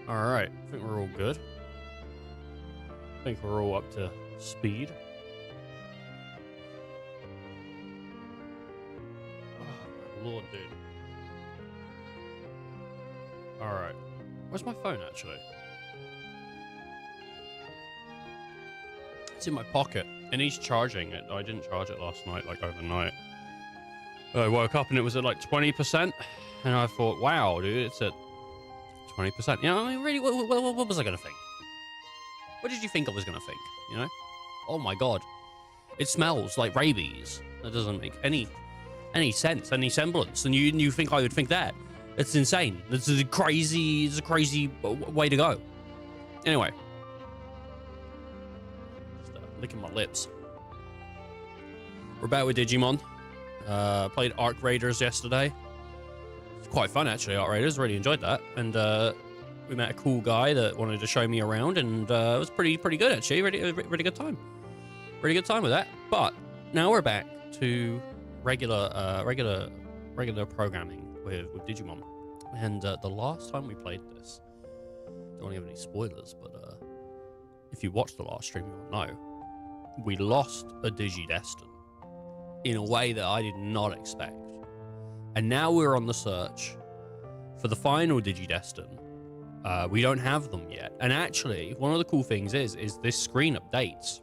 Alright, I think we're all good. I think we're all up to speed. Oh my lord, dude. Alright. Where's my phone, actually? It's in my pocket. It needs charging. I didn't charge it last night, like overnight. I woke up and it was at like 20%. And I thought, wow, dude, it's at 20%. You know, I mean, really, what was I going to think? What did you think I was going to think? You know? Oh my god. It smells like rabies. That doesn't make any sense, any semblance. And you think I would think that? It's insane. It's a crazy way to go. Anyway. Just licking my lips. We're back with Digimon. Played Arc Raiders yesterday. It's quite fun, actually, Arc Raiders. Really enjoyed that. And we met a cool guy that wanted to show me around, and it was pretty good, actually. Really good time. Really good time with that. But now we're back to regular programming with Digimon. And the last time we played this, don't have any spoilers, but if you watched the last stream, you'll know we lost a Digidestin in a way that I did not expect. And now we're on the search for the final Digidestin. We don't have them yet. And actually, one of the cool things is this screen updates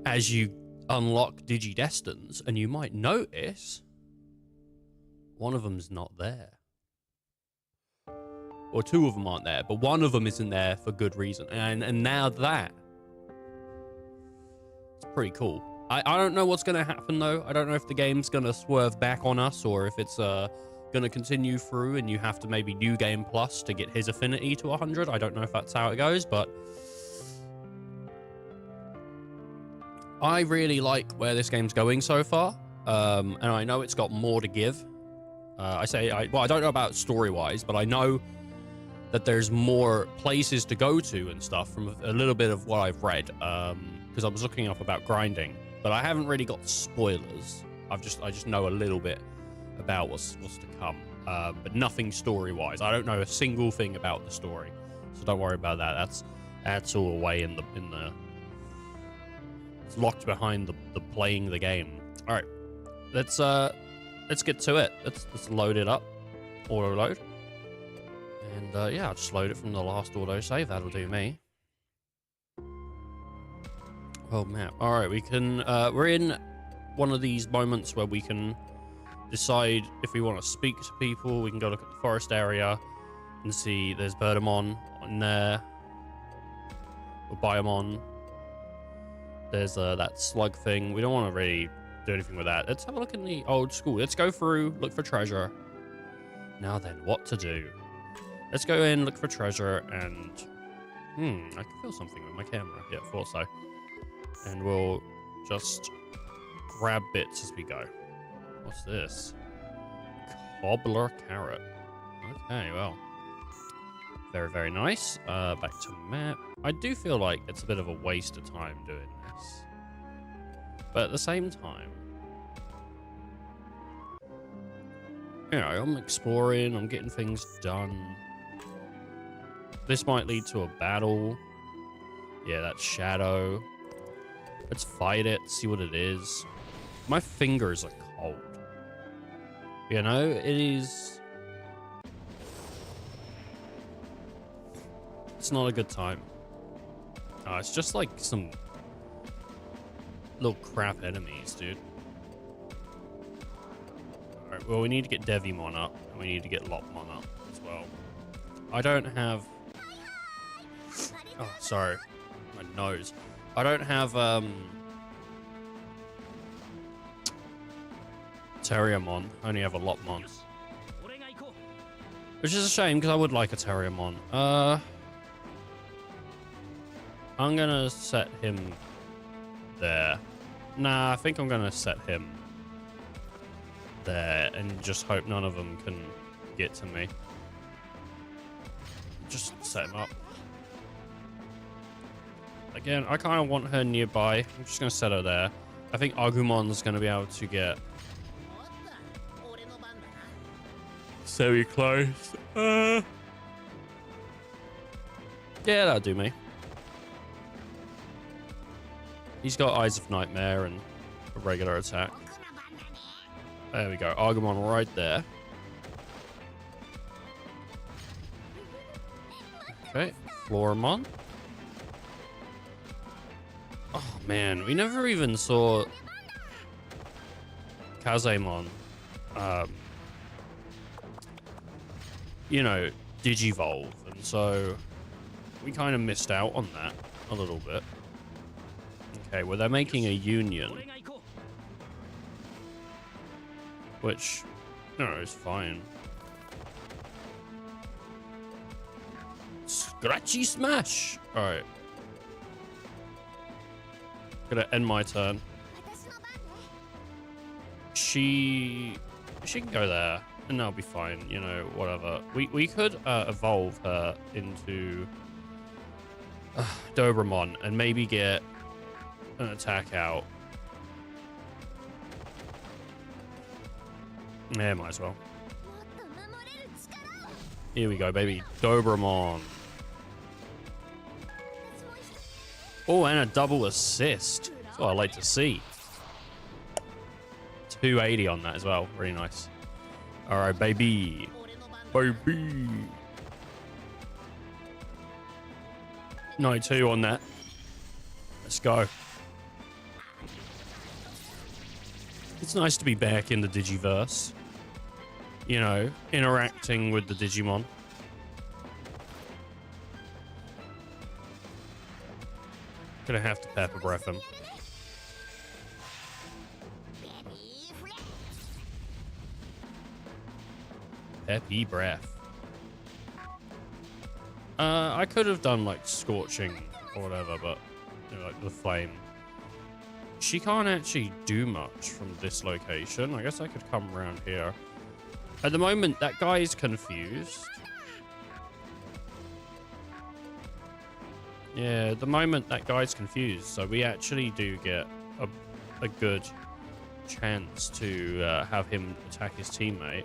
as you unlock Digidestins, and you might notice one of them's not there. Or two of them aren't there, but one of them isn't there for good reason. And now that, it's pretty cool. I don't know what's going to happen, though. I don't know if the game's going to swerve back on us, or if it's going to continue through and you have to maybe New Game Plus to get his affinity to 100. I don't know if that's how it goes, but I really like where this game's going so far. And I know it's got more to give. I don't know about story-wise, but I know that there's more places to go to and stuff from a little bit of what I've read. Because I was looking up about grinding, but I haven't really got spoilers. I just know a little bit about what's to come, but nothing story-wise. I don't know a single thing about the story, so don't worry about that. That's all away in the it's locked behind the playing the game. All right, let's get to it. Let's load it up. Auto load, and yeah, I'll just load it from the last auto save. That'll do me. Well, map. All right, we can. We're in one of these moments where we can decide if we want to speak to people. We can go look at the forest area and see there's Birdamon on there, or Biomon. There's that slug thing. We don't want to really do anything with that. Let's have a look in the old school. Let's go through, look for treasure. Now then, what to do? Let's go in, look for treasure, and I can feel something with my camera. Yeah, I thought so. And we'll just grab bits as we go. What's this? Cobbler carrot. Okay, well. Very, very nice. Back to map. I do feel like it's a bit of a waste of time doing this. But at the same time, you know, I'm exploring, I'm getting things done. This might lead to a battle. Yeah, that's Shadow. Let's fight it, see what it is. My fingers are cold. You know, it is... It's not a good time. It's just like some little crap enemies, dude. Alright, well, we need to get Devimon up, and we need to get Lopmon up as well. I don't have... Oh, sorry. My nose. I don't have, Terriermon. I only have a Lopmon. Which is a shame, because I would like a Terriermon. I'm gonna set him there. Nah, I think I'm gonna set him there and just hope none of them can get to me. Just set him up. Again, I kind of want her nearby. I'm just gonna set her there. I think Agumon's gonna be able to get semi-close. Yeah, that'll do me. He's got Eyes of Nightmare and a regular attack. There we go. Agumon right there. Okay, Floramon. Oh man, we never even saw Kazemon, you know, Digivolve, and so we kind of missed out on that a little bit. Okay, well, they're making a union, which, no, is fine. Scratchy smash! Alright. Gonna end my turn. She can go there, and that'll be fine, you know, whatever. We could evolve her into Dobramon and maybe get an attack out. Yeah, might as well. Here we go, baby. Dobramon. Oh, and a double assist. That's what I like to see. 280 on that as well. Really nice. All right, baby. Baby. 92 on that. Let's go. It's nice to be back in the Digiverse. You know, interacting with the Digimon. Gonna have to pepper breath him. Peppy breath. I could have done like scorching or whatever, but you know, like the flame. She can't actually do much from this location. I guess I could come around here. At the moment, that guy is confused. Yeah, at the moment, that guy's confused. So we actually do get a good chance to have him attack his teammate.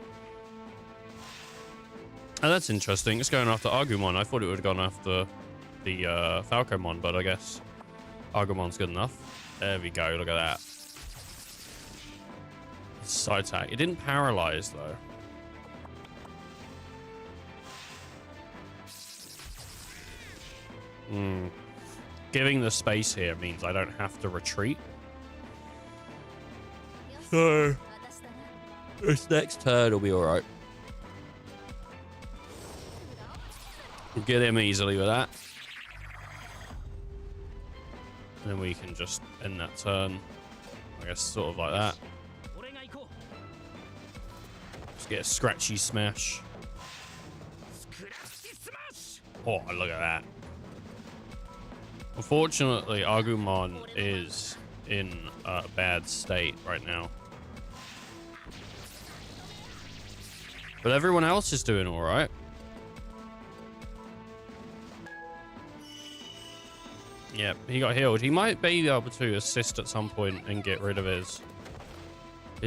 Oh, that's interesting. It's going after Agumon. I thought it would have gone after the Falcomon, but I guess Agumon's good enough. There we go. Look at that. Side attack. It didn't paralyze, though. Giving the space here means I don't have to retreat. So, this next turn will be alright. We'll get him easily with that. And then we can just end that turn. I guess sort of like that. Just get a scratchy smash. Oh, look at that. Unfortunately, Agumon is in a bad state right now. But everyone else is doing alright. Yep, he got healed. He might be able to assist at some point and get rid of his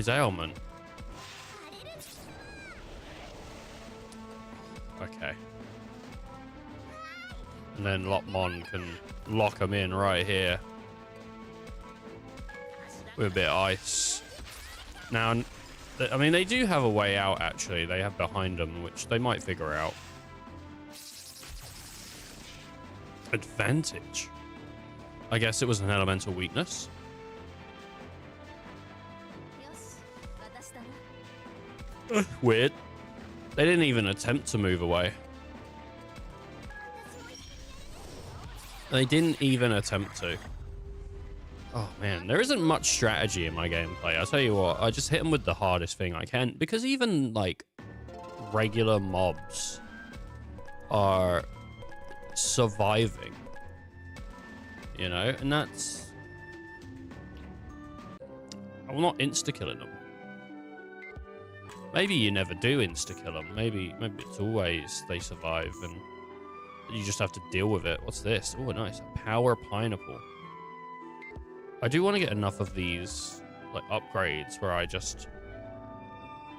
ailment. Okay. And then Lopmon can lock him in right here. With a bit of ice. Now, I mean, they do have a way out, actually. They have behind them, which they might figure out. Advantage. I guess it was an elemental weakness. Weird. They didn't even attempt to move away. They didn't even attempt to. Oh man, there isn't much strategy in my gameplay. I'll tell you what, I just hit them with the hardest thing I can, because even like regular mobs are surviving, you know, and that's, I'm not insta-killing them. Maybe you never do insta-kill them. Maybe it's always they survive and you just have to deal with it. What's this? Oh, nice. A power pineapple. I do want to get enough of these like upgrades where I just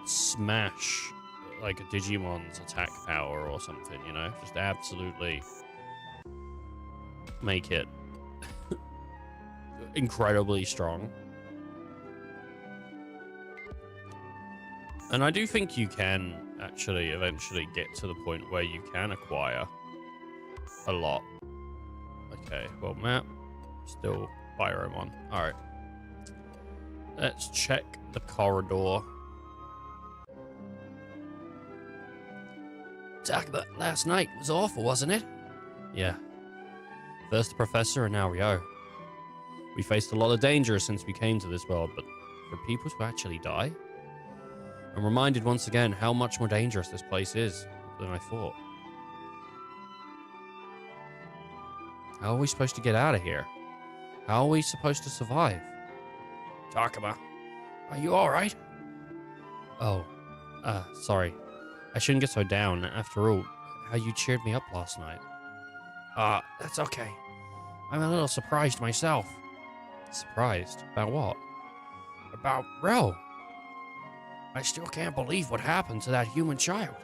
smash like a Digimon's attack power or something, you know? Just absolutely make it incredibly strong. And I do think you can actually eventually get to the point where you can acquire a lot. Okay, well, map, still Byromon. Alright. Let's check the corridor. Talk about last night was awful, wasn't it? Yeah. First the professor and now Rio. We faced a lot of danger since we came to this world, but for people to actually die? I'm reminded once again how much more dangerous this place is than I thought. How are we supposed to get out of here? How are we supposed to survive? Takuma, are you alright? Oh, sorry. I shouldn't get so down. After all, how you cheered me up last night. That's okay. I'm a little surprised myself. Surprised? About what? About Ro. I still can't believe what happened to that human child.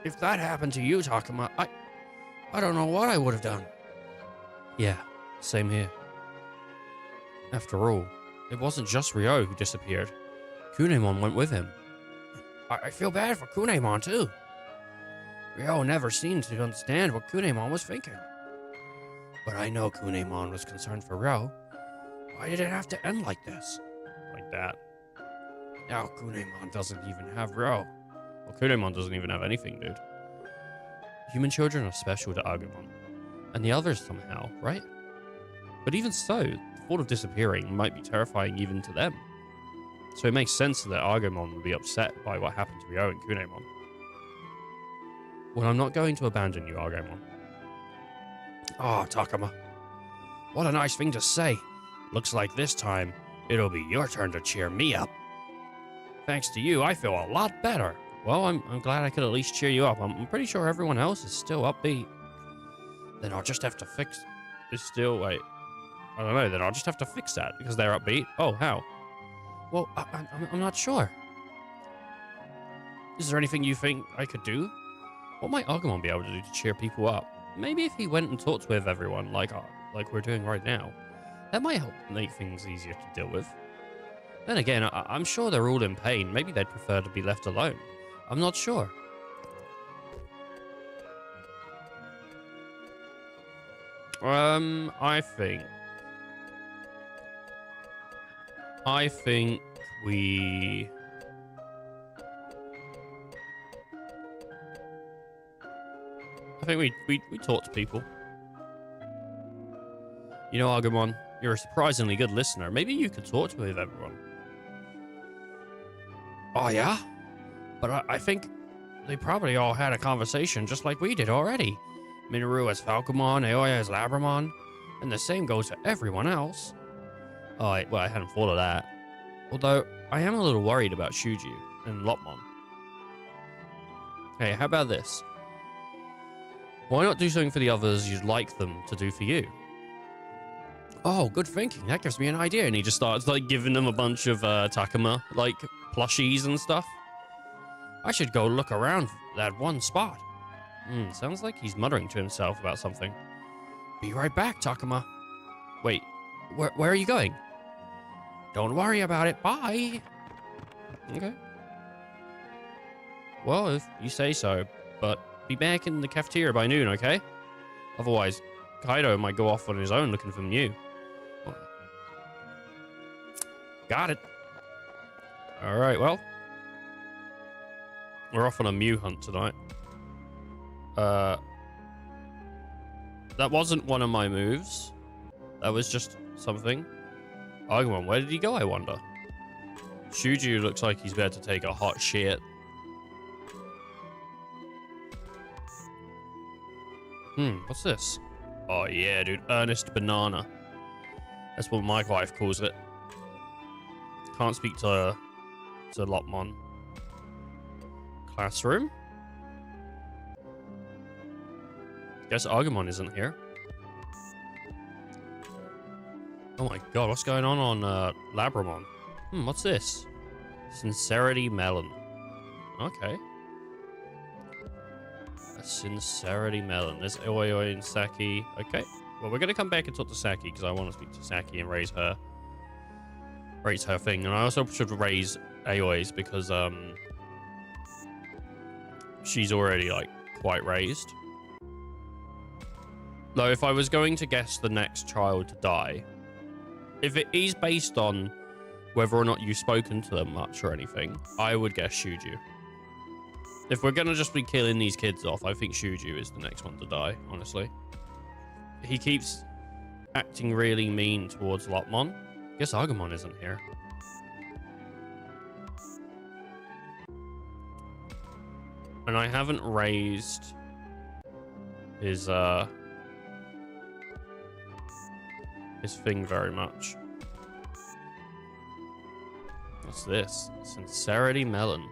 If that happened to you, Takuma, I don't know what I would have done. Yeah, same here. After all, it wasn't just Ryo who disappeared. Kunemon went with him. I feel bad for Kunemon, too. Ryo never seemed to understand what Kunemon was thinking. But I know Kunemon was concerned for Ryo. Why did it have to end like this? Like that. Now Kunemon doesn't even have Ryo. Well, Kunemon doesn't even have anything, dude. Human children are special to Agumon. And the others somehow, right? But even so, the thought of disappearing might be terrifying even to them. So it makes sense that Agumon would be upset by what happened to Ryo and Kunemon. Well, I'm not going to abandon you, Agumon. Oh, Takuma. What a nice thing to say. Looks like this time, it'll be your turn to cheer me up. Thanks to you, I feel a lot better. Well, I'm glad I could at least cheer you up. I'm pretty sure everyone else is still upbeat. Then I'll just have to fix... Wait. I don't know, then I'll just have to fix that because they're upbeat. Oh, how? Well, I'm not sure. Is there anything you think I could do? What might Agumon be able to do to cheer people up? Maybe if he went and talked with everyone like we're doing right now. That might help make things easier to deal with. Then again, I'm sure they're all in pain. Maybe they'd prefer to be left alone. I'm not sure. I think we... we talk to people. You know, Agumon, you're a surprisingly good listener. Maybe you could talk with everyone. Oh, yeah? But I think they probably all had a conversation just like we did already. Minoru as Falcomon, Aoya as Labramon, and the same goes for everyone else. Oh, I hadn't thought of that. Although, I am a little worried about Shuju and Lopmon. Hey, how about this? Why not do something for the others you'd like them to do for you? Oh, good thinking. That gives me an idea. And he just starts, like, giving them a bunch of Takuma, like, plushies and stuff. I should go look around that one spot. Sounds like he's muttering to himself about something. Be right back, Takuma. Wait, where are you going? Don't worry about it. Bye. Okay. Well, if you say so, but be back in the cafeteria by noon, okay? Otherwise, Kaido might go off on his own looking for Mew. Oh. Got it. Alright, well. We're off on a Mew hunt tonight. That wasn't one of my moves. That was just something. Agumon, where did he go, I wonder? Shuju looks like he's about to take a hot shit. What's this? Oh yeah, dude, Earnest Banana. That's what my wife calls it. Can't speak to Lopmon. Classroom? Guess Agumon isn't here. Oh my god, what's going on Labramon? What's this? Sincerity Melon. Okay. A sincerity melon. There's Oi Oi and Saki. Okay. Well, we're going to come back and talk to Saki because I want to speak to Saki and raise her thing. And I also should raise Aoi's because she's already like quite raised. Though if I was going to guess the next child to die, if it is based on whether or not you've spoken to them much or anything, I would guess Shuju. If we're going to just be killing these kids off, I think Shuju is the next one to die, honestly. He keeps acting really mean towards Lopmon. Guess Agumon isn't here. And I haven't raised his thing very much. What's this? Sincerity melon.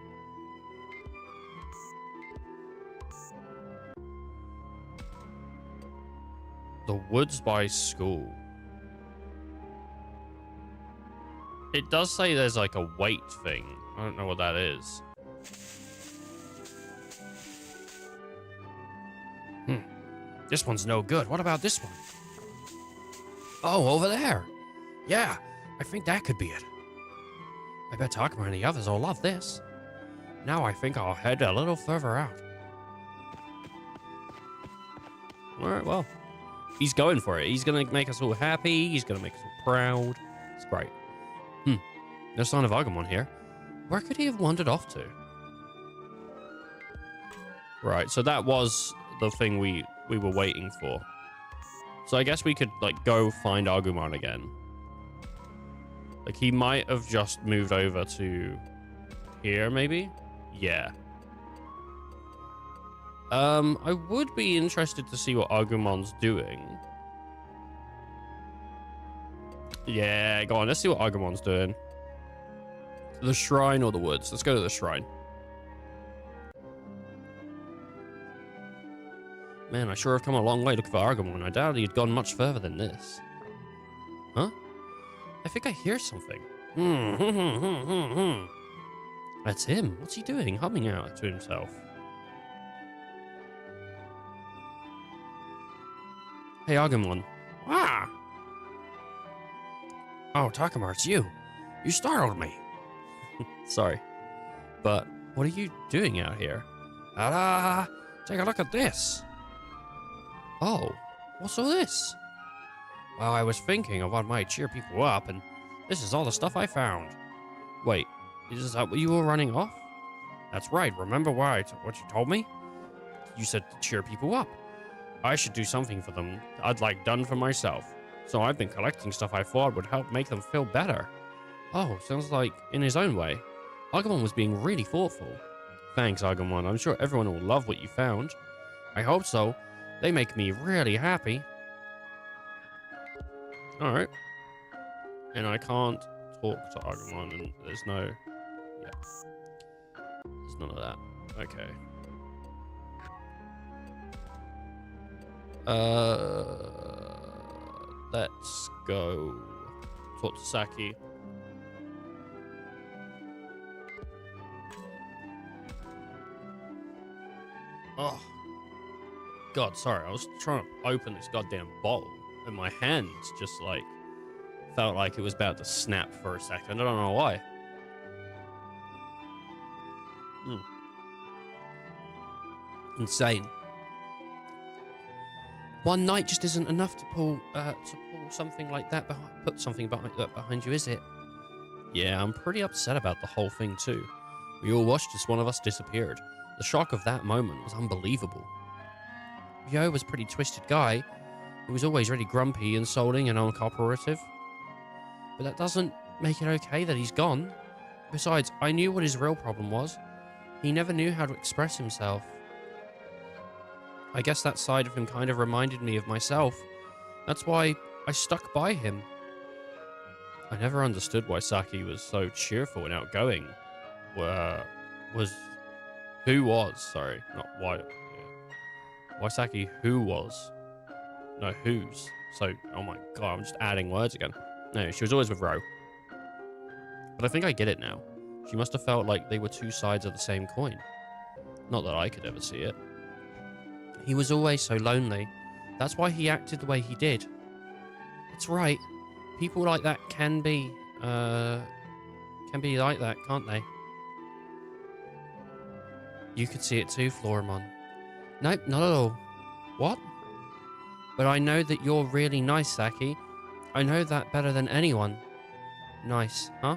The woods by school. It does say there's like a weight thing. I don't know what that is. This one's no good. What about this one? Oh, over there. Yeah, I think that could be it. I bet Takuma and the others will love this. Now I think I'll head a little further out. Alright, well. He's going for it. He's going to make us all happy. He's going to make us all proud. It's great. No sign of Agumon here. Where could he have wandered off to? Right, so that was the thing we were waiting for. So I guess we could, like, go find Agumon again. Like, he might have just moved over to here, maybe? Yeah. I would be interested to see what Agumon's doing. Yeah, go on. Let's see what Agumon's doing. The shrine or the woods? Let's go to the shrine. Man, I sure have come a long way looking for Agumon. I doubt he'd gone much further than this. Huh? I think I hear something. That's him. What's he doing? Humming out to himself. Hey, Agumon. Ah! Oh, Takuma, it's you. You startled me. Sorry. But what are you doing out here? Ta-da! Take a look at this. Oh, what's all this? Well, I was thinking of what might cheer people up, and this is all the stuff I found. Wait, is that what you were running off? That's right. Remember what you told me? You said to cheer people up. I should do something for them I'd like done for myself. So I've been collecting stuff I thought would help make them feel better. Oh, sounds like in his own way. Agumon was being really thoughtful. Thanks, Agumon. I'm sure everyone will love what you found. I hope so. They make me really happy. Alright. And I can't talk to Agumon, and there's no... Yeah. There's none of that. Okay. Let's go talk to Saki. Oh. God, sorry. I was trying to open this goddamn bottle, and my hand just, like, felt like it was about to snap for a second. I don't know why. Insane. One night just isn't enough to pull something like that put something behind you, is it? Yeah, I'm pretty upset about the whole thing too. We all watched as one of us disappeared. The shock of that moment was unbelievable. Ryo was a pretty twisted guy. He was always really grumpy, insulting, and uncooperative. But that doesn't make it okay that he's gone. Besides, I knew what his real problem was. He never knew how to express himself. I guess that side of him kind of reminded me of myself. That's why I stuck by him. I never understood why Saki was so cheerful and outgoing. Who was? Sorry, not why. Yeah. Why Saki who was? No, whose. So, oh my god, I'm just adding words again. No, she was always with Ro. But I think I get it now. She must have felt like they were two sides of the same coin. Not that I could ever see it. He was always so lonely. That's why he acted the way he did. That's right. People like that can be like that, can't they? You could see it too, Floramon. Nope, not at all. What? But I know that you're really nice, Saki. I know that better than anyone. Nice, huh?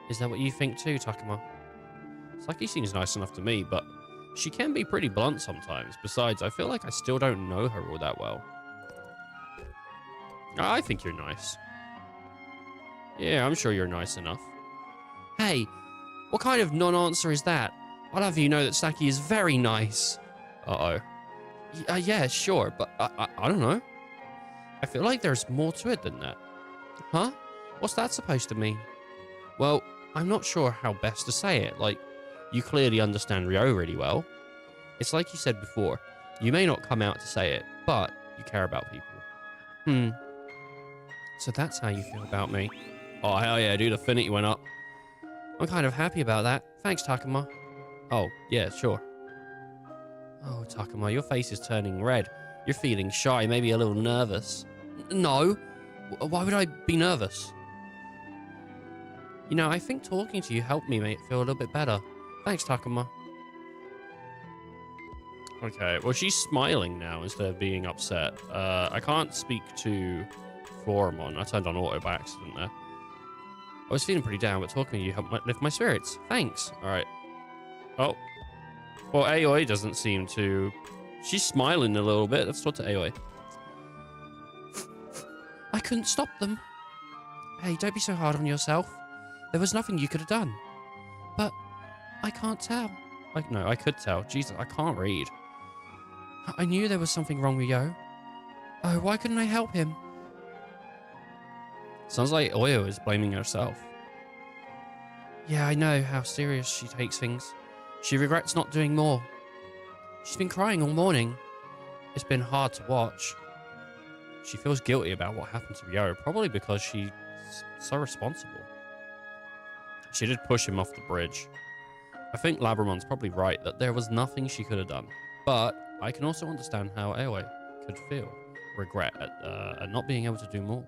Is that what you think too, Takuma? Saki seems nice enough to me, but she can be pretty blunt sometimes. Besides, I feel like I still don't know her all that well. I think you're nice. Yeah, I'm sure you're nice enough. Hey, what kind of non-answer is that? I'll have you know that Saki is very nice. Uh-oh. Yeah, sure, but I don't know. I feel like there's more to it than that. Huh? What's that supposed to mean? Well, I'm not sure how best to say it. Like, you clearly understand Ryo really well. It's like you said before. You may not come out to say it, but you care about people. So that's how you feel about me. Oh, hell yeah, dude. Affinity went up. I'm kind of happy about that. Thanks, Takuma. Oh, yeah, sure. Oh, Takuma, your face is turning red. You're feeling shy, maybe a little nervous. No. Why would I be nervous? You know, I think talking to you helped me make it feel a little bit better. Thanks, Takuma. Okay, well, she's smiling now instead of being upset. I can't speak to Floramon. I turned on auto by accident there. I was feeling pretty down, but talking to you helped lift my spirits. Thanks. All right. Oh. Well, Aoi doesn't seem to... She's smiling a little bit. Let's talk to Aoi. I couldn't stop them. Hey, don't be so hard on yourself. There was nothing you could have done. But I can't tell. No, I could tell. Jesus, I can't read. I knew there was something wrong with Yo. Oh, why couldn't I help him? Sounds like Oyo is blaming herself. Yeah, I know how serious she takes things. She regrets not doing more. She's been crying all morning. It's been hard to watch. She feels guilty about what happened to Ryo, probably because she's so responsible. She did push him off the bridge. I think Labramon's probably right that there was nothing she could have done. But I can also understand how Aoi could feel regret at not being able to do more.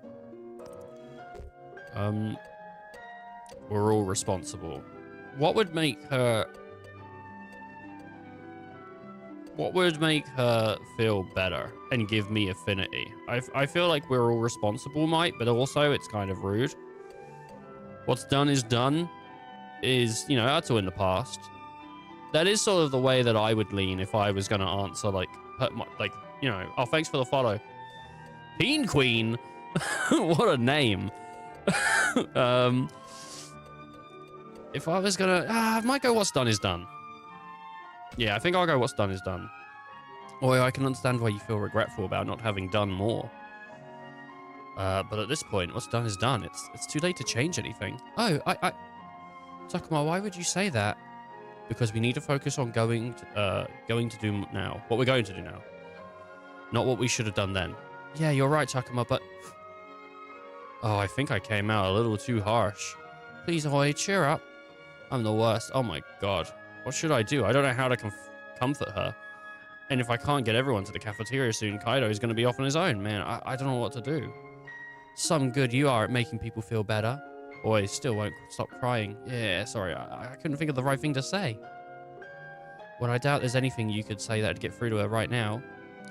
We're all responsible. What would make her feel better and give me affinity? I feel like we're all responsible, might, but also it's kind of rude. What's done is done is, you know, that's all in the past. That is sort of the way that I would lean if I was going to answer, like, you know, oh, thanks for the follow. Peen Queen. What a name. If I was going to, I might go what's done is done. Yeah, I think I'll go what's done is done. Or I can understand why you feel regretful about not having done more. But at this point, what's done is done. It's too late to change anything. Oh, Takuma, why would you say that? Because we need to focus on going to do now. What we're going to do now. Not what we should have done then. Yeah, you're right, Takuma, but... Oh, I think I came out a little too harsh. Please, Ahoy, cheer up. I'm the worst. Oh my god. What should I do? I don't know how to comfort her. And if I can't get everyone to the cafeteria soon, Kaido is going to be off on his own. Man, I don't know what to do. Some good you are at making people feel better. Boy, still won't stop crying. Yeah, sorry, I couldn't think of the right thing to say. Well, I doubt there's anything you could say that'd get through to her right now.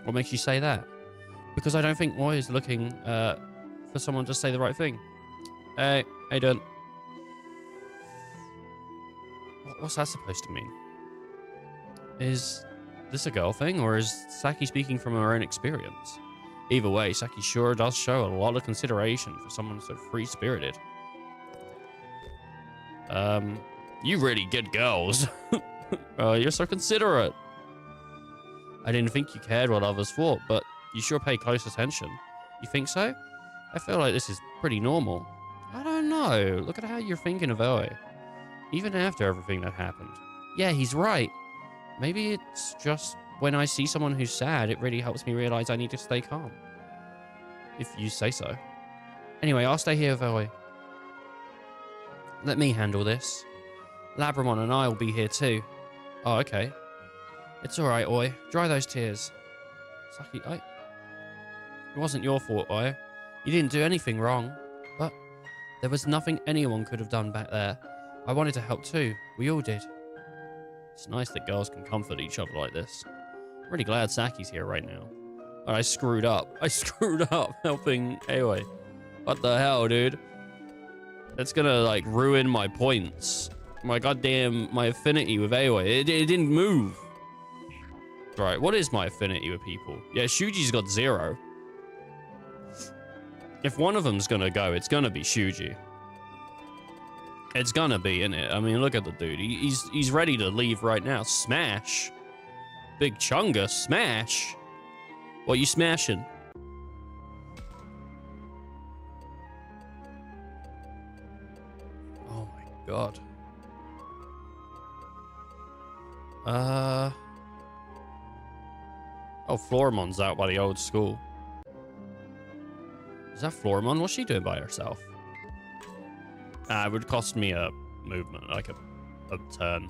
What makes you say that? Because I don't think Moi is looking for someone to say the right thing. Hey, how you doing? What's that supposed to mean? Is this a girl thing, or is Saki speaking from her own experience? Either way, Saki sure does show a lot of consideration for someone so free-spirited. You really good girls. You're so considerate. I didn't think you cared what others thought, but you sure pay close attention. You think so? I feel like this is pretty normal. I don't know. Look at how you're thinking of Oe. Even after everything that happened. Yeah, he's right. Maybe it's just when I see someone who's sad, it really helps me realize I need to stay calm. If you say so. Anyway, I'll stay here with Oe. Let me handle this. Labramon and I will be here too. Oh, okay. It's alright, Oi. Dry those tears. Saki, it wasn't your fault, Oi. You didn't do anything wrong. But there was nothing anyone could have done back there. I wanted to help too. We all did. It's nice that girls can comfort each other like this. I'm really glad Saki's here right now. Oh, I screwed up. I screwed up helping Aoi. What the hell, dude? That's gonna, like, ruin my points. My goddamn, my affinity with Aoi. It didn't move. Right, what is my affinity with people? Yeah, Shuji's got 0. If one of them's gonna go, it's gonna be Shuji. It's gonna be, innit? I mean, look at the dude. He's ready to leave right now. Smash. Big Chunga, smash. What you smashing? Oh my god. Oh, Floramon's out by the old school. Is that Floramon? What's she doing by herself? It would cost me a movement, like a turn.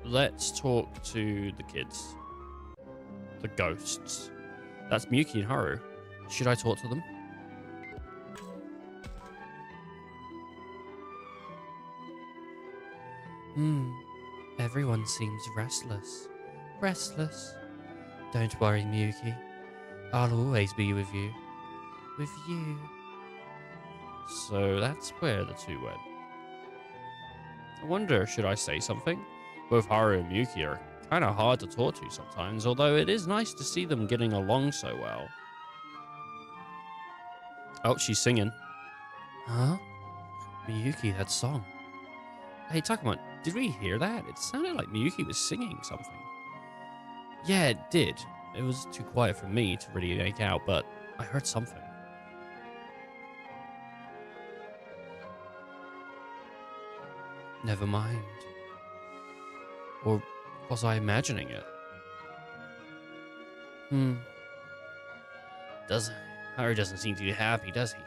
Let's talk to the kids. The ghosts. That's Miyuki and Haru. Should I talk to them? Everyone seems restless. Restless. Don't worry, Miyuki. I'll always be with you. With you. So that's where the two went. I wonder, should I say something? Both Haru and Miyuki are kind of hard to talk to sometimes, although it is nice to see them getting along so well. Oh, she's singing. Huh? Miyuki, that song. Hey, Takamon, did we hear that? It sounded like Miyuki was singing something. Yeah, it did. It was too quiet for me to really make out, but I heard something. Never mind. Or was I imagining it? Haru doesn't seem too happy, does he?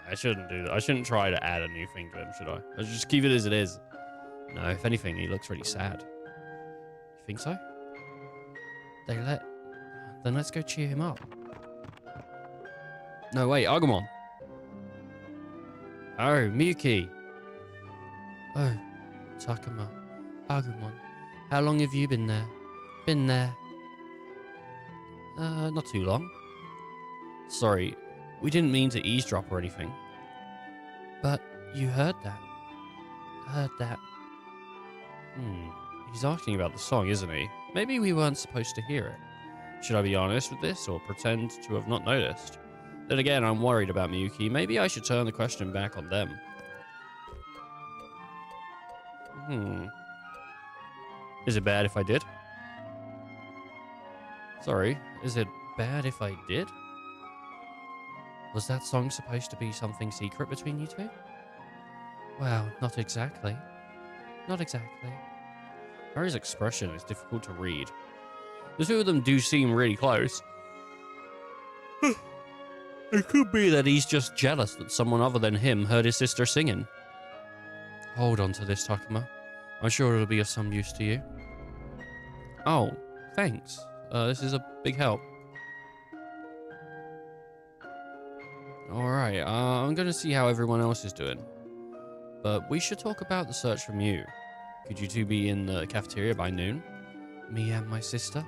I shouldn't do that. I shouldn't try to add a new thing to him, should I? I should just keep it as it is. No, if anything, he looks really sad. You think so? Then let's go cheer him up. No, wait, Agumon. Oh, Miyuki. Oh, Takuma. Agumon. How long have you been there? Been there? Not too long. Sorry, we didn't mean to eavesdrop or anything. But you heard that. Heard that. He's asking about the song, isn't he? Maybe we weren't supposed to hear it. Should I be honest with this or pretend to have not noticed? Then again, I'm worried about Miyuki. Maybe I should turn the question back on them. Is it bad if I did? Sorry, is it bad if I did? Was that song supposed to be something secret between you two? Well, not exactly. Not exactly. Haru's expression is difficult to read. The two of them do seem really close. It could be that he's just jealous that someone other than him heard his sister singing. Hold on to this, Takuma. I'm sure it'll be of some use to you. Oh, thanks. This is a big help. Alright, I'm gonna see how everyone else is doing. But we should talk about the search for Mew. Could you two be in the cafeteria by noon? Me and my sister?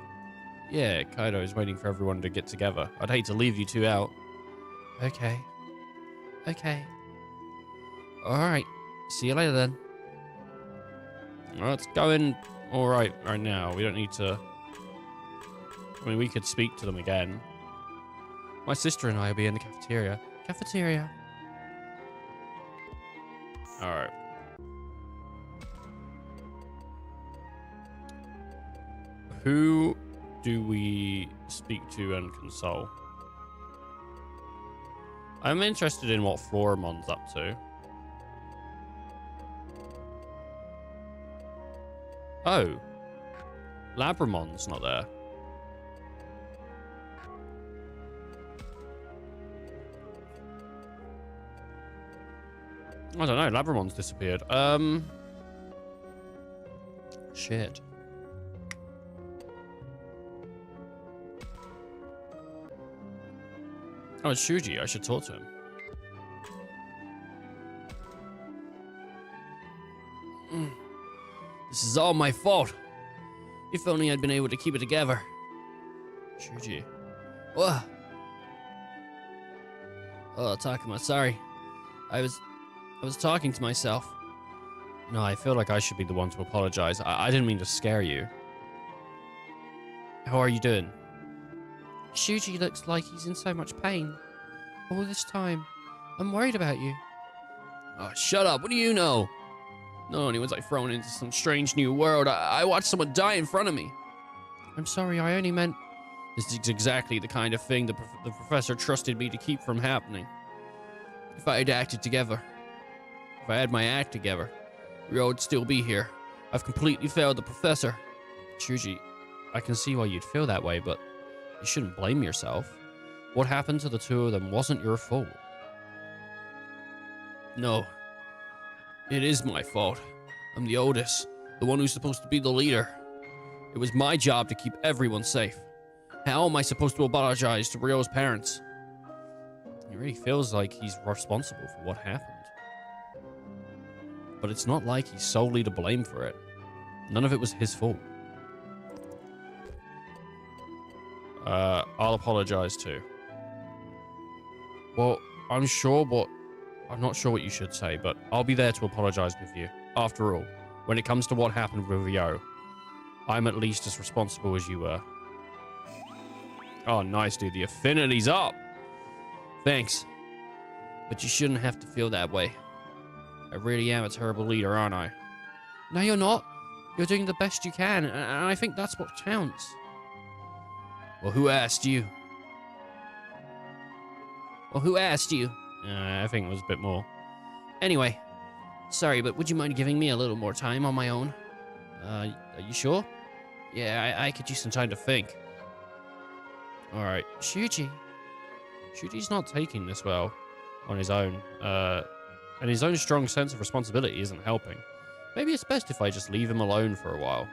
Yeah, Kaido is waiting for everyone to get together. I'd hate to leave you two out. Okay. Okay. Alright. See you later then. Well, it's going alright right now. We don't need to... I mean, we could speak to them again. My sister and I will be in the cafeteria. Cafeteria. Alright. Who do we speak to and console? I'm interested in what Floramon's up to. Oh. Labramon's not there. I don't know. Labramon's disappeared. Shit. Oh, it's Shuji. I should talk to him. This is all my fault. If only I'd been able to keep it together. Shuji. Whoa. Oh, Takuma, sorry. I was talking to myself. No, I feel like I should be the one to apologize. I didn't mean to scare you. How are you doing? Shuji looks like he's in so much pain. All this time. I'm worried about you. Oh, shut up. What do you know? Not only was I thrown into some strange new world, I watched someone die in front of me. I'm sorry, I only meant... This is exactly the kind of thing the professor trusted me to keep from happening. If I had acted together, if I had my act together, we all would still be here. I've completely failed the professor. Shuji, I can see why you'd feel that way, but you shouldn't blame yourself. What happened to the two of them wasn't your fault. No. It is my fault. I'm the oldest, the one who's supposed to be the leader. It was my job to keep everyone safe. How am I supposed to apologize to Ryo's parents? It really feels like he's responsible for what happened. But it's not like he's solely to blame for it. None of it was his fault. I'll apologize too. Well, I'm not sure what you should say, but I'll be there to apologize with you. After all, when it comes to what happened with Ryo, I'm at least as responsible as you were. Oh, nice, dude. The affinity's up. Thanks. But you shouldn't have to feel that way. I really am a terrible leader, aren't I? No, you're not. You're doing the best you can, and I think that's what counts. Well, who asked you? Well, who asked you? I think it was a bit more. Anyway, sorry, but would you mind giving me a little more time on my own? Are you sure? Yeah, I could use some time to think. Alright, Shuji. Shuji's not taking this well on his own, and his own strong sense of responsibility isn't helping. Maybe it's best if I just leave him alone for a while.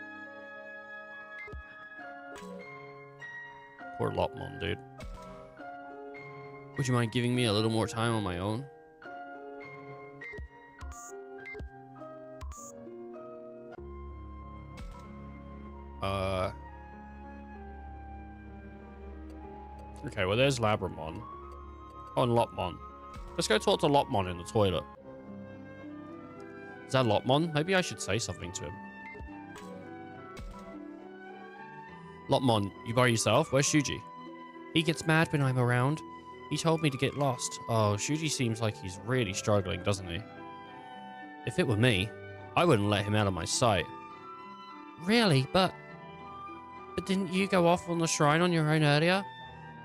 Poor Lopmon, dude. Would you mind giving me a little more time on my own? Okay, well, there's Labramon. Oh, and Lopmon. Let's go talk to Lopmon in the toilet. Is that Lopmon? Maybe I should say something to him. Lopmon, you by yourself? Where's Shuji? He gets mad when I'm around. He told me to get lost. Oh, Shuji seems like he's really struggling, doesn't he? If it were me, I wouldn't let him out of my sight. Really? But didn't you go off on the shrine on your own earlier?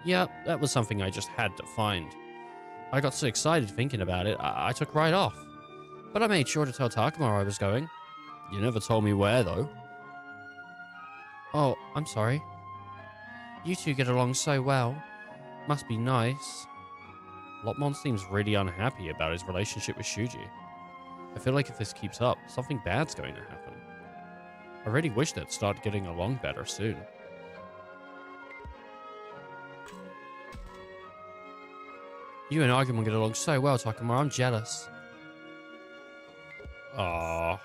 Yep, that was something I just had to find. I got so excited thinking about it, I took right off. But I made sure to tell Takuma I was going. You never told me where, though. Oh, I'm sorry. You two get along so well. Must be nice. Lopmon seems really unhappy about his relationship with Shuji. I feel like if this keeps up, something bad's going to happen. I really wish they'd start getting along better soon. You and Agumon get along so well, Takuma. I'm jealous. Aww.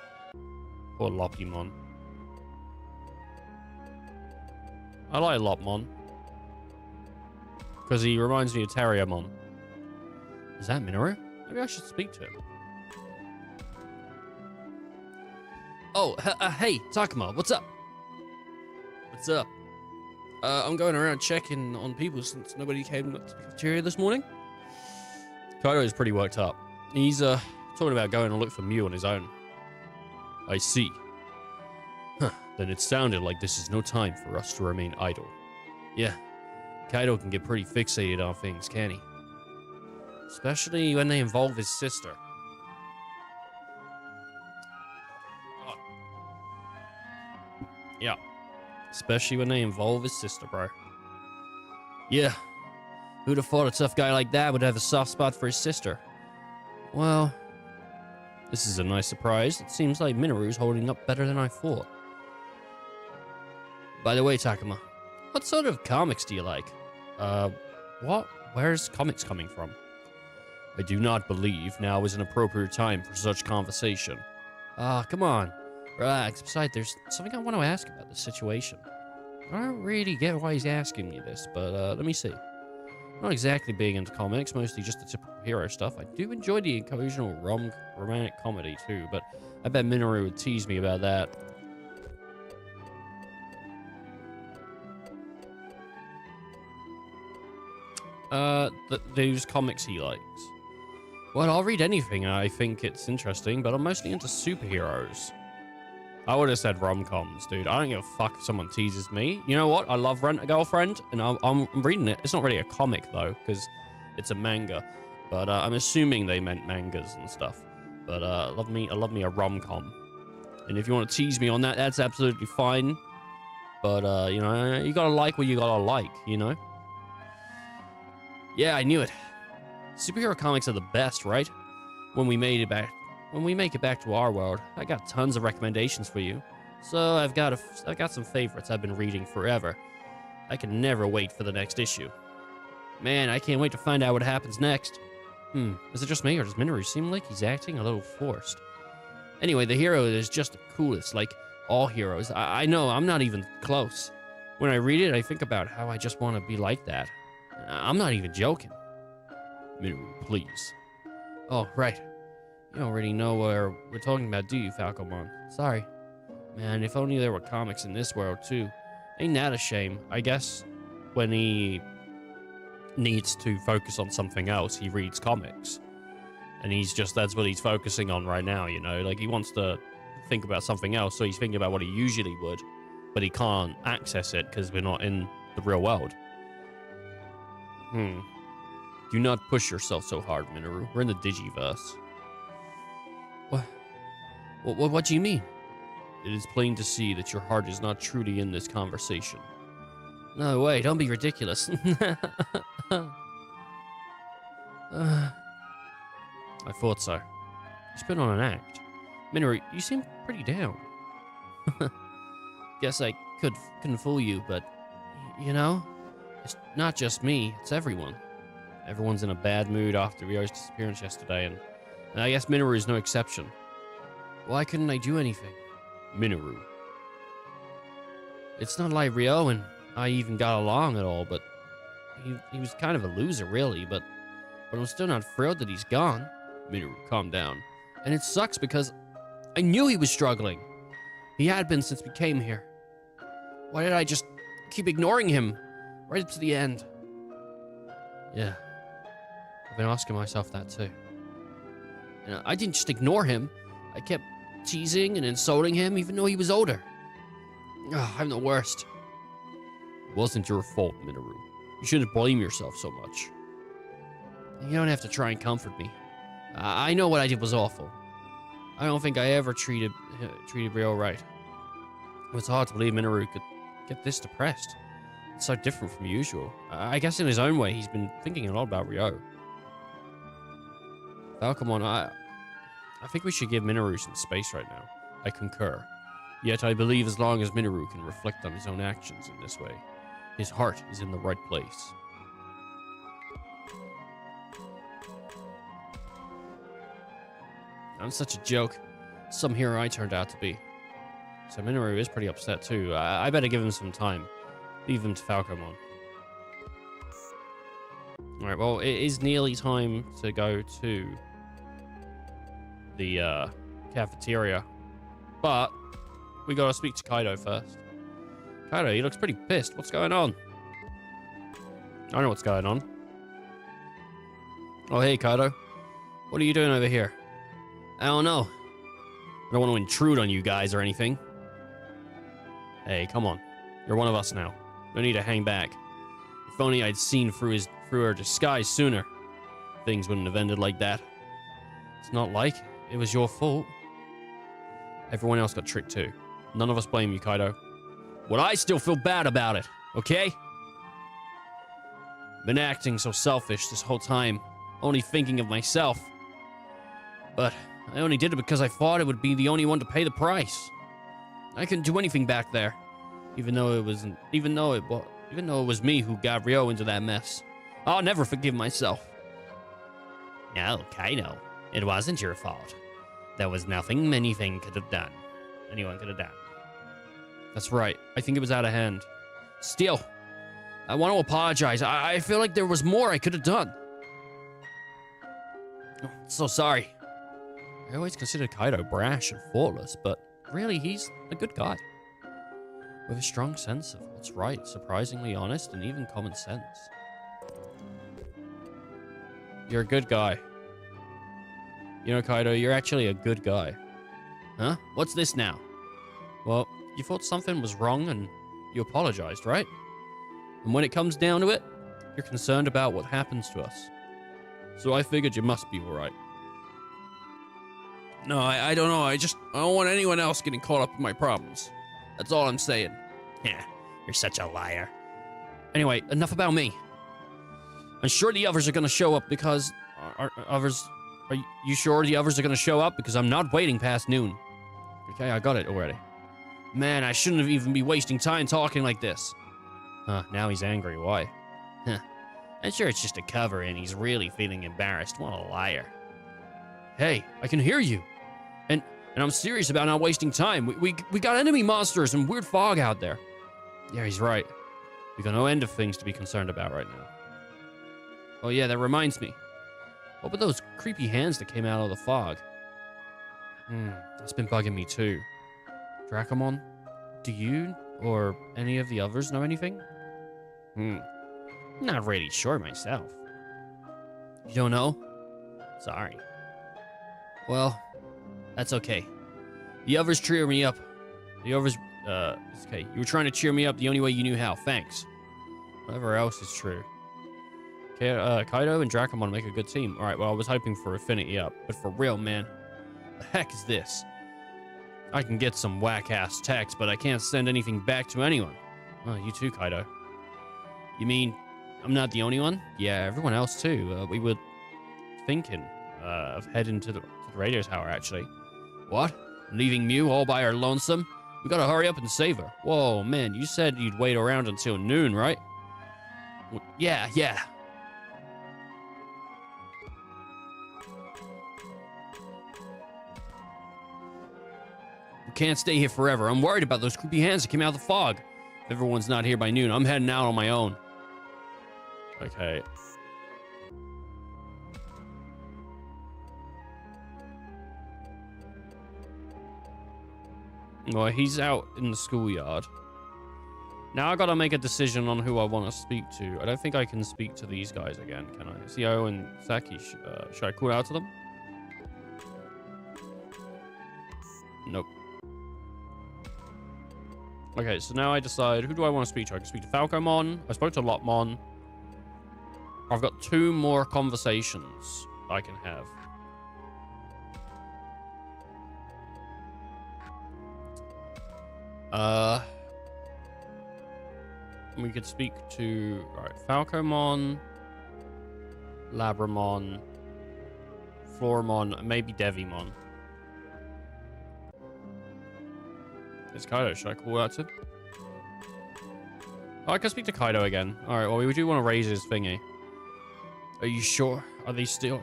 Poor Lopimon. I like Lopmon. Because he reminds me of Terriermon. Is that Minoru? Maybe I should speak to him. Oh, hey, Takuma, what's up? What's up? I'm going around checking on people since nobody came to the cafeteria this morning. Kaido is pretty worked up. He's talking about going to look for Mew on his own. I see. Huh, then it sounded like this is no time for us to remain idle. Yeah, Kaido can get pretty fixated on things, can't he? Especially when they involve his sister. Oh. Yeah, especially when they involve his sister, bro. Yeah. Who'd have thought a tough guy like that would have a soft spot for his sister? Well, This is a nice surprise. It seems like Minoru's holding up better than I thought. By the way, Takuma, what sort of comics do you like? What? Where's comics coming from? I do not believe now is an appropriate time for such conversation. Come on. Relax. Besides, there's something I want to ask about this situation. I don't really get why he's asking me this, but let me see. I'm not exactly big into comics, mostly just the typical hero stuff. I do enjoy the occasional romantic comedy too, but I bet Minoru would tease me about that. Those comics he likes. Well, I'll read anything I think it's interesting, but I'm mostly into superheroes. I would have said rom-coms, dude. I don't give a fuck if someone teases me. You know what? I love Rent-a-Girlfriend, and I'm reading it. It's not really a comic, though, because it's a manga. But I'm assuming they meant mangas and stuff. But I love me a rom-com. And if you want to tease me on that, that's absolutely fine. But, you know, you gotta like what you gotta like, you know? Yeah, I knew it. Superhero comics are the best, right? When we make it back to our world, I got tons of recommendations for you. So I've got some favorites I've been reading forever. I can never wait for the next issue. Man, I can't wait to find out what happens next. Is it just me, or does Minoru seem like he's acting a little forced? Anyway, the hero is just the coolest, like all heroes. I know, I'm not even close. When I read it, I think about how I just want to be like that. I'm not even joking. Minoru, please. Oh, right. You don't really know what we're talking about, do you, Falcomon? Sorry. Man, if only there were comics in this world, too. Ain't that a shame? I guess when he needs to focus on something else, he reads comics. And that's what he's focusing on right now, you know? Like, he wants to think about something else, so he's thinking about what he usually would, but he can't access it because we're not in the real world. Do not push yourself so hard, Minoru. We're in the Digiverse. What do you mean? It is plain to see that your heart is not truly in this conversation. No way, don't be ridiculous. I thought so. He's put on an act. Minoru, you seem pretty down. Guess I couldn't fool you, but, you know, it's not just me, it's everyone. Everyone's in a bad mood after Ryo's disappearance yesterday, and I guess Minoru is no exception. Why couldn't I do anything? Minoru. It's not like Ryo and I even got along at all, but he was kind of a loser, really, but I'm still not thrilled that he's gone. Minoru, calm down. And it sucks because I knew he was struggling. He had been since we came here. Why did I just keep ignoring him right up to the end? Yeah, I've been asking myself that too. You know, I didn't just ignore him. I kept teasing and insulting him even though he was older. I'm the worst. It wasn't your fault, Minoru. You shouldn't blame yourself so much. You don't have to try and comfort me. I know what I did was awful. I don't think I ever treated Ryo right. It was hard to believe Minoru could get this depressed. It's so different from usual. I guess in his own way, he's been thinking a lot about Ryo. Falcomon, I think we should give Minoru some space right now. I concur. Yet I believe as long as Minoru can reflect on his own actions in this way, his heart is in the right place. I'm such a joke. Some hero I turned out to be. So Minoru is pretty upset too. I better give him some time. Leave him to Falcomon. Alright, well, it is nearly time to go to the cafeteria. But we gotta speak to Kaido first. Kaido, he looks pretty pissed. What's going on? I know what's going on. Oh, hey, Kaido. What are you doing over here? I don't know. I don't want to intrude on you guys or anything. Hey, come on. You're one of us now. No need to hang back. If only I'd seen through her disguise sooner, things wouldn't have ended like that. It's not like it was your fault. Everyone else got tricked too. None of us blame you, Kaido. But I still feel bad about it, okay? Been acting so selfish this whole time, only thinking of myself. But I only did it because I thought it would be the only one to pay the price. I couldn't do anything back there, even though it was me who got Rio into that mess. I'll never forgive myself. No, Kaido, it wasn't your fault. There was nothing anyone could have done. That's right. I think it was out of hand. Still, I want to apologize. I feel like there was more I could have done. Oh, so sorry. I always considered Kaido brash and thoughtless, but really, he's a good guy. With a strong sense of what's right, surprisingly honest, and even common sense. You're a good guy. You know, Kaido, you're actually a good guy. Huh? What's this now? Well, you thought something was wrong and you apologized, right? And when it comes down to it, you're concerned about what happens to us. So I figured you must be alright. No, I don't know. I don't want anyone else getting caught up in my problems. That's all I'm saying. Yeah, you're such a liar. Anyway, enough about me. I'm sure the others are gonna show up because... Are you sure the others are gonna show up? Because I'm not waiting past noon. Okay, I got it already. Man, I shouldn't have even be wasting time talking like this. Huh, now he's angry. Why? Huh. I'm sure it's just a cover and he's really feeling embarrassed. What a liar. Hey, I can hear you. And I'm serious about not wasting time. We got enemy monsters and weird fog out there. Yeah, he's right. We got no end of things to be concerned about right now. Oh yeah, that reminds me. What were those creepy hands that came out of the fog? That's been bugging me too. Dracomon, do you or any of the others know anything? Not really sure myself. You don't know? Sorry. Well, that's okay. The others cheer me up. It's okay. You were trying to cheer me up the only way you knew how. Thanks. Whatever else is true. Okay, Kaido and Dracomon make a good team. Alright, well, I was hoping for Affinity up. But for real, man. The heck is this? I can get some whack-ass text, but I can't send anything back to anyone. Oh, you too, Kaido. You mean I'm not the only one? Yeah, everyone else too. We were thinking of heading to the radio tower, actually. What? Leaving Mew all by her lonesome? We gotta hurry up and save her. Whoa, man, you said you'd wait around until noon, right? Well, yeah. We can't stay here forever. I'm worried about those creepy hands that came out of the fog. If everyone's not here by noon, I'm heading out on my own. Okay. Well, he's out in the schoolyard. Now I gotta make a decision on who I want to speak to. I don't think I can speak to these guys again, can I? Seo and Saki, should I call out to them? Nope. Okay, so now I decide, who do I want to speak to? I can speak to Falcomon. I spoke to Lotmon. I've got 2 more conversations I can have. We could speak to, alright, Falcomon, Labramon, Floramon, and maybe Devimon. It's Kaido. Should I call out to? Oh, I can speak to Kaido again. Alright, well, we do want to raise his thingy. Are you sure? Are you still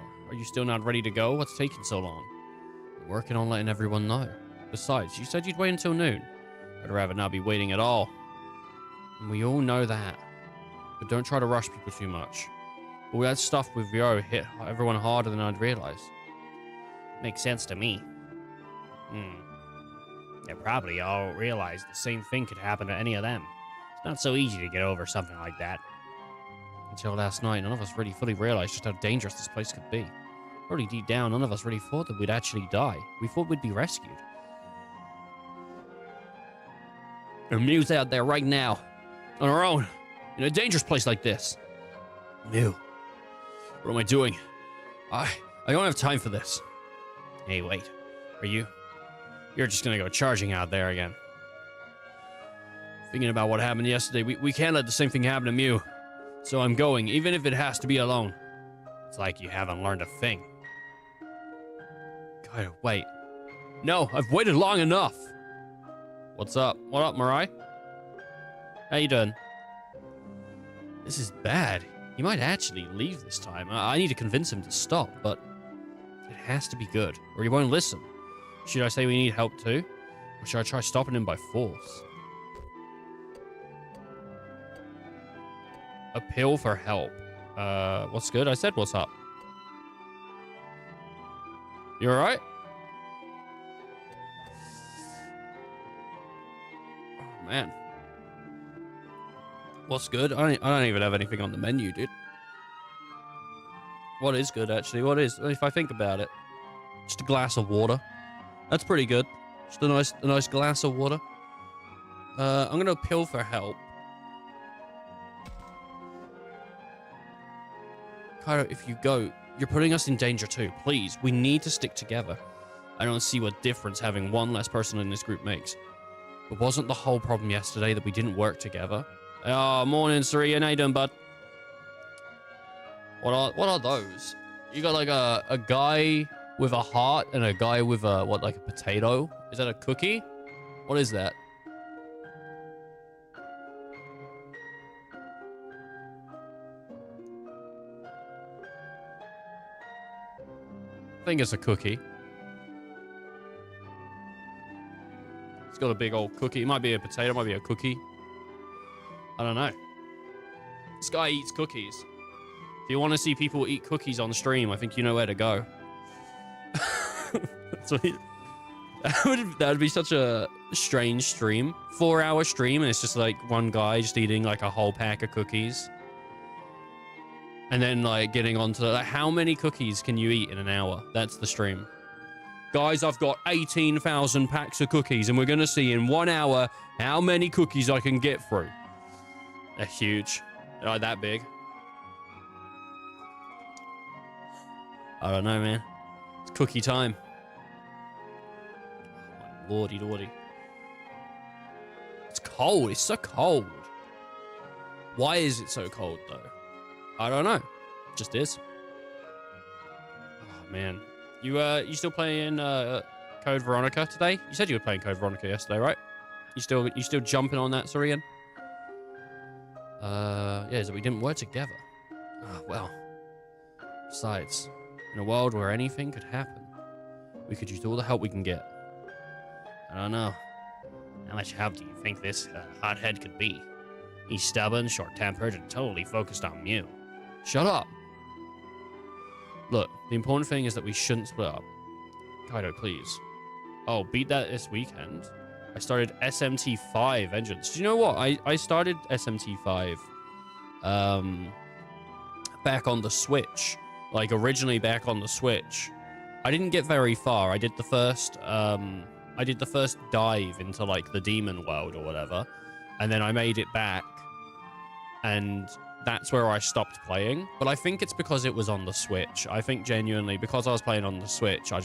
not ready to go? What's taking so long? We're working on letting everyone know. Besides, you said you'd wait until noon. I'd rather not be waiting at all. And we all know that. But don't try to rush people too much. All that stuff with Rio hit everyone harder than I'd realize. Makes sense to me. They probably all realize the same thing could happen to any of them. It's not so easy to get over something like that. Until last night, none of us really fully realized just how dangerous this place could be. Probably deep down, none of us really thought that we'd actually die. We thought we'd be rescued. And Mew's out there right now, on her own, in a dangerous place like this. Mew, what am I doing? I don't have time for this. Hey, wait. Are you? You're just gonna go charging out there again. Thinking about what happened yesterday, we can't let the same thing happen to Mew. So I'm going, even if it has to be alone. It's like you haven't learned a thing. Kaido, wait. No, I've waited long enough. What's up? What up, Mirai? How you doing? This is bad. He might actually leave this time. I need to convince him to stop, but it has to be good, or he won't listen. Should I say we need help too? Or should I try stopping him by force? Appeal for help. What's good? I said what's up. You alright? Oh, man. What's good? I don't even have anything on the menu, dude. What is good, actually? What is? If I think about it. Just a glass of water. That's pretty good. Just a nice glass of water. I'm going to appeal for help. Kaido, if you go, you're putting us in danger too. Please, we need to stick together. I don't see what difference having one less person in this group makes. But wasn't the whole problem yesterday that we didn't work together? Oh, morning, Suri. How you doing, bud? What are those? You got like a guy with a heart and a guy with a, what, like a potato? Is that a cookie? What is that? I think it's a cookie. It's got a big old cookie. It might be a potato, it might be a cookie. I don't know. This guy eats cookies. If you want to see people eat cookies on stream, I think you know where to go. That would be such a strange stream. 4-hour stream, and it's just like one guy just eating like a whole pack of cookies. And then like getting onto like, how many cookies can you eat in an hour? That's the stream. Guys, I've got 18,000 packs of cookies, and we're going to see in 1 hour how many cookies I can get through. They're huge. They're like that big. I don't know, man. It's cookie time. Oh, my lordy lordy. It's cold. It's so cold. Why is it so cold, though? I don't know. It just is. Oh, man. You still playing Code Veronica today? You said you were playing Code Veronica yesterday, right? You still jumping on that, Surian? Yeah, so we didn't work together. Oh, well. Besides, in a world where anything could happen, we could use all the help we can get. I don't know. How much help do you think this hothead could be? He's stubborn, short-tempered, and totally focused on Mew. Shut up. Look, the important thing is that we shouldn't split up. Kaido, please. Oh, beat that this weekend. I started SMT5 Vengeance. Do you know what? I started SMT5 back on the Switch. Like, originally back on the Switch. I didn't get very far. I did the first dive into, like, the demon world or whatever. And then I made it back. And that's where I stopped playing. But I think it's because it was on the Switch. I think genuinely, because I was playing on the Switch, I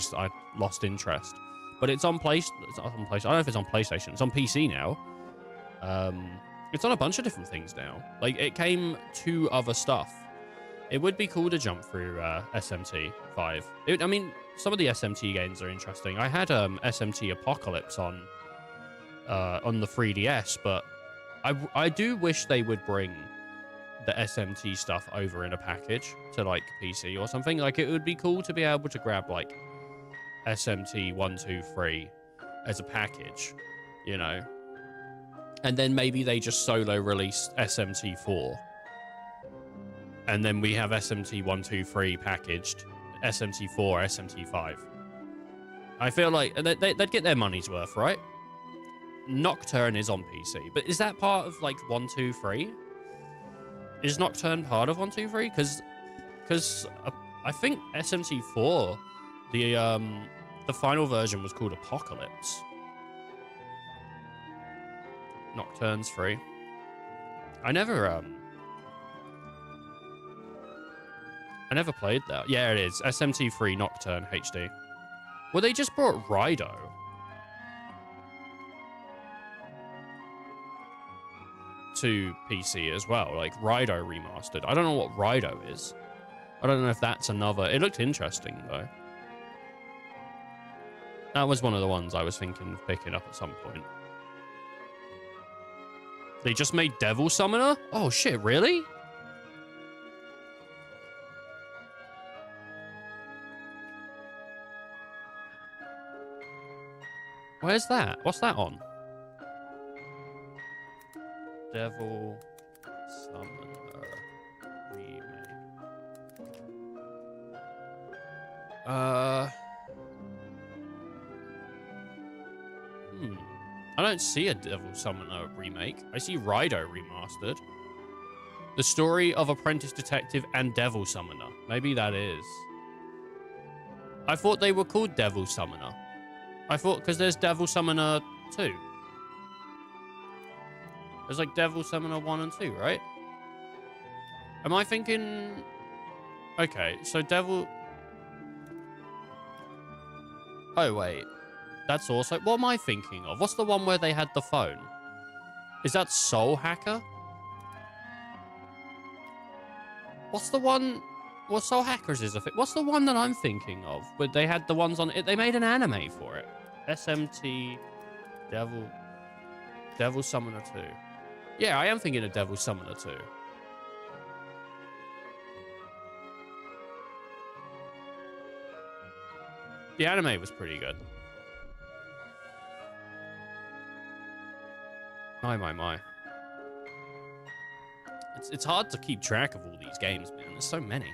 lost interest. But it's on PlayStation. I don't know if it's on PlayStation. It's on PC now. It's on a bunch of different things now. Like, it came to other stuff. It would be cool to jump through SMT5. I mean, some of the SMT games are interesting. I had SMT Apocalypse on the 3DS, but I do wish they would bring the SMT stuff over in a package to, like, PC or something. Like, it would be cool to be able to grab, like, SMT 1, 2, 3 as a package, you know? And then maybe they just solo release SMT 4. And then we have SMT 1, 2, 3 packaged, SMT 4, SMT 5. I feel like they'd get their money's worth, right? Nocturne is on PC, but is that part of, like, 1, 2, 3? Is Nocturne part of 1, 2, 3? Because I think SMT 4, the final version was called Apocalypse. Nocturne's free. I never played that. Yeah, it is. SMT3 Nocturne HD. Well, they just brought Rido. To PC as well. Like, Rido remastered. I don't know what Rido is. I don't know if that's another... It looked interesting, though. That was one of the ones I was thinking of picking up at some point. They just made Devil Summoner? Oh shit, really? Where's that? What's that on? Devil Summoner remake. I don't see a Devil Summoner remake. I see Rido remastered. The Story of Apprentice Detective and Devil Summoner. Maybe that is. I thought they were called Devil Summoner. I thought, because there's Devil Summoner 2. There's like Devil Summoner 1 and 2, right? Am I thinking... Okay, so Devil... Oh, wait. That's also... What am I thinking of? What's the one where they had the phone? Is that Soul Hacker? What's the one... Well, Soul Hackers is a thing. What's the one that I'm thinking of? Where they had the ones on it. They made an anime for it. SMT Devil Summoner 2. Yeah, I am thinking of Devil Summoner 2. The anime was pretty good. My. It's hard to keep track of all these games, man. There's so many.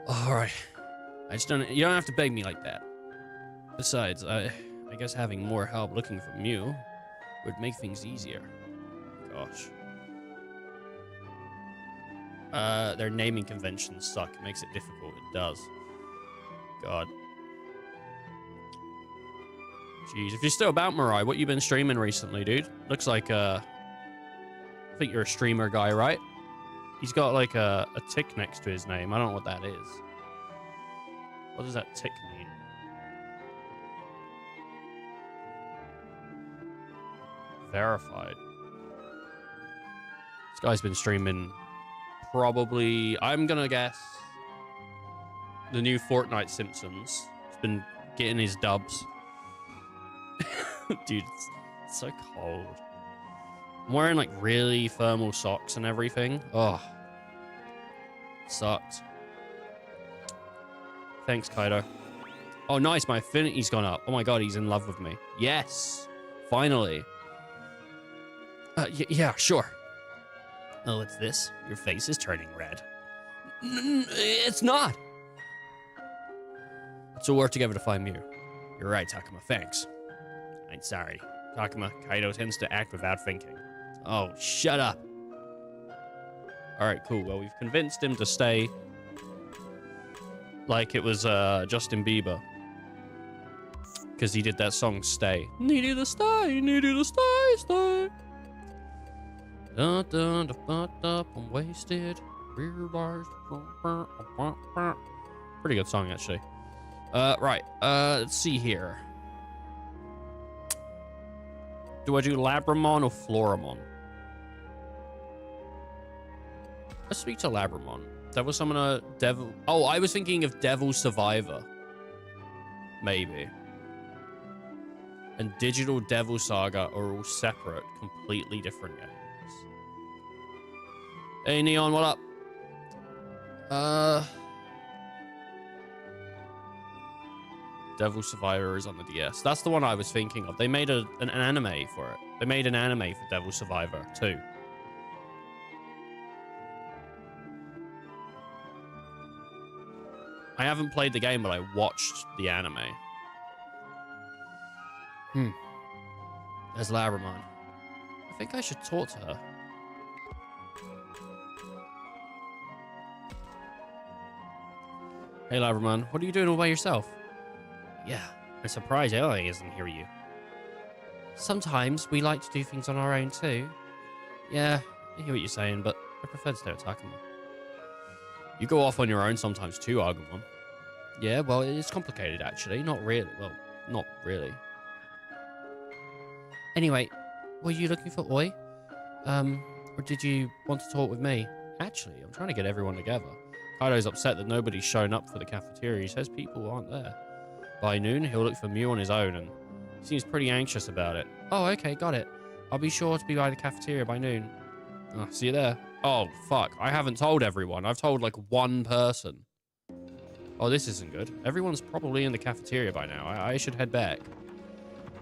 All right. You don't have to beg me like that. Besides, I guess having more help looking for Mew would make things easier. Gosh. Their naming conventions suck. It makes it difficult. It does. God. Jeez, if you're still about, Mirai, what you been streaming recently, dude? Looks like, I think you're a streamer guy, right? He's got, like, a tick next to his name. I don't know what that is. What does that tick mean? Verified. This guy's been streaming probably, I'm gonna guess, the new Fortnite Simpsons. He's been getting his dubs. Dude, it's so cold. I'm wearing like really thermal socks and everything. Oh, sucks. Thanks, Kaido. Oh, nice. My affinity's gone up. Oh my god, he's in love with me. Yes, finally. Yeah, sure. Oh, it's this. Your face is turning red. It's not. Let's all work together to find Mew. You're right, Takuma. Thanks. I'm sorry. Takuma, Kaido tends to act without thinking. Oh, shut up. Alright, cool. Well, we've convinced him to stay like it was Justin Bieber. Because he did that song, Stay. Need you to stay, need you to stay, stay. Dun, dun, dun, dun, dun, I'm wasted. Pretty good song, actually. Right. Let's see here. Do I do Labramon or Floramon? Let's speak to Labramon. Devil Summoner, Devil... Oh, I was thinking of Devil Survivor. Maybe. And Digital Devil Saga are all separate, completely different games. Hey, Neon, what up? Devil Survivor is on the DS. That's the one I was thinking of. They made an anime for it. They made an anime for Devil Survivor, too. I haven't played the game, but I watched the anime. There's Labramon. I think I should talk to her. Hey, Labramon. What are you doing all by yourself? Yeah, I'm surprised Ellie isn't here with you. Sometimes we like to do things on our own too. Yeah, I hear what you're saying, but I prefer to stay with Takuma. You go off on your own sometimes too, Agumon. Yeah, well, it's complicated actually. Not really. Well, not really. Anyway, were you looking for Oi? Or did you want to talk with me? Actually, I'm trying to get everyone together. Kaido's upset that nobody's shown up for the cafeteria. He says people aren't there. By noon, he'll look for Mew on his own, and he seems pretty anxious about it. Oh, okay, got it. I'll be sure to be by the cafeteria by noon. Oh, see you there. Oh, fuck. I haven't told everyone. I've told, like, one person. Oh, this isn't good. Everyone's probably in the cafeteria by now. I should head back.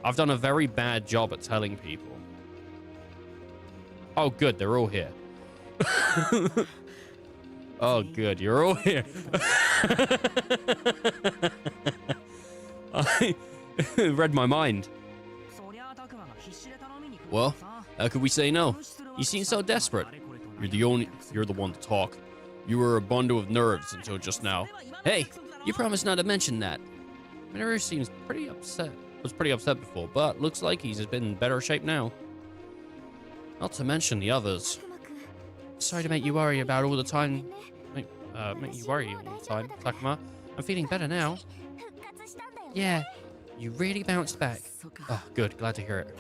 I've done a very bad job at telling people. Oh, good. They're all here. Oh, good. You're all here. I read my mind. Well, how could we say no? You seem so desperate. You're the one to talk. You were a bundle of nerves until just now. Hey, you promised not to mention that. Minoru seems pretty upset. Was pretty upset before, but looks like he's been in better shape now. Not to mention the others. Sorry to make you worry about all the time. Make you worry all the time, Takuma. I'm feeling better now. Yeah, you really bounced back. Oh, good. Glad to hear it.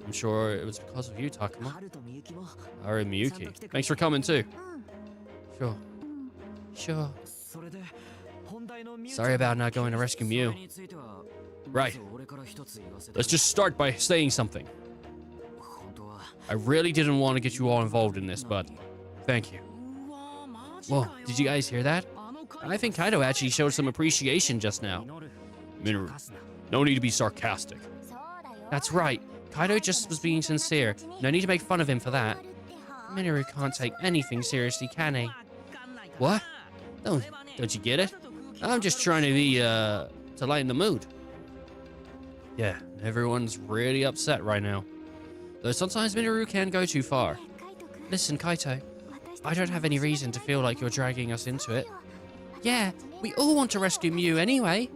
I'm sure it was because of you, Takuma. Haru and Miyuki. Thanks for coming, too. Sure. Sure. Sorry about not going to rescue Mew. Right. Let's just start by saying something. I really didn't want to get you all involved in this, but thank you. Whoa, did you guys hear that? I think Kaido actually showed some appreciation just now. Minoru, no need to be sarcastic. That's right. Kaido just was being sincere. No need to make fun of him for that. Minoru can't take anything seriously, can he? What? Don't you get it? I'm just trying to be, to lighten the mood. Yeah, everyone's really upset right now. Though sometimes Minoru can go too far. Listen, Kaito. I don't have any reason to feel like you're dragging us into it. Yeah, we all want to rescue Mew anyway.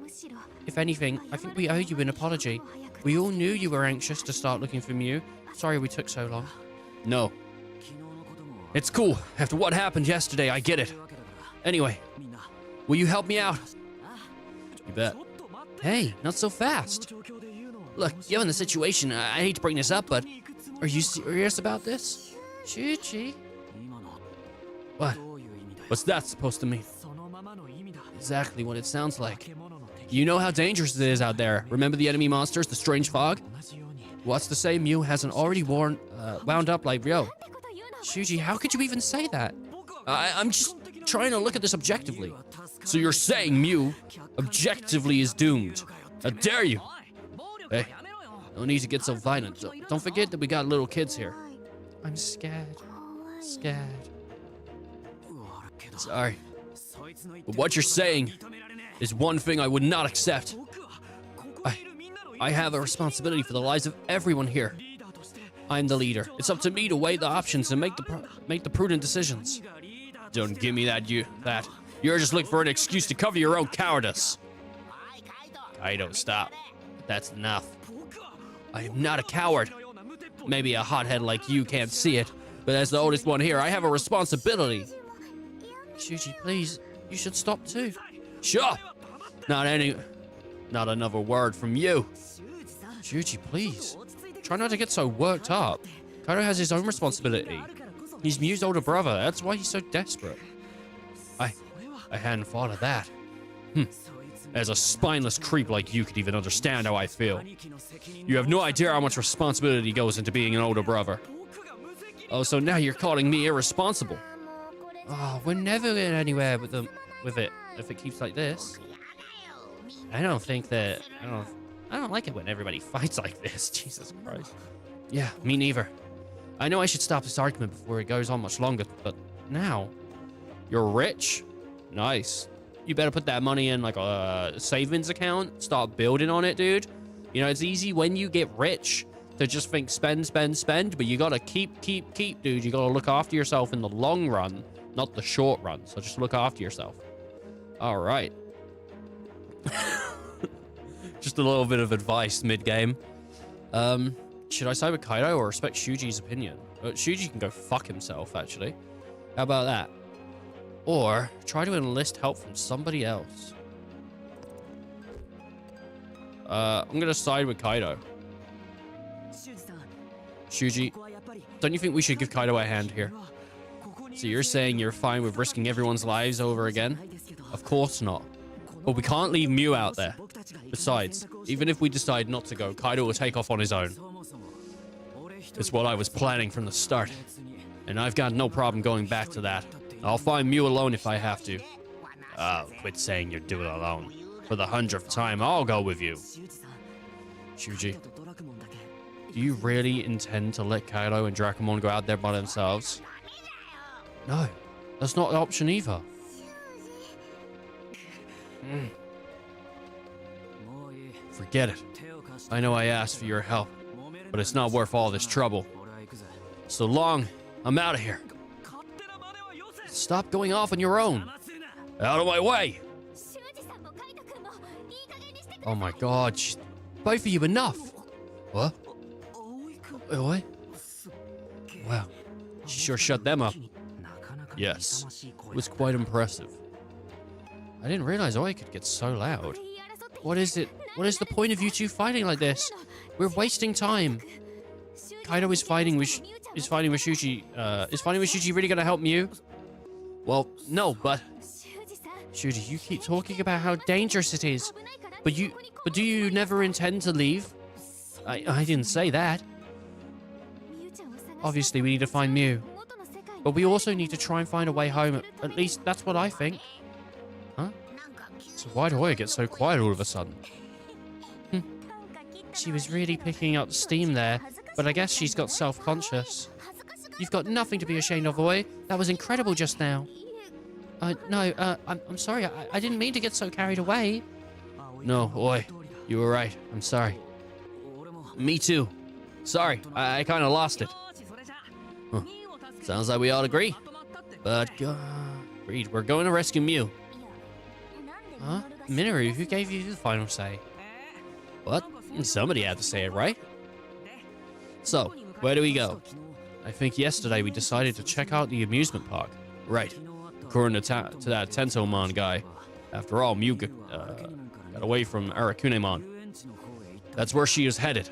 If anything, I think we owe you an apology. We all knew you were anxious to start looking for Mew. Sorry we took so long. No. It's cool. After what happened yesterday, I get it. Anyway, will you help me out? You bet. Hey, not so fast. Look, given the situation, I hate to bring this up, but are you serious about this? Shuji? What? What's that supposed to mean? Exactly what it sounds like. You know how dangerous it is out there. Remember the enemy monsters, the strange fog? What's to say Mew hasn't already wound up like Ryo? Shuji, how could you even say that? I'm just trying to look at this objectively. So you're saying Mew objectively is doomed? How dare you? Hey, no need to get so violent. Don't forget that we got little kids here. I'm scared. Scared. Sorry. But what you're saying is one thing I would not accept. I have a responsibility for the lives of everyone here. I'm the leader. It's up to me to weigh the options and make the prudent decisions. Don't give me that. You're just looking for an excuse to cover your own cowardice. Kaido, stop. That's enough. I am not a coward. Maybe a hothead like you can't see it, but as the oldest one here, I have a responsibility. Shuji, please, you should stop too. Sure. Not another word from you. Shuji, please. Try not to get so worked up. Kaido has his own responsibility. He's Mew's older brother. That's why he's so desperate. I hadn't thought of that. As a spineless creep like you could even understand how I feel. You have no idea how much responsibility goes into being an older brother. Oh, so now you're calling me irresponsible. Oh, we're never getting anywhere with it if it keeps like this. I don't like it when everybody fights like this. Jesus Christ. Yeah, me neither. I know I should stop this argument before it goes on much longer, but now you're rich. Nice. You better put that money in like a savings account. Start building on it, dude. You know, it's easy when you get rich to just think spend, spend, spend, but you gotta keep, dude. You gotta look after yourself in the long run, not the short run. So just look after yourself. All right. Just a little bit of advice mid-game. Should I side with Kaido or respect Shuji's opinion? Shuji can go fuck himself, actually. How about that? Or try to enlist help from somebody else. I'm gonna side with Kaido. Shuji, don't you think we should give Kaido a hand here? So you're saying you're fine with risking everyone's lives over again? Of course not. But we can't leave Mew out there. Besides, even if we decide not to go, Kaido will take off on his own. It's what I was planning from the start. And I've got no problem going back to that. I'll find Mew alone if I have to. Oh, quit saying you're doing it alone. For the 100th time, I'll go with you. Shuji, do you really intend to let Kaido and Dracomon go out there by themselves? No, that's not an option either. Forget it. I know I asked for your help, but it's not worth all this trouble. So long, I'm out of here. Stop going off on your own. Out of my way. Oh my god, both of you enough. What? What? Wow, she sure shut them up. Yes, it was quite impressive. I didn't realize Oi could get so loud. What is it? What is the point of you two fighting like this? We're wasting time. Kaido is fighting with Shuji. Is fighting with Shuji really gonna help Mew? Well, no, but Shuji, you keep talking about how dangerous it is, but do you never intend to leave? I didn't say that. Obviously, we need to find Mew, but we also need to try and find a way home. At least that's what I think. Huh? So why do I get so quiet all of a sudden? She was really picking up steam there, but I guess she's got self-conscious. You've got nothing to be ashamed of, Oi. That was incredible just now. No, I'm sorry. I didn't mean to get so carried away. No, Oi. You were right. I'm sorry. Me too. Sorry, I kind of lost it. Huh. Sounds like we all agree. But, agreed. We're going to rescue Mew. Huh? Minoru, who gave you the final say? What? Somebody had to say it, right? So, where do we go? I think yesterday we decided to check out the amusement park. Right. According to that Tentomon guy. After all, Mew got away from Arakunemon. That's where she is headed.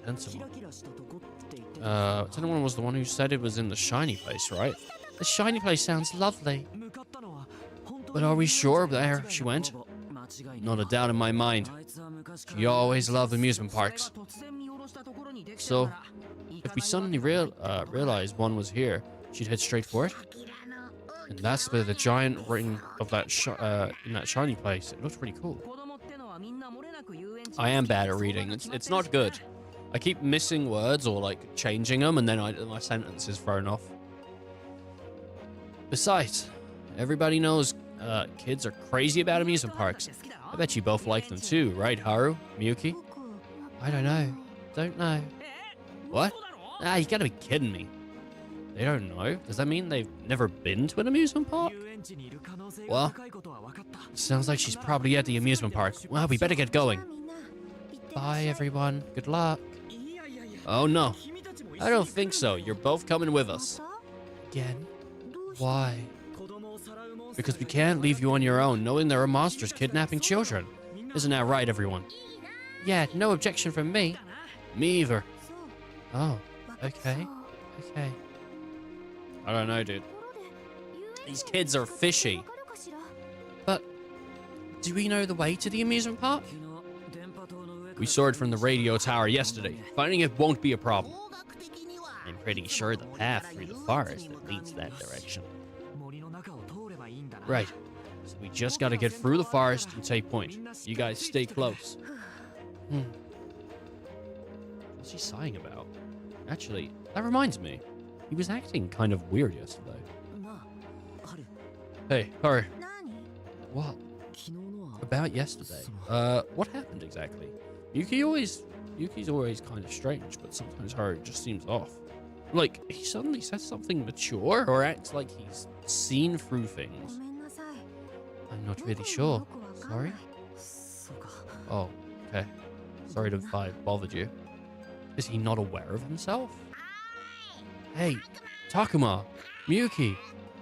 Tentomon. Tentomon was the one who said it was in the shiny place, right? The shiny place sounds lovely. But are we sure there she went? Not a doubt in my mind. She always loved amusement parks. So, if we suddenly realized one was here, she'd head straight for it? And that's where the giant ring of that in that shiny place. It looks pretty cool. I am bad at reading. It's not good. I keep missing words or like changing them, and then my sentence is thrown off. Besides, everybody knows kids are crazy about amusement parks. I bet you both like them too, right, Haru? Miyuki? I don't know. Don't know. What? Ah, you gotta be kidding me. They don't know? Does that mean they've never been to an amusement park? Well, sounds like she's probably at the amusement park. Well, we better get going. Bye, everyone. Good luck. Oh, no. I don't think so. You're both coming with us. Again? Why? Because we can't leave you on your own, knowing there are monsters kidnapping children. Isn't that right, everyone? Yeah, no objection from me. Me either. Oh, okay. Okay. I don't know, dude. These kids are fishy. But, do we know the way to the amusement park? We saw it from the radio tower yesterday. Finding it won't be a problem. I'm pretty sure the path through the forest that leads that direction. Right. So we just gotta get through the forest and take point. You guys stay close. What's he sighing about? Actually, that reminds me. He was acting kind of weird yesterday. Hey, Haru. What? About yesterday? What happened exactly? Yuki's always kind of strange, but sometimes Haru just seems off. Like, he suddenly says something mature or acts like he's seen through things. I'm not really sure. Sorry? Oh, okay. Sorry if I bothered you. Is he not aware of himself? Hey, Takuma, Miyuki,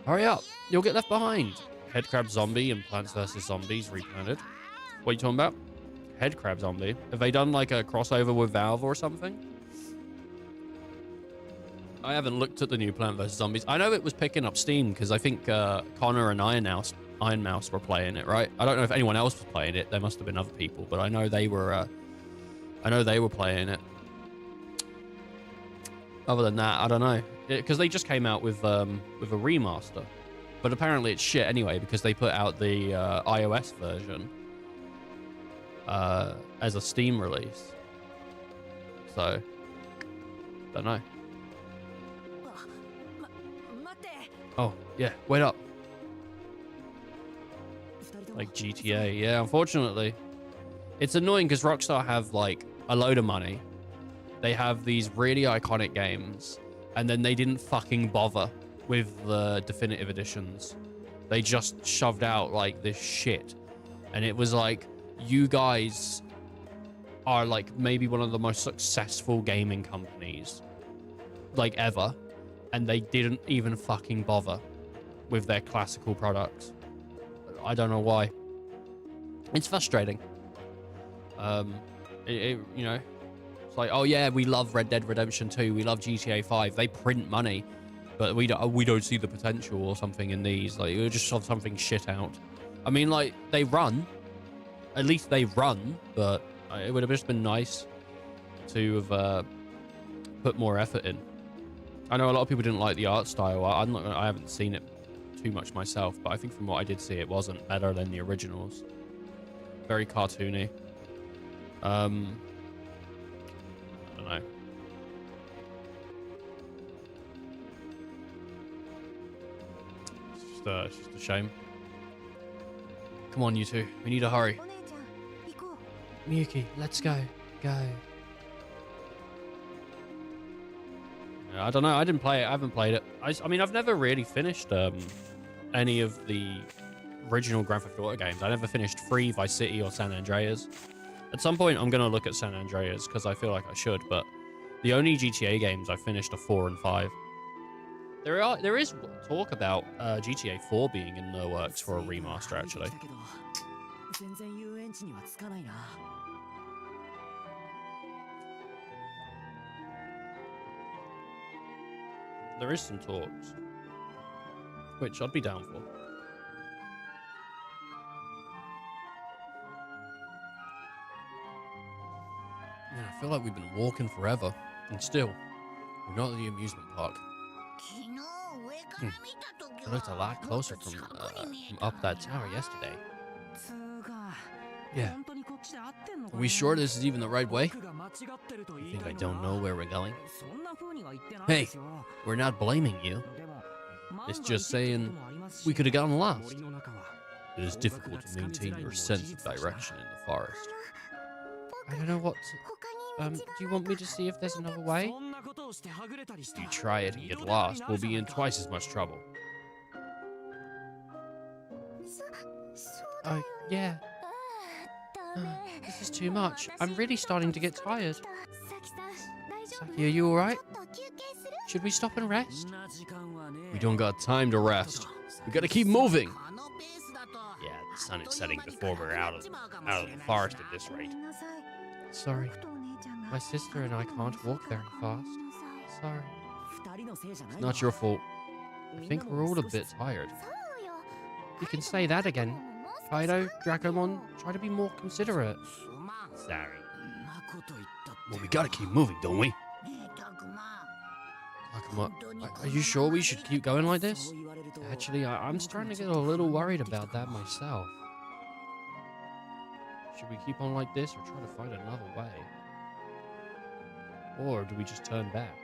hurry up. You'll get left behind. Headcrab zombie and Plants vs. Zombies replanted. What are you talking about? Headcrab zombie? Have they done like a crossover with Valve or something? I haven't looked at the new Plant vs. Zombies. I know it was picking up steam because I think Connor and I announced Iron Mouse were playing it, right? I don't know if anyone else was playing it. There must have been other people, but I know they were. I know they were playing it. Other than that, I don't know, because they just came out with a remaster, but apparently it's shit anyway because they put out the iOS version as a Steam release. So, don't know. Oh yeah, wait up. Like GTA, yeah. Unfortunately, it's annoying because Rockstar have like a load of money. They have these really iconic games, and then they didn't fucking bother with the definitive editions. They just shoved out like this shit, and it was like, you guys are like maybe one of the most successful gaming companies like ever, and they didn't even fucking bother with their classical products. I don't know why. It's frustrating. You know, it's like, oh yeah, we love Red Dead Redemption 2, we love GTA 5. They print money, but we don't see the potential or something in these. Like, we just shove something shit out. I mean, like, they run. At least they run, but it would have just been nice to have put more effort in. I know a lot of people didn't like the art style. I haven't seen it too much myself, but I think from what I did see, it wasn't better than the originals. Very cartoony. I don't know. It's just a shame. Come on, you two. We need to hurry. Miyuki, let's go. Go. I don't know. I didn't play it. I haven't played it. I mean, I've never really finished any of the original Grand Theft Auto games. I never finished 3, Vice City, or San Andreas. At some point, I'm going to look at San Andreas because I feel like I should, but the only GTA games I finished are 4 and 5. There is talk about GTA 4 being in the works for a remaster, actually. There is some talks, which I'd be down for. Man, I feel like we've been walking forever, and still, we're not at the amusement park. It looked a lot closer from up that tower yesterday. Yeah. Are we sure this is even the right way? You think I don't know where we're going? Hey, we're not blaming you. It's just saying we could have gotten lost. It is difficult to maintain your sense of direction in the forest. I don't know what to... do you want me to see if there's another way? If you try it and get lost, we'll be in twice as much trouble. Oh, yeah. This is too much. I'm really starting to get tired. Saki, are you alright? Should we stop and rest? We don't got time to rest. We gotta keep moving. Yeah, the sun is setting before we're out of the forest at this rate. Sorry. My sister and I can't walk very fast. Sorry. It's not your fault. I think we're all a bit tired. You can say that again. Kaido, Dracomon, try to be more considerate. Sorry. Well, we gotta keep moving, don't we? Takuma, are you sure we should keep going like this? Actually, I'm starting to get a little worried about that myself. Should we keep on like this or try to find another way? Or do we just turn back?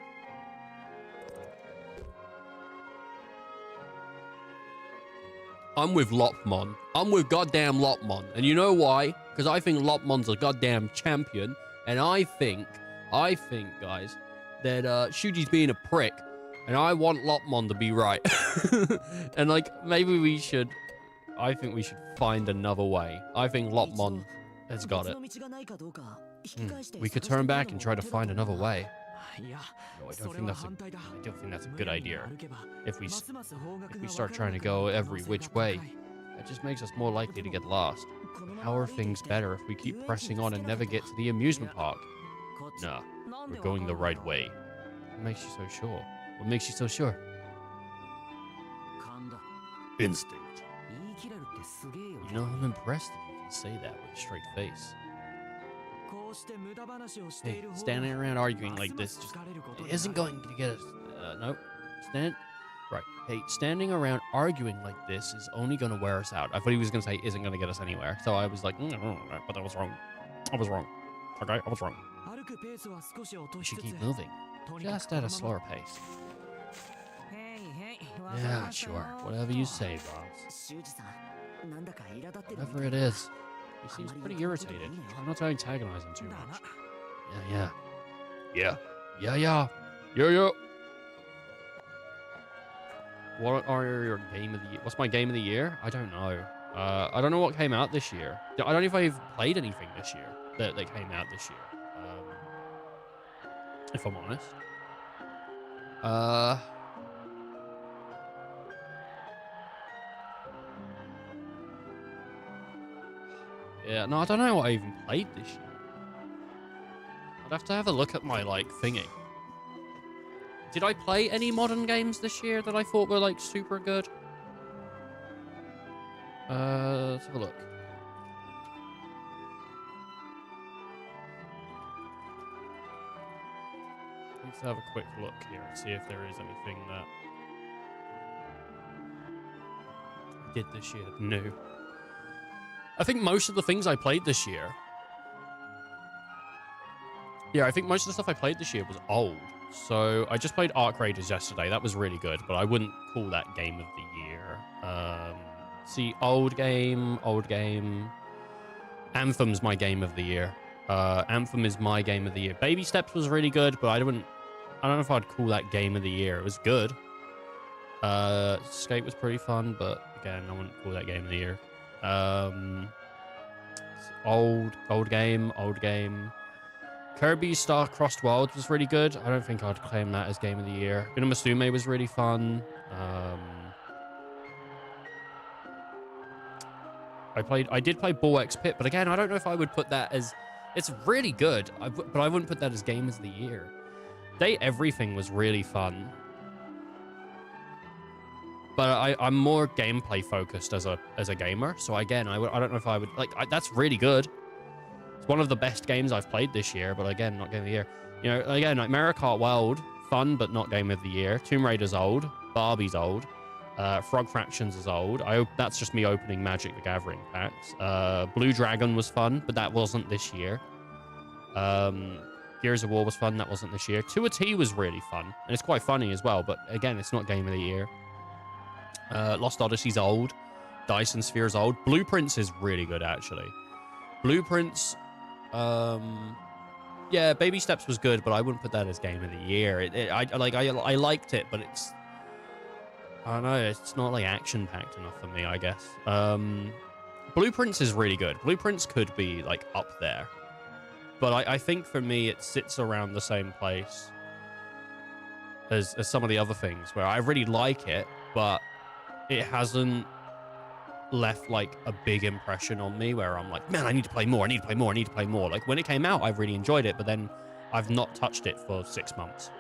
I'm with Lopmon. I'm with goddamn Lopmon. And you know why? Because I think Lopmon's a goddamn champion. And I think, guys, that Shuji's being a prick. And I want Lopmon to be right. And, like, maybe we should... I think we should find another way. I think Lopmon has got it. We could turn back and try to find another way. No, I don't think that's a good idea. If we start trying to go every which way, that just makes us more likely to get lost. How are things better if we keep pressing on and never get to the amusement park? Nah, we're going the right way. What makes you so sure? What makes you so sure? Instinct. You know, I'm impressed that you can say that with a straight face. Hey, standing around arguing like this just isn't going to get us. Nope. Right. Hey, standing around arguing like this is only going to wear us out. I thought he was going to say isn't going to get us anywhere. So I was like, but I was wrong. I was wrong. Okay, I was wrong. We should keep moving. Just at a slower pace. Yeah, sure. Whatever you say, boss. Whatever it is. He seems pretty irritated. Try not to antagonize him too much. Yeah. What are your game of the year? What's my game of the year? I don't know. I don't know what came out this year. I don't know if I've played anything this year that came out this year. If I'm honest. Yeah, no, I don't know what I even played this year. I'd have to have a look at my, like, thingy. Did I play any modern games this year that I thought were, like, super good? Let's have a look. Let's have a quick look here and see if there is anything that I did this year new. I think most of the things I played this year... Yeah, I think most of the stuff I played this year was old. So I just played Arc Raiders yesterday. That was really good, but I wouldn't call that game of the year. See, old game. Anthem's my game of the year. Anthem is my game of the year. Baby Steps was really good, but I don't know if I'd call that game of the year. It was good. Skate was pretty fun, but again, I wouldn't call that game of the year. Old game. Kirby Star-Crossed Worlds was really good. I don't think I'd claim that as game of the year. Guna Musume was really fun. I did play Ball X Pit, but again, I don't know if I would put that as... It's really good, but I wouldn't put that as game of the year. Day Everything was really fun. But I'm more gameplay focused as a gamer. So again, I don't know if I would... that's really good. It's one of the best games I've played this year, but again, not game of the year. You know, again, like Mario Kart World, fun, but not game of the year. Tomb Raider's old. Barbie's old. Frog Fractions is old. That's just me opening Magic the Gathering packs. Blue Dragon was fun, but that wasn't this year. Gears of War was fun. That wasn't this year. 2 a T was really fun, and it's quite funny as well, but again, it's not game of the year. Lost Odyssey's old. Dyson Sphere's old. Blueprints is really good, actually. Blueprints... yeah, Baby Steps was good, but I wouldn't put that as game of the year. I liked it, but it's... I don't know, it's not, like, action-packed enough for me, I guess. Blueprints is really good. Blueprints could be, like, up there. But I think, for me, it sits around the same place as some of the other things, where I really like it, but it hasn't left, like, a big impression on me, where I'm like, man, I need to play more, Like, when it came out, I really enjoyed it, but then I've not touched it for 6 months.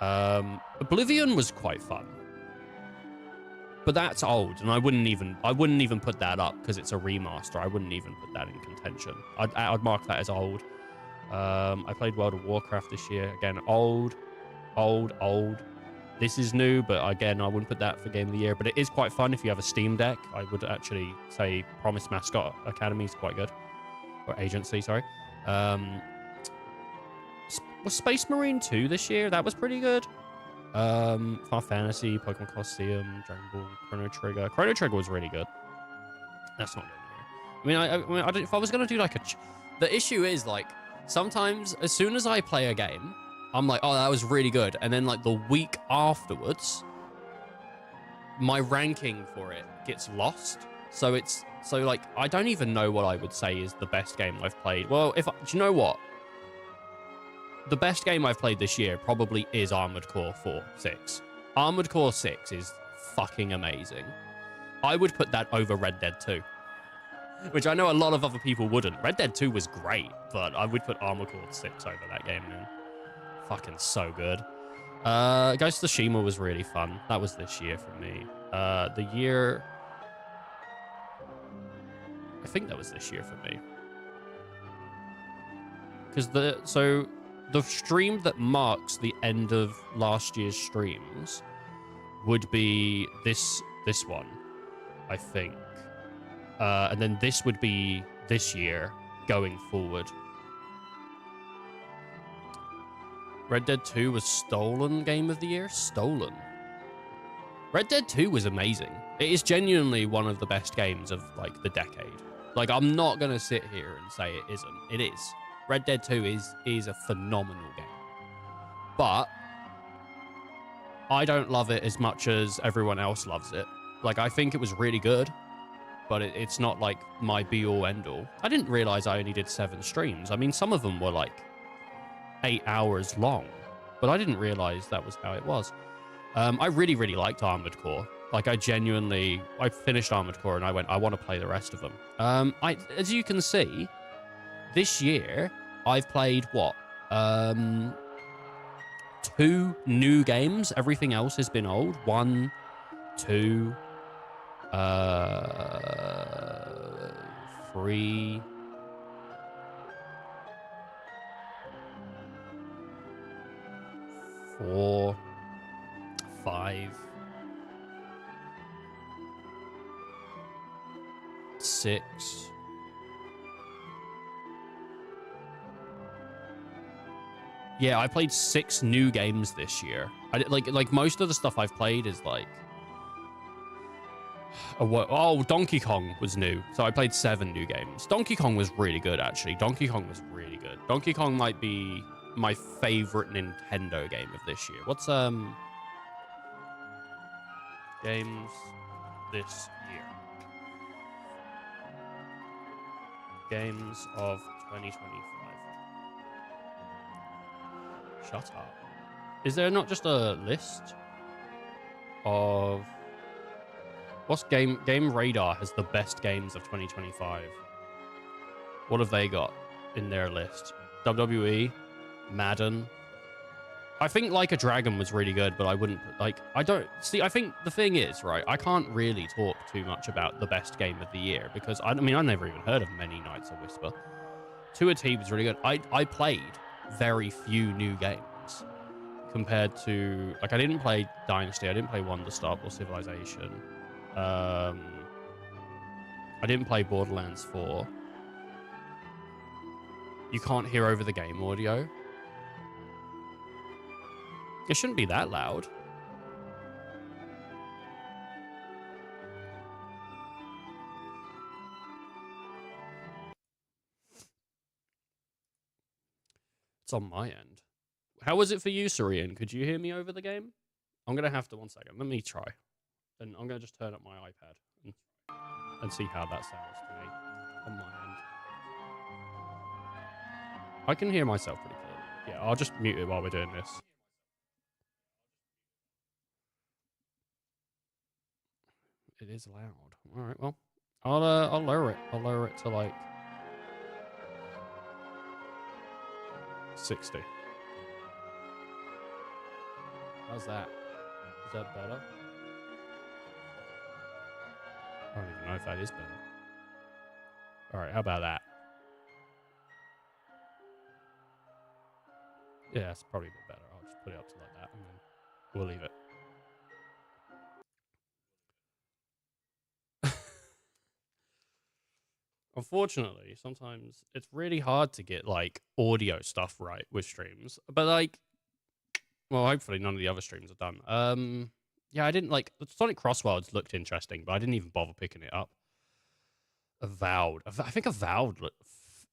Oblivion was quite fun. But that's old, and I wouldn't even put that up because it's a remaster. I wouldn't even put that in contention. I'd mark that as old. I played World of Warcraft this year. Again, old. This is new, but again, I wouldn't put that for Game of the Year. But it is quite fun if you have a Steam Deck. I would actually say Promise Mascot Academy is quite good. Or Agency, sorry. Was Space Marine 2 this year? That was pretty good. Final Fantasy, Pokemon Colosseum, Dragon Ball, Chrono Trigger. Chrono Trigger was really good. That's not good. I mean, if I was going to do like the issue is like, sometimes as soon as I play a game, I'm like, oh, that was really good. And then like the week afterwards, my ranking for it gets lost. So like, I don't even know what I would say is the best game I've played. Well, do you know what? The best game I've played this year probably is Armored Core 6. Armored Core 6 is fucking amazing. I would put that over Red Dead 2. Which I know a lot of other people wouldn't. Red Dead 2 was great, but I would put Armored Core 6 over that game, man. Fucking so good. Ghost of Tsushima was really fun. That was this year for me. The year... I think that was this year for me. Because the stream that marks the end of last year's streams would be this one, I think. And then this would be this year going forward. Red Dead 2 was stolen Game of the Year? Stolen. Red Dead 2 was amazing. It is genuinely one of the best games of, like, the decade. Like, I'm not going to sit here and say it isn't. It is. Red Dead 2 is a phenomenal game. But I don't love it as much as everyone else loves it. Like, I think it was really good, but it's not, like, my be-all, end-all. I didn't realize I only did 7 streams. I mean, some of them were, like, 8 hours long, but I didn't realize that was how it was. I really, really liked Armored Core. Like, I finished Armored Core and I went, I want to play the rest of them. As you can see, this year, I've played, what? 2 new games. Everything else has been old. 1, 2, 3... 4, 5, 6. Yeah, I played 6 new games this year. Like most of the stuff I've played is like, Donkey Kong was new, so I played 7 new games. Donkey Kong was really good, actually. Donkey Kong was really good. Donkey Kong might be my favorite Nintendo game of this year. What's games this year? Games of 2025. Shut up. Is there not just a list of what's Game Radar has the best games of 2025? What have they got in their list? WWE, Madden. I think Like a Dragon was really good, but I wouldn't I think the thing is, right, I can't really talk too much about the best game of the year because I mean, I never even heard of Many Nights of Whisper. 2 T was really good. I played very few new games compared to, like, I didn't play Dynasty, I didn't play Wonder Stop or Civilization. I didn't play Borderlands 4. You can't hear over the game audio. It shouldn't be that loud. It's on my end. How was it for you, Surian? Could you hear me over the game? I'm going to have to, one second. Let me try. And I'm going to just turn up my iPad and see how that sounds to me on my end. I can hear myself pretty clearly. Yeah, I'll just mute it while we're doing this. It is loud. All right, well, I'll lower it. I'll lower it to like 60. How's that? Is that better? I don't even know if that is better. All right, how about that? Yeah, it's probably a bit better. I'll just put it up to like that, and then we'll leave it. Unfortunately, sometimes it's really hard to get like audio stuff right with streams. But like, well, hopefully none of the other streams are done. Yeah, I didn't like Sonic Crossworlds looked interesting, but I didn't even bother picking it up. Avowed. I think Avowed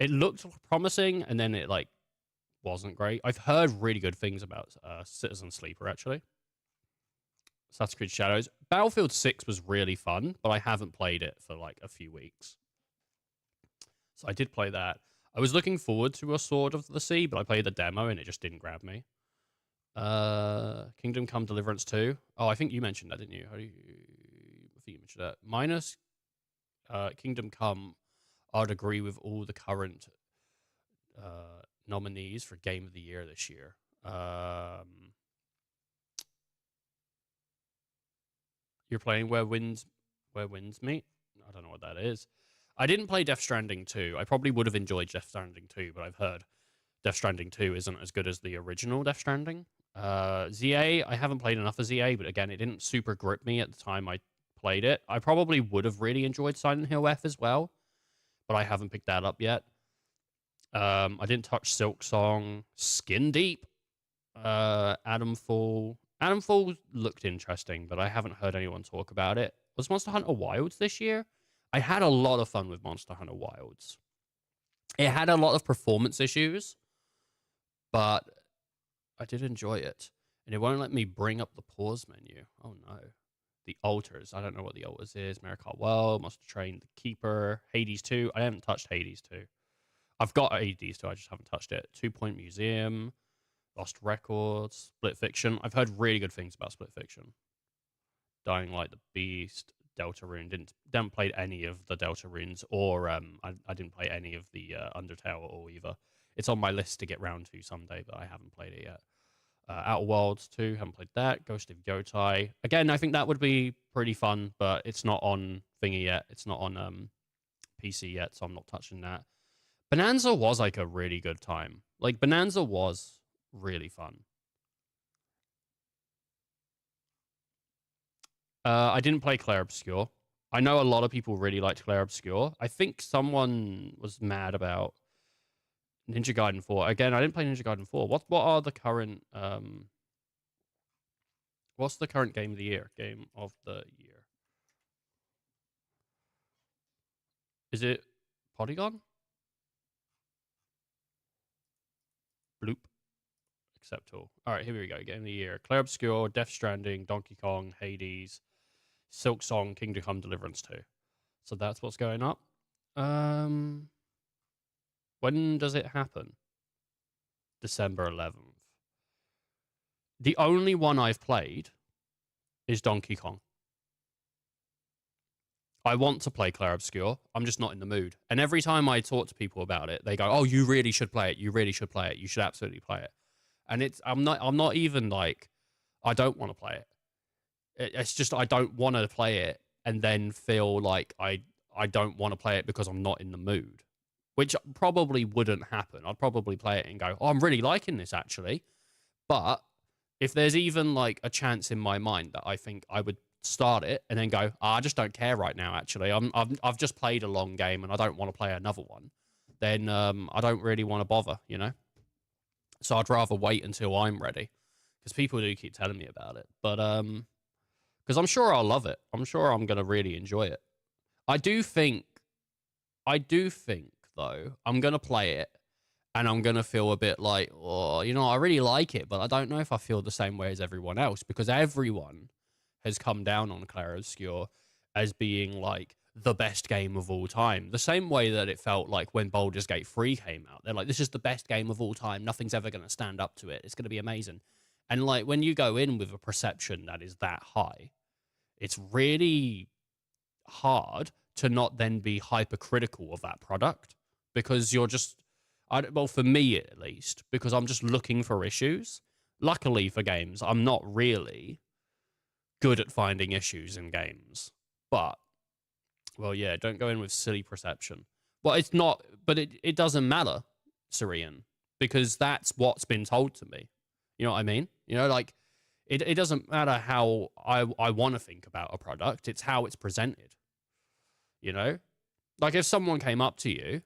it looked promising, and then it like wasn't great. I've heard really good things about Citizen Sleeper actually. Assassin's Creed Shadows. Battlefield 6 was really fun, but I haven't played it for like a few weeks. So I did play that. I was looking forward to a Sword of the Sea, but I played the demo and it just didn't grab me. Kingdom Come Deliverance 2. Oh, I think you mentioned that, didn't you? I think you mentioned that. Minus Kingdom Come, I'd agree with all the current nominees for Game of the Year this year. You're playing Where Winds Meet? I don't know what that is. I didn't play Death Stranding 2. I probably would have enjoyed Death Stranding 2, but I've heard Death Stranding 2 isn't as good as the original Death Stranding. ZA, I haven't played enough of ZA, but again, it didn't super grip me at the time I played it. I probably would have really enjoyed Silent Hill F as well, but I haven't picked that up yet. I didn't touch Silk Song, Skin Deep, Adamfall. Adamfall looked interesting, but I haven't heard anyone talk about it. Was Monster Hunter Wilds this year? I had a lot of fun with Monster Hunter Wilds. It had a lot of performance issues, but I did enjoy it. And it won't let me bring up the pause menu. Oh no. The altars. I don't know what the altars is. Maricot Well, Monster Train, The Keeper, Hades 2. I haven't touched Hades 2. I've got Hades 2, I just haven't touched it. 2 Point Museum, Lost Records, Split Fiction. I've heard really good things about Split Fiction. Dying Light, The Beast, Deltarune. Didn't play any of the Deltarunes, or I didn't play any of the Undertale or either. It's on my list to get round to someday, but I haven't played it yet. Outer Worlds 2, haven't played that. Ghost of Yotai. Again, I think that would be pretty fun, but it's not on thingy yet. It's not on PC yet, so I'm not touching that. Bonanza was like a really good time. Like, Bonanza was really fun. I didn't play Clair Obscur. I know a lot of people really liked Clair Obscur. I think someone was mad about Ninja Gaiden 4. Again, I didn't play Ninja Gaiden 4. What are the current what's the current game of the year? Game of the year. Is it Polygon? Bloop. Accept all. Alright, here we go. Game of the year. Clair Obscur, Death Stranding, Donkey Kong, Hades, Silk Song, Kingdom Come Deliverance 2. So that's what's going up. When does it happen? December 11th. The only one I've played is Donkey Kong. I want to play Clair Obscur. I'm just not in the mood. And every time I talk to people about it, they go, "Oh, you really should play it. You really should play it. You should absolutely play it." And I'm not even like, I don't want to play it. It's just I don't want to play it and then feel like I don't want to play it because I'm not in the mood, which probably wouldn't happen. I'd probably play it and go, "Oh, I'm really liking this actually." But if there's even like a chance in my mind that I think I would start it and then go, "Oh, I just don't care right now actually. I've just played a long game and I don't want to play another one," then I don't really want to bother, you know? So I'd rather wait until I'm ready, because people do keep telling me about it. But because I'm sure I'll love it. I'm sure I'm gonna really enjoy it. I do think though, I'm gonna play it and I'm gonna feel a bit like, oh, you know, I really like it, but I don't know if I feel the same way as everyone else, because everyone has come down on Clair Obscur as being like the best game of all time. The same way that it felt like when Baldur's Gate 3 came out. They're like, this is the best game of all time. Nothing's ever going to stand up to it. It's going to be amazing. And like, when you go in with a perception that is that high, it's really hard to not then be hypercritical of that product, because you're just, well, for me at least, because I'm just looking for issues. Luckily for games, I'm not really good at finding issues in games. But, well, yeah, don't go in with silly perception. Well, it's not, but it doesn't matter, Syrian, because that's what's been told to me. You know what I mean? You know, like, it doesn't matter how I want to think about a product. It's how it's presented. You know? Like, if someone came up to you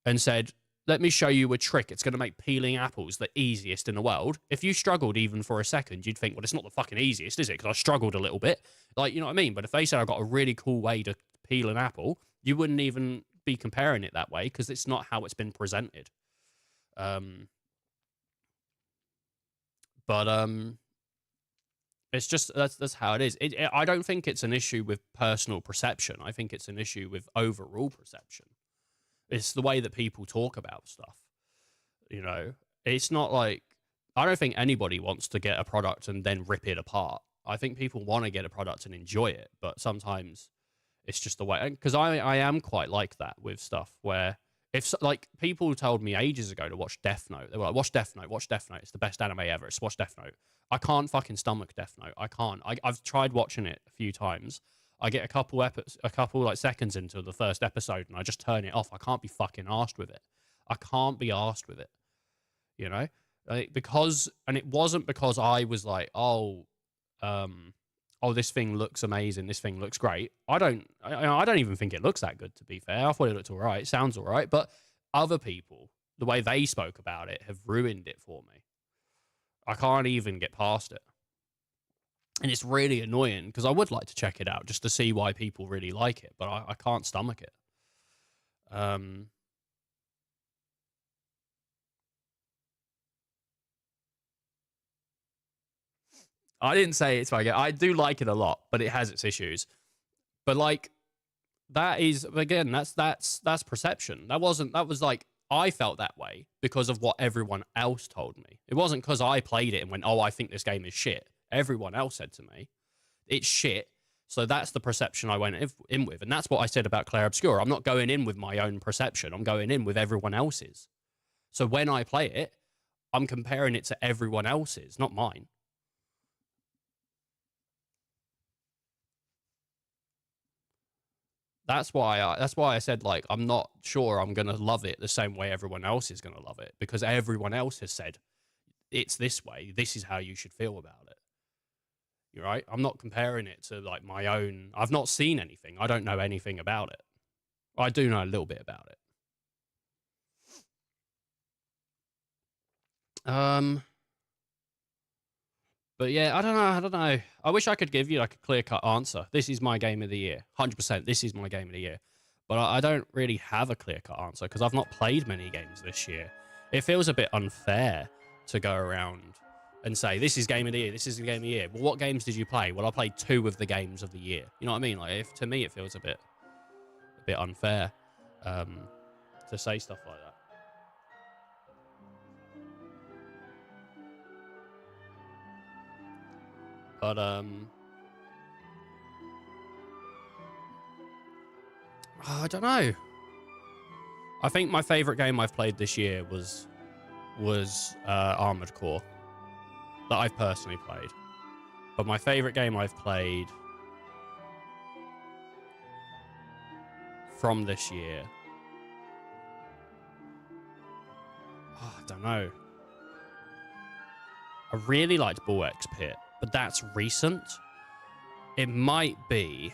and said, "Let me show you a trick. It's going to make peeling apples the easiest in the world." If you struggled even for a second, you'd think, well, it's not the fucking easiest, is it? Because I struggled a little bit. Like, you know what I mean? But if they said I've got a really cool way to peel an apple, you wouldn't even be comparing it that way, because it's not how it's been presented. It's just, that's how it is. I don't think it's an issue with personal perception. I think it's an issue with overall perception. It's the way that people talk about stuff. You know, it's not like, I don't think anybody wants to get a product and then rip it apart. I think people want to get a product and enjoy it, but sometimes it's just the way. Because I am quite like that with stuff where, if like, people told me ages ago to watch Death Note. They were like, watch Death Note, watch Death Note. It's the best anime ever. Watch Death Note. I can't fucking stomach Death Note. I can't. I've tried watching it a few times. I get a couple like seconds into the first episode, and I just turn it off. I can't be fucking arsed with it. I can't be arsed with it. You know, because, and it wasn't because I was like, oh, this thing looks amazing. This thing looks great. I don't even think it looks that good, to be fair. I thought it looked all right. It sounds all right, but other people, the way they spoke about it, have ruined it for me. I can't even get past it. And it's really annoying because I would like to check it out just to see why people really like it, but I can't stomach it. I didn't say it's my game. I do like it a lot, but it has its issues. But like, that is, again, that's perception. That was like, I felt that way because of what everyone else told me. It wasn't because I played it and went, oh, I think this game is shit. Everyone else said to me, it's shit. So that's the perception I went in with. And that's what I said about Clair Obscur. I'm not going in with my own perception. I'm going in with everyone else's. So when I play it, I'm comparing it to everyone else's, not mine. That's why I said, like, I'm not sure I'm going to love it the same way everyone else is going to love it, because everyone else has said it's this way. This is how you should feel about it. You're right. I'm not comparing it to like my own. I've not seen anything. I don't know anything about it. I do know a little bit about it. But yeah, I don't know. I wish I could give you like a clear-cut answer. This is my game of the year. 100%. This is my game of the year. But I don't really have a clear-cut answer because I've not played many games this year. It feels a bit unfair to go around and say, this is game of the year, this is the game of the year. Well, what games did you play? Well, I played 2 of the games of the year. You know what I mean? Like, to me, it feels a bit unfair to say stuff like that. But I don't know. I think my favorite game I've played this year was Armored Core, that I've personally played. But my favorite game I've played from this year, I don't know. I really liked Bull X Pit, but that's recent. It might be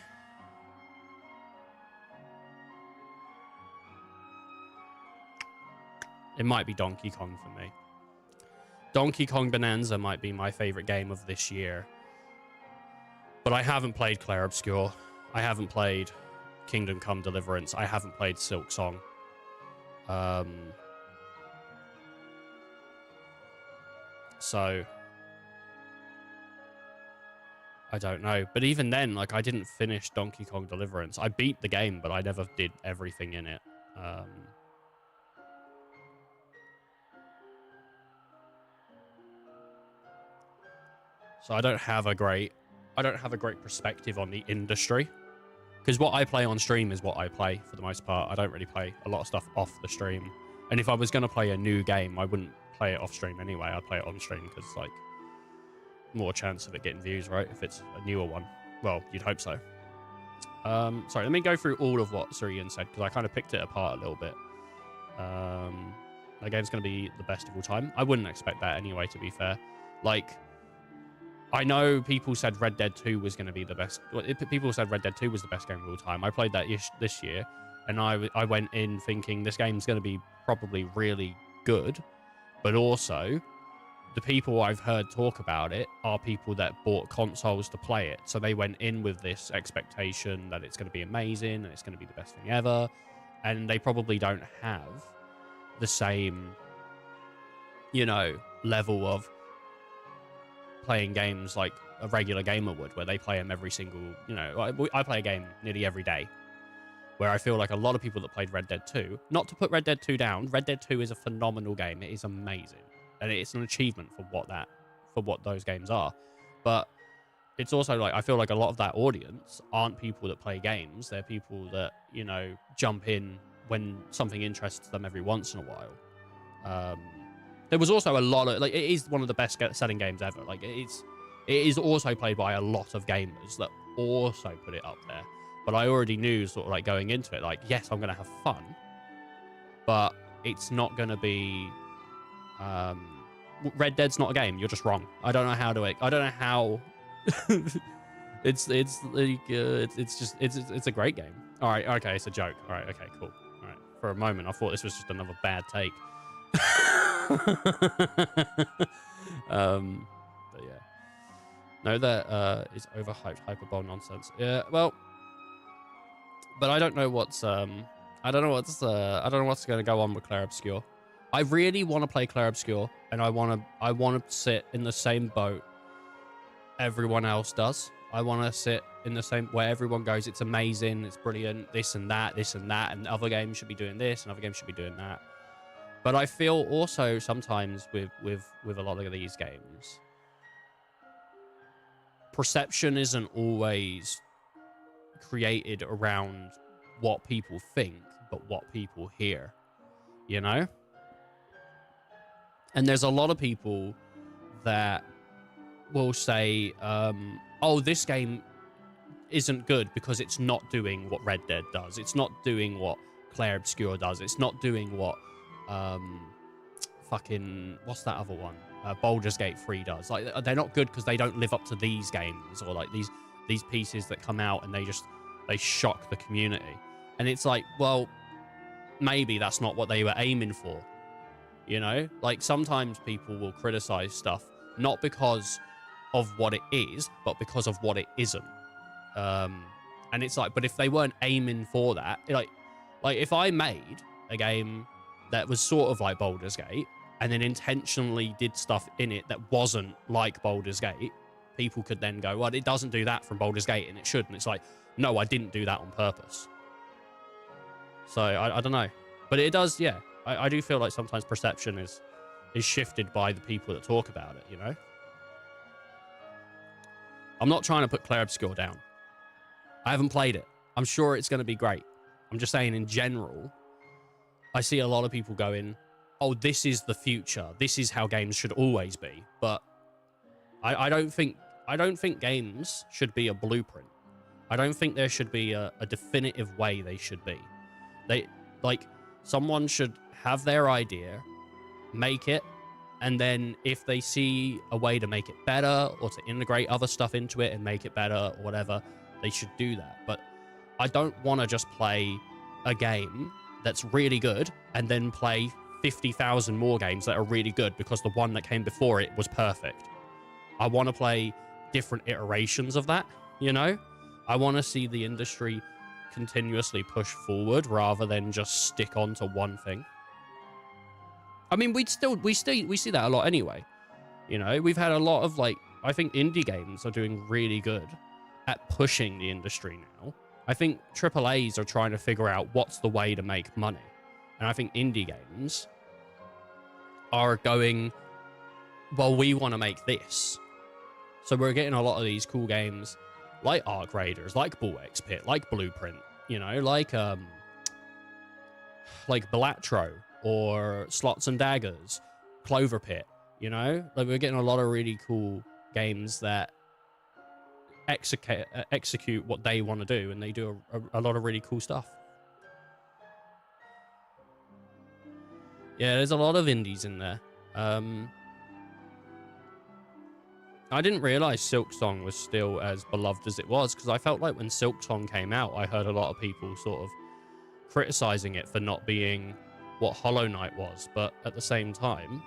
Donkey Kong for me. Donkey Kong Bonanza might be my favorite game of this year. But I haven't played Clair Obscur. I haven't played Kingdom Come Deliverance. I haven't played Silk Song. So I don't know. But even then, like, I didn't finish Donkey Kong Deliverance. I beat the game, but I never did everything in it. So I don't have a great perspective on the industry, because what I play on stream is what I play for the most part. I don't really play a lot of stuff off the stream. And if I was going to play a new game, I wouldn't play it off stream anyway. I'd play it on stream because, like, more chance of it getting views, right? If it's a newer one. Well, you'd hope so. Sorry, let me go through all of what Surian said, because I kind of picked it apart a little bit. That game's going to be the best of all time. I wouldn't expect that anyway, to be fair. Like, I know people said Red Dead 2 was going to be the best. People said Red Dead 2 was the best game of all time. I played that this year, and I went in thinking this game's going to be probably really good, but also the people I've heard talk about it are people that bought consoles to play it. So they went in with this expectation that it's going to be amazing and it's going to be the best thing ever, and they probably don't have the same, you know, level of playing games like a regular gamer would, where they play them every single, you know, I play a game nearly every day, where I feel like a lot of people that played Red Dead 2, not to put Red Dead 2 down, Red Dead 2 is a phenomenal game. It is amazing. And it's an achievement for what those games are. But it's also like, I feel like a lot of that audience aren't people that play games. They're people that, you know, jump in when something interests them every once in a while. There was also a lot of, like, it is one of the best selling games ever. Like, it is also played by a lot of gamers that also put it up there. But I already knew sort of like going into it, like, yes, I'm going to have fun, but it's not going to be, Red Dead's not a game. You're just wrong. I don't know how to, I don't know how it's like, it's a great game. All right. Okay. It's a joke. All right. Okay, cool. All right. For a moment, I thought this was just another bad take. But yeah. No, that is overhyped hyperbole nonsense. Yeah, well, but I don't know what's I don't know what's going to go on with Clair Obscur. I really want to play Clair Obscur, and I want to sit in the same boat everyone else does. I want to sit in the same where everyone goes, it's amazing, it's brilliant, this and that, and other games should be doing this, and other games should be doing that. But I feel also sometimes with a lot of these games, perception isn't always created around what people think, but what people hear, you know? And there's a lot of people that will say, oh, this game isn't good because it's not doing what Red Dead does. It's not doing what Clair Obscur does. It's not doing what, what's that other one? Baldur's Gate 3 does. Like, they're not good because they don't live up to these games, or like these pieces that come out and they shock the community. And it's like, well, maybe that's not what they were aiming for. You know, like sometimes people will criticize stuff not because of what it is, but because of what it isn't. And it's like, but if they weren't aiming for that, like if I made a game that was sort of like Baldur's Gate and then intentionally did stuff in it that wasn't like Baldur's Gate, people could then go, well, it doesn't do that from Baldur's Gate and it should. And it's like, no, I didn't do that on purpose. So I don't know, but it does. Yeah. I do feel like sometimes perception is shifted by the people that talk about it, you know? I'm not trying to put Clair Obscur down. I haven't played it. I'm sure it's going to be great. I'm just saying in general, I see a lot of people going, oh, this is the future. This is how games should always be. But I don't think games should be a blueprint. I don't think there should be a definitive way they should be. Someone should have their idea, make it, and then if they see a way to make it better or to integrate other stuff into it and make it better or whatever, they should do that. But I don't want to just play a game that's really good and then play 50,000 more games that are really good because the one that came before it was perfect. I want to play different iterations of that, you know? I want to see the industry continuously push forward rather than just stick onto one thing. I mean, we see that a lot anyway. You know, we've had a lot of, like, I think indie games are doing really good at pushing the industry now. I think AAAs are trying to figure out what's the way to make money. And I think indie games are going, well, we want to make this. So we're getting a lot of these cool games like Arc Raiders, like Bull X Pit, like Blueprint, you know, like Balatro, or Slots and Daggers, Clover Pit, you know? Like, we're getting a lot of really cool games that execute what they want to do, and they do a lot of really cool stuff. Yeah, there's a lot of indies in there. I didn't realize Silksong was still as beloved as it was, because I felt like when Silksong came out, I heard a lot of people sort of criticizing it for not being what Hollow Knight was, but at the same time,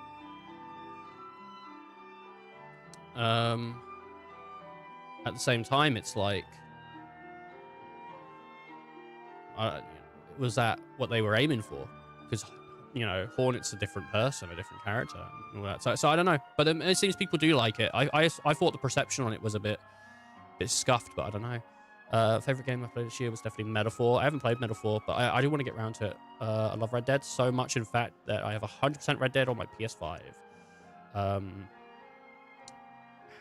it's like, was that what they were aiming for? Because, you know, Hornet's a different person, a different character, and all that. So I don't know, but it seems people do like it. I thought the perception on it was a bit scuffed, but I don't know. Favorite game I played this year was definitely Metaphor. I haven't played Metaphor, but I do want to get around to it. I love Red Dead so much, in fact, that I have 100% Red Dead on my PS5.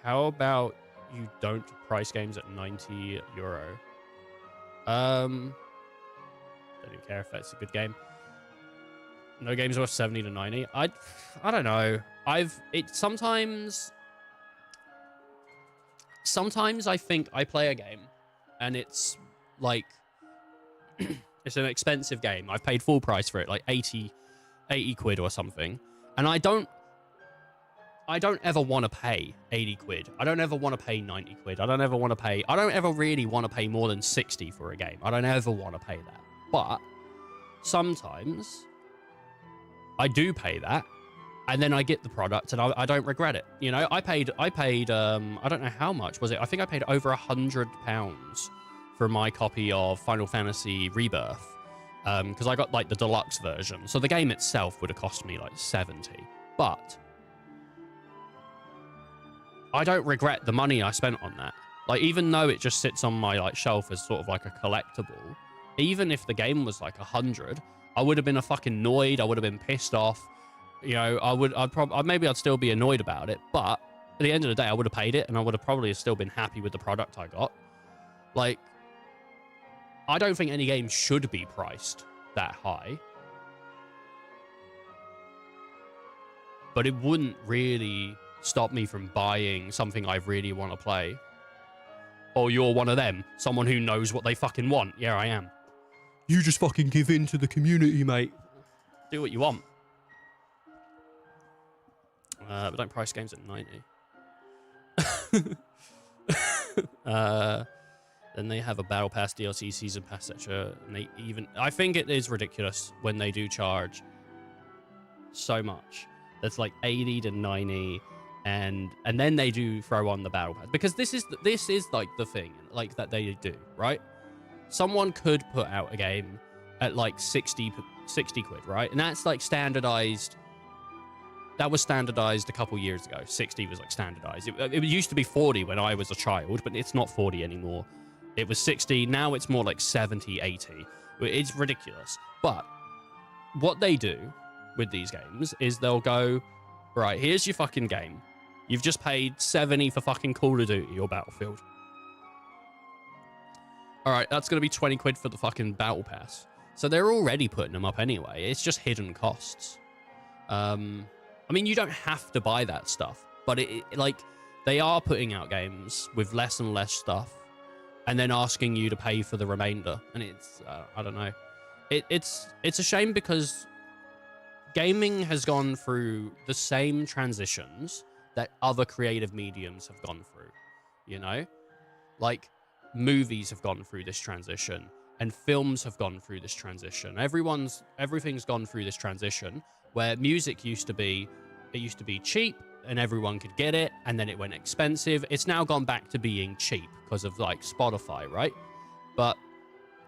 How about you don't price games at €90? Don't even care if that's a good game. No games worth 70 to 90. I don't know. Sometimes I think I play a game and it's like it's an expensive game. I've paid full price for it, like 80 quid or something, and I don't ever want to pay 80 quid. I don't ever want to pay 90 quid. I don't ever really want to pay more than 60 for a game. I don't ever want to pay that. But sometimes I do pay that, and then I get the product, and I don't regret it. You know, I paid I don't know how much was it. I think I paid over £100 for my copy of Final Fantasy Rebirth, because I got like the deluxe version. So the game itself would have cost me like 70, but I don't regret the money I spent on that. Like, even though it just sits on my like shelf as sort of like a collectible, even if the game was like 100, I would have been a fucking annoyed. I would have been pissed off. You know, maybe I'd still be annoyed about it, but at the end of the day, I would have paid it, and I would have probably still been happy with the product I got. Like, I don't think any game should be priced that high, but it wouldn't really stop me from buying something I really want to play. Or you're one of them, someone who knows what they fucking want. Yeah, I am. You just fucking give in to the community, mate. Do what you want. But don't price games at 90. Then they have a battle pass, DLC, season pass, etc. And I think it is ridiculous when they do charge so much. That's like 80 to 90, and then they do throw on the battle pass, because this is like the thing like that they do, right? Someone could put out a game at like 60 quid, right? And that's like standardized. That was standardized a couple years ago. 60 was like standardized. It used to be 40 when I was a child, but it's not 40 anymore. It was 60. Now it's more like 70, 80. It's ridiculous. But what they do with these games is they'll go, right, here's your fucking game. You've just paid 70 for fucking Call of Duty or Battlefield. All right, that's going to be 20 quid for the fucking battle pass. So they're already putting them up anyway. It's just hidden costs. I mean, you don't have to buy that stuff, but like, they are putting out games with less and less stuff, and then asking you to pay for the remainder. And it's, I don't know. It's a shame, because gaming has gone through the same transitions that other creative mediums have gone through, you know? Like, movies have gone through this transition, and films have gone through this transition. Everything's gone through this transition where music used to be cheap and everyone could get it, and then it went expensive. It's now gone back to being cheap because of like Spotify, right? But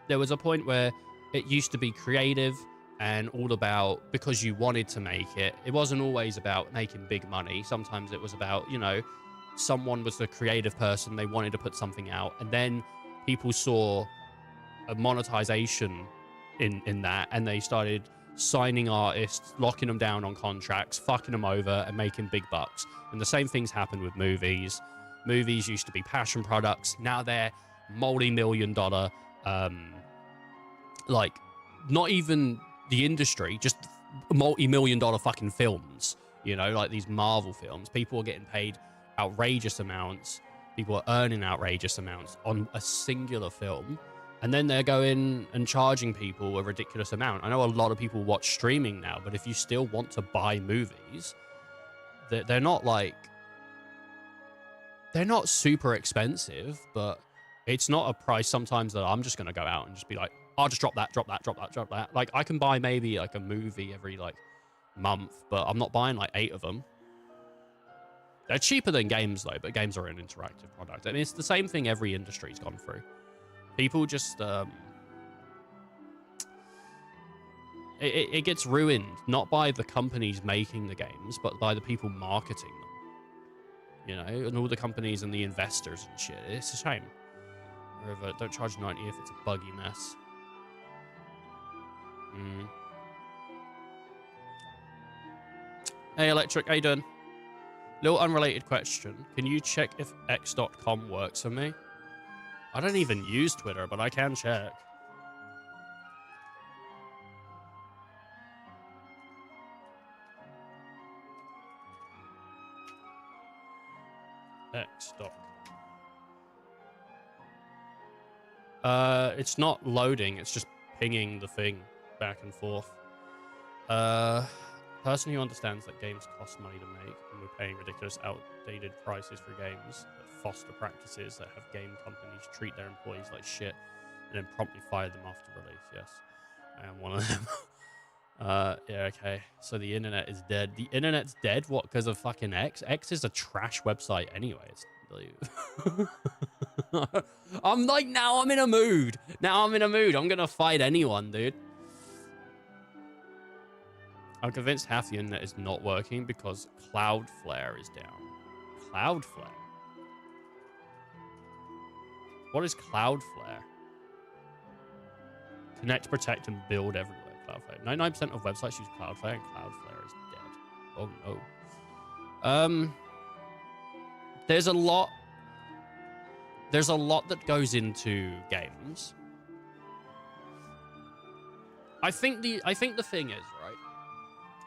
there was a point where it used to be creative and all about, because you wanted to make it. It wasn't always about making big money. Sometimes it was about, you know, someone was a creative person, they wanted to put something out, and then people saw a monetization in that, and they started signing artists, locking them down on contracts, fucking them over, and making big bucks. And the same things happened with movies. Movies used to be passion products. Now they're multi-million-dollar, like, not even the industry, just multi-million-dollar fucking films. You know, like these Marvel films. People are getting paid outrageous amounts. People are earning outrageous amounts on a singular film. And then they're going and charging people a ridiculous amount. I know a lot of people watch streaming now, but if you still want to buy movies, they're not like... They're not super expensive, but it's not a price sometimes that I'm just going to go out and just be like, I'll just drop that. Like, I can buy maybe like a movie every like month, but I'm not buying like 8 of them. They're cheaper than games though, but games are an interactive product. And it's the same thing every industry's gone through. People just, it gets ruined, not by the companies making the games, but by the people marketing them. You know, and all the companies and the investors and shit. It's a shame. However, don't charge 90 if it's a buggy mess. Hey, Electric, how you doing? Little unrelated question. Can you check if x.com works for me? I don't even use Twitter, but I can check. X.com. It's not loading. It's just pinging the thing back and forth. Person who understands that games cost money to make and we're paying ridiculous outdated prices for games that foster practices that have game companies treat their employees like shit and then promptly fire them after release. Yes, I am one of them. Yeah, okay. So the internet is dead. The internet's dead? What, because of fucking X? X is a trash website anyway. It's I'm like, now I'm in a mood. Now I'm in a mood. I'm gonna fight anyone, dude. I'm convinced half the internet is not working because Cloudflare is down. Cloudflare? What is Cloudflare? Connect, protect, and build everywhere. Cloudflare. 99% of websites use Cloudflare, and Cloudflare is dead. Oh no. There's a lot that goes into games. I think the thing is, right?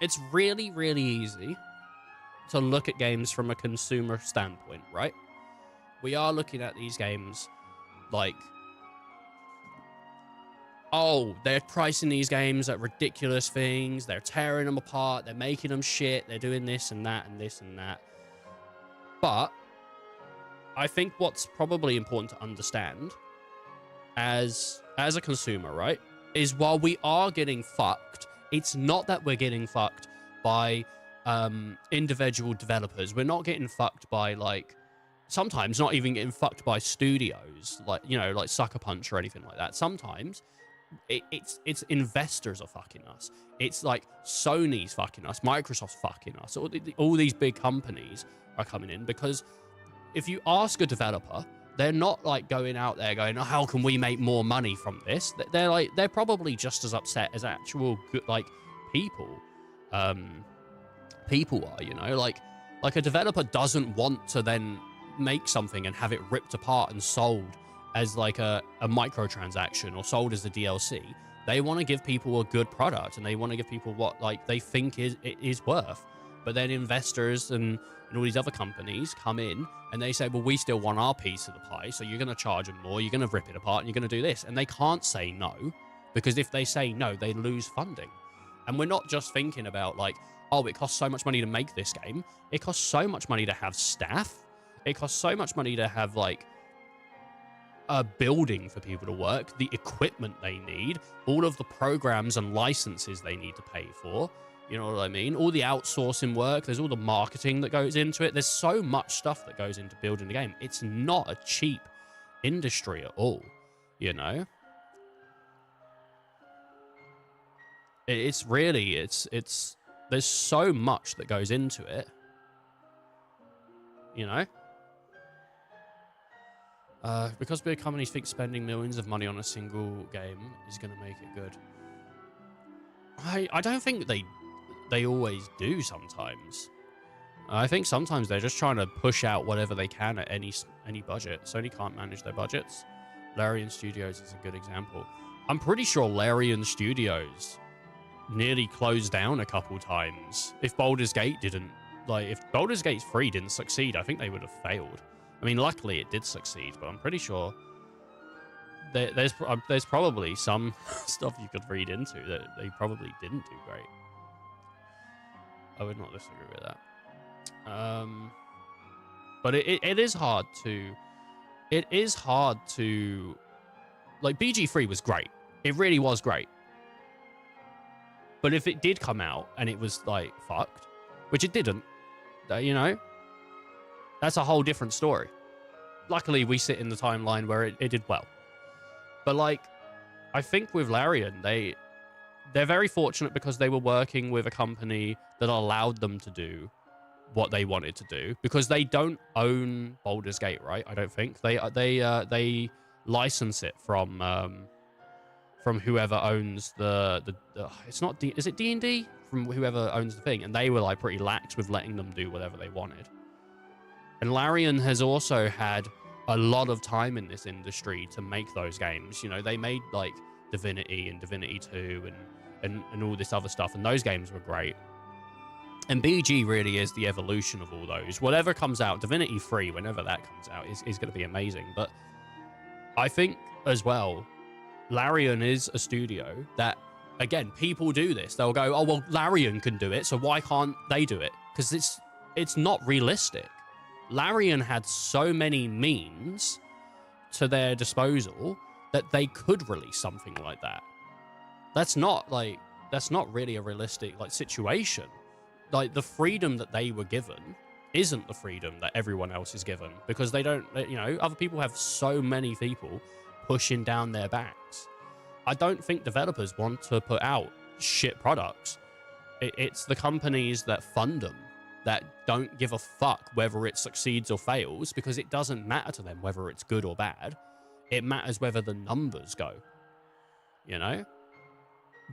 It's really, really easy to look at games from a consumer standpoint, right? We are looking at these games like, oh, they're pricing these games at ridiculous things. They're tearing them apart. They're making them shit. They're doing this and that and this and that. But I think what's probably important to understand as a consumer, right, is while we are getting fucked, it's not that we're getting fucked by individual developers. We're not getting fucked by, like, sometimes not even getting fucked by studios, like, you know, like Sucker Punch or anything like that. Sometimes it's investors are fucking us. It's like Sony's fucking us, Microsoft's fucking us. All these big companies are coming in because if you ask a developer, they're not like going out there going, oh, how can we make more money from this? They're probably just as upset as actual good, like, people are, you know, like a developer doesn't want to then make something and have it ripped apart and sold as like a microtransaction or sold as a DLC. They want to give people a good product and they want to give people what, like, they think it is worth. But then investors and all these other companies come in and they say, well, we still want our piece of the pie, so you're going to charge them more, you're going to rip it apart, and you're going to do this. And they can't say no, because if they say no, they lose funding. And we're not just thinking about, like, oh, it costs so much money to make this game. It costs so much money to have staff. It costs so much money to have, like, a building for people to work, the equipment they need, all of the programs and licenses they need to pay for. You know what I mean? All the outsourcing work, there's all the marketing that goes into it. There's so much stuff that goes into building the game. It's not a cheap industry at all, you know? It's really, there's so much that goes into it, you know? Because big companies think spending millions of money on a single game is going to make it good. I don't think they always do sometimes. I think sometimes they're just trying to push out whatever they can at any budget. Sony can't manage their budgets. Larian Studios is a good example. I'm pretty sure Larian Studios nearly closed down a couple times. If Baldur's Gate didn't, like, if Baldur's Gate 3 didn't succeed, I think they would have failed. I mean, luckily it did succeed, but I'm pretty sure there's probably some stuff you could read into that they probably didn't do great. I would not disagree with that. But it is hard to... It is hard to... Like, BG3 was great. It really was great. But if it did come out and it was, like, fucked, which it didn't, you know, that's a whole different story. Luckily, we sit in the timeline where it did well. But, like, I think with Larian, they're very fortunate because they were working with a company that allowed them to do what they wanted to do, because they don't own Baldur's Gate, right? I don't think they license it from whoever owns the it's not is it D&D, from whoever owns the thing, and they were like pretty lax with letting them do whatever they wanted. And Larian has also had a lot of time in this industry to make those games. You know, they made like Divinity and Divinity 2 and all this other stuff, and those games were great. And BG really is the evolution of all those. Whatever comes out, Divinity 3, whenever that comes out, is going to be amazing. But I think as well, Larian is a studio that, again, people do this. They'll go, oh, well, Larian can do it, so why can't they do it? Because it's not realistic. Larian had so many means to their disposal that they could release something like that. That's not really a realistic like situation. Like, the freedom that they were given isn't the freedom that everyone else is given, because they don't, you know, other people have so many people pushing down their backs. I don't think developers want to put out shit products. It's the companies that fund them that don't give a fuck whether it succeeds or fails, because it doesn't matter to them whether it's good or bad. It matters whether the numbers go, you know?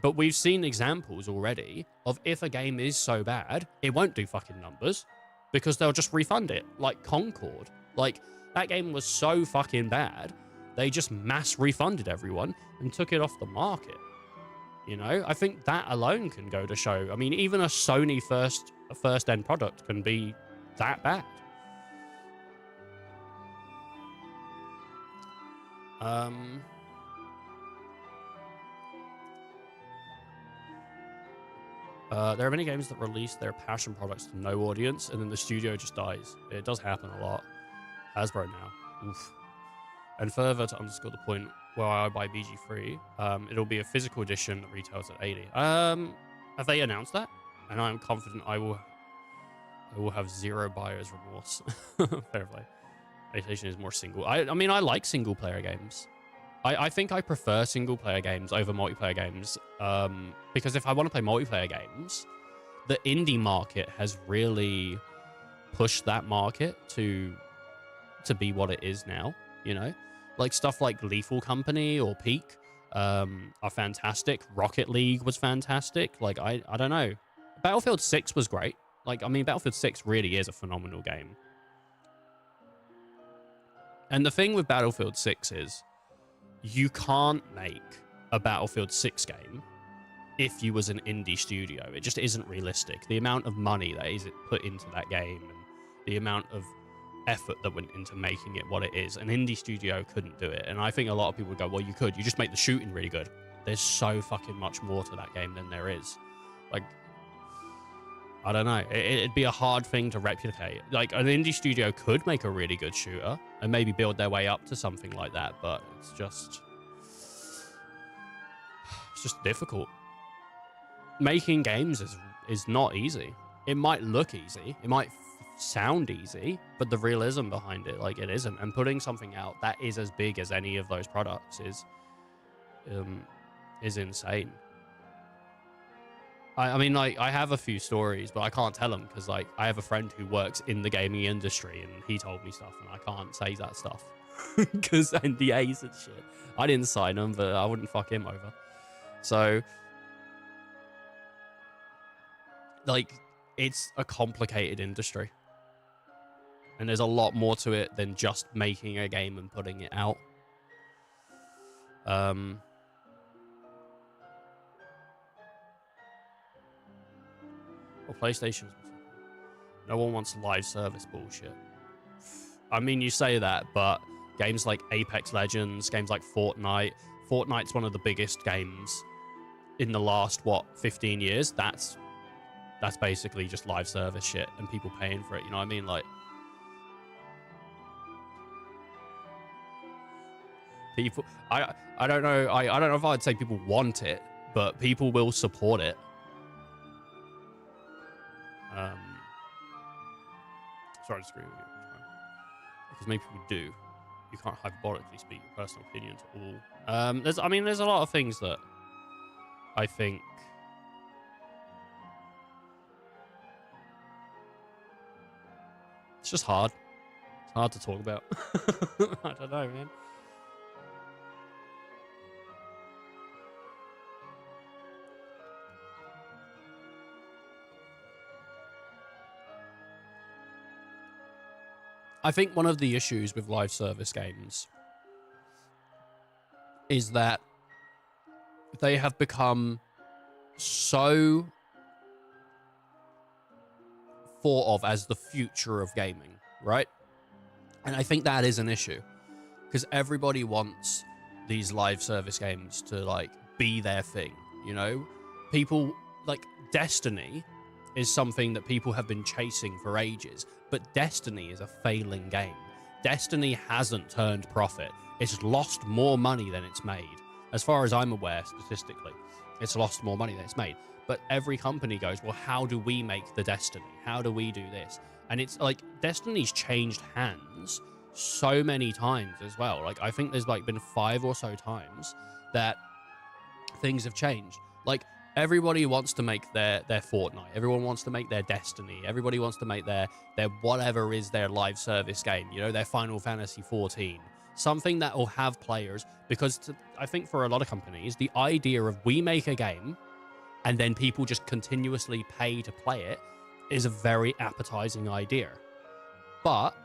But we've seen examples already of, if a game is so bad, it won't do fucking numbers because they'll just refund it. Like Concord. Like, that game was so fucking bad, they just mass refunded everyone and took it off the market. You know, I think that alone can go to show. I mean, even a Sony first end product can be that bad. There are many games that release their passion products to no audience, and then the studio just dies. It does happen a lot. Hasbro now. Oof. And further to underscore the point, where I buy BG3, it'll be a physical edition that retails at 80. Have they announced that? And I'm confident I will have zero buyer's remorse. Fair play. PlayStation is more single. I mean, I like single player games. I think I prefer single player games over multiplayer games, because if I want to play multiplayer games, the indie market has really pushed that market to be what it is now, you know? Like, stuff like Lethal Company or Peak are fantastic. Rocket League was fantastic. Like, I don't know. Battlefield 6 was great. Like, I mean, Battlefield 6 really is a phenomenal game. And the thing with Battlefield 6 is, you can't make a Battlefield 6 game if you was an indie studio. It just isn't realistic. The amount of money that is put into that game and the amount of effort that went into making it what it is, an indie studio couldn't do it. And I think a lot of people would go, well, you could. You just make the shooting really good. There's so fucking much more to that game than there is. Like, I don't know. It'd be a hard thing to replicate. Like, an indie studio could make a really good shooter and maybe build their way up to something like that, but it's just difficult. Making games is not easy. It might look easy. It might sound easy, but the realism behind it, like, it isn't. And putting something out that is as big as any of those products is insane. I mean, like, I have a few stories, but I can't tell them because, like, I have a friend who works in the gaming industry and he told me stuff and I can't say that stuff because NDAs and shit. I didn't sign them, but I wouldn't fuck him over. So, like, it's a complicated industry. And there's a lot more to it than just making a game and putting it out. Well, PlayStation's... No one wants live service bullshit. I mean, you say that, but games like Apex Legends, games like Fortnite... Fortnite's one of the biggest games in the last, 15 years? That's basically just live service shit and people paying for it, you know what I mean? Like... People... I don't know... I don't know if I'd say people want it, but people will support it. Sorry to disagree with you, because maybe people do. You can't hyperbolically speak your personal opinion to all. There's a lot of things that I think it's just hard. It's hard to talk about. I don't know, man. I think one of the issues with live service games is that they have become so thought of as the future of gaming, right? And I think that is an issue because everybody wants these live service games to like be their thing, you know? People like Destiny is something that people have been chasing for ages, but Destiny is a failing game. Destiny hasn't turned profit. It's lost more money than it's made. As far as I'm aware, statistically, it's lost more money than it's made. But every company goes, well, how do we make the Destiny? How do we do this? And it's like Destiny's changed hands so many times as well. Like, I think there's like been 5 or so times that things have changed. Like, everybody wants to make their Fortnite. Everyone wants to make their Destiny. Everybody wants to make their whatever is their live service game, you know, their Final Fantasy 14. Something that will have players, because I think for a lot of companies, the idea of we make a game and then people just continuously pay to play it is a very appetizing idea. But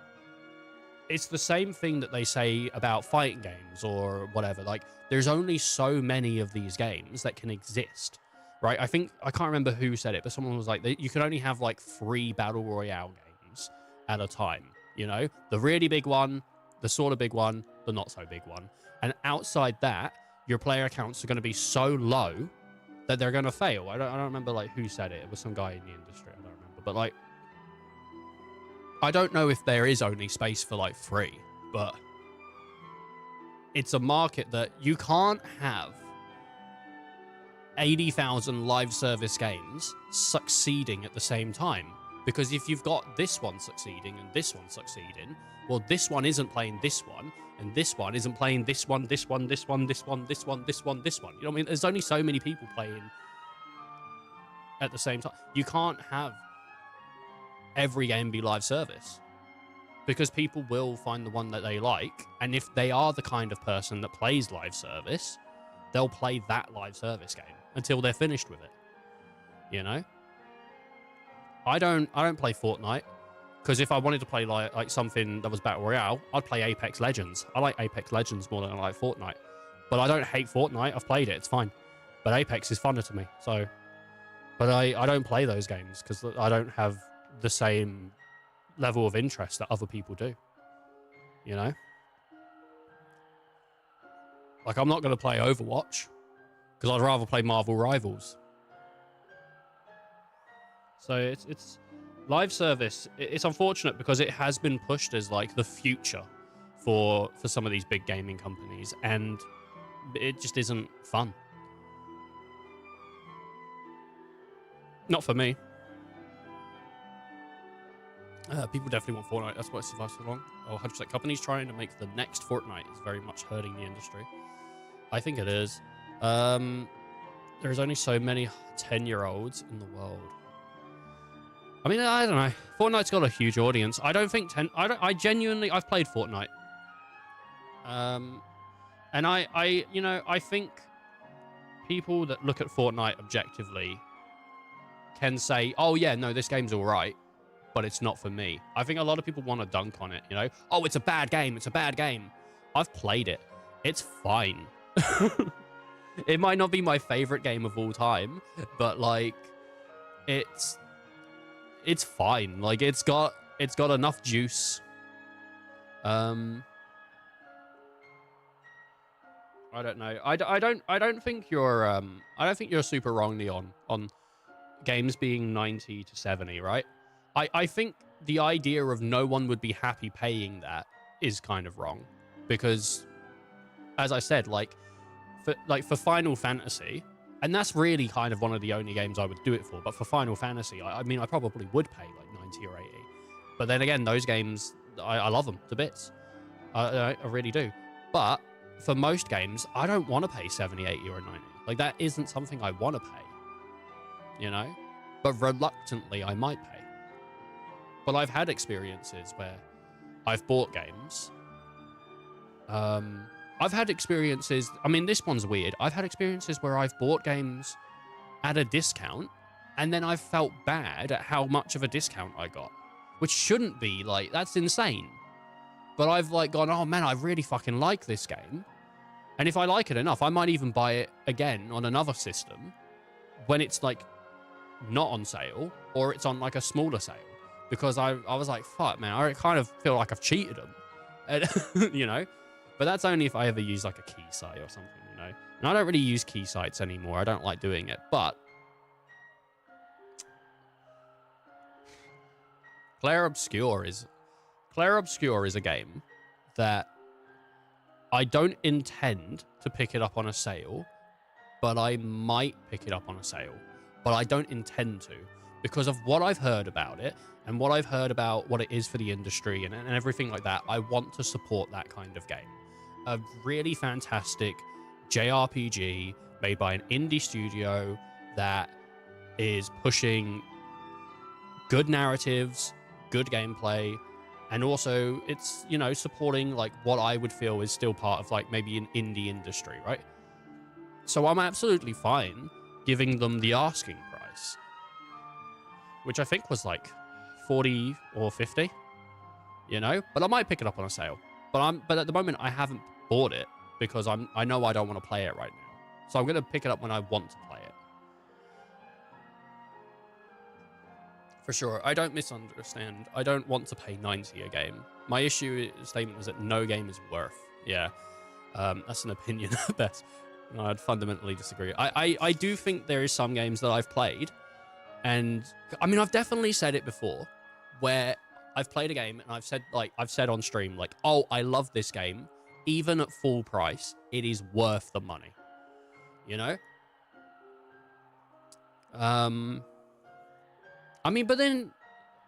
it's the same thing that they say about fighting games or whatever. Like, there's only so many of these games that can exist, right? I think, I can't remember who said it, but someone was like, you can only have like 3 Battle Royale games at a time, you know? The really big one, the sort of big one, the not so big one. And outside that, your player counts are going to be so low that they're going to fail. I don't remember like who said it. It was some guy in the industry. I don't remember. But like, I don't know if there is only space for like 3, but it's a market that you can't have 80,000 live service games succeeding at the same time. Because if you've got this one succeeding and this one succeeding, well, this one isn't playing this one, and this one isn't playing this one, this one, this one, this one, this one, this one, this one. You know what I mean? There's only so many people playing at the same time. You can't have every game be live service, because people will find the one that they like, and if they are the kind of person that plays live service, they'll play that live service game until they're finished with it. You know? I don't play Fortnite, because if I wanted to play like something that was Battle Royale, I'd play Apex Legends. I like Apex Legends more than I like Fortnite. But I don't hate Fortnite. I've played it. It's fine. But Apex is funner to me. So, but I don't play those games because I don't have the same level of interest that other people do. You know? Like, I'm not going to play Overwatch because I'd rather play Marvel Rivals. So it's live service. It's unfortunate because it has been pushed as like the future for some of these big gaming companies, and it just isn't fun. Not for me. People definitely want Fortnite. That's why it survives so long. Oh, 100% companies trying to make the next Fortnite is very much hurting the industry. I think it is. There's only so many 10-year-olds in the world. I mean, I don't know. Fortnite's got a huge audience. I don't think I've played Fortnite. And I think people that look at Fortnite objectively can say, oh yeah, no, this game's all right, but it's not for me. I think a lot of people want to dunk on it, you know? Oh, it's a bad game. It's a bad game. I've played it. It's fine. It might not be my favorite game of all time, but like, it's fine. Like, it's got enough juice. I don't know. I don't think you're super wrong, Neon, on games being 90 to 70, right? I think the idea of no one would be happy paying that is kind of wrong, because as I said, like for Final Fantasy, and that's really kind of one of the only games I would do it for. But for Final Fantasy, I mean, I probably would pay like 90 or 80. But then again, those games, I love them to bits. I really do. But for most games, I don't want to pay 70, 80 or 90. Like, that isn't something I want to pay. You know? But reluctantly, I might pay. But I've had experiences where I've bought games. I've had experiences, I mean, this one's weird. I've had experiences where I've bought games at a discount, and then I've felt bad at how much of a discount I got, which shouldn't be, like, that's insane. But I've, like, gone, oh, man, I really fucking like this game. And if I like it enough, I might even buy it again on another system when it's, like, not on sale, or it's on, like, a smaller sale. Because I was like, fuck, man, I kind of feel like I've cheated them. And, you know? But that's only if I ever use like a key site or something, you know? And I don't really use key sites anymore. I don't like doing it. But Clair Obscur is a game that I don't intend to pick it up on a sale, but I might pick it up on a sale. But I don't intend to, because of what I've heard about it and what I've heard about what it is for the industry and everything like that. I want to support that kind of game. A really fantastic JRPG made by an indie studio that is pushing good narratives, good gameplay, and also it's, you know, supporting like what I would feel is still part of like maybe an indie industry, right? So I'm absolutely fine giving them the asking price, which I think was like 40 or 50, you know, but I might pick it up on a sale. But at the moment I haven't bought it because I know I don't want to play it right now. So I'm going to pick it up when I want to play it. For sure. I don't misunderstand. I don't want to pay 90 a game. My statement was that no game is worth. Yeah. That's an opinion at best. I'd fundamentally disagree. I do think there is some games that I've played, and I mean, I've definitely said it before, where I've played a game and I've said on stream, like, oh, I love this game. Even at full price, it is worth the money. You know? I mean, but then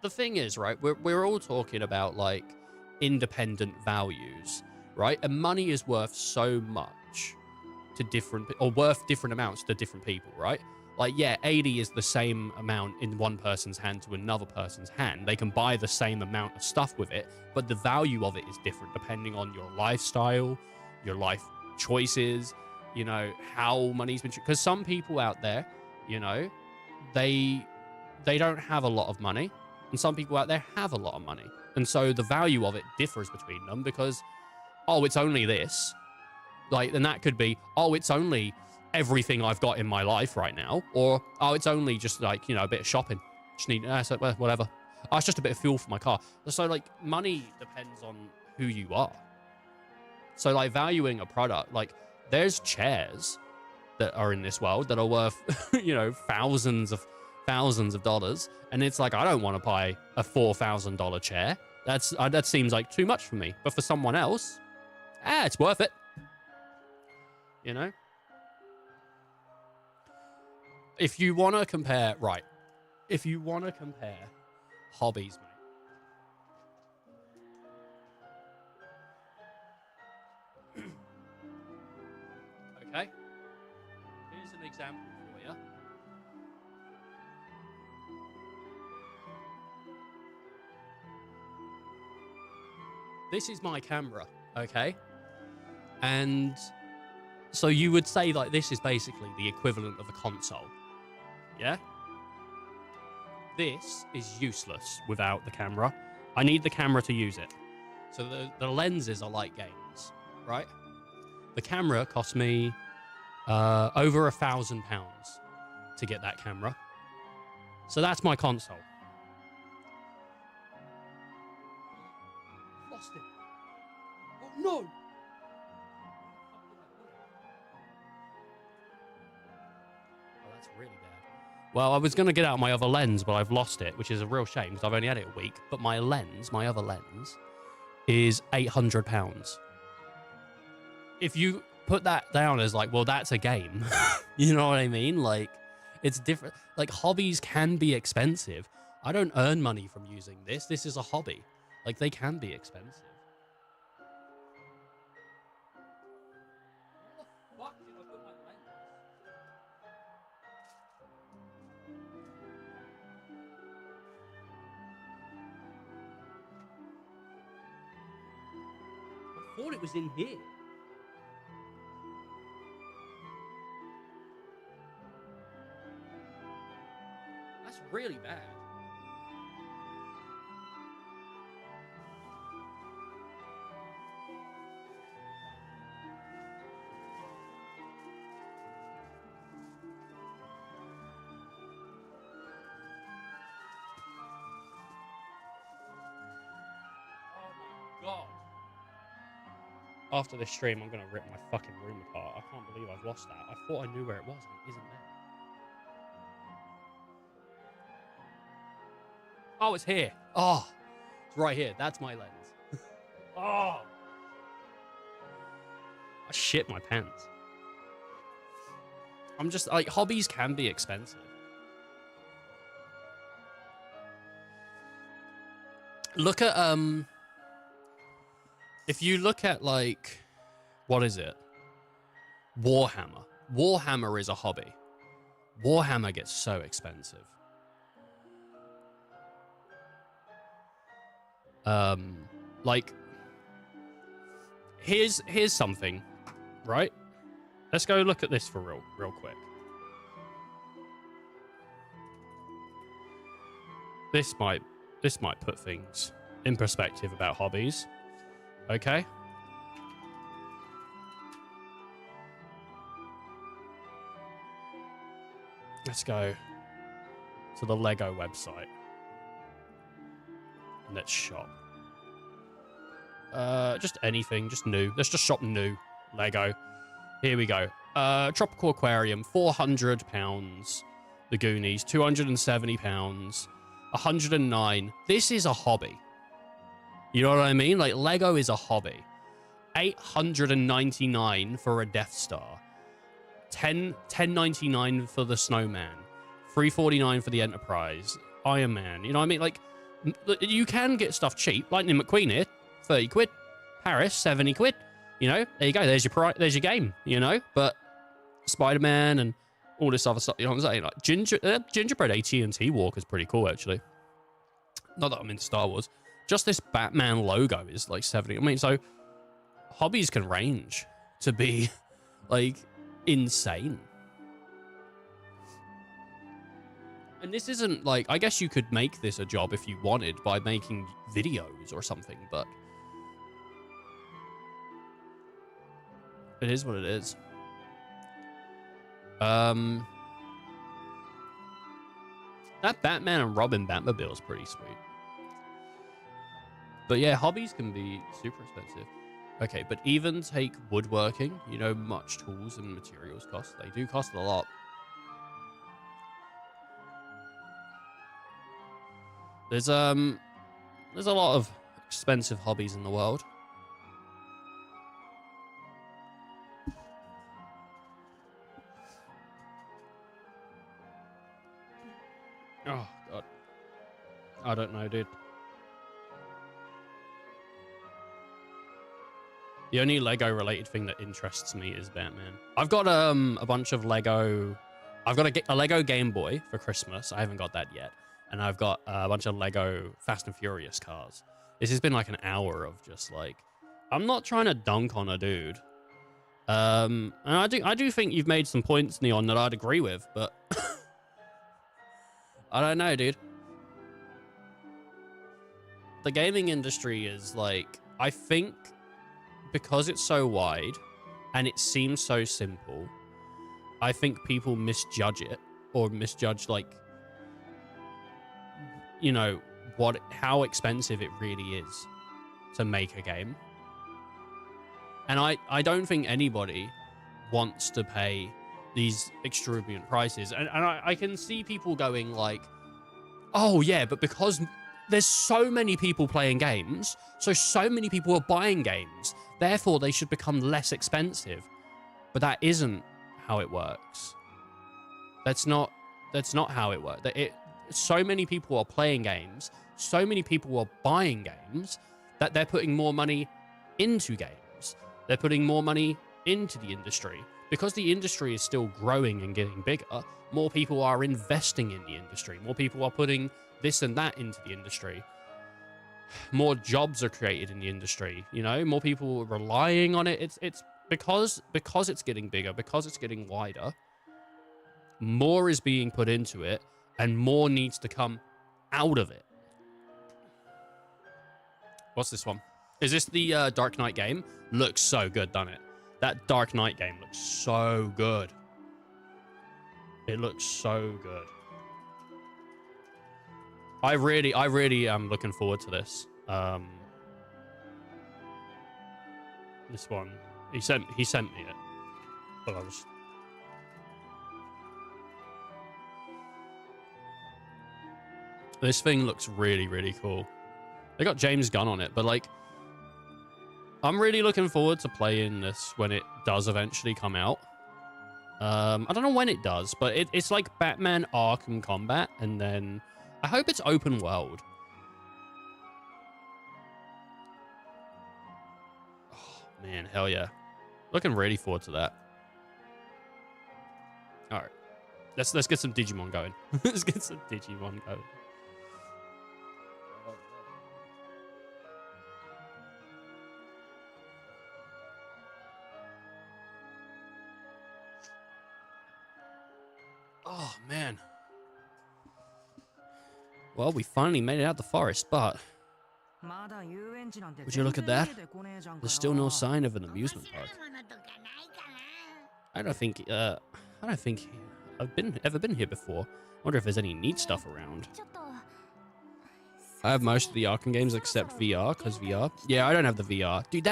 the thing is, right, we're all talking about like independent values, right? And money is worth so much to worth different amounts to different people, right? Like, yeah, 80 is the same amount in one person's hand to another person's hand. They can buy the same amount of stuff with it, but the value of it is different depending on your lifestyle, your life choices, you know, how money's been... Because some people out there, you know, they don't have a lot of money, and some people out there have a lot of money. And so the value of it differs between them because, oh, it's only this. Like, and that could be, oh, it's only everything I've got in my life right now. Or, oh, it's only just like, you know, a bit of shopping. Just need, so, whatever. Oh, it's just a bit of fuel for my car. So, like, money depends on who you are. So, like, valuing a product, like, there's chairs that are in this world that are worth, you know, thousands of dollars. And it's like, I don't want to buy a $4,000 chair. That seems like too much for me. But for someone else, it's worth it. You know? If you want to compare, right. If you want to compare hobbies, mate. Okay? Here's an example for you. This is my camera, okay? And so you would say like this is basically the equivalent of a console. Yeah? This is useless without the camera. I need the camera to use it. So the lenses are like games, right? The camera cost me over £1,000 to get that camera. So that's my console. Lost it. Oh no! Oh, that's really bad. Well, I was going to get out my other lens, but I've lost it, which is a real shame because I've only had it a week. But my other lens, is £800. If you put that down as like, well, that's a game, you know what I mean? Like, it's different. Like, hobbies can be expensive. I don't earn money from using this. This is a hobby. Like, they can be expensive. Where the fuck did I put my lens? I thought it was in here. That's really bad. Oh my god. After this stream, I'm going to rip my fucking room apart. I can't believe I've lost that. I thought I knew where it was, and it isn't there. Oh, it's here. Oh, it's right here. That's my lens. Oh. I shit my pants. I'm just, like, hobbies can be expensive. Look at, if you look at, like, what is it? Warhammer. Warhammer is a hobby. Warhammer gets so expensive. Like, here's something, right? Let's go look at this for real quick. This might put things in perspective about hobbies. Okay? Let's go to the Lego website. Let's shop. Just anything, just new. Let's just shop new. Lego. Here we go. Tropical Aquarium, £400. The Goonies, £270. 109. This is a hobby. You know what I mean? Like, Lego is a hobby. 899 for a Death Star. 10.99 for the Snowman. 349 for the Enterprise. Iron Man. You know what I mean? Like, you can get stuff cheap. Lightning McQueen here, 30 quid. Paris, 70 quid. You know, there you go. There's your game, you know? But Spider-Man and all this other stuff, you know what I'm saying? Like, Gingerbread AT&T Walk is pretty cool, actually. Not that I'm into Star Wars. Just this Batman logo is like 70. I mean, so hobbies can range to be like insane. And this isn't like, I guess you could make this a job if you wanted by making videos or something, but it is what it is. That Batman and Robin Batmobile is pretty sweet. But yeah, hobbies can be super expensive. Okay, but even take woodworking, you know, much tools and materials cost. They do cost a lot. There's a lot of expensive hobbies in the world. Oh, God. I don't know, dude. The only Lego-related thing that interests me is Batman. I've got a bunch of Lego... I've got a Lego Game Boy for Christmas. I haven't got that yet. And I've got a bunch of Lego Fast and Furious cars. This has been like an hour of just like... I'm not trying to dunk on a dude. And I do think you've made some points, Neon, that I'd agree with, but... I don't know, dude. The gaming industry is like... I think... because it's so wide and it seems so simple, I think people misjudge it or misjudge, like, you know, how expensive it really is to make a game. And I don't think anybody wants to pay these exorbitant prices. And I can see people going like, oh yeah, but because there's so many people playing games, so many people are buying games, therefore they should become less expensive. But that isn't how it works. That's not how it works. So many people are playing games, so many people are buying games, that they're putting more money into games. They're putting more money into the industry. Because the industry is still growing and getting bigger, more people are investing in the industry. More people are putting this and that into the industry. More jobs are created in the industry, you know? More people are relying on it. It's because it's getting bigger, because it's getting wider, more is being put into it, and more needs to come out of it. What's this one? Is this the Dark Knight game? Looks so good, doesn't it? That Dark Knight game looks so good. It looks so good. I really am looking forward to this. This one. He sent me it. But I was... This thing looks really, really cool. They got James Gunn on it, but like... I'm really looking forward to playing this when it does eventually come out. I don't know when it does, but it's like Batman Arkham Combat, and then I hope it's open world. Oh, man, hell yeah. Looking really forward to that. All right. Let's get some Digimon going. Let's get some Digimon going. Oh, man. Well, we finally made it out the forest, but... Would you look at that? There's still no sign of an amusement park. I don't think I've ever been here before. Wonder if there's any neat stuff around. I have most of the Arkham games except VR, because VR... Yeah, I don't have the VR. Dude,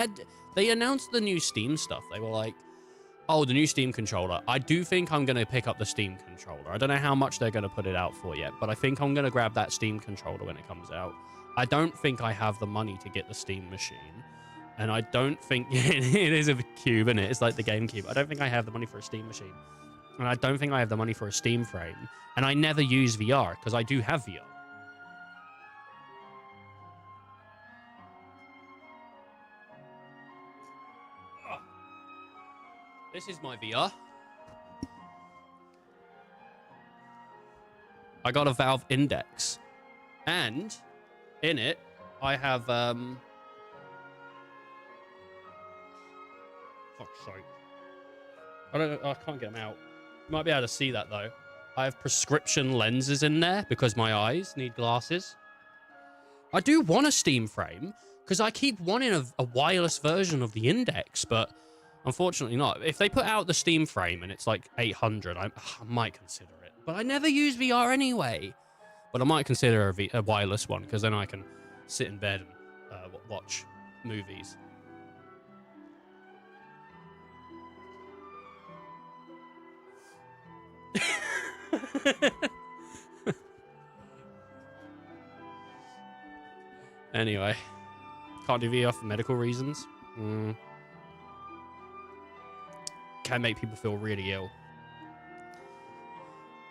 they announced the new Steam stuff. They were like, oh, the new Steam controller. I do think I'm going to pick up the Steam controller. I don't know how much they're going to put it out for yet, but I think I'm going to grab that Steam controller when it comes out. I don't think I have the money to get the Steam machine. And I don't think... it is a cube, isn't it? It's like the GameCube. I don't think I have the money for a Steam machine. And I don't think I have the money for a Steam frame. And I never use VR, because I do have VR. This is my VR. I got a Valve Index. And in it, I have... Fuck's sake. I can't get them out. You might be able to see that, though. I have prescription lenses in there because my eyes need glasses. I do want a Steam frame because I keep wanting a wireless version of the Index, but unfortunately not. If they put out the Steam frame and it's like 800, I might consider it. But I never use VR anyway. But I might consider a wireless one because then I can sit in bed and watch movies. Anyway, can't do VR for medical reasons. Can make people feel really ill.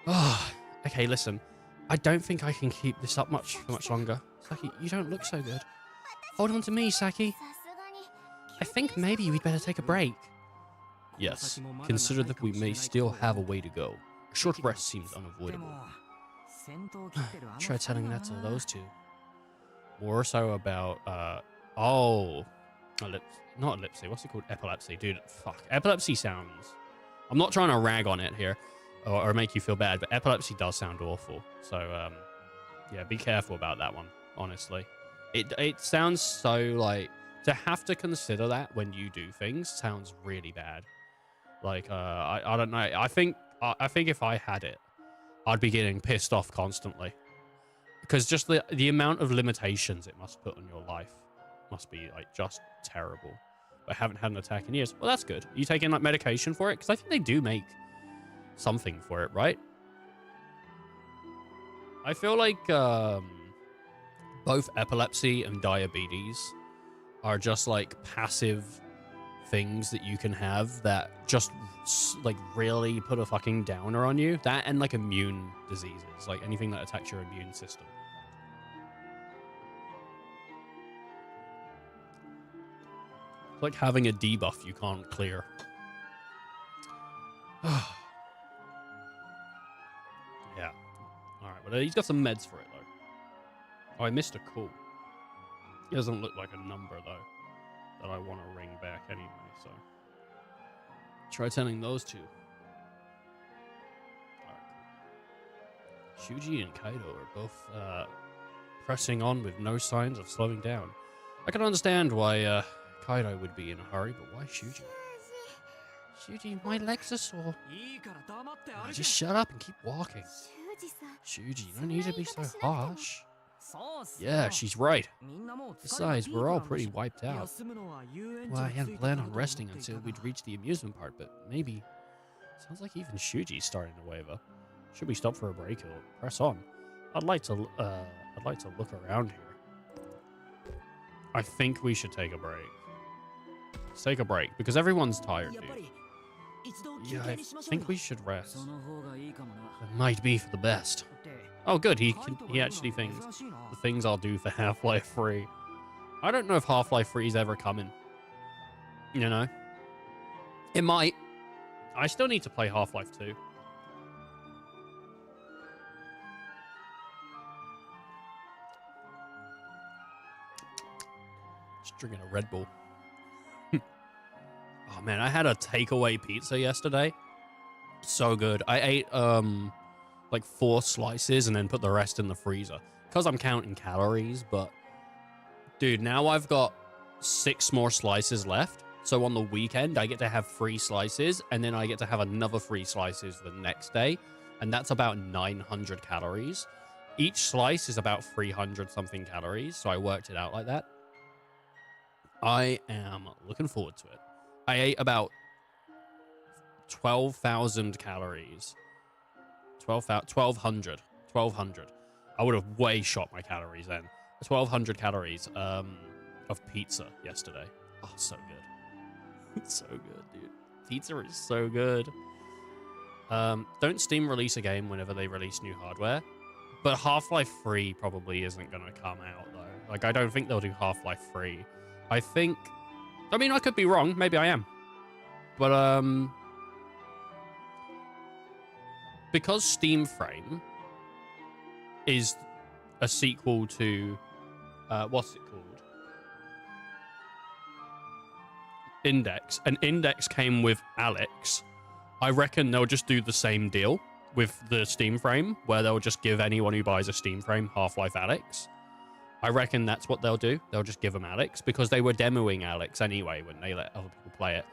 Oh, okay, listen. I don't think I can keep this up for much longer. Saki, you don't look so good. Hold on to me, Saki. I think maybe we'd better take a break. Yes, consider that we may still have a way to go. A short rest seems unavoidable. Try telling that to those two. More so about, not ellipsy, what's it called? Epilepsy. Dude, fuck. Epilepsy sounds... I'm not trying to rag on it here, or make you feel bad, but epilepsy does sound awful. So, yeah, be careful about that one, honestly. It sounds so, like... To have to consider that when you do things sounds really bad. Like, I don't know. I think if I had it, I'd be getting pissed off constantly. Because just the amount of limitations it must put on your life must be, like, just terrible. I haven't had an attack in years. Well, that's good. Are you taking, like, medication for it? Because I think they do make something for it, right? I feel like both epilepsy and diabetes are just, like, passive things that you can have that just, like, really put a fucking downer on you. That and, like, immune diseases. Like, anything that attacks your immune system. It's like having a debuff you can't clear. Yeah. Alright, well, he's got some meds for it, though. Oh, I missed a call. He doesn't look like a number, though, that I want to ring back anyway, so... Try telling those two. Alright, cool. Shuji and Kaido are both, pressing on with no signs of slowing down. I can understand why, Kaido would be in a hurry, but why Shuji? Shuji, my legs are sore. Oh, just shut up and keep walking. Shuji, you don't need to be so harsh. Yeah, she's right. Besides, we're all pretty wiped out. Well, I hadn't planned on resting until we'd reach the amusement part, but maybe... Sounds like even Shuji's starting to waver. Should we stop for a break or press on? I'd like to look around here. I think we should take a break. Let's take a break, because everyone's tired, dude. Yeah, I think we should rest. It might be for the best. Oh, good. He actually thinks the things I'll do for Half-Life 3. I don't know if Half-Life 3 is ever coming. You know? It might. I still need to play Half-Life 2. Just drinking a Red Bull. Oh, man, I had a takeaway pizza yesterday. So good. I ate, like 4 slices and then put the rest in the freezer. Because I'm counting calories, but... Dude, now I've got 6 more slices left. So on the weekend, I get to have 3 slices, and then I get to have another 3 slices the next day. And that's about 900 calories. Each slice is about 300-something calories, so I worked it out like that. I am looking forward to it. I ate about 12,000 calories. 1,200. I would have way shot my calories then. 1,200 calories of pizza yesterday. Oh, so good. It's so good, dude. Pizza is so good. Don't Steam release a game whenever they release new hardware. But Half-Life 3 probably isn't going to come out, though. Like, I don't think they'll do Half-Life 3. I think... I mean, I could be wrong. Maybe I am. But, because Steam Frame is a sequel to... what's it called? Index. And Index came with Alex. I reckon they'll just do the same deal with the Steam Frame, where they'll just give anyone who buys a Steam Frame Half-Life Alex. I reckon that's what they'll do. They'll just give them Alex, because they were demoing Alex anyway when they let other people play it.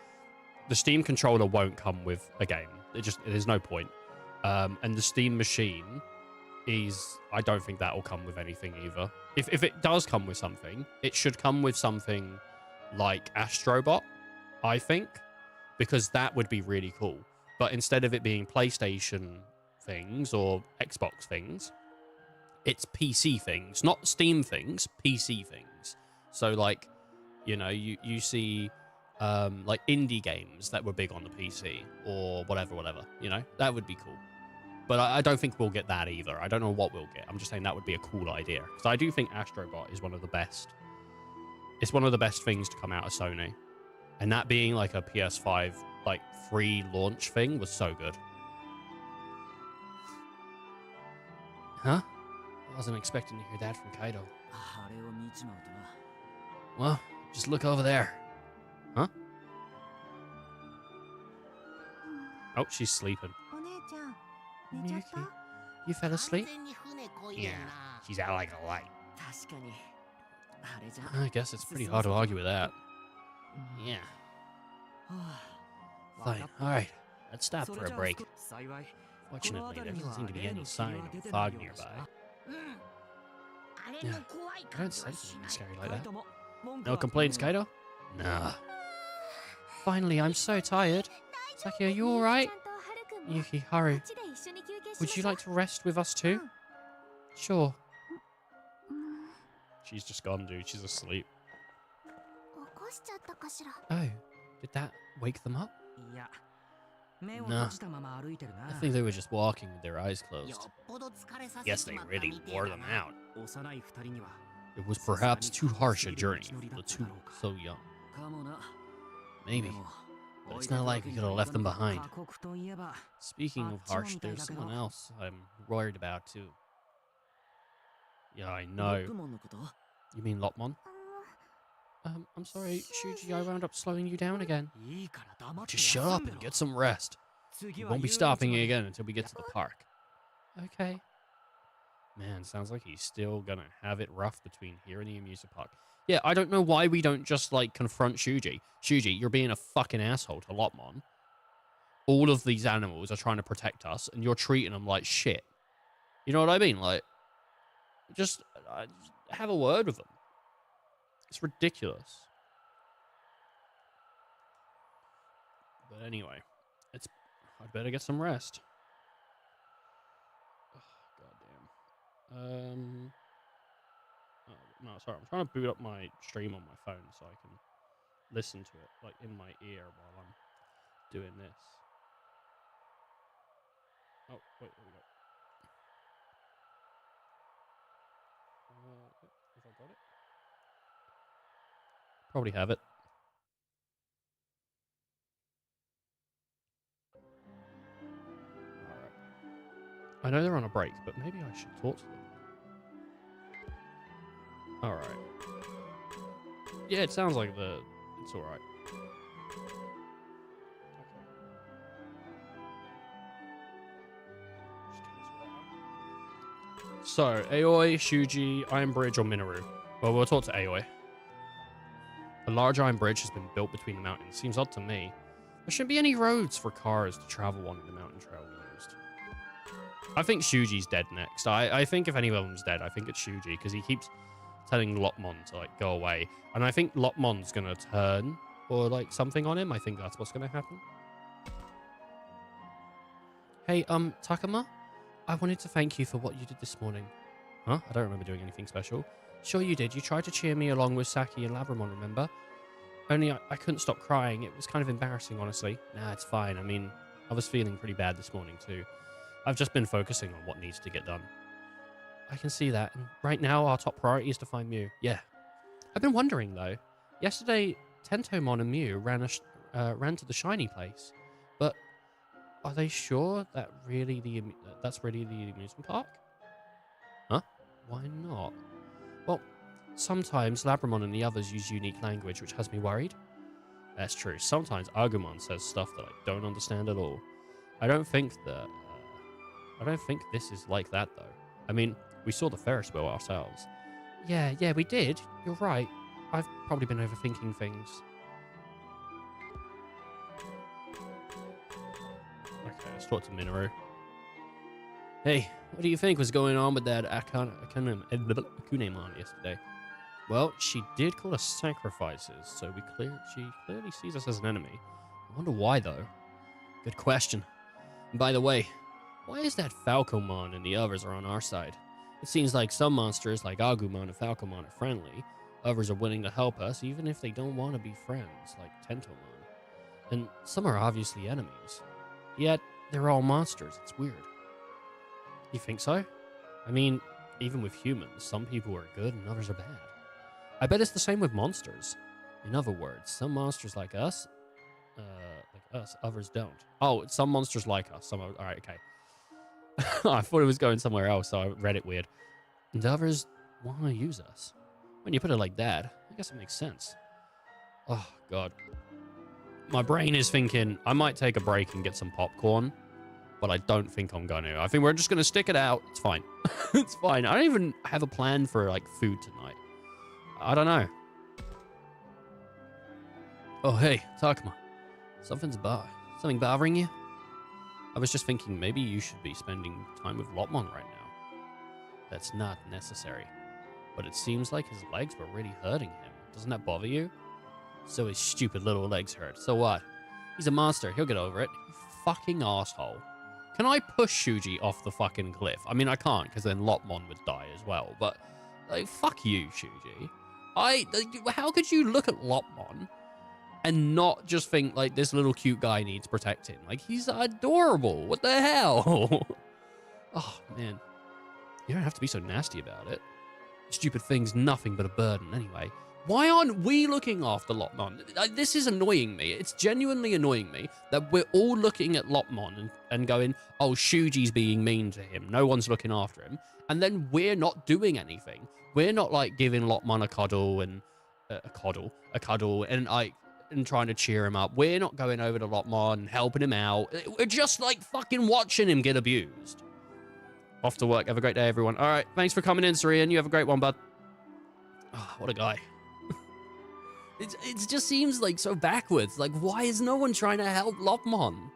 The Steam controller won't come with a game. There's no point. And the Steam machine is... I don't think that will come with anything either. If it does come with something, it should come with something like Astrobot, I think, because that would be really cool. But instead of it being PlayStation things or Xbox things, it's PC things, not Steam things, PC things. So, like, you know, you see, like, indie games that were big on the PC or whatever, you know? That would be cool. But I don't think we'll get that either. I don't know what we'll get. I'm just saying that would be a cool idea. Because I do think Astrobot is one of the best. It's one of the best things to come out of Sony. And that being, like, a PS5, like, free launch thing was so good. Huh? I wasn't expecting to hear that from Kaido. Well, just look over there. Huh? Oh, she's sleeping. Miyuki, you fell asleep? Yeah, she's out like a light. I guess it's pretty hard to argue with that. Yeah. Fine, alright. Let's stop for a break. Fortunately, there doesn't seem to be any sign of fog nearby. Yeah, I don't sense anything scary like that. No complaints, Kaido? Nah. Finally, I'm so tired. Saki, are you alright? Yuki, Haru, would you like to rest with us too? Sure. She's just gone, dude. She's asleep. Oh, did that wake them up? No. I think they were just walking with their eyes closed. Guess they really wore them out. It was perhaps too harsh a journey for the two so young. Maybe. But it's not like we could have left them behind. Speaking of harsh, there's someone else I'm worried about too. Yeah, I know. You mean Lopmon? I'm sorry, Shuji, I wound up slowing you down again. Just shut up and get some rest. We won't be stopping again until we get to the park. Okay. Man, sounds like he's still gonna have it rough between here and the amusement park. Yeah, I don't know why we don't just, like, confront Shuji. Shuji, you're being a fucking asshole to Lopmon. All of these animals are trying to protect us, and you're treating them like shit. You know what I mean? Like, Just have a word with them. It's ridiculous. But anyway, I'd better get some rest. Oh, goddamn. Oh, no, sorry. I'm trying to boot up my stream on my phone so I can listen to it, like, in my ear while I'm doing this. Oh, wait, there we go. Have I got it? Probably have it. Alright. I know they're on a break, but maybe I should talk to them. Alright. Yeah, it sounds like it's alright. So, Aoi, Shuji, Iron Bridge, or Minoru? Well, we'll talk to Aoi. A large iron bridge has been built between the mountains. Seems odd to me. There shouldn't be any roads for cars to travel on in the mountain trail we used. I think Shuji's dead next. I think if any of them's dead, I think it's Shuji, because he keeps telling Lopmon to, like, go away. And I think Lopmon's gonna turn or, like, something on him. I think that's what's gonna happen. Hey, Takuma? I wanted to thank you for what you did this morning. Huh? I don't remember doing anything special. Sure you did. You tried to cheer me along with Saki and Labramon, remember? Only I couldn't stop crying. It was kind of embarrassing, honestly. Nah, it's fine. I mean, I was feeling pretty bad this morning, too. I've just been focusing on what needs to get done. I can see that. And right now, our top priority is to find Mew. Yeah. I've been wondering, though. Yesterday, Tentomon and Mew ran to the shiny place. But are they sure that's really the amusement park? Huh? Why not? Well, sometimes Labramon and the others use unique language, which has me worried. That's true. Sometimes Agumon says stuff that I don't understand at all. I don't think this is like that, though. I mean, we saw the Ferris wheel ourselves. Yeah, we did. You're right. I've probably been overthinking things. Okay, let's talk to Minoru. Hey, what do you think was going on with that Akunemon yesterday? Well, she did call us sacrifices, so she clearly sees us as an enemy. I wonder why, though. Good question. And by the way, why is that Falcomon and the others are on our side? It seems like some monsters like Agumon and Falcomon are friendly. Others are willing to help us, even if they don't want to be friends, like Tentomon. And some are obviously enemies. Yet, they're all monsters. It's weird. You think so? I mean, even with humans, some people are good and others are bad. I bet it's the same with monsters. In other words, some monsters like us, others don't. Oh, some monsters like us. All right, okay. I thought it was going somewhere else, so I read it weird. And others want to use us. When you put it like that, I guess it makes sense. Oh, God. My brain is thinking I might take a break and get some popcorn, but I don't think I'm going to. I think we're just going to stick it out. It's fine. It's fine. I don't even have a plan for, like, food tonight. I don't know. Oh, hey, Takuma. Something bothering you? I was just thinking maybe you should be spending time with Lopmon right now. That's not necessary. But it seems like his legs were really hurting him. Doesn't that bother you? So his stupid little legs hurt. So what? He's a monster. He'll get over it. You fucking asshole. Can I push Shuji off the fucking cliff? I mean, I can't, because then Lopmon would die as well. But, like, fuck you, Shuji. How could you look at Lopmon and not just think, like, this little cute guy needs protecting? Like, he's adorable. What the hell? Oh, man. You don't have to be so nasty about it. Stupid thing's nothing but a burden anyway. Why aren't we looking after Lopmon? This is annoying me. It's genuinely annoying me that we're all looking at Lopmon and going, oh, Shuji's being mean to him. No one's looking after him. And then we're not doing anything. We're not, like, giving Lopmon a cuddle and and trying to cheer him up. We're not going over to Lopmon and helping him out. We're just, like, fucking watching him get abused. Off to work. Have a great day, everyone. All right. Thanks for coming in, Sarian. You have a great one, bud. Oh, what a guy. It just seems, like, so backwards. Like, why is no one trying to help Lopmon?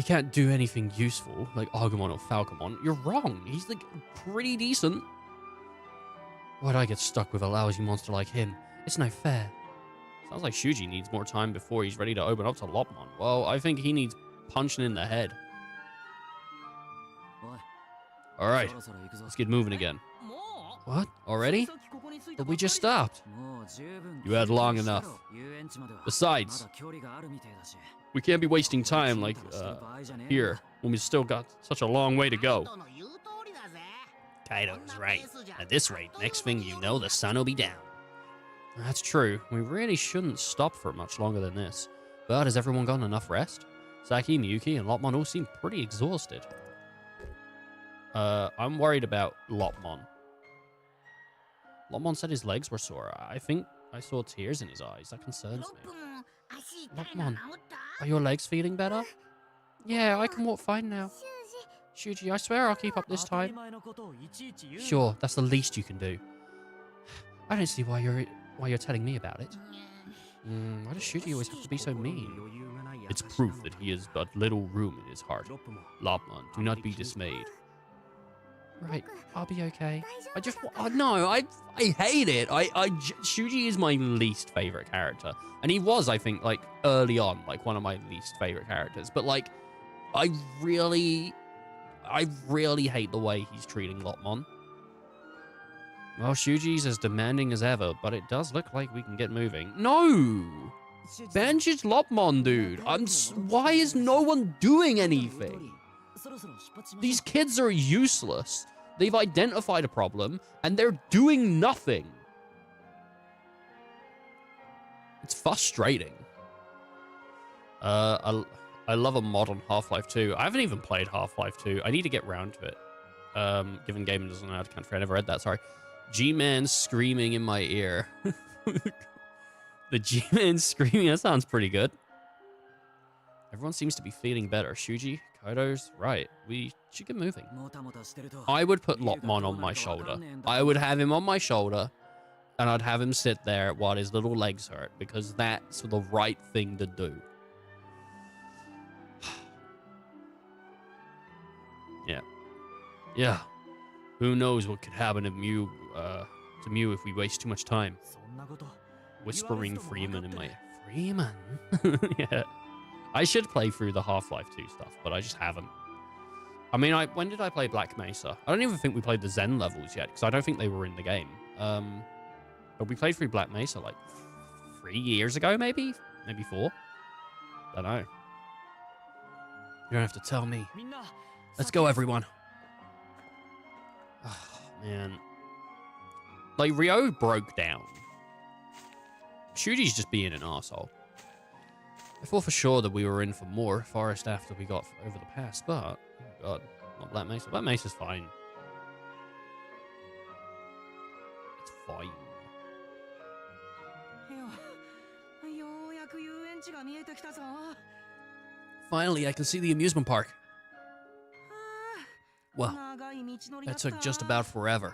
he can't do anything useful, like Agumon or Falcomon. You're wrong. He's, like, pretty decent. Why'd I get stuck with a lousy monster like him? It's no fair. Sounds like Shuji needs more time before he's ready to open up to Lopmon. Well, I think he needs punching in the head. Alright, let's get moving again. What? Already? But we just stopped. You had long enough. Besides, we can't be wasting time like, here, when we've still got such a long way to go. Kaido's right. At this rate, next thing you know, the sun will be down. That's true. We really shouldn't stop for much longer than this. But has everyone gotten enough rest? Saki, Miyuki, and Lopmon all seem pretty exhausted. I'm worried about Lopmon. Lopmon said his legs were sore. I think I saw tears in his eyes. That concerns me. Lopmon, are your legs feeling better? Yeah, I can walk fine now. Shuji, I swear I'll keep up this time. Sure, that's the least you can do. I don't see why you're telling me about it. Why does Shuji always have to be so mean? It's proof that he has but little room in his heart. Lopmon, do not be dismayed. Right, I'll be okay. I hate it. Shuji is my least favorite character. And he was, I think, like, early on, like, one of my least favorite characters. But, like, I really hate the way he's treating Lopmon. Well, Shuji's as demanding as ever, but it does look like we can get moving. No! Bandage Lopmon, dude. Why is no one doing anything? These kids are useless. They've identified a problem, and they're doing nothing. It's frustrating. I love a mod on Half-Life 2. I haven't even played Half-Life 2. I need to get round to it. Given gaming doesn't know how to count for. I never read that, sorry. G-Man screaming in my ear. The G-Man screaming, that sounds pretty good. Everyone seems to be feeling better. Shuji, Kaido's right. We should get moving. I would put Lopmon on my shoulder. I would have him on my shoulder, and I'd have him sit there while his little legs hurt, because that's the right thing to do. Yeah. Who knows what could happen to Mew if we waste too much time. Whispering Freeman in my... Freeman? Yeah. I should play through the Half-Life 2 stuff, but I just haven't. I mean, when did I play Black Mesa? I don't even think we played the Zen levels yet, because I don't think they were in the game. But we played through Black Mesa, like, 3 years ago, maybe? Maybe 4? Don't know. You don't have to tell me. Let's go, everyone. Oh, man. Like, Ryo broke down. Shuji's just being an arsehole. I thought for sure that we were in for more forest after we got over the pass, but... Oh, God. Not Black Mesa. Black Mesa's fine. It's fine. Finally, I can see the amusement park. Well, that took just about forever.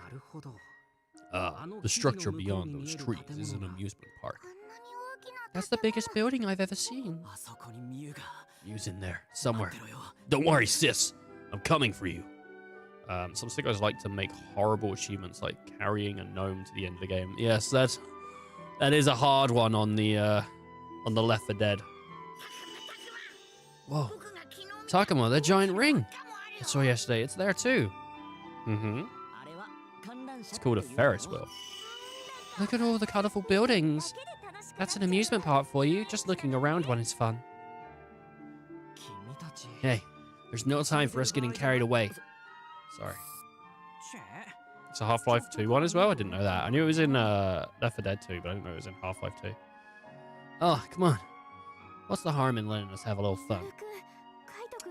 The structure beyond those trees is an amusement park. That's the biggest building I've ever seen. Mew's in there, somewhere. Don't worry, sis. I'm coming for you. Some sickos like to make horrible achievements like carrying a gnome to the end of the game. Yes, that is a hard one on the Left 4 Dead. Whoa. Takuma, the giant ring. I saw yesterday. It's there too. It's called a Ferris wheel. Look at all the colorful buildings. That's an amusement park for you. Just looking around one is fun. Hey, there's no time for us getting carried away. Sorry. It's a Half-Life 2 one as well? I didn't know that. I knew it was in Left 4 Dead 2, but I didn't know it was in Half-Life 2. Oh, come on. What's the harm in letting us have a little fun?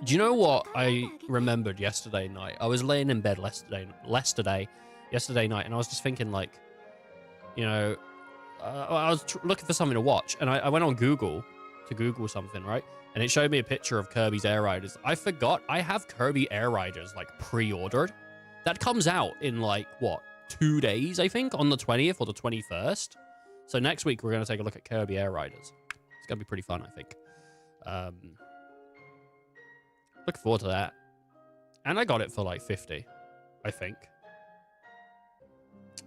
Do you know what I remembered yesterday night? I was laying in bed yesterday night, and I was just thinking, like, you know, I was looking for something to watch, and I went on Google to Google something, right? And it showed me a picture of Kirby's Air Riders. I forgot I have Kirby Air Riders, like, pre-ordered. That comes out in, like, what, 2 days, I think, on the 20th or the 21st. So next week, we're going to take a look at Kirby Air Riders. It's going to be pretty fun, I think. Look forward to that. And I got it for like 50, I think.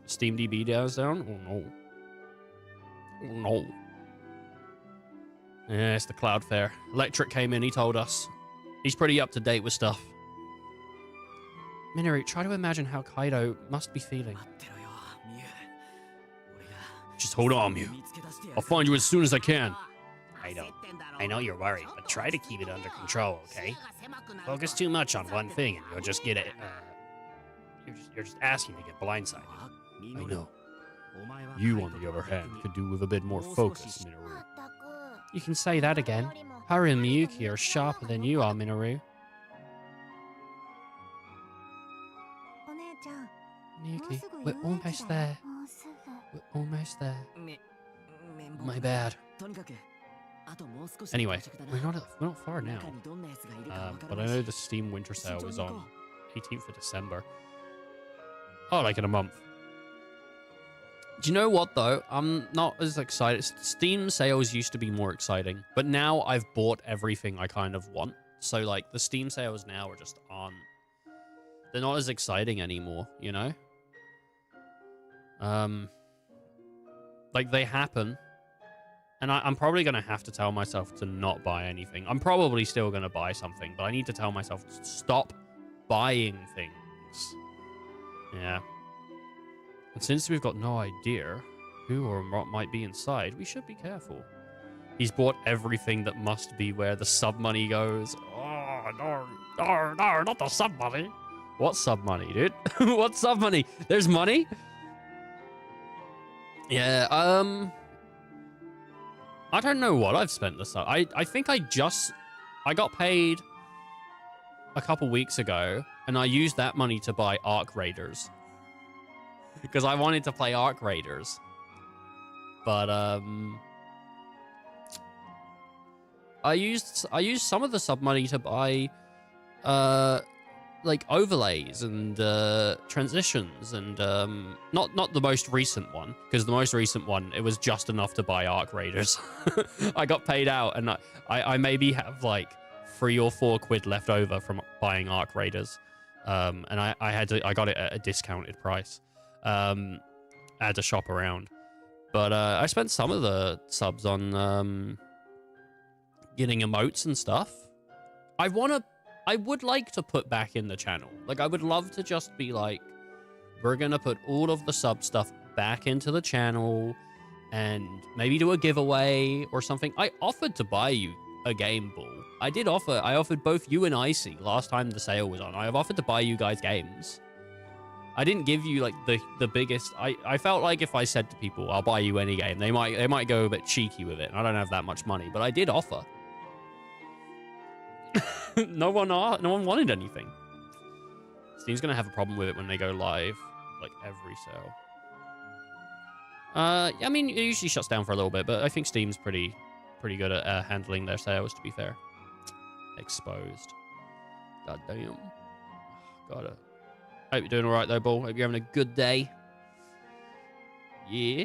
Steam DB down. Oh no. Oh no. Yeah, it's the Cloudflare. Electric came in, he told us. He's pretty up to date with stuff. Minoru, try to imagine how Kaido must be feeling. Just hold on, Mew. I'll find you as soon as I can. I know you're worried, but try to keep it under control, okay? Focus too much on one thing and you'll just get it. You're just asking to get blindsided. I know. You, on the other hand, could do with a bit more focus, Minoru. You can say that again. Haru and Miyuki are sharper than you are, Minoru. Miyuki, we're almost there. We're almost there. My bad. Anyway, we're not far now. But I know the Steam Winter Sale is on 18th of December. Oh, like in a month. Do you know what, though? I'm not as excited. Steam sales used to be more exciting, but now I've bought everything I kind of want. So, like, the Steam sales now are just on. They're not as exciting anymore, you know? Like, they happen. And I'm probably going to have to tell myself to not buy anything. I'm probably still going to buy something, but I need to tell myself to stop buying things. Yeah. And since we've got no idea who or what might be inside, we should be careful. He's bought everything that must be where the sub money goes. Oh, no, not the sub money. What sub money, dude? What sub money? There's money? Yeah, I don't know what I've spent this up. I think I got paid a couple weeks ago, and I used that money to buy Arc Raiders. Because I wanted to play Arc Raiders. But, I used some of the sub money to buy, like, overlays and, transitions and, not the most recent one. Because the most recent one, it was just enough to buy Arc Raiders. I got paid out, and I maybe have, like, 3 or 4 quid left over from buying Arc Raiders. And I got it at a discounted price. I had to shop around. But, I spent some of the subs on, getting emotes and stuff. I would like to put back in the channel. Like, I would love to just be like, we're gonna put all of the sub stuff back into the channel and maybe do a giveaway or something. I offered to buy you a game, Bull. I offered both you and Icy last time the sale was on. I have offered to buy you guys games. I didn't give you, like, the biggest... I felt like if I said to people, I'll buy you any game, they might go a bit cheeky with it, and I don't have that much money, but I did offer. No one wanted anything. Steam's gonna have a problem with it when they go live, like, every sale. I mean, it usually shuts down for a little bit, but I think Steam's pretty good at handling their sales, to be fair. Exposed. God damn. Gotta... Hope you're doing all right, though, Bull. Hope you're having a good day. Yeah.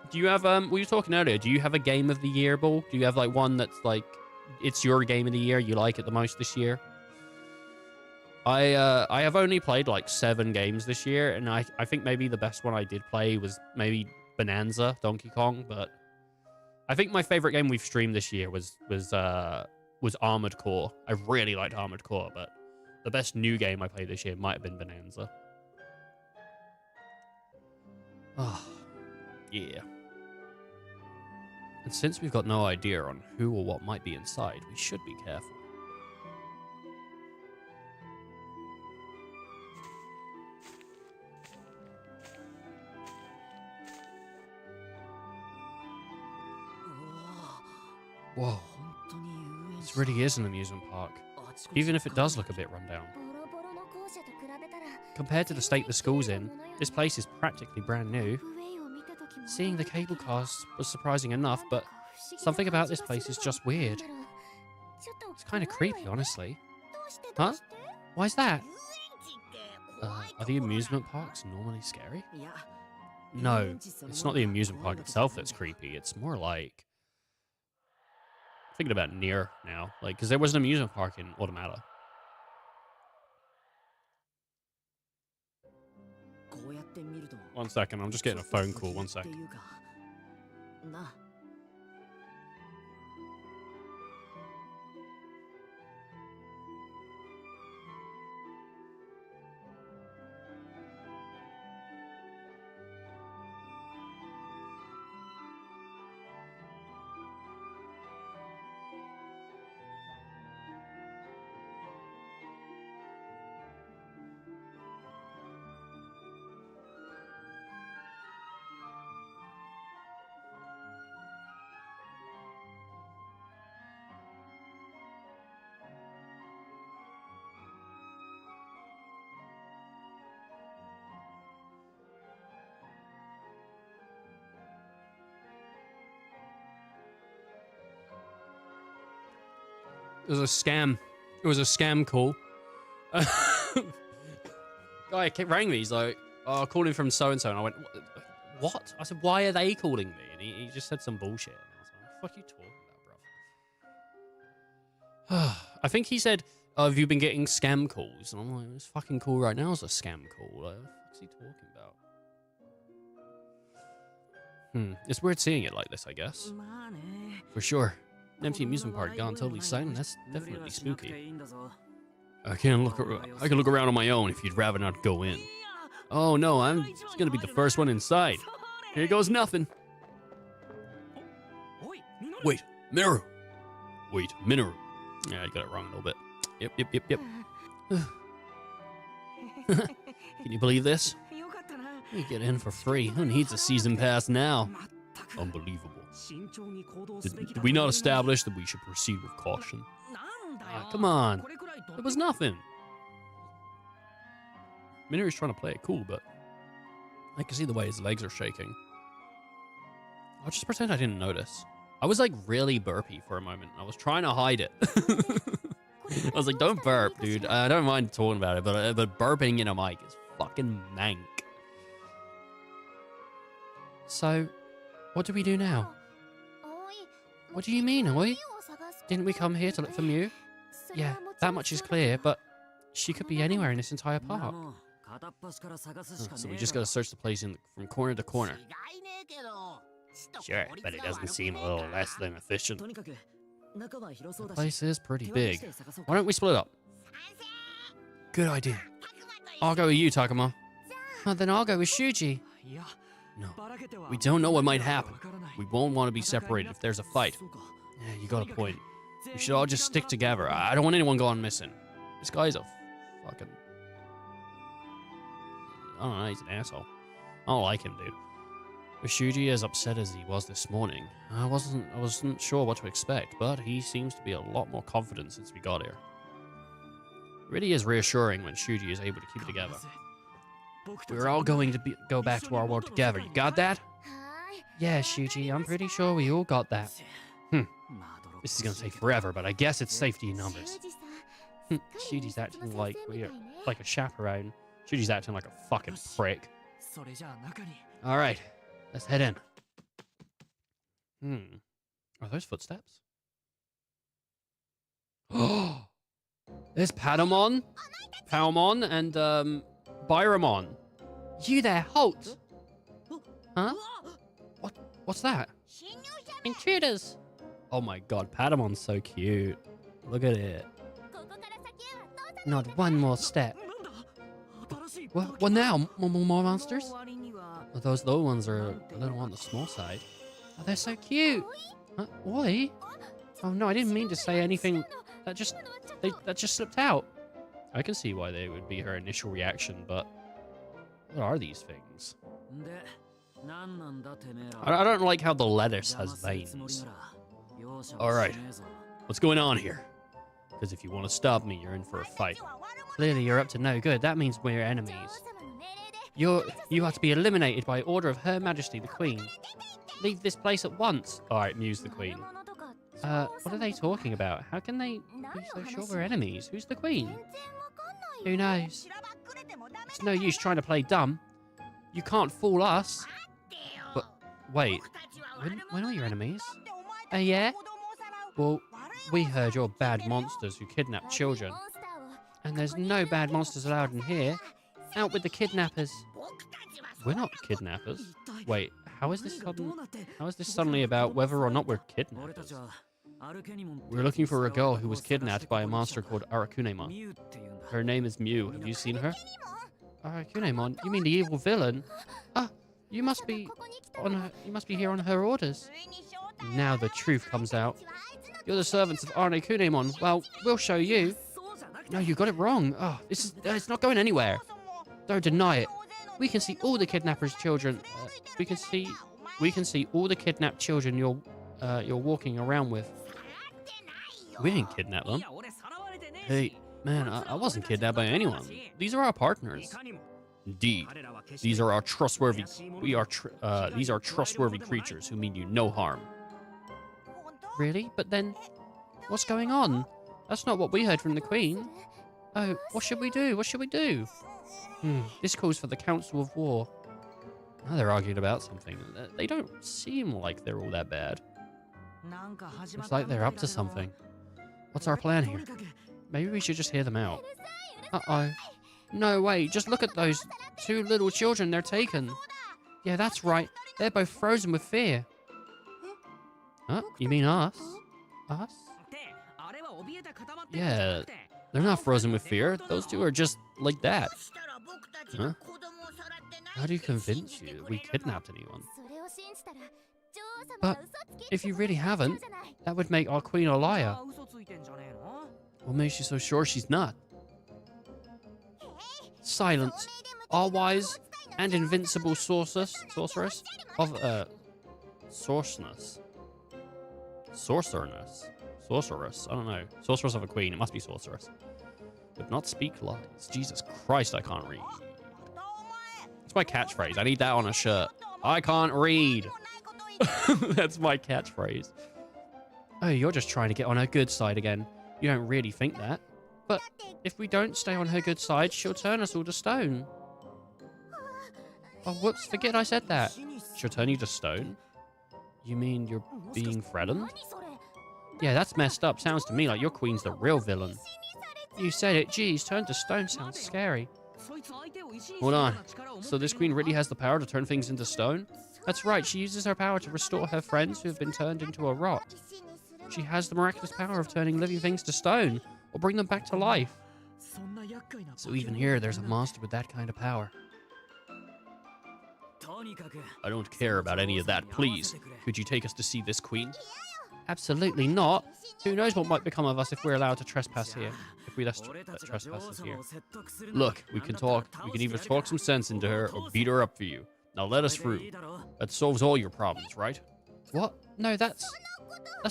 Do you have, we were talking earlier, do you have a game of the year, Bull? Do you have, like, one that's, like, it's your game of the year, you like it the most this year? I have only played, like, 7 games this year, and I think maybe the best one I did play was maybe Bonanza, Donkey Kong, but I think my favorite game we've streamed this year was Armored Core. I really liked Armored Core, but the best new game I played this year might have been Bonanza. Oh, yeah. And since we've got no idea on who or what might be inside, we should be careful. Whoa. This really is an amusement park, even if it does look a bit run down. Compared to the state the school's in, this place is practically brand new. Seeing the cable cars was surprising enough, but something about this place is just weird. It's kind of creepy, honestly. Huh? Why's that? Are the amusement parks normally scary? No, it's not the amusement park itself that's creepy. It's more like thinking about near now, like, because there was an amusement park in Automata. One second, I'm just getting a phone call. One sec. It was a scam. It was a scam call. Guy rang me. He's like, "Oh, calling from so and so," and I went, "What?" I said, "Why are they calling me?" And he just said some bullshit. And I was like, "What the fuck are you talking about, bruv?" I think he said, "Oh, have you been getting scam calls?" And I'm like, "This fucking call right now is a scam call. Like, what the fuck's he talking about?" It's weird seeing it like this, I guess. For sure. An empty amusement park gone totally silent. That's definitely spooky. I can look around on my own if you'd rather not go in. Oh no, I'm just gonna be the first one inside. Here goes nothing. Wait, Minoru. Wait, Minoru. Yeah, I got it wrong a little bit. Yep. Can you believe this? You get in for free. Who needs a season pass now? Unbelievable. Did we not establish that we should proceed with caution? Come on. It was nothing. Minoru's trying to play it cool, but I can see the way his legs are shaking. I'll just pretend I didn't notice. I was like really burpy for a moment. I was trying to hide it. I was like, don't burp, dude. I don't mind talking about it, but burping in a mic is fucking mank. So, what do we do now? What do you mean, Oi? Didn't we come here to look for Mew? Yeah, that much is clear, but she could be anywhere in this entire park. So we just gotta search the place from corner to corner. Sure, but it doesn't seem a little less than efficient. The place is pretty big. Why don't we split up? Good idea. I'll go with you, Takuma. Then I'll go with Shuji. No, we don't know what might happen. We won't want to be separated if there's a fight. Yeah, you got a point. We should all just stick together. I don't want anyone going missing. This guy's a fucking... I don't know, he's an asshole. I don't like him, dude. With Shuji as upset as he was this morning, I wasn't sure what to expect, but he seems to be a lot more confident since we got here. It really is reassuring when Shuji is able to keep it together. We're all going to go back to our world together. You got that? Yeah, Shuji, I'm pretty sure we all got that. This is gonna take forever, but I guess it's safety in numbers. Shuji's acting like we're like a chaperone. Shuji's acting like a fucking prick. Alright, let's head in. Are those footsteps? Oh, there's Patamon, and Byramon. You there, halt! Huh? What's that? Intruders! Oh my god, Patamon's so cute. Look at it. Not one more step. What now? More monsters? Well, those low ones are a little on the small side. Oh, they're so cute. Oi? Oh no, I didn't mean to say anything. That just slipped out. I can see why they would be her initial reaction, but what are these things? I don't like how the lettuce has veins. Alright, what's going on here? Because if you want to stop me, you're in for a fight. Clearly you're up to no good. That means we're enemies. You are to be eliminated by order of Her Majesty the Queen. Leave this place at once. Alright, Muse the Queen. What are they talking about? How can they be so sure we're enemies? Who's the Queen? Who knows? It's no use trying to play dumb. You can't fool us. But wait, when are your enemies? Yeah? Well, we heard you're bad monsters who kidnap children. And there's no bad monsters allowed in here. Out with the kidnappers. We're not kidnappers. Wait, how is this suddenly about whether or not we're kidnappers? We're looking for a girl who was kidnapped by a monster called Arakunemon. Her name is Mew. Have you seen her? Arakunemon? You mean the evil villain? Ah, you must be here on her orders. Now the truth comes out. You're the servants of Arakunemon. Well, we'll show you. No, you got it wrong. Oh, it's not going anywhere. Don't deny it. We can see all the kidnappers' children. We can see all the kidnapped children you're walking around with. We didn't kidnap them. Hey, man, I wasn't kidnapped by anyone. These are our partners. Indeed, these are trustworthy creatures who mean you no harm. Really? But then, what's going on? That's not what we heard from the Queen. Oh, what should we do? What should we do? This calls for the Council of War. Oh, they're arguing about something. They don't seem like they're all that bad. Looks like they're up to something. What's our plan here? Maybe we should just hear them out. Uh-oh. No, wait, just look at those 2 little children they're taken. Yeah, that's right. They're both frozen with fear. Huh? You mean us? Us? Yeah, they're not frozen with fear. Those 2 are just like that. Huh? How do you convince you we kidnapped anyone? But if you really haven't, that would make our queen a liar. What makes you so sure she's not? Silence. Our wise and invincible sorceress of sorceress. Sorceress. I don't know. Sorceress of a queen. It must be sorceress. Would not speak lies. Jesus Christ, I can't read. It's my catchphrase. I need that on a shirt. I can't read. That's my catchphrase. Oh, you're just trying to get on her good side again. You don't really think that. But if we don't stay on her good side, she'll turn us all to stone. Oh, whoops. Forget I said that. She'll turn you to stone? You mean you're being threatened? Yeah, that's messed up. Sounds to me like your queen's the real villain. You said it. Geez, turn to stone sounds scary. Hold on. So this queen really has the power to turn things into stone? That's right. She uses her power to restore her friends who have been turned into a rock. She has the miraculous power of turning living things to stone or bring them back to life. So even here, there's a monster with that kind of power. I don't care about any of that. Please, could you take us to see this queen? Absolutely not. Who knows what might become of us if we're allowed to trespass here. If we let trespassers here. Look, we can talk. We can either talk some sense into her or beat her up for you. Now let us through. That solves all your problems, right? What? No, that's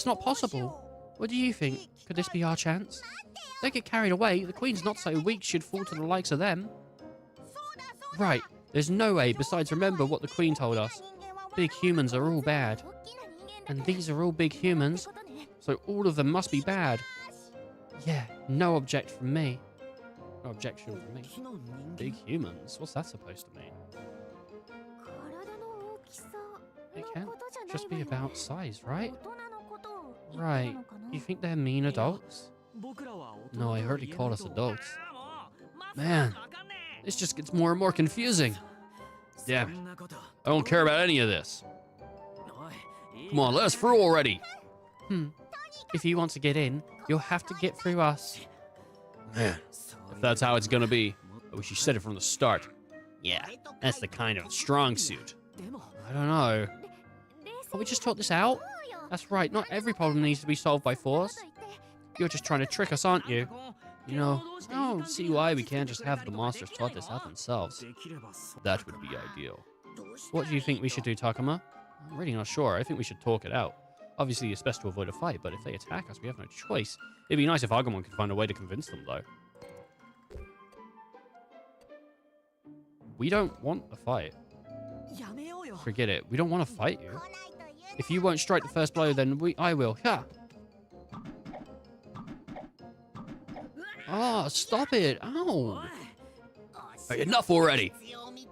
not possible. What do you think? Could this be our chance? Don't get carried away. The queen's not so weak she'd fall to the likes of them. Right. There's no way. Besides, remember what the queen told us. Big humans are all bad. And these are all big humans. So all of them must be bad. Yeah, no objection from me. No objection from me. Big humans? What's that supposed to mean? It can't just be about size, right? Right. You think they're mean adults? No, I heard he called us adults. Man, this just gets more and more confusing. Damn it. I don't care about any of this. Come on, let us through already. If you want to get in, you'll have to get through us. Man, if that's how it's gonna be, I wish you said it from the start. Yeah, that's the kind of strong suit. I don't know. Can't we just talk this out? That's right, not every problem needs to be solved by force. You're just trying to trick us, aren't you? You know, I don't see why we can't just have the monsters talk this out themselves. That would be ideal. What do you think we should do, Takuma? I'm really not sure. I think we should talk it out. Obviously, it's best to avoid a fight, but if they attack us, we have no choice. It'd be nice if Agumon could find a way to convince them, though. We don't want a fight. Forget it. We don't want to fight you. If you won't strike the first blow, then I will. Yeah. Oh, stop it. Ow. Hey, enough already.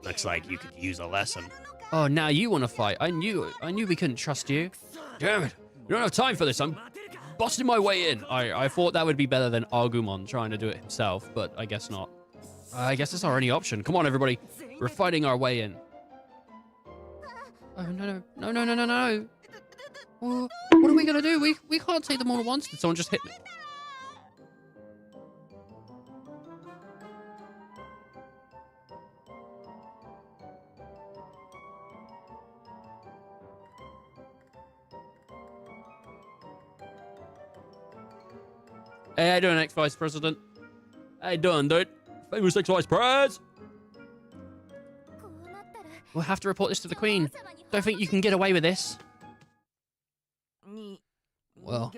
Looks like you could use a lesson. Oh, now you want to fight. I knew we couldn't trust you. Damn it. We don't have time for this. busting my way in. I thought that would be better than Agumon trying to do it himself, but I guess not. I guess it's our only option. Come on, everybody. We're fighting our way in. Oh, no. Well, what are we going to do? We can't take them all at once. Did someone just hit me? Hey, how you doing, ex-vice president? How you doing, dude? Famous ex-vice pres! We'll have to report this to the queen. Don't think you can get away with this. Well,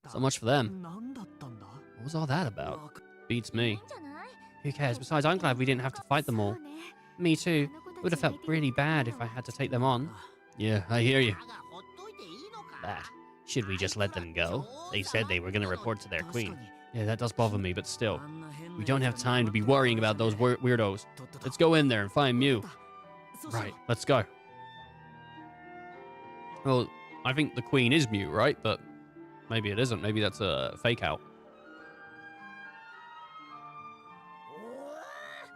so much for them. What was all that about? Beats me. Who cares? Besides, I'm glad we didn't have to fight them all. Me too. It would have felt really bad if I had to take them on. Yeah, I hear you. That. Should we just let them go? They said they were going to report to their queen. Yeah, that does bother me, but still. We don't have time to be worrying about those weirdos. Let's go in there and find Mew. Right, let's go. Well, I think the queen is Mew, right? But maybe it isn't. Maybe that's a fake out.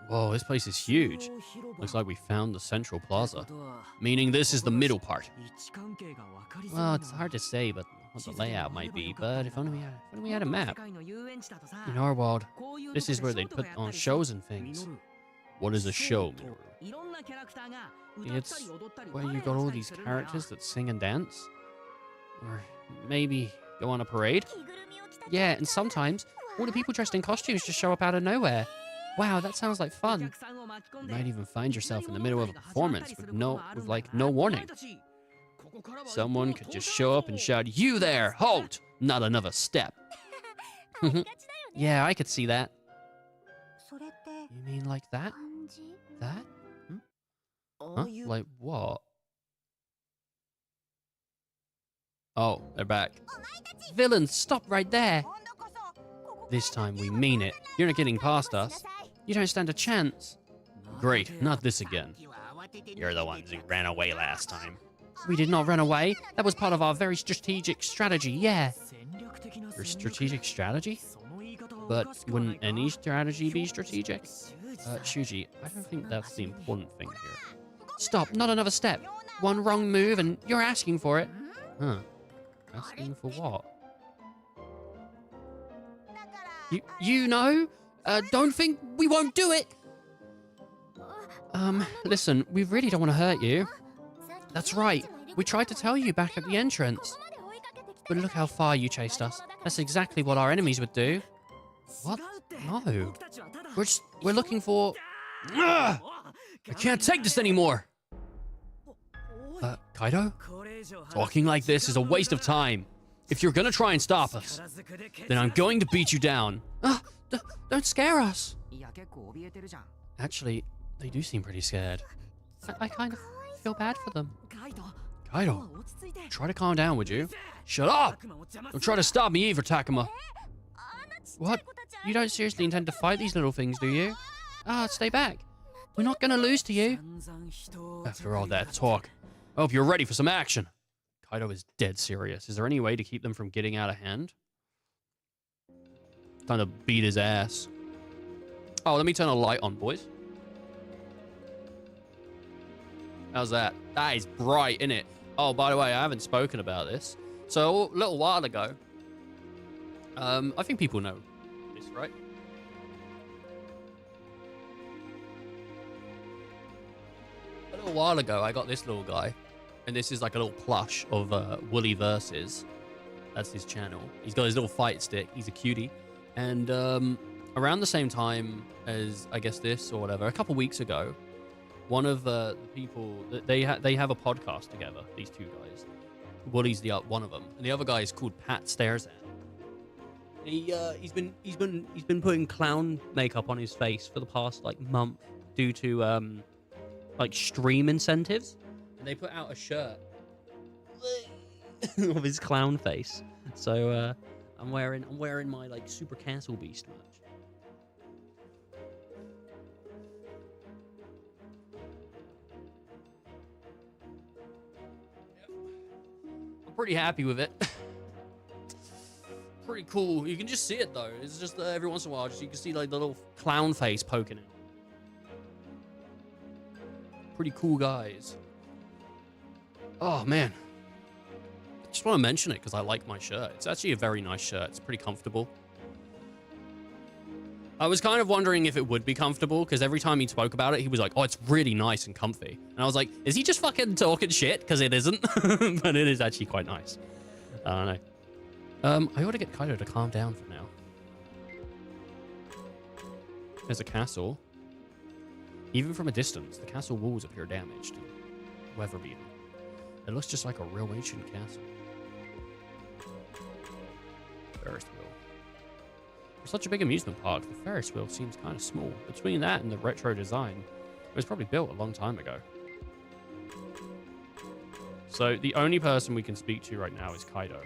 Whoa, this place is huge. Looks like we found the central plaza. Meaning this is the middle part. Well, it's hard to say but what the layout might be, but if only we had a map. In our world, this is where they'd put on shows and things. What is a show, Minoru? It's where you got all these characters that sing and dance? Or maybe go on a parade? Yeah, and sometimes all the people dressed in costumes just show up out of nowhere. Wow, that sounds like fun. You might even find yourself in the middle of a performance with no warning. Someone could just show up and shout, "You there! Halt! Not another step." Yeah, I could see that. You mean like that? That? Huh? Like what? Oh, they're back. Villains, stop right there. This time we mean it. You're not getting past us. You don't stand a chance. Great, not this again. You're the ones who ran away last time. We did not run away. That was part of our very strategic strategy, yeah. Your strategic strategy? But wouldn't any strategy be strategic? Shuji, I don't think that's the important thing here. Stop, not another step. One wrong move and you're asking for it. Huh. Asking for what? You know? Don't think we won't do it! Listen, we really don't want to hurt you. That's right. We tried to tell you back at the entrance. But look how far you chased us. That's exactly what our enemies would do. What? No. We're looking for... Ugh! I can't take this anymore! Kaido? Talking like this is a waste of time. If you're gonna try and stop us, then I'm going to beat you down. Don't scare us. Actually, they do seem pretty scared. I kind of feel bad for them. Kaido, try to calm down, would you? Shut up! Don't try to stop me either, Takuma. What? You don't seriously intend to fight these little things, do you? Stay back. We're not gonna lose to you. After all that talk, I hope you're ready for some action. Kaido is dead serious. Is there any way to keep them from getting out of hand? Time to beat his ass. Oh, let me turn a light on, boys. How's that? That is bright, isn't it? Oh, by the way, I haven't spoken about this. So, a little while ago, I think people know this, right? A little while ago, I got this little guy. And this is like a little plush of Wooly Versus. That's his channel. He's got his little fight stick. He's a cutie. And around the same time as, I guess, this or whatever, a couple weeks ago, one of the people, they have a podcast together, these two guys. Wooly's one of them. And the other guy is called Pat Stares At. He's been putting clown makeup on his face for the past, like, month due to, like, stream incentives. And they put out a shirt of his clown face. So I'm wearing my like Super Castle Beast merch. I'm pretty happy with it. pretty cool. You can just see it though. It's just every once in a while, just you can see like the little clown face poking in. Pretty cool guys. Oh man, I just want to mention it because I like my shirt. It's actually a very nice shirt. It's pretty comfortable. I was kind of wondering if it would be comfortable because every time he spoke about it, he was like, oh, it's really nice and comfy. And I was like, is he just fucking talking shit? Because it isn't. But it is actually quite nice. I don't know. I ought to get Kaido to calm down for now. There's a castle. Even from a distance, the castle walls appear damaged, weather-beaten. It looks just like a real ancient castle. Ferris wheel. For such a big amusement park, the Ferris wheel seems kind of small. Between that and the retro design, it was probably built a long time ago. So the only person we can speak to right now is Kaido.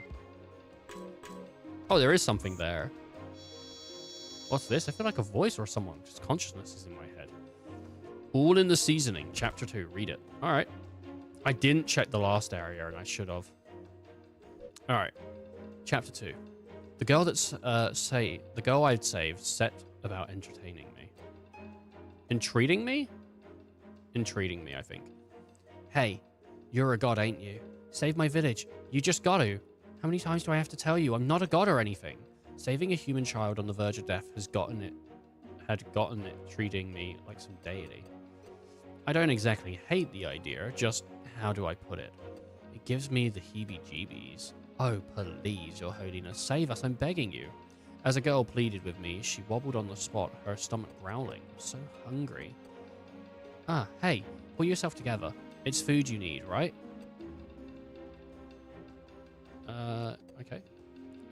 Oh, there is something there. What's this? I feel like a voice or someone. Just consciousness is in my head. All in the Seasoning, Chapter 2. Read it. All right. I didn't check the last area, and I should have. All right. Chapter 2. The girl the girl I'd saved set about entertaining me. Entreating me? Entreating me, I think. Hey, you're a god, ain't you? Save my village. You just got to. How many times do I have to tell you? I'm not a god or anything. Saving a human child on the verge of death had gotten it treating me like some deity. I don't exactly hate the idea, just how do I put it? It gives me the heebie-jeebies. Oh, please, your holiness, save us, I'm begging you. As a girl pleaded with me, she wobbled on the spot, her stomach growling. So hungry. Ah, hey, pull yourself together. It's food you need, right? Okay.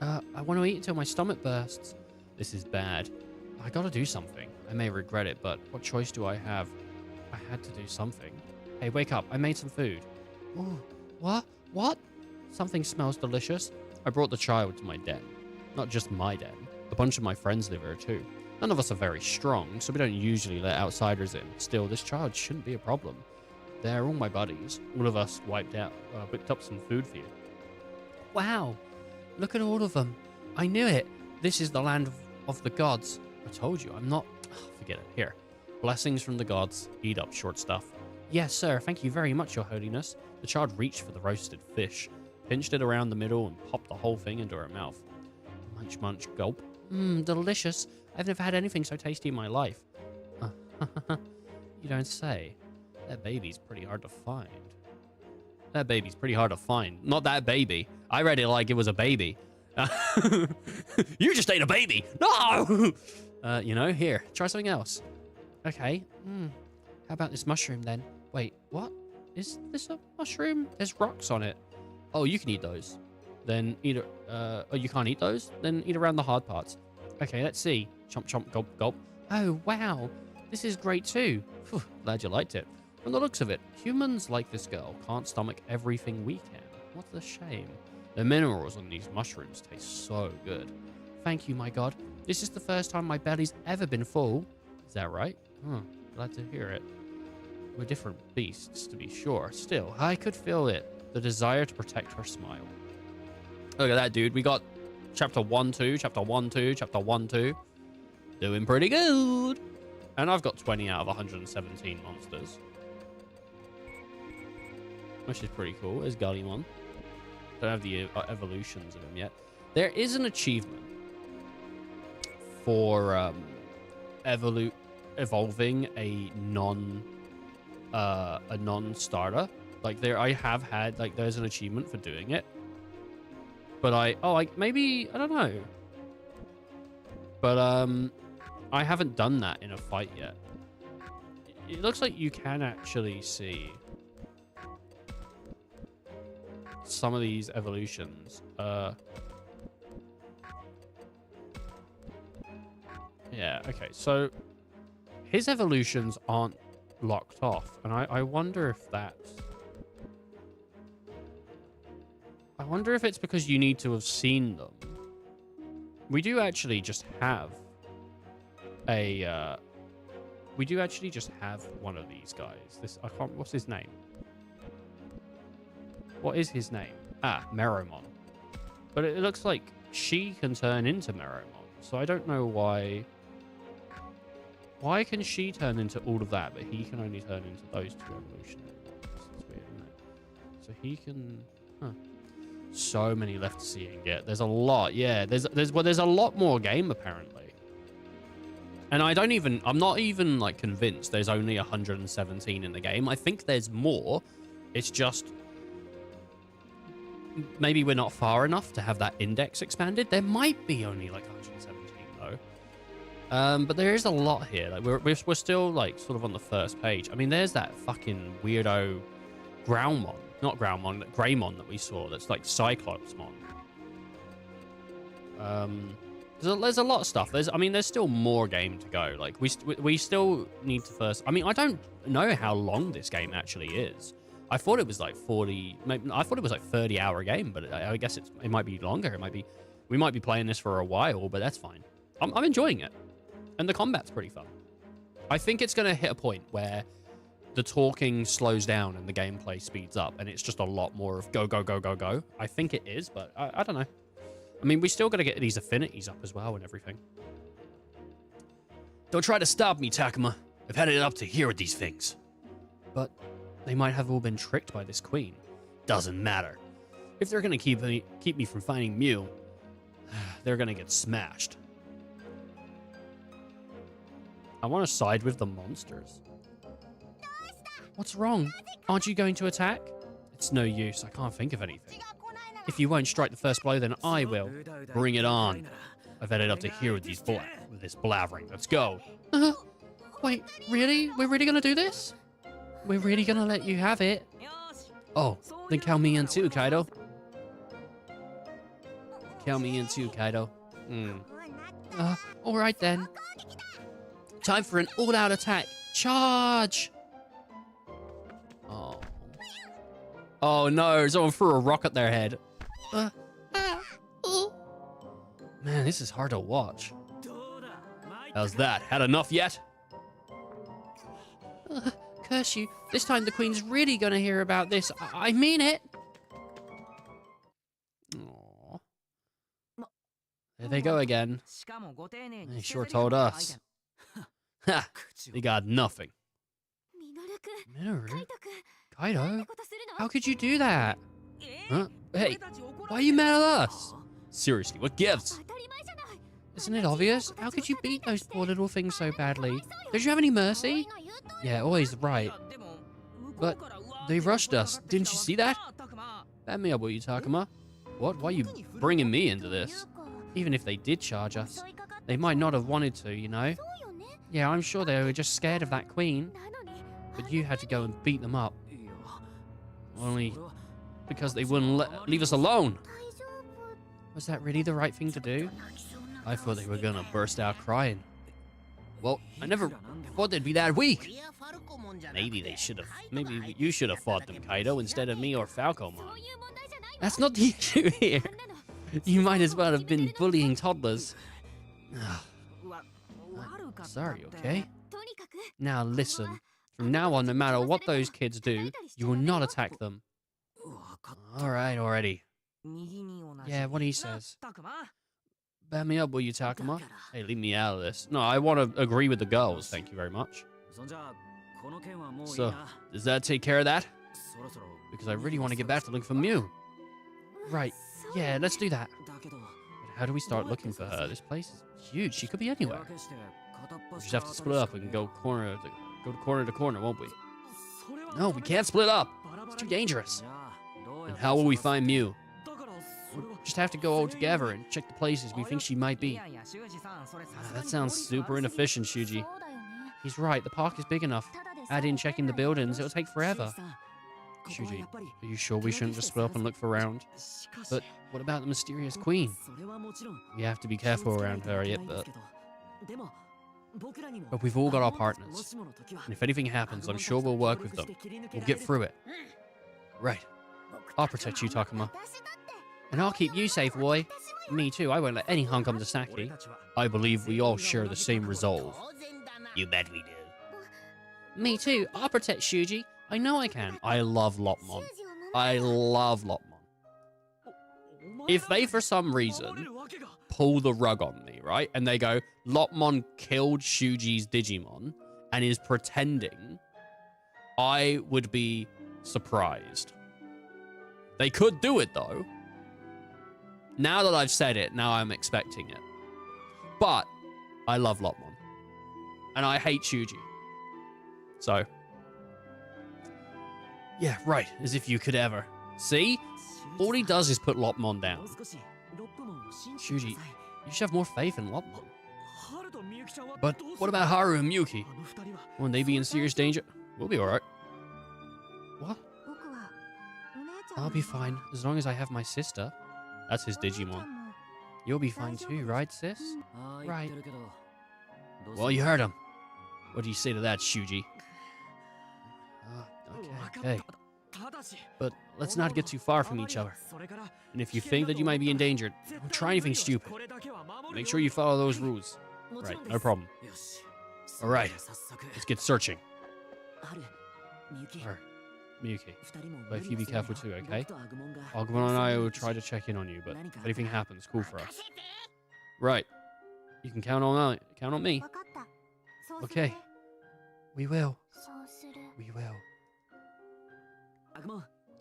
I want to eat until my stomach bursts. This is bad. I gotta do something. I may regret it, but what choice do I have? I had to do something. Hey, wake up. I made some food. Oh, what? What? Something smells delicious. I brought the child to my den. Not just my den. A bunch of my friends live here too. None of us are very strong, so we don't usually let outsiders in. Still, this child shouldn't be a problem. They're all my buddies. All of us whipped up some food for you. Wow. Look at all of them. I knew it. This is the land of the gods. I told you, I'm not... Oh, forget it. Here. Blessings from the gods. Eat up, short stuff. Yes, sir. Thank you very much, your holiness. The child reached for the roasted fish, pinched it around the middle, and popped the whole thing into her mouth. Munch, munch, gulp. Mmm, delicious. I've never had anything so tasty in my life. You don't say. That baby's pretty hard to find. That baby's pretty hard to find. Not that baby. I read it like it was a baby. You just ate a baby. No! You know, here, try something else. Okay. How about this mushroom then? Wait, what? Is this a mushroom? There's rocks on it. Oh, you can eat those. Then eat oh, you can't eat those? Then eat around the hard parts. Okay, let's see. Chomp, chomp, gulp, gulp. Oh, wow. This is great too. Whew, glad you liked it. From the looks of it, humans like this girl can't stomach everything we can. What a shame. The minerals on these mushrooms taste so good. Thank you, my god. This is the first time my belly's ever been full. Is that right? Oh, glad to hear it. We're different beasts, to be sure. Still, I could feel it. The desire to protect her smile. Look at that, dude. We got chapter 1-2, chapter 1-2, chapter 1-2. Doing pretty good. And I've got 20 out of 117 monsters. Which is pretty cool. There's Digimon. Don't have the evolutions of him yet. There is an achievement for evolving a non-starter. Like I have had, like, there's an achievement for doing it. But maybe, I don't know. But I haven't done that in a fight yet. It looks like you can actually see some of these evolutions. Yeah, okay, so his evolutions aren't locked off, and I wonder if that's... I wonder if it's because you need to have seen them. We do actually just have a... we do actually just have one of these guys. I can't... What's his name? What is his name? Ah, Meromon. But it looks like she can turn into Meromon. So I don't know why. Why can she turn into all of that, but he can only turn into those two evolutionary ones? That's weird, isn't it? So he can... Huh. So many left to see and get. There's a lot, yeah. There's a lot more game, apparently. And I'm not even, like, convinced there's only 117 in the game. I think there's more. It's just... Maybe we're not far enough to have that index expanded. There might be only, like, 117, though. But there is a lot here. Like, we're still, like, sort of on the first page. I mean, there's that fucking weirdo Groundmon. Not Groundmon, Greymon that we saw. That's, like, Cyclopsmon. There's a lot of stuff. There's still more game to go. Like, we still need to first... I mean, I don't know how long this game actually is. I thought it was like 40... I thought it was like 30-hour game, but I guess it might be longer. We might be playing this for a while, but that's fine. I'm enjoying it. And the combat's pretty fun. I think it's going to hit a point where the talking slows down and the gameplay speeds up, and it's just a lot more of go, go, go, go, go. I think it is, but I don't know. I mean, we still got to get these affinities up as well and everything. Don't try to stop me, Takuma. I've had it up to here with these things. But they might have all been tricked by this queen. Doesn't matter. If they're going to keep me from finding Mew, they're going to get smashed. I want to side with the monsters. What's wrong? Aren't you going to attack? It's no use. I can't think of anything. If you won't strike the first blow, then I will. Bring it on. I've had it up to here with this blathering. Let's go. Wait, really? We're really gonna do this? We're really gonna let you have it? Oh, then count me in too, Kaido. Count me in too, Kaido. Alright then. Time for an all-out attack. Charge! Oh. Oh no, someone threw a rock at their head. Man, this is hard to watch. How's that? Had enough yet? Curse you. This time the Queen's really gonna hear about this. I mean it. Aww. There they go again. They sure told us. Ha! They got nothing. Minoru? Kaido? How could you do that? Huh? Hey, why are you mad at us? Seriously, what gives? Isn't it obvious? How could you beat those poor little things so badly? Don't you have any mercy? Yeah, always right. But they rushed us. Didn't you see that? Back me up, will you, Takuma? What? Why are you bringing me into this? Even if they did charge us, they might not have wanted to, you know? Yeah, I'm sure they were just scared of that queen. But you had to go and beat them up. Only because they wouldn't leave us alone. Was that really the right thing to do? I thought they were gonna burst out crying. Well, I never thought they'd be that weak. Maybe you should have fought them, Kaido, instead of me or Falcomon. That's not the issue here. You might as well have been bullying toddlers. Sorry, okay? Now listen. From now on, no matter what those kids do, you will not attack them. Alright, already. Yeah, what he says. Back me up, will you, Takuma? Hey, leave me out of this. No, I want to agree with the girls, thank you very much. So, does that take care of that? Because I really want to get back to looking for Mew. Right, yeah, let's do that. But how do we start looking for her? This place is huge, she could be anywhere. We just have to split up, we can go corner to corner, won't we? No, we can't split up. It's too dangerous. And how will we find Mew? We'll just have to go all together and check the places we think she might be. That sounds super inefficient, Shuji. He's right, the park is big enough. Add in checking the buildings, it'll take forever. Shuji, are you sure we shouldn't just split up and look for around? But what about the mysterious queen? We have to be careful around her, but we've all got our partners. And if anything happens, I'm sure we'll work with them. We'll get through it. Right. I'll protect you, Takuma. And I'll keep you safe, boy. Me too, I won't let any harm come to Saki. I believe we all share the same resolve. You bet we do. Me too, I'll protect Shuji. I know I can. I love Lopmon. I love Lopmon. If they, for some reason, pull the rug on me, right? And they go, Lopmon killed Shuji's Digimon and is pretending, I would be surprised. They could do it, though. Now that I've said it, now I'm expecting it. But I love Lopmon. And I hate Shuji. So. Yeah, right. As if you could ever. See? All he does is put Lopmon down. Shuji, you should have more faith in Lopmon. But what about Haru and Miyuki? Won't they be in serious danger? We'll be alright. What? I'll be fine, as long as I have my sister. That's his Digimon. You'll be fine too, right, sis? Right. Well, you heard him. What do you say to that, Shuji? Okay. But let's not get too far from each other. And if you think that you might be endangered, don't try anything stupid. Make sure you follow those rules. Right, no problem. Alright, let's get searching. Alright, Miyuki. But if you be careful too, okay? Agumon and I will try to check in on you, but if anything happens, call for us. Right. You can count on me. Okay. We will. We will.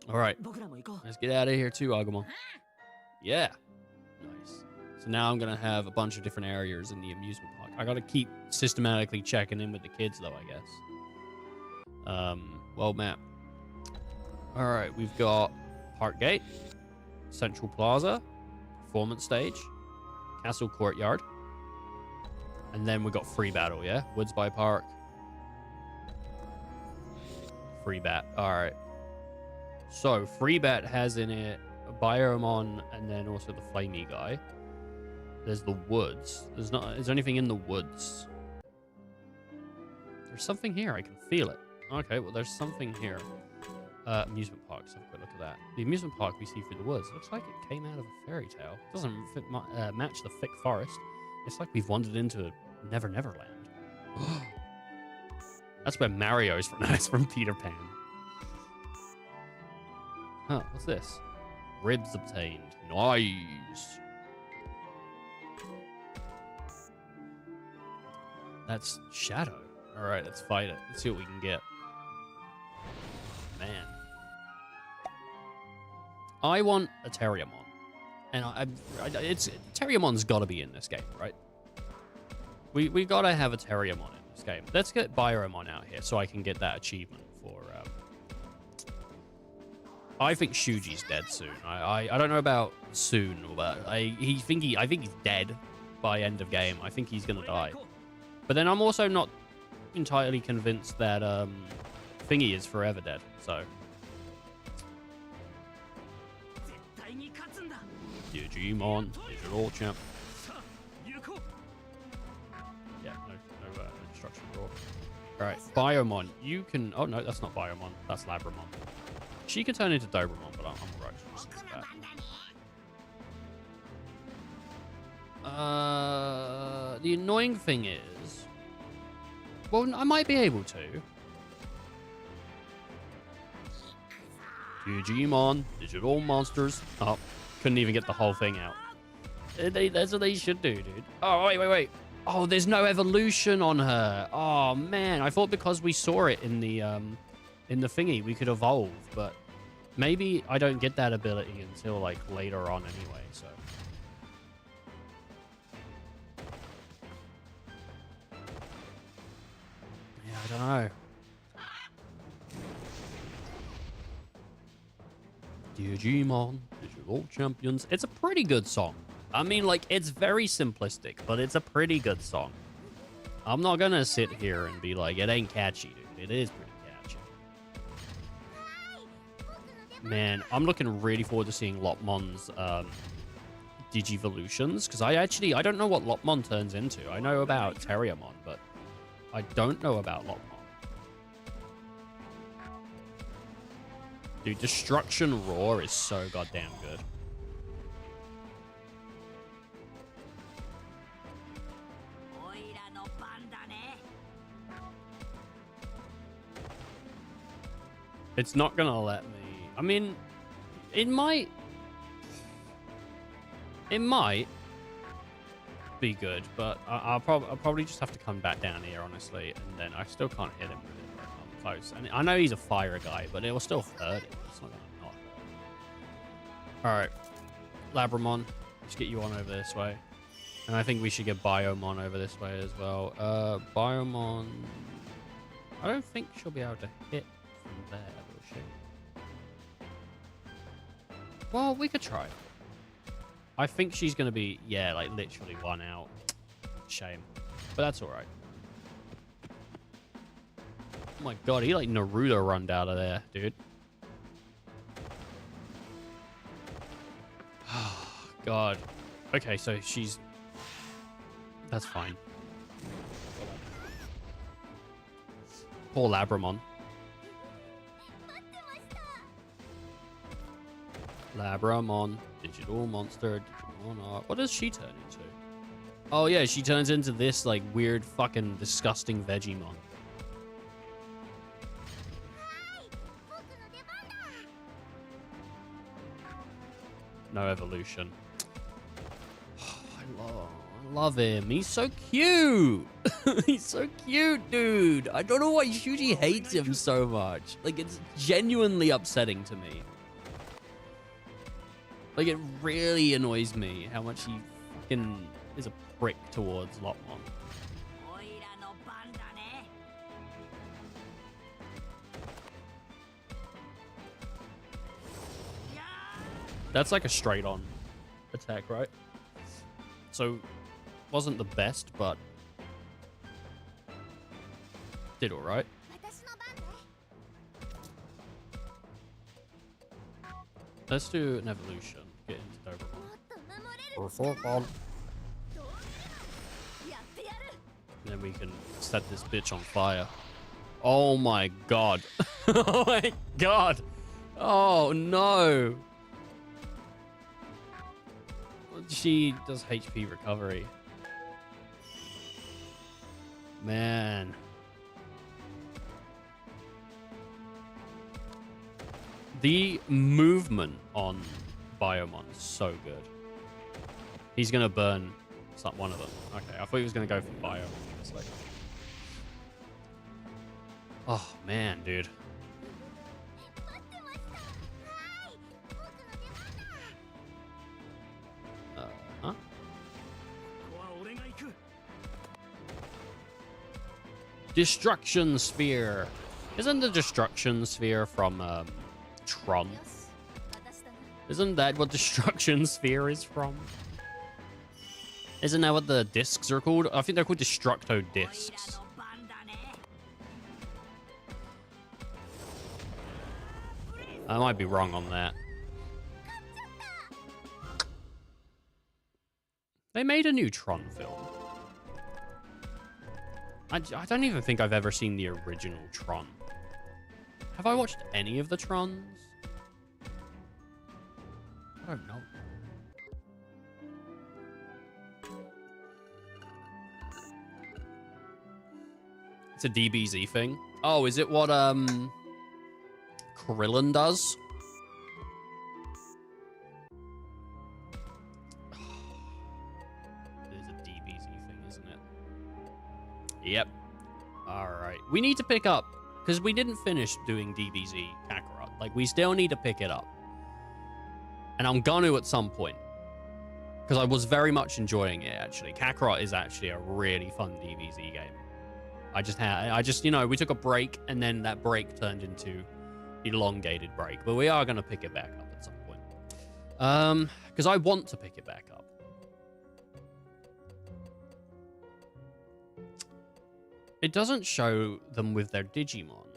Alright. Let's get out of here too, Agumon. Yeah. Nice. So now I'm going to have a bunch of different areas in the amusement park. I got to keep systematically checking in with the kids, though, I guess. Well, map. Alright, we've got Park Gate, Central Plaza, Performance Stage, Castle Courtyard, and then we got Free Battle, yeah? Woods by Park. Free Bat. Alright. So, Free Bat has in it Biomon and then also the Flamey guy. There's the woods. Is there anything in the woods? There's something here. I can feel it. Okay, well, there's something here. Amusement park. So have a quick look at that. The amusement park we see through the woods looks like it came out of a fairy tale. It doesn't match the thick forest. It's like we've wandered into Never Neverland. That's where Mario's from. It's from Peter Pan. Huh, what's this? Ribs obtained. Nice. That's Shadow. Alright, let's fight it. Let's see what we can get. Man. I want a Terriermon. And Terriermon's got to be in this game, right? We got to have a Terriermon in this game. Let's get Biomon out here so I can get that achievement for... I think Shuji's dead soon. I don't know about soon, but I think he's dead by end of game. I think he's gonna die. But then I'm also not entirely convinced that Thingy is forever dead. So Digimon, digital champ. Yeah, no destruction raw. All right, Biomon. You can. Oh no, that's not Biomon. That's Labramon. She can turn into Dobremon, but I'm alright with that. The annoying thing is... Well, I might be able to. Digimon, digital monsters. Oh, couldn't even get the whole thing out. That's what they should do, dude. Oh, wait. Oh, there's no evolution on her. Oh, man. I thought because we saw it in the thingy, we could evolve, but maybe I don't get that ability until, like, later on anyway, so. Yeah, I don't know. Digimon, Digital Champions. It's a pretty good song. I mean, like, it's very simplistic, but it's a pretty good song. I'm not gonna sit here and be like, it ain't catchy, dude. It is pretty catchy. Man, I'm looking really forward to seeing Lopmon's Digivolutions, because I don't know what Lopmon turns into. I know about Terriermon, but I don't know about Lopmon. Dude, Destruction Roar is so goddamn good. It's not gonna let me. I mean, it might. be good, but I'll probably just have to come back down here, honestly, and then I still can't hit him with it I'm close. And I know he's a fire guy, but it will still hurt him. It's not gonna not hurt. All right, Labramon, let's get you on over this way, and I think we should get Biomon over this way as well. Biomon, I don't think she'll be able to hit from there, will she? Well, we could try. I think she's going to be, yeah, like literally one out. Shame. But that's all right. Oh my god, he like Naruto runned out of there, dude. God. Okay, so she's... That's fine. Poor Labramon. Labramon, digital monster, Digimon art. What does she turn into? Oh yeah, she turns into this like weird fucking disgusting Vegemon. No evolution. I love him. He's so cute. He's so cute, dude. I don't know why Shuji hates him so much. Like, it's genuinely upsetting to me. Like, it really annoys me how much he fucking is a prick towards Lopmon. That's like a straight on attack, right? So, wasn't the best, but did all right. Let's do an evolution. Get into Doberman. And then we can set this bitch on fire. Oh my god. Oh my god. Oh no. She does HP recovery. Man. The movement on Biomon is so good. He's gonna burn one of them. Okay, I thought he was gonna go for Biomon. It's like... Oh man, dude. Huh? Destruction Sphere. Isn't the Destruction Sphere from Tron? Isn't that what Destruction Sphere is from? Isn't that what the discs are called? I think they're called Destructo discs. I might be wrong on that. They made a new Tron film. I don't even think I've ever seen the original Tron. Have I watched any of the Trons? I don't know. It's a DBZ thing. Oh, is it what Krillin does? It is a DBZ thing, isn't it? Yep. All right. We need to pick up, because we didn't finish doing DBZ Kakarot. Like, we still need to pick it up. And I'm gonna at some point. Because I was very much enjoying it, actually. Kakarot is actually a really fun DBZ game. I just, you know, we took a break, and then that break turned into elongated break. But we are going to pick it back up at some point. Because I want to pick it back up. It doesn't show them with their Digimon.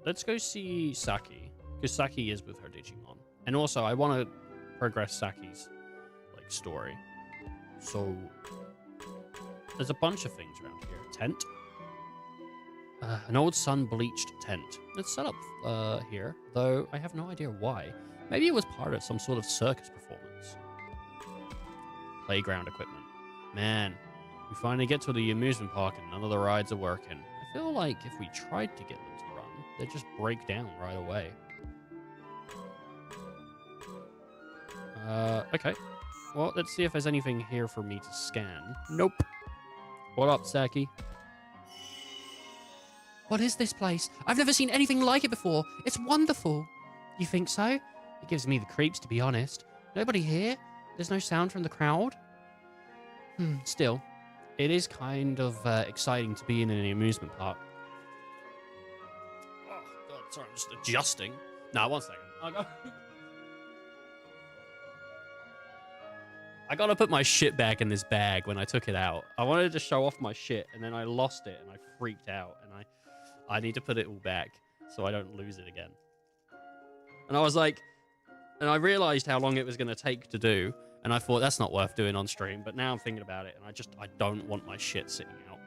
Let's go see Saki. Because Saki is with her Digimon. And also, I want to progress Saki's, like, story. So, there's a bunch of things around here. Tent. An old sun-bleached tent. It's set up here, though I have no idea why. Maybe it was part of some sort of circus performance. Playground equipment. Man, we finally get to the amusement park and none of the rides are working. I feel like if we tried to get them to run, they'd just break down right away. Okay. Well, let's see if there's anything here for me to scan. Nope. What up, Saki? What is this place? I've never seen anything like it before. It's wonderful. You think so? It gives me the creeps, to be honest. Nobody here? There's no sound from the crowd? Still, it is kind of exciting to be in an amusement park. Oh, God, sorry, I'm just adjusting. Nah, 1 second. I gotta put my shit back in this bag when I took it out. I wanted to show off my shit, and then I lost it, and I freaked out, and I need to put it all back so I don't lose it again. And I was like, and I realized how long it was going to take to do, and I thought that's not worth doing on stream, but now I'm thinking about it, and I don't want my shit sitting out.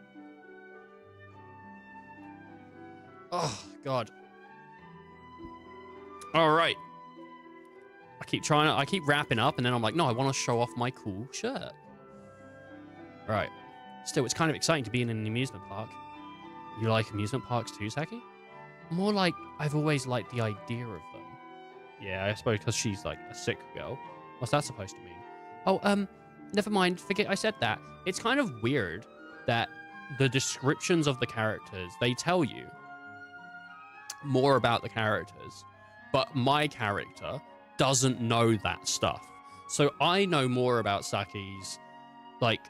Oh, God. All right. I keep wrapping up, and then I'm like, no, I want to show off my cool shirt. Right. Still, it's kind of exciting to be in an amusement park. You like amusement parks too, Saki? More like I've always liked the idea of them. Yeah, I suppose because she's like a sick girl. What's that supposed to mean? Oh, never mind. Forget I said that. It's kind of weird that the descriptions of the characters, they tell you more about the characters, but my character doesn't know that stuff. So I know more about Saki's, like,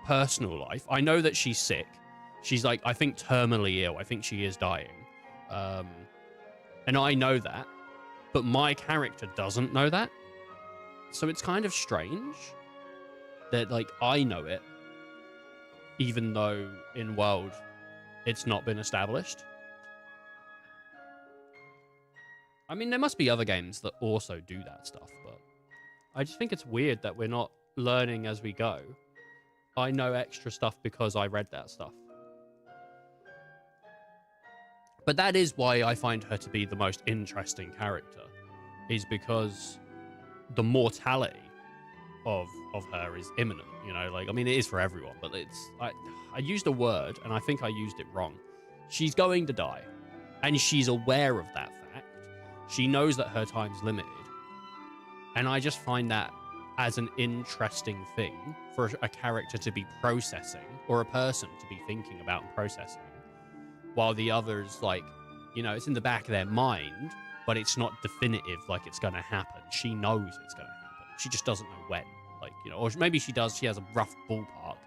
personal life. I know that she's sick. She's, like, I think terminally ill. I think she is dying. And I know that, but my character doesn't know that. So it's kind of strange that, like, I know it, even though in world it's not been established. I mean, there must be other games that also do that stuff, but I just think it's weird that we're not learning as we go. I know extra stuff because I read that stuff. But that is why I find her to be the most interesting character, is because the mortality of her is imminent, you know? Like, I mean, it is for everyone, but it's... I used a word, and I think I used it wrong. She's going to die, and she's aware of that fact. She knows that her time's limited. And I just find that as an interesting thing for a character to be processing, or a person to be thinking about and processing, while the others, like, you know, it's in the back of their mind, but it's not definitive, like it's going to happen. She knows it's going to happen. She just doesn't know when. Like, you know, or maybe she does, she has a rough ballpark,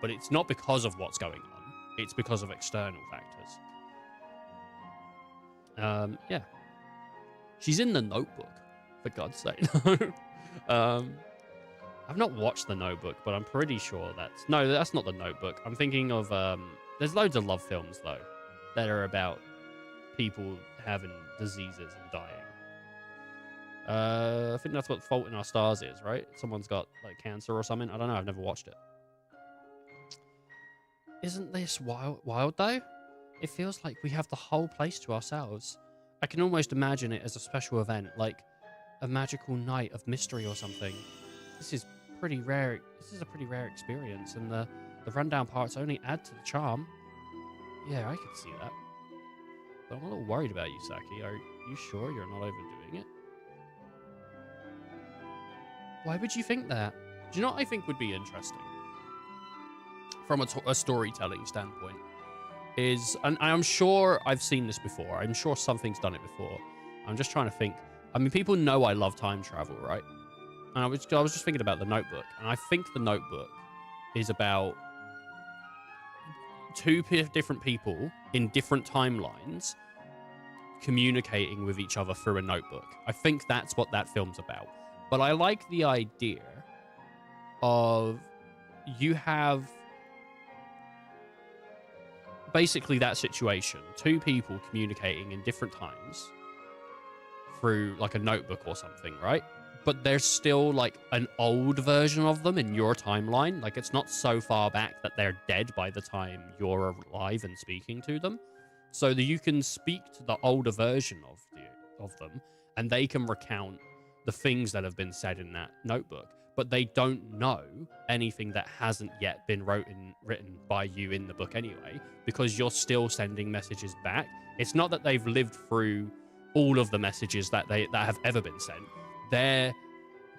but it's not because of what's going on. It's because of external factors. Yeah. She's in The Notebook, for God's sake. I've not watched The Notebook, but I'm pretty sure that's... No, that's not The Notebook. I'm thinking of... There's loads of love films, though, that are about people having diseases and dying. I think that's what Fault in Our Stars is, right? Someone's got, like, cancer or something. I don't know. I've never watched it. Isn't this wild, though? It feels like we have the whole place to ourselves. I can almost imagine it as a special event, like a magical night of mystery or something. This is pretty rare. This is a pretty rare experience, and the rundown parts only add to the charm. Yeah, I can see that. But I'm a little worried about you, Saki. Are you sure you're not overdoing it? Why would you think that? Do you know what I think would be interesting? From a storytelling standpoint. Is, and I'm sure I've seen this before. I'm sure something's done it before. I'm just trying to think. I mean, people know I love time travel, right? And I was just thinking about The Notebook. And I think The Notebook is about two different people in different timelines communicating with each other through a notebook. I think that's what that film's about. But I like the idea of you have basically that situation, two people communicating in different times through like a notebook or something, right? But there's still like an old version of them in your timeline. Like it's not so far back that they're dead by the time you're alive and speaking to them. So that you can speak to the older version of them, and they can recount the things that have been said in that notebook. But they don't know anything that hasn't yet been written by you in the book anyway, because you're still sending messages back. It's not that they've lived through all of the messages that have ever been sent. They're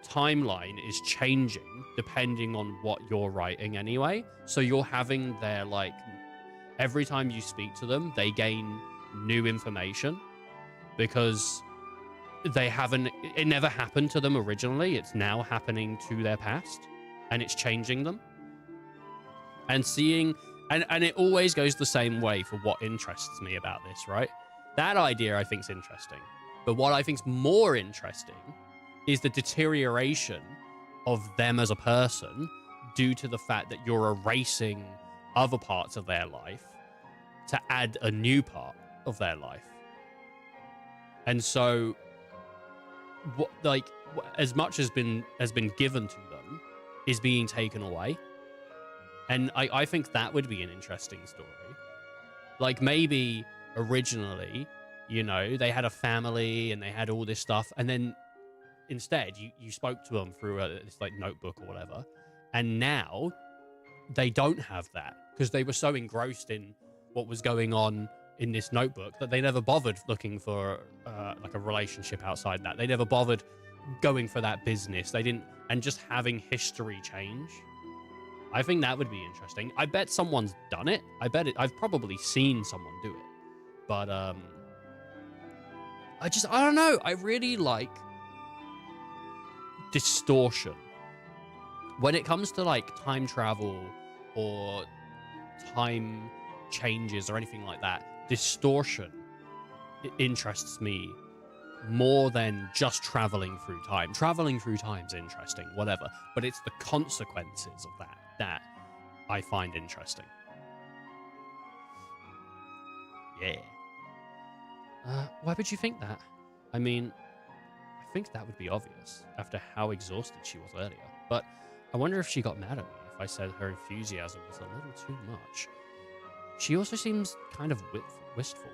timeline is changing depending on what you're writing anyway. So you're having their, like, every time you speak to them, they gain new information because it never happened to them originally. It's now happening to their past and it's changing them. And seeing, and it always goes the same way for what interests me about this, right? That idea I think is interesting. But what I think is more interesting is the deterioration of them as a person due to the fact that you're erasing other parts of their life to add a new part of their life. And so as much has been given to them is being taken away. And I think that would be an interesting story. Like, maybe originally, you know, they had a family and they had all this stuff, and then instead you spoke to them through this like notebook or whatever, and now they don't have that because they were so engrossed in what was going on in this notebook that they never bothered looking for like a relationship outside that. They never bothered going for that business. They didn't, and just having history change. I think that would be interesting. I bet someone's done it. I've probably seen someone do it. But I don't know. I really like distortion. When it comes to like time travel or time changes or anything like that, distortion interests me more than just traveling through time. Traveling through time's interesting, whatever, but it's the consequences of that I find interesting. Yeah. Why would you think that? I mean, I think that would be obvious after how exhausted she was earlier. But I wonder if she got mad at me if I said her enthusiasm was a little too much. She also seems kind of wistful,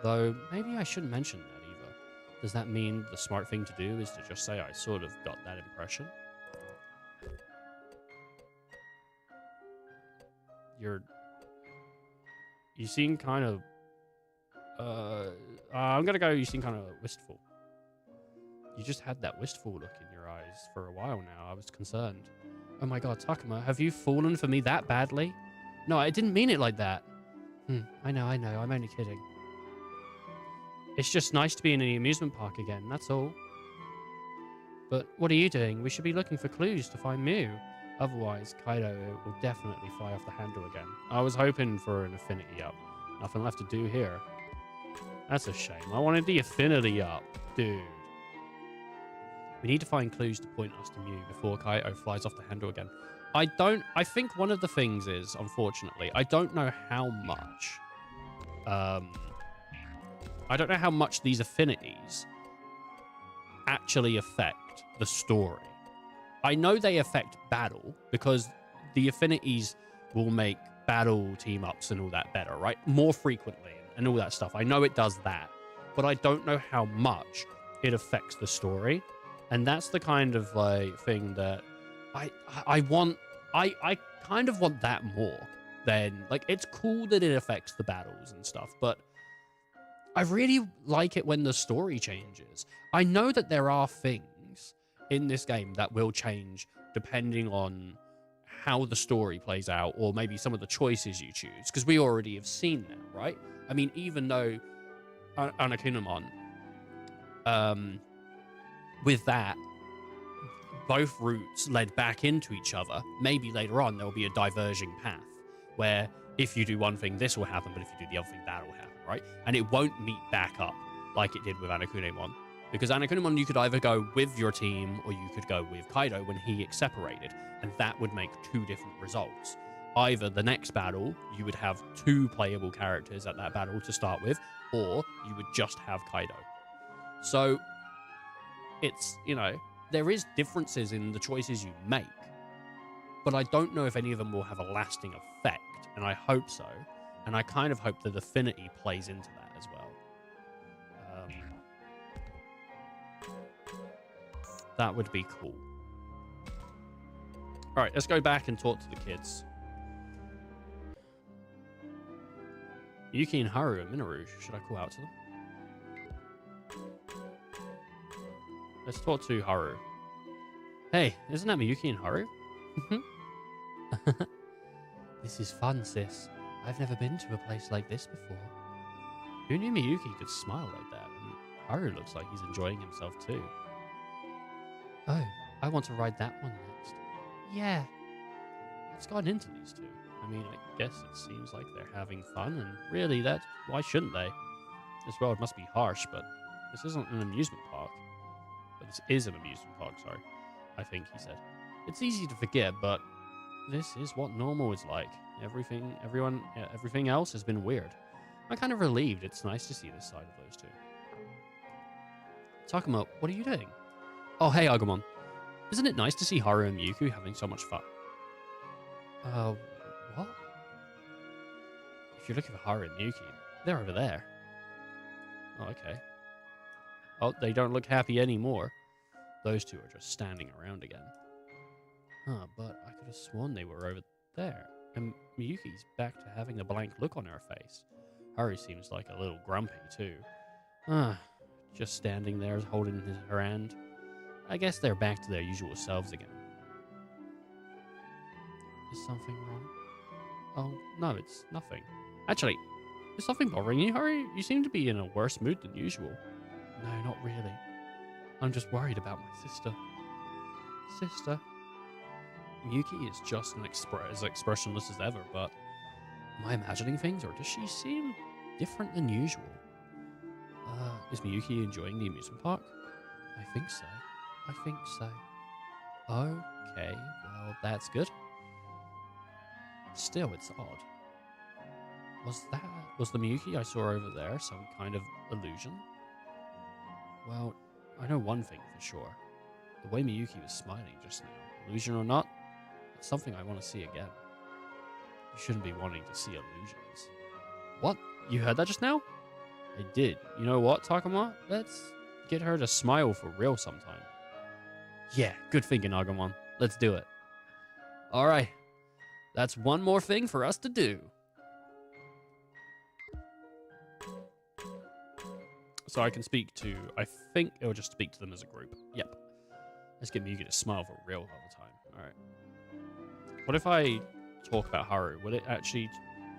though maybe I shouldn't mention that either. Does that mean the smart thing to do is to just say I sort of got that impression? You seem kind of, I'm gonna go, you seem kind of wistful. You just had that wistful look in your eyes for a while now. I was concerned. Oh my god, Takuma, have you fallen for me that badly? No, I didn't mean it like that. I know, I'm only kidding. It's just nice to be in an amusement park again, that's all. But what are you doing? We should be looking for clues to find Mew. Otherwise, Kaido will definitely fly off the handle again. I was hoping for an affinity up. Nothing left to do here. That's a shame. I wanted the affinity up, dude. We need to find clues to point us to Mew before Kaido flies off the handle again. I think one of the things is, unfortunately, I don't know how much... I don't know how much these affinities actually affect the story. I know they affect battle because the affinities will make battle team-ups and all that better, right? More frequently and all that stuff. I know it does that, but I don't know how much it affects the story. And that's the kind of like thing that I want. I kind of want that more than, like, it's cool that it affects the battles and stuff, but I really like it when the story changes. I know that there are things in this game that will change depending on how the story plays out, or maybe some of the choices you choose, because we already have seen that, right? I mean, even though Anakinamon, with that, both routes led back into each other, maybe later on there will be a diverging path where if you do one thing, this will happen, but if you do the other thing, that will happen, right? And it won't meet back up like it did with Anakinamon. Because Anakinamon, you could either go with your team or you could go with Kaido when he gets separated. And that would make two different results. Either the next battle, you would have two playable characters at that battle to start with, or you would just have Kaido. So it's, you know, there is differences in the choices you make, but I don't know if any of them will have a lasting effect, and I hope so. And I kind of hope that affinity plays into that as well. That would be cool. All right, let's go back and talk to the kids. Yuki and Haru and Minoru. Should I call out to them? Let's talk to Haru. Hey, isn't that Miyuki and Haru? This is fun, sis. I've never been to a place like this before. Who knew Miyuki could smile like that? And Haru looks like he's enjoying himself too. Oh, I want to ride that one next. Yeah. What's gotten into these two? I mean, I guess it seems like they're having fun, and really, why shouldn't they? This world must be harsh, but this isn't an amusement park. But this is an amusement park, sorry. I think he said. It's easy to forget, but this is what normal is like. Everything else has been weird. I'm kind of relieved. It's nice to see this side of those two. Takuma, what are you doing? Oh, hey, Agumon. Isn't it nice to see Haru and Miyuki having so much fun? What? If you're looking for Haru and Miyuki, they're over there. Oh, okay. Oh, they don't look happy anymore. Those two are just standing around again. Huh, but I could have sworn they were over there. And Miyuki's back to having a blank look on her face. Haru seems like a little grumpy, too. Just standing there holding her hand. I guess they're back to their usual selves again. Is something wrong? Oh, no, it's nothing. Actually, is something bothering you, Haru? You seem to be in a worse mood than usual. No, not really. I'm just worried about my sister. Sister? Miyuki is just as expressionless as ever, but am I imagining things, or does she seem different than usual? Is Miyuki enjoying the amusement park? I think so. I think so. Okay, well, that's good. Still, it's odd. Was the Miyuki I saw over there some kind of illusion? Well, I know one thing for sure. The way Miyuki was smiling just now, illusion or not, it's something I want to see again. You shouldn't be wanting to see illusions. What? You heard that just now? I did. You know what, Takuma? Let's get her to smile for real sometime. Yeah, good thinking, Agumon. Let's do it. Alright. That's one more thing for us to do. So I can speak to... I think it'll just speak to them as a group. Yep. Let's get Miyuki to smile for real all the time. Alright. What if I talk about Haru? Will it actually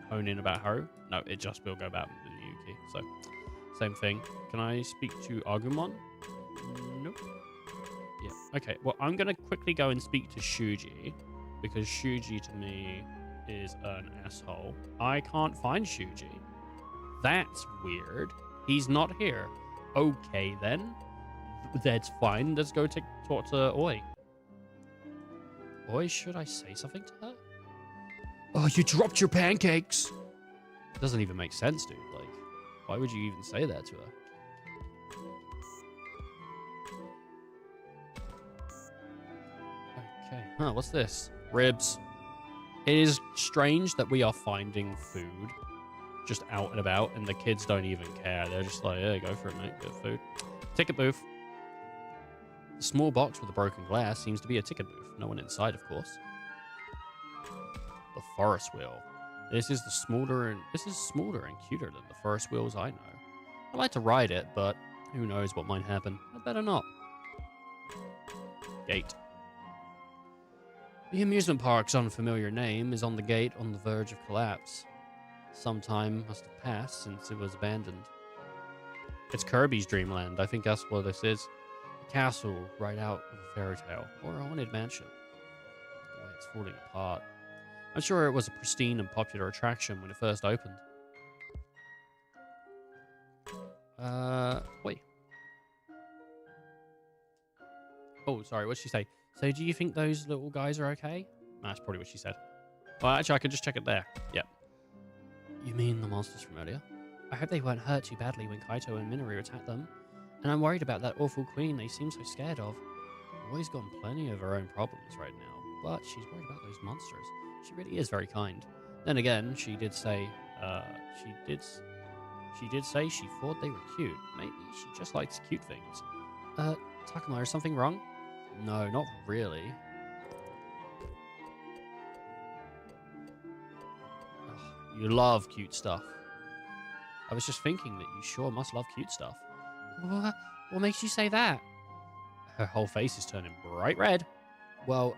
hone in about Haru? No, it just will go about Miyuki. So, same thing. Can I speak to Agumon? Nope. Yeah. Okay, well, I'm going to quickly go and speak to Shuji, because Shuji to me is an asshole. I can't find Shuji. That's weird. He's not here. Okay, then. That's fine. Let's go talk to Oi. Oi, should I say something to her? Oh, you dropped your pancakes! It doesn't even make sense, dude. Like, why would you even say that to her? Okay. Huh, what's this? Ribs. It is strange that we are finding food just out and about, and the kids don't even care. They're just like, yeah, go for it, mate. Get food. Ticket booth. The small box with the broken glass seems to be a ticket booth. No one inside, of course. The forest wheel. This is smaller and cuter than the forest wheels I know. I'd like to ride it, but who knows what might happen. I'd better not. Gate. The amusement park's unfamiliar name is on the gate on the verge of collapse. Some time must have passed since it was abandoned. It's Kirby's Dreamland. I think that's what this is. A castle right out of a fairy tale, or a haunted mansion. The way it's falling apart. I'm sure it was a pristine and popular attraction when it first opened. Wait. Oh, sorry, what'd she say? So do you think those little guys are okay? That's probably what she said. Well, actually, I could just check it there. Yep. You mean the monsters from earlier? I hope they weren't hurt too badly when Kaito and Minoru attacked them. And I'm worried about that awful queen they seem so scared of. Roy's got plenty of her own problems right now, but she's worried about those monsters. She really is very kind. Then again, she did say she thought they were cute. Maybe she just likes cute things. Takuma, is something wrong? No, not really. Ugh, you love cute stuff. I was just thinking that you sure must love cute stuff. What makes you say that? Her whole face is turning bright red. Well,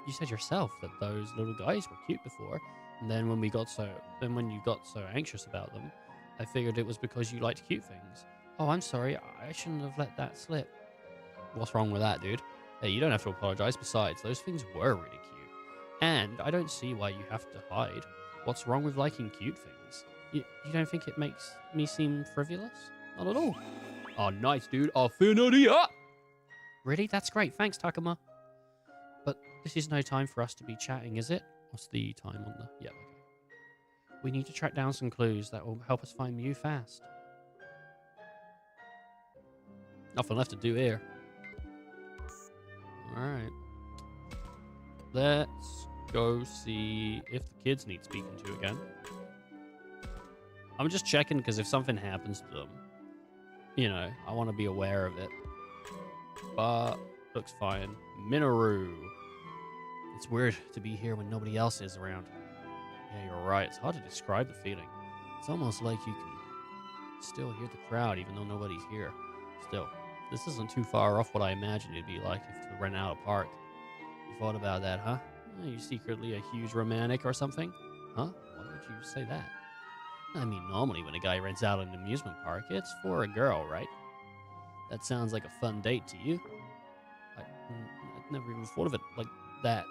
you said yourself that those little guys were cute before, and then when you got so anxious about them, I figured it was because you liked cute things. Oh, I'm sorry. I shouldn't have let that slip. What's wrong with that, dude? Hey, you don't have to apologize. Besides, those things were really cute. And I don't see why you have to hide. What's wrong with liking cute things? You don't think it makes me seem frivolous? Not at all. Oh, nice, dude. Affinity up! Really? That's great. Thanks, Takuma. But this is no time for us to be chatting, is it? What's the time on the... Yeah, okay. We need to track down some clues that will help us find Mew fast. Nothing left to do here. Alright. Let's go see if the kids need speaking to again. I'm just checking because if something happens to them, you know, I want to be aware of it. But looks fine. Minoru. It's weird to be here when nobody else is around. Yeah, you're right. It's hard to describe the feeling. It's almost like you can still hear the crowd even though nobody's here. Still, this isn't too far off what I imagined it'd be like if to rent out a park. You thought about that, huh? Are you secretly a huge romantic or something? Huh? Why would you say that? I mean, normally when a guy rents out an amusement park, it's for a girl, right? That sounds like a fun date to you. I'd never even thought of it like that.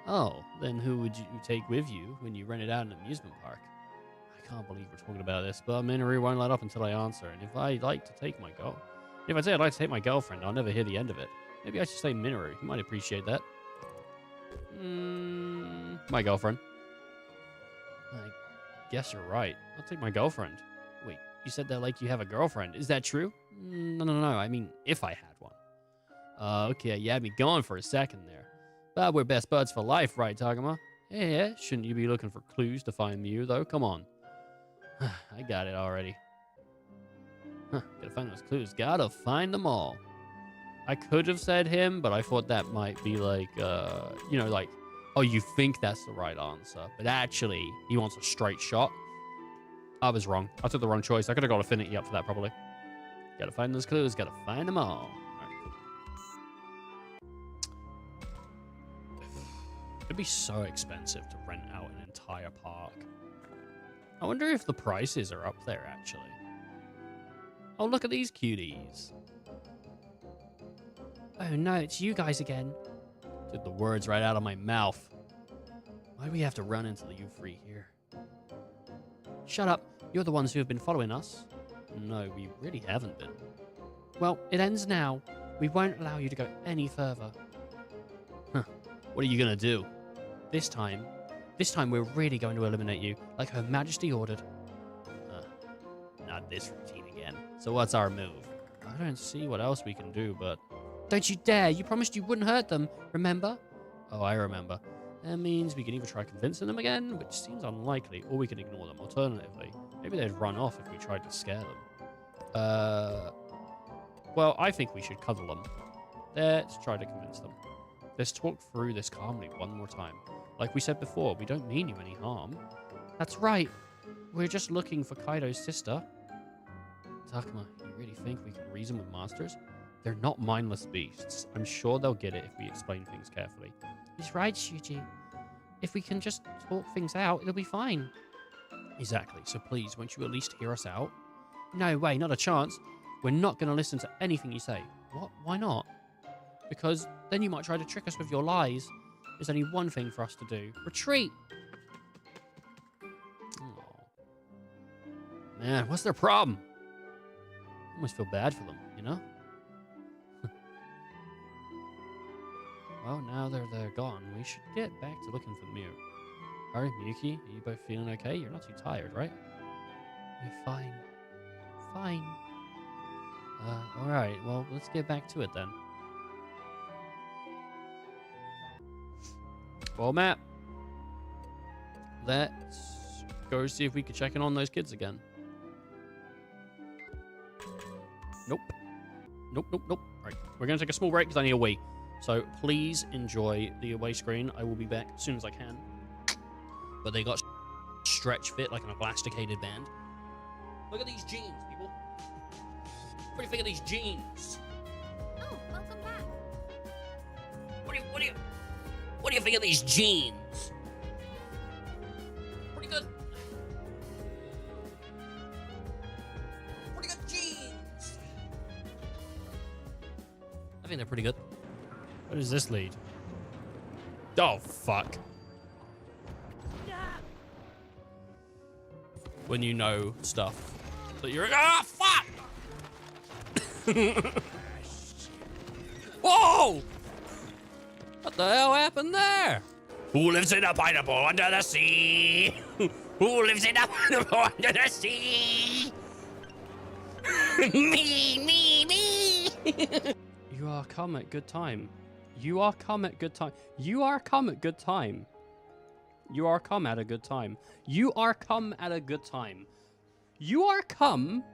Oh, then who would you take with you when you rented out an amusement park? I can't believe we're talking about this, but Minoru won't let up until I answer. And if I like to take my if I say I'd like to take my girlfriend, I'll never hear the end of it. Maybe I should say Minoru. He might appreciate that. My girlfriend. I guess you're right. I'll take my girlfriend. Wait, you said that like you have a girlfriend. Is that true? No. I mean, if I had one. Okay, you had me going for a second there. But we're best buds for life, right, Takuma? Yeah, shouldn't you be looking for clues to find Mew, though? Come on. I got it already. Gotta find those clues. Gotta find them all. I could have said him, but I thought that might be like, you know, like, oh, you think that's the right answer. But actually, he wants a straight shot. I was wrong. I took the wrong choice. I could have got Affinity up for that, probably. Gotta find those clues. Gotta find them all. It'd be so expensive to rent out an entire park. I wonder if the prices are up there, actually. Oh, look at these cuties. Oh no, it's you guys again. Took the words right out of my mouth. Why do we have to run into the U3 here? Shut up. You're the ones who have been following us. No, we really haven't been. Well, it ends now. We won't allow you to go any further. Huh. What are you gonna do? This time we're really going to eliminate you, like Her Majesty ordered. Not this routine again. So what's our move? I don't see what else we can do, but... Don't you dare! You promised you wouldn't hurt them, remember? Oh, I remember. That means we can either try convincing them again, which seems unlikely, or we can ignore them. Alternatively, maybe they'd run off if we tried to scare them. Well, I think we should cuddle them. Let's try to convince them. Let's talk through this calmly one more time. Like we said before, we don't mean you any harm. That's right. We're just looking for Kaido's sister. Takuma, you really think we can reason with masters? They're not mindless beasts. I'm sure they'll get it if we explain things carefully. He's right, Shuji. If we can just talk things out, it'll be fine. Exactly. So please, won't you at least hear us out? No way, not a chance. We're not going to listen to anything you say. What? Why not? Because then you might try to trick us with your lies. There's only one thing for us to do. Retreat! Oh. Man, what's their problem? I almost feel bad for them, you know? Well, now they're gone, we should get back to looking for Mew. Alright, Miyuki, are you both feeling okay? You're not too tired, right? We're fine. Fine. Alright, well, let's get back to it then. Well, Matt, let's go see if we can check in on those kids again. Nope. Nope. Right, we're going to take a small break because I need a wee. So please enjoy the away screen. I will be back as soon as I can. But they got stretch fit like an elasticated band. Look at these jeans, people. What do you think of these jeans? Oh, welcome back. What What do you think of these jeans? Pretty good. Pretty good jeans. I think they're pretty good. Where does this lead? Oh, fuck. When you know stuff that you're... Ah, fuck! Whoa! What the hell happened there? Who lives in a pineapple under the sea? Who lives in a pineapple under the sea? me. You are come at good time. You are come at good time. You are come at good time. You are come at a good time. You are come at a good time. You are come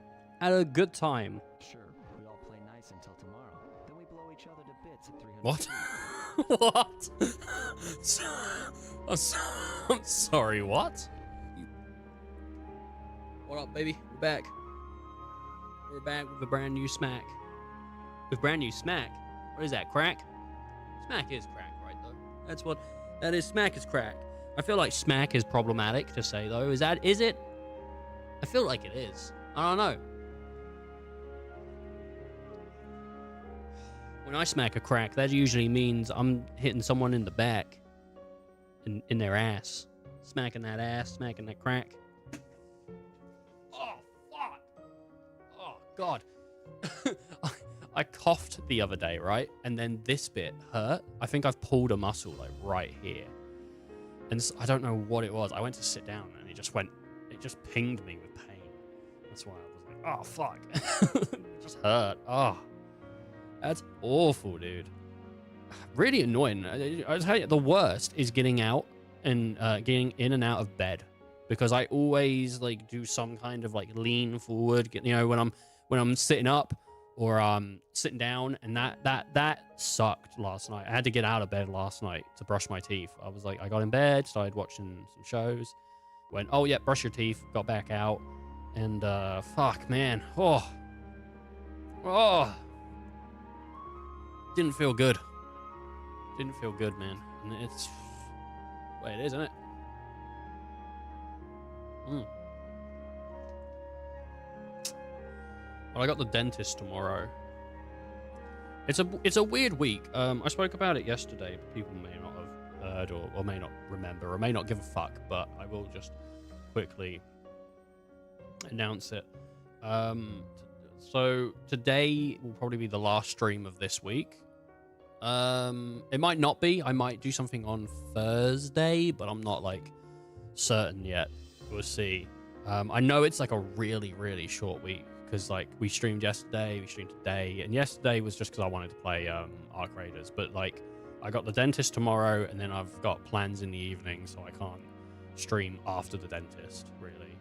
at a good time. Sure, we all play nice until tomorrow. Then we blow each other to bits at 300. What? What? I'm sorry, what? What up, baby? We're back. We're back with a brand new smack. With brand new smack? What is that, crack? Smack is crack, right, though? That's what... That is, smack is crack. I feel like smack is problematic to say, though. Is it? I feel like it is. I don't know. When I smack a crack, that usually means I'm hitting someone in the back. In their ass. Smacking that ass, smacking that crack. Oh, fuck! Oh, God. I coughed the other day, right? And then this bit hurt. I think I've pulled a muscle, like, right here. And I don't know what it was. I went to sit down and it just pinged me with pain. That's why I was like, oh, fuck. It just hurt. Oh, that's awful, dude. Really annoying. I tell you, the worst is getting out and getting in and out of bed, because I always like do some kind of like lean forward, you know, when I'm sitting up or sitting down, and that sucked last night. I had to get out of bed last night to brush my teeth. I was like, I got in bed, started watching some shows, went, oh yeah, brush your teeth, got back out, and fuck, man, oh, didn't feel good. Didn't feel good, man. And it's the way it is, isn't it? Well, I got the dentist tomorrow. It's a weird week. I spoke about it yesterday, but people may not have heard or may not remember or may not give a fuck, but I will just quickly announce it. So today will probably be the last stream of this week. It might not be. I might do something on Thursday, but I'm not like certain yet. We'll see. I know it's like a really, really short week, because like we streamed yesterday, we streamed today, and yesterday was just because I wanted to play Arc Raiders, but like I got the dentist tomorrow, and then I've got plans in the evening, so I can't stream after the dentist, really.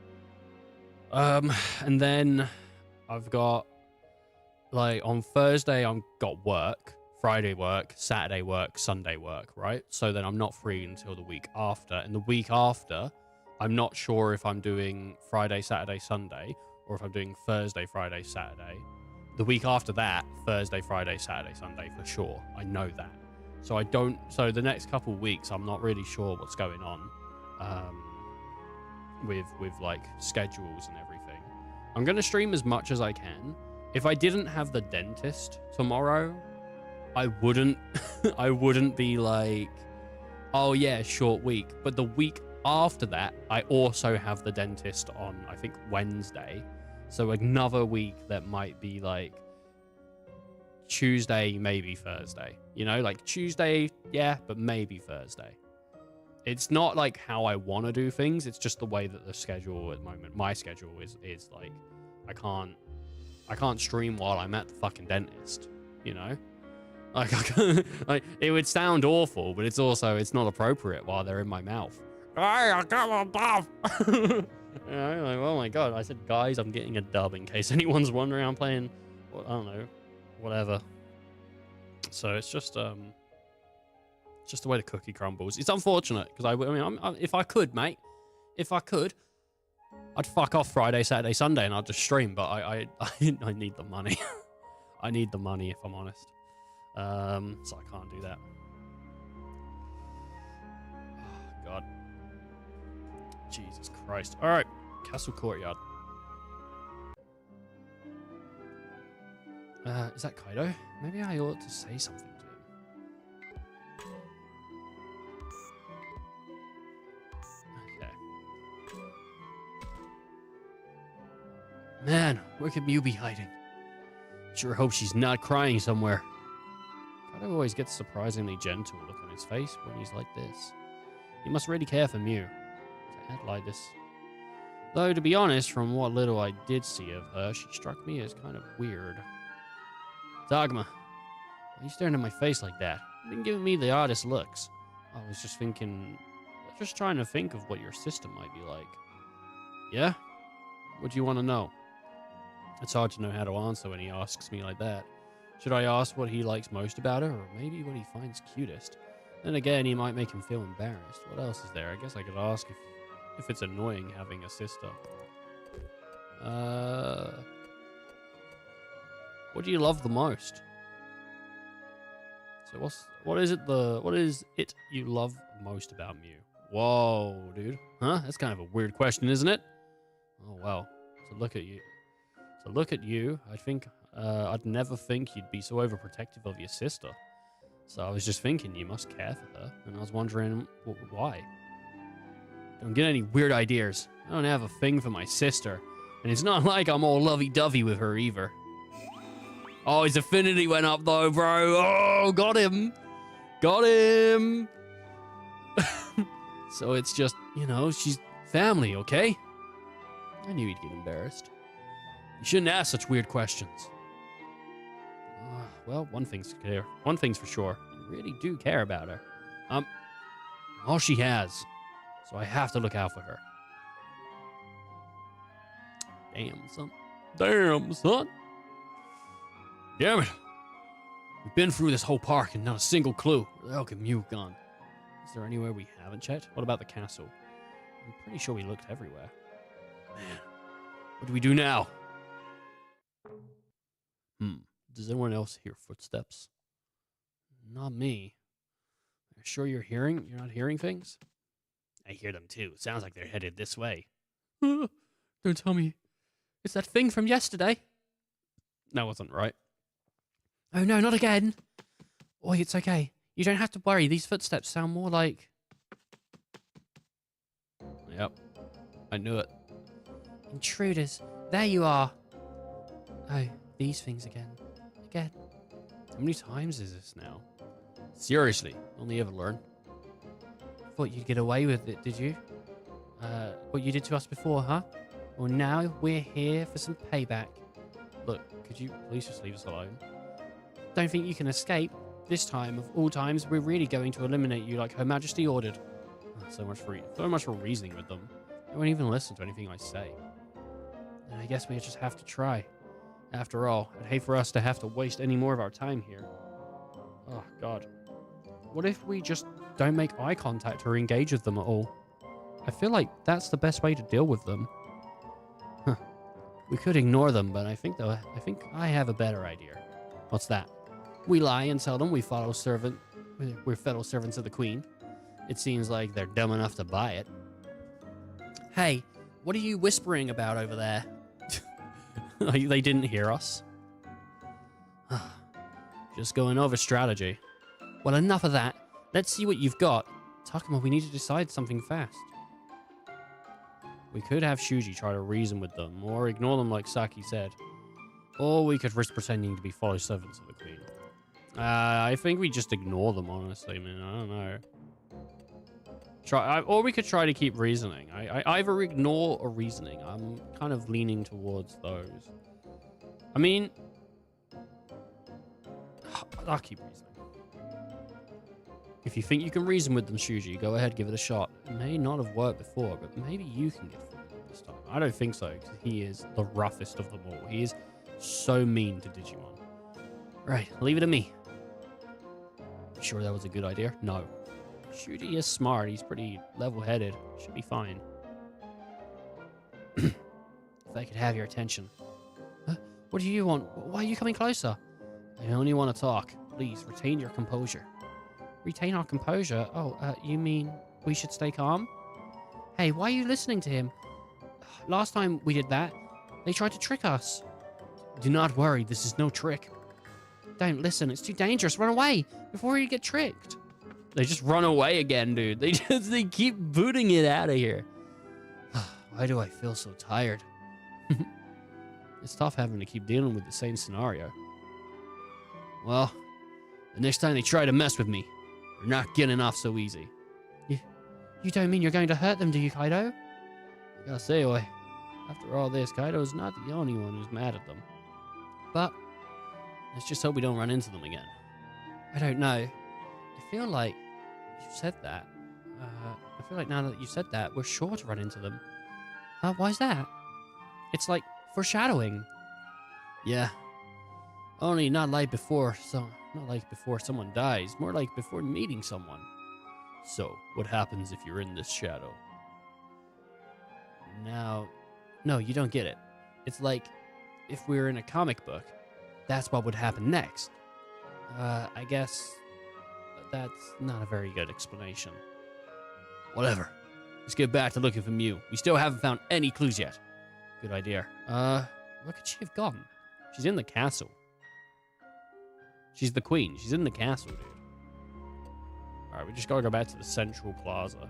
And then I've got like on Thursday I've got work, Friday work, Saturday work, Sunday work, right? So then I'm not free until the week after, and the week after I'm not sure if I'm doing Friday, Saturday, Sunday, or if I'm doing Thursday, Friday, Saturday. The week after that, Thursday, Friday, Saturday, Sunday for sure. I know that. So so the next couple of weeks, I'm not really sure what's going on with like schedules and everything. I'm going to stream as much as I can. If I didn't have the dentist tomorrow, I wouldn't be like, oh yeah, short week. But the week after that, I also have the dentist on, I think, Wednesday. So another week that might be like Tuesday, maybe Thursday. You know, like Tuesday, yeah, but maybe Thursday. It's not like how I want to do things. It's just the way that the schedule at the moment, my schedule is like, I can't stream while I'm at the fucking dentist, you know? Like, like it would sound awful, but it's not appropriate while they're in my mouth. Hey, I got my dub. You know, like, oh my god. I said, guys, I'm getting a dub in case anyone's wondering. I'm playing, I don't know, whatever. So it's just the way the cookie crumbles. It's unfortunate, because I mean, if I could, mate, if I could, I'd fuck off Friday, Saturday, Sunday, and I'd just stream. But I need the money. I need the money, if I'm honest. So I can't do that. God. Jesus Christ. All right. Castle courtyard. Is that Kaido? Maybe I ought to say something to him. Okay. Man, where could Mew be hiding? Sure hope she's not crying somewhere. Kaido always gets a surprisingly gentle look on his face when he's like this. He must really care for Mew to act like this. Though, to be honest, from what little I did see of her, she struck me as kind of weird. Dogma, why are you staring at my face like that? You've been giving me the oddest looks. I was just trying to think of what your sister might be like. Yeah? What do you want to know? It's hard to know how to answer when he asks me like that. Should I ask what he likes most about her, or maybe what he finds cutest? Then again, he might make him feel embarrassed. What else is there? I guess I could ask if it's annoying having a sister. What do you love the most? So what is it you love most about Mew? Whoa, dude. Huh? That's kind of a weird question, isn't it? Oh well. So look at you. I think I'd never think you'd be so overprotective of your sister. So I was just thinking you must care for her, and I was wondering why. Don't get any weird ideas. I don't have a thing for my sister, and it's not like I'm all lovey-dovey with her either. Oh, his affinity went up though, bro. Oh, got him. Got him. So it's just, she's family, okay? I knew he'd get embarrassed. You shouldn't ask such weird questions. Well, one thing's clear. One thing's for sure. You really do care about her. All she has. So I have to look out for her. Damn, son. Damn, son. Damn it. We've been through this whole park and not a single clue. Where the hell could Mew have gone? Is there anywhere we haven't checked? What about the castle? I'm pretty sure we looked everywhere. Man, what do we do now? Does anyone else hear footsteps? Not me. Are you sure you're not hearing things? I hear them too. Sounds like they're headed this way. Don't tell me. It's that thing from yesterday. That wasn't right. Oh no, not again. Oh, it's okay. You don't have to worry. These footsteps sound more like... Yep. I knew it. Intruders. There you are. Oh, these things again. Again. How many times is this now? Seriously, only ever learn. Thought you'd get away with it, did you? What you did to us before, huh? Well, now we're here for some payback. Look, could you please just leave us alone? Don't think you can escape. This time, of all times, we're really going to eliminate you like Her Majesty ordered. Oh, so much for reasoning with them. They won't even listen to anything I say. And I guess we just have to try. After all, I'd hate for us to have to waste any more of our time here. Oh, God. What if we just don't make eye contact or engage with them at all? I feel like that's the best way to deal with them. Huh. We could ignore them, but I think I have a better idea. What's that? We lie and tell them we're fellow servants of the Queen. It seems like they're dumb enough to buy it. Hey, what are you whispering about over there? They didn't hear us. Just going over strategy. Well, enough of that. Let's see what you've got. Takuma, we need to decide something fast. We could have Shuji try to reason with them, or ignore them like Saki said. Or we could risk pretending to be fellow servants of the Queen. I think we just ignore them, honestly, man. I don't know. Or we could try to keep reasoning. I either ignore or reasoning. I'm kind of leaning towards those. I mean, I'll keep reasoning. If you think you can reason with them, Shuji, go ahead, give it a shot. It may not have worked before, but maybe you can get through them this time. I don't think so, because he is the roughest of them all. He is so mean to Digimon. Right, leave it to me. Sure that was a good idea? No. Shuji is smart. He's pretty level-headed. Should be fine. If I could have your attention. What do you want? Why are you coming closer? I only want to talk. Please, retain your composure. Retain our composure? Oh, you mean... we should stay calm? Hey, why are you listening to him? Last time we did that, they tried to trick us. Do not worry, this is no trick. Don't listen, it's too dangerous. Run away before you get tricked. They just run away again, dude. They keep booting it out of here. Why do I feel so tired? It's tough having to keep dealing with the same scenario. Well, the next time they try to mess with me, they're not getting off so easy. You don't mean you're going to hurt them, do you, Kaido? I gotta say, after all this, Kaido is not the only one who's mad at them. But let's just hope we don't run into them again. I don't know. I feel like you said that. I feel like now that you said that, we're sure to run into them. Why's that? It's like foreshadowing. Yeah. Only not like before someone dies, more like before meeting someone. So, what happens if you're in this shadow? Now, no, you don't get it. It's like if we were in a comic book, that's what would happen next. I guess that's not a very good explanation. Whatever. Let's get back to looking for Mew. We still haven't found any clues yet. Good idea. Where could she have gone? She's in the castle. She's the queen. She's in the castle, dude. Alright, we just gotta go back to the central plaza.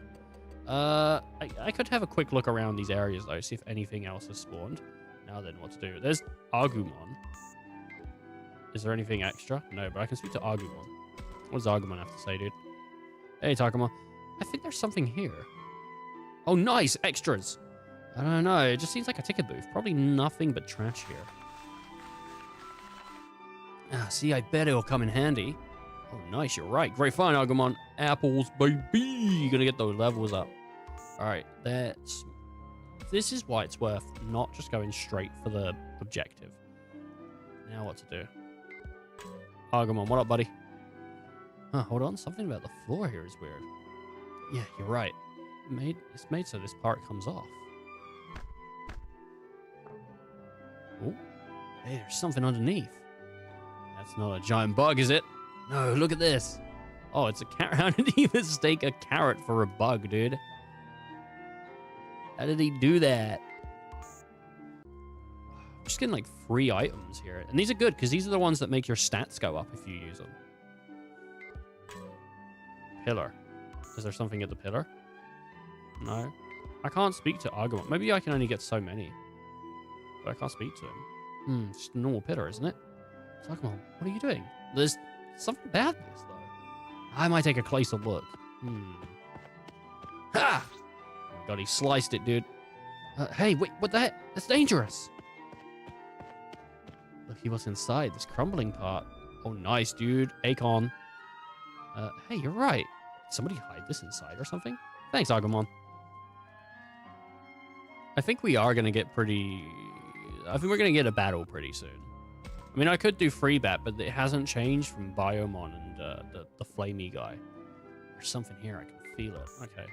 I could have a quick look around these areas, though, see if anything else has spawned. Now then, what to do? There's Agumon. Is there anything extra? No, but I can speak to Agumon. What does Agumon have to say, dude? Hey, Takuma. I think there's something here. Oh, nice! Extras! I don't know, it just seems like a ticket booth. Probably nothing but trash here. See, I bet it'll come in handy. Oh, nice, you're right. Great fun, Agumon. Apples, baby! Gonna get those levels up. Alright, this is why it's worth not just going straight for the objective. Now what to do? Agumon, what up, buddy? Hold on, something about the floor here is weird. Yeah, you're right. It's made so this part comes off. Oh, hey, there's something underneath. That's not a giant bug, is it? No, look at this. Oh, it's a carrot. How did he mistake a carrot for a bug, dude? How did he do that? I'm just getting like free items here. And these are good because these are the ones that make your stats go up if you use them. Pillar. Is there something at the pillar? No. I can't speak to Agumon. Maybe I can only get so many. But I can't speak to him. Just a normal pillar, isn't it? Agumon, what are you doing? There's something about this, though. I might take a closer look. Ha! Oh God, he sliced it, dude. Hey, wait, what the heck? That's dangerous. Look, what's inside this crumbling part. Oh, nice, dude. Akon. Hey, you're right. Did somebody hide this inside or something? Thanks, Agumon. I think we are going to get pretty... I think we're going to get a battle pretty soon. I mean, I could do free bat, but it hasn't changed from Biomon and the flamey guy. There's something here. I can feel it. Okay.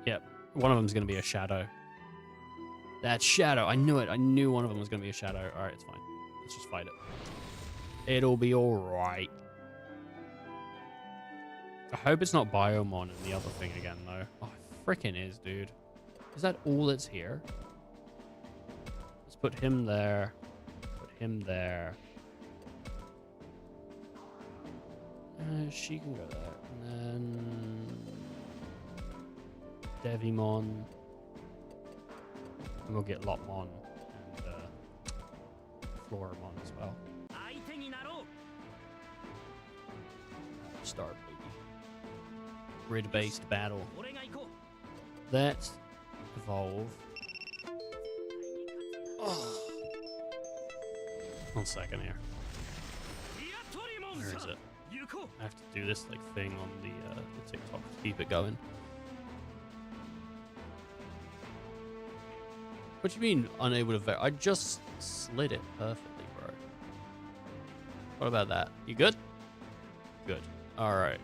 Yep. One of them's going to be a shadow. That shadow. I knew it. I knew one of them was going to be a shadow. All right, it's fine. Let's just fight it. It'll be all right. I hope it's not Biomon and the other thing again, though. Oh, it freaking is, dude. Is that all that's here? Let's put him there. Put him there. She can go there. And then... Devimon. And we'll get Lopmon and Floramon as well. Start, baby. Grid-based battle. Let's evolve. Oh. 1 second here. Where is it? I have to do this like thing on the TikTok to keep it going. What do you mean unable to I just slid it perfectly, bro. What about that? You good? Good. Alright.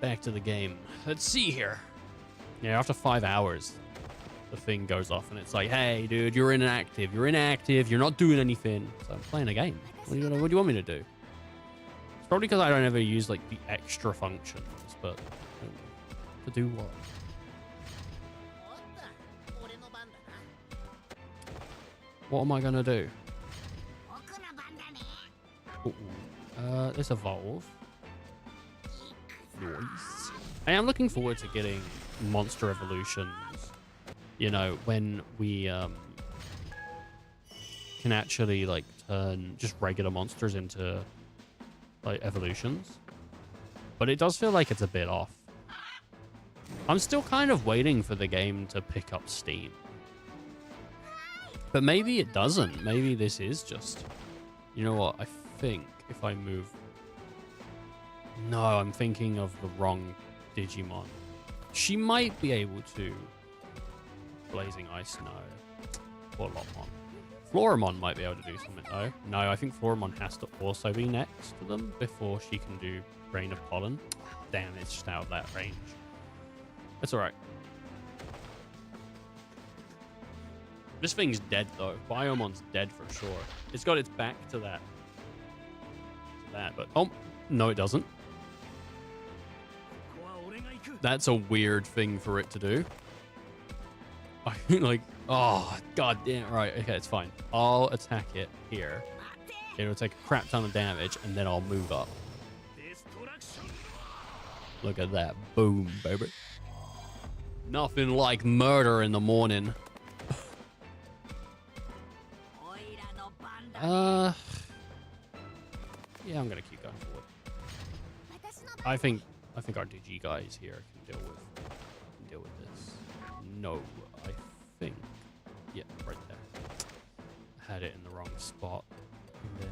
Back to the game. Let's see here. Yeah, after 5 hours, the thing goes off and it's like, hey, dude, you're inactive. You're inactive. You're not doing anything. So I'm playing a game. What do you want me to do? It's probably because I don't ever use like the extra functions, but To do what? What am I gonna do? Ooh. Let's evolve. Nice. I am looking forward to getting monster evolutions. You know, when we can actually like turn just regular monsters into like evolutions. But it does feel like it's a bit off. I'm still kind of waiting for the game to pick up steam. But maybe it doesn't. Maybe this is just... You know what? I think if I move... No, I'm thinking of the wrong Digimon. She might be able to... Blazing Ice, no. Or Lopmon. Floramon might be able to do something, though. No, I think Floramon has to also be next to them before she can do Rain of Pollen. Damn, it's just out of that range. That's alright. This thing's dead, though. Biomon's dead for sure. It's got its back to that. But... Oh, no, it doesn't. That's a weird thing for it to do. I think, like... Oh, god damn. Right, okay, it's fine. I'll attack it here. It'll take a crap ton of damage, and then I'll move up. Look at that. Boom, baby. Nothing like murder in the morning. Yeah, I'm gonna keep going forward. I think our DG guys here can deal with this. No, I think. Yeah, right there. I had it in the wrong spot. And then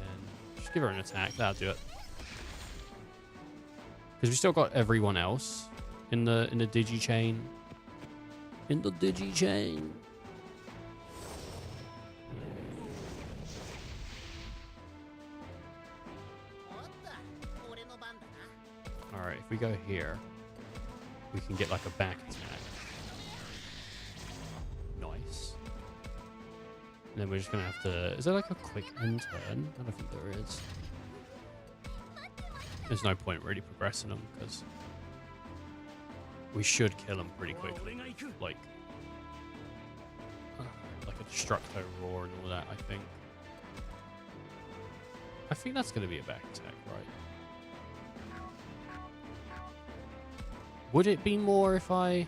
just give her an attack. That'll do it. Because we still got everyone else in the Digi chain. In the Digi chain. Alright, if we go here, we can get like a back attack. Nice. And then we're just gonna have to... Is there like a quick end turn? I don't think there is. There's no point really progressing them because we should kill them pretty quickly. Like a Destructo Roar and all that, I think. I think that's going to be a back attack, right? Would it be more if I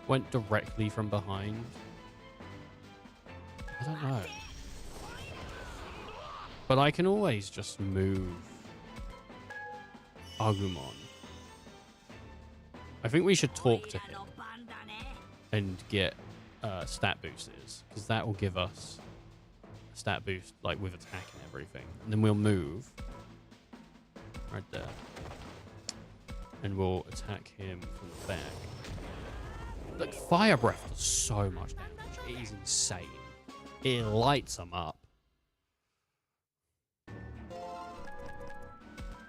went directly from behind? I don't know. But I can always just move Agumon. I think we should talk to him and get stat boosters, because that will give us a stat boost, like with attack and everything. And then we'll move right there, and we'll attack him from the back. Like Fire Breath does so much damage; it is insane. It lights them up.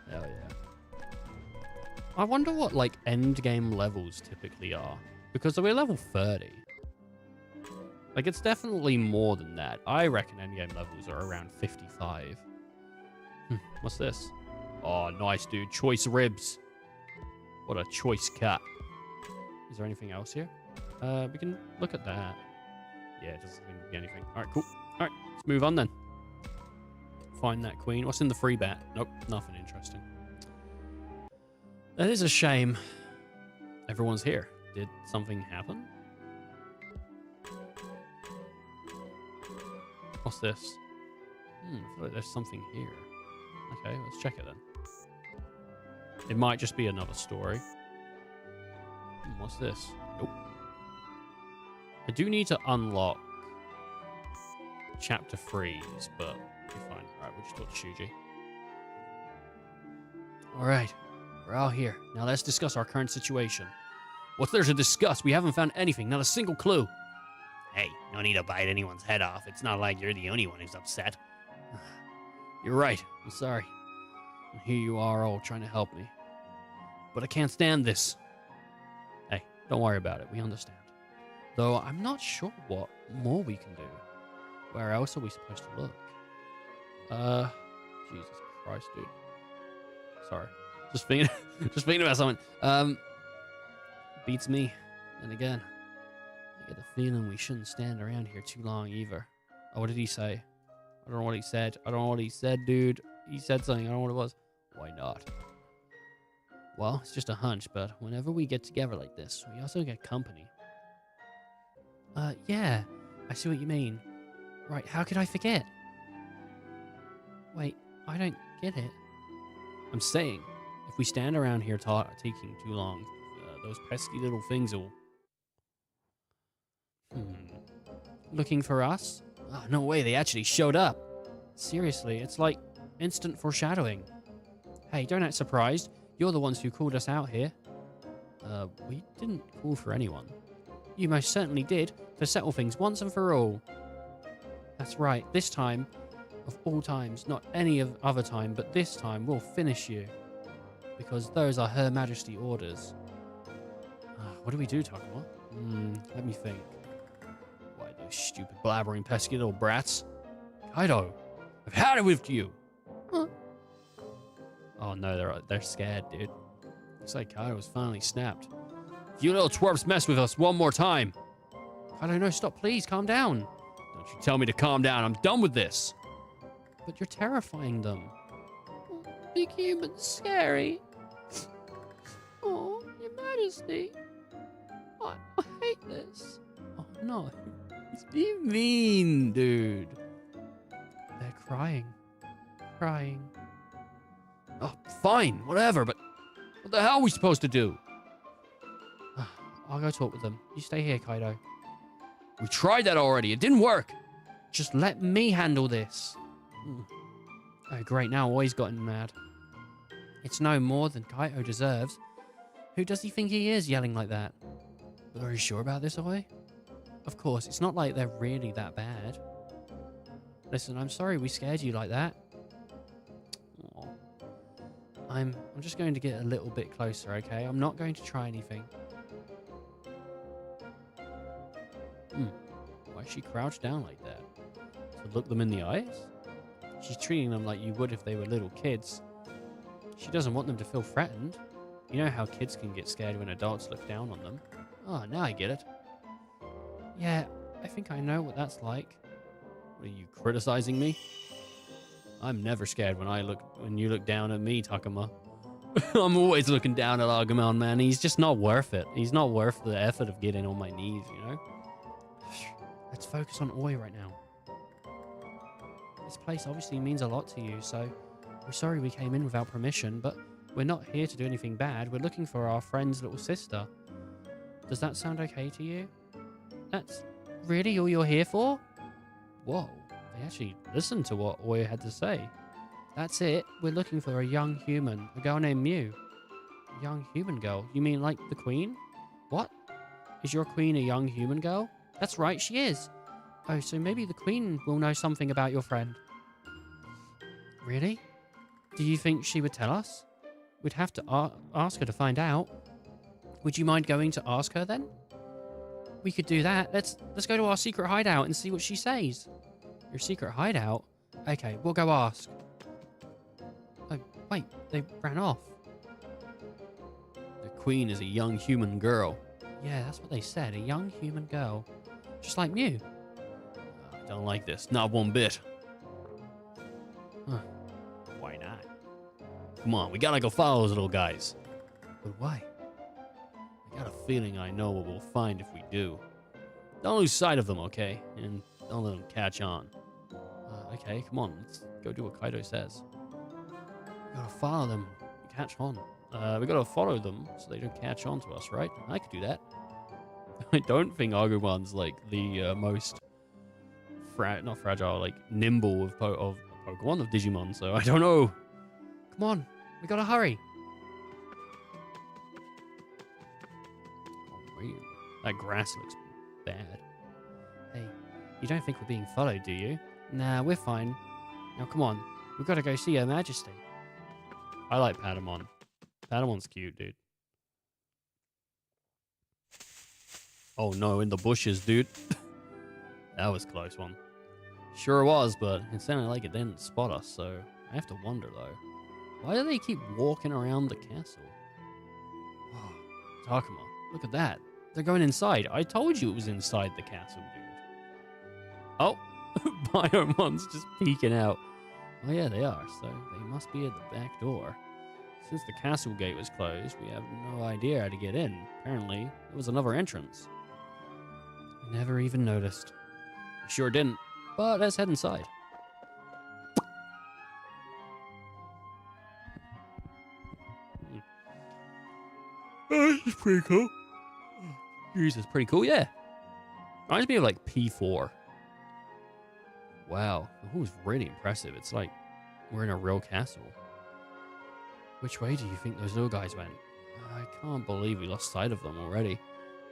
Hell yeah. I wonder what like end game levels typically are, because we're level 30. Like it's definitely more than that. I reckon end game levels are around 55. What's this? Oh, nice, dude. Choice ribs. What a choice cut. Is there anything else here? We can look at that. Yeah, it doesn't seem to be anything. All right, cool. All right, let's move on then. Find that queen. What's in the free bat? Nope, nothing interesting. That is a shame. Everyone's here. Did something happen? What's this? I feel like there's something here. Okay, let's check it then. It might just be another story. What's this? Nope. I do need to unlock chapter 3s, but we're fine. Alright, we'll just talk to Shuji. Alright, we're all here. Now let's discuss our current situation. What's there to discuss? We haven't found anything, not a single clue. Hey, no need to bite anyone's head off. It's not like you're the only one who's upset. You're right. I'm sorry. And here you are all trying to help me. But I can't stand this. Hey, don't worry about it. We understand. Though I'm not sure what more we can do. Where else are we supposed to look? Jesus Christ, dude. Sorry. Just thinking about something. Beats me. And again, I get the feeling we shouldn't stand around here too long either. Oh, what did he say? I don't know what he said. I don't know what he said, dude. He said something. I don't know what it was. Why not? Well, it's just a hunch, but whenever we get together like this, we also get company. Yeah. I see what you mean. Right, how could I forget? Wait, I don't get it. I'm saying, if we stand around here taking too long, those pesky little things will... Looking for us? Oh, no way, they actually showed up. Seriously, it's like instant foreshadowing. Hey, don't act surprised. You're the ones who called us out here. We didn't call for anyone. You most certainly did, to settle things once and for all. That's right, this time, of all times, not any other time, but this time we'll finish you. Because those are Her Majesty orders. What do we do, Takuma? Let me think. Why, those stupid, blabbering, pesky little brats. Kaido, I've had it with you. Huh? Oh no, they're scared, dude. Looks like Kaido was finally snapped. If you little twerps mess with us one more time. Kaido, no, stop, please, calm down. Don't you tell me to calm down, I'm done with this. But you're terrifying them. Big human's scary. Oh, Your Majesty. I hate this. Oh no. What do you mean, dude? They're crying. Crying. Oh, fine, whatever, but what the hell are we supposed to do? I'll go talk with them. You stay here, Kaido. We tried that already. It didn't work. Just let me handle this. Oh, great. Now Oi's gotten mad. It's no more than Kaido deserves. Who does he think he is yelling like that? But are you sure about this, Oi? Of course, it's not like they're really that bad. Listen, I'm sorry we scared you like that. Aw. I'm just going to get a little bit closer, okay? I'm not going to try anything. Why is she crouched down like that? To look them in the eyes? She's treating them like you would if they were little kids. She doesn't want them to feel threatened. You know how kids can get scared when adults look down on them. Oh, now I get it. Yeah, I think I know what that's like. What, are you criticizing me? I'm never scared when you look down at me, Takuma. I'm always looking down at Agumon, man. He's just not worth it. He's not worth the effort of getting on my knees, you know? Let's focus on Oi right now. This place obviously means a lot to you, so we're sorry we came in without permission, but we're not here to do anything bad. We're looking for our friend's little sister. Does that sound okay to you? That's really all you're here for? Whoa, they actually listened to what Oi had to say. That's it. We're looking for a young human, a girl named Mew. A young human girl? You mean like the queen? What? Is your queen a young human girl? That's right, she is. Oh, so maybe the queen will know something about your friend. Really? Do you think she would tell us? We'd have to ask her to find out. Would you mind going to ask her then? We could do that. Let's go to our secret hideout and see what she says. Your secret hideout? Okay, we'll go ask. Oh, wait, they ran off. The queen is a young human girl. Yeah, that's what they said, a young human girl. Just like Mew. I don't like this, not one bit. Huh. Why not? Come on, we gotta go follow those little guys. But why? I got a feeling I know what we'll find if we do. Don't lose sight of them, okay? And don't let them catch on. Okay, come on, let's go do what Kaido says. We gotta follow them and catch on. We gotta follow them so they don't catch on to us, right? I could do that. I don't think Agumon's like the most not fragile, like nimble of Pokemon, of Digimon, so I don't know. Come on, we gotta hurry. Oh, really? That grass looks bad. Hey, you don't think we're being followed, do you? Nah, we're fine. Now come on, we've gotta go see Her Majesty. I like Patamon. Patamon's cute, dude. Oh no, in the bushes, dude. That was a close one. Sure was, but it sounded like it didn't spot us, so I have to wonder though. Why do they keep walking around the castle? Oh, Takuma, Look at that. They're going inside. I told you it was inside the castle, dude. Oh, Biomon's just peeking out. Oh yeah, they are. So they must be at the back door. Since the castle gate was closed, we have no idea how to get in. Apparently, there was another entrance. We never even noticed. We sure didn't. But let's head inside. Oh, this is pretty cool. Jesus, pretty cool, yeah. Reminds me of like P4. Wow, that was really impressive. It's like we're in a real castle. Which way do you think those little guys went? I can't believe we lost sight of them already.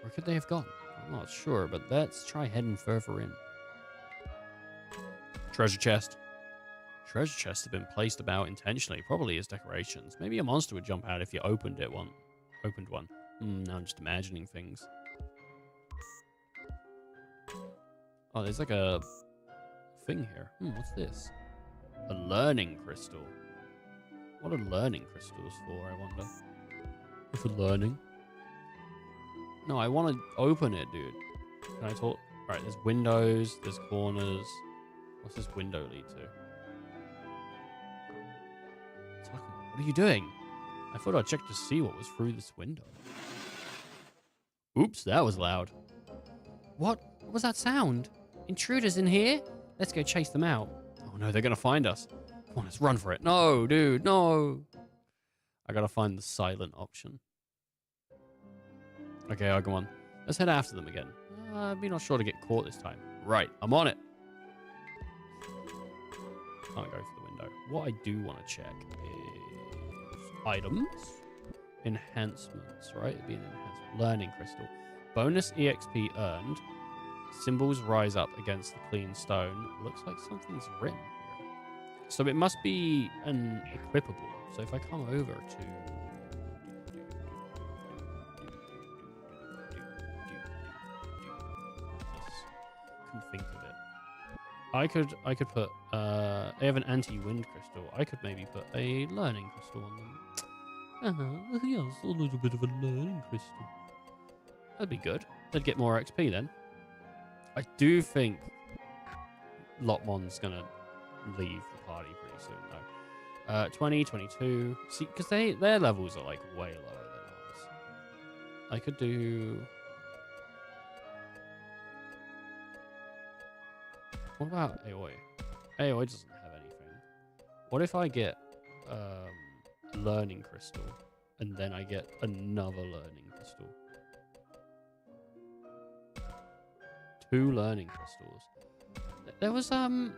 Where could they have gone? I'm not sure, but let's try heading further in. Treasure chest. Treasure chests have been placed about intentionally, probably as decorations. Maybe a monster would jump out if you opened one. Now I'm just imagining things. Oh, there's like a thing here. What's this? A learning crystal. What are learning crystals for, I wonder? For learning? No, I want to open it, dude. Can I talk? Alright, there's windows, there's corners. What's this window lead to? What are you doing? I thought I'd check to see what was through this window. Oops, that was loud. What? What was that sound? Intruders in here? Let's go chase them out. Oh no, they're gonna find us. Come on, let's run for it. No, dude, no. I gotta find the silent option. Okay, I'll go on. Let's head after them again. Be not sure to get caught this time. Right, I'm on it. Can't go through the window. What I do want to check is items, enhancements, right? It'd be an enhancement. Learning crystal. Bonus EXP earned. Symbols rise up against the clean stone. Looks like something's written here. So it must be an equipable. So if I come over to... Couldn't think of it. I could put... they have an anti-wind crystal. I could maybe put a learning crystal on them. Yes, a little bit of a learning crystal. That'd be good. They'd get more XP then. I do think Lotmon's gonna leave the party pretty soon though. 20, 22. See, because their levels are like way lower than ours. I could do... What about Aoi? Aoi doesn't have anything. What if I get learning crystal and then I get another learning crystal? 2 learning crystals. There was on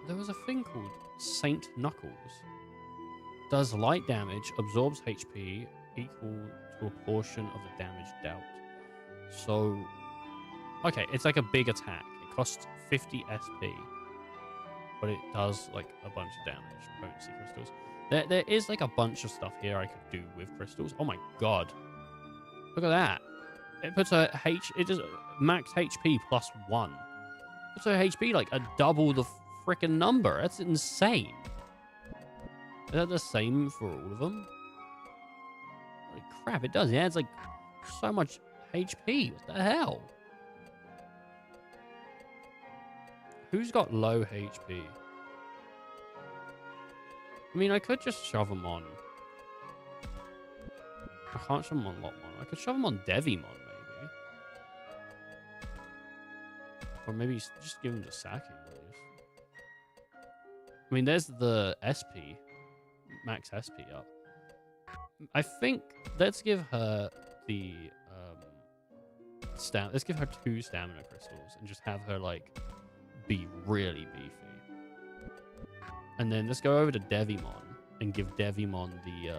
there was a thing called Saint Knuckles. Does light damage, absorbs HP equal to a portion of the damage dealt. So okay, it's like a big attack. It costs 50 SP, but it does like a bunch of damage. Potency crystals. There is like a bunch of stuff here I could do with crystals. Oh my god. Look at that. It puts it does max HP plus 1. Puts her HP like a double the freaking number. That's insane. Is that the same for all of them? Holy crap, it does. Yeah, it's like so much HP. What the hell? Who's got low HP? I mean, I could just shove them on. I can't shove them on Lotmon. I could shove them on Devimon, maybe. Or maybe just give them to Saki, please. I mean, there's the SP. Max SP up. I think let's give her the let's give her 2 stamina crystals and just have her like be really beefy. And then let's go over to Devimon and give Devimon the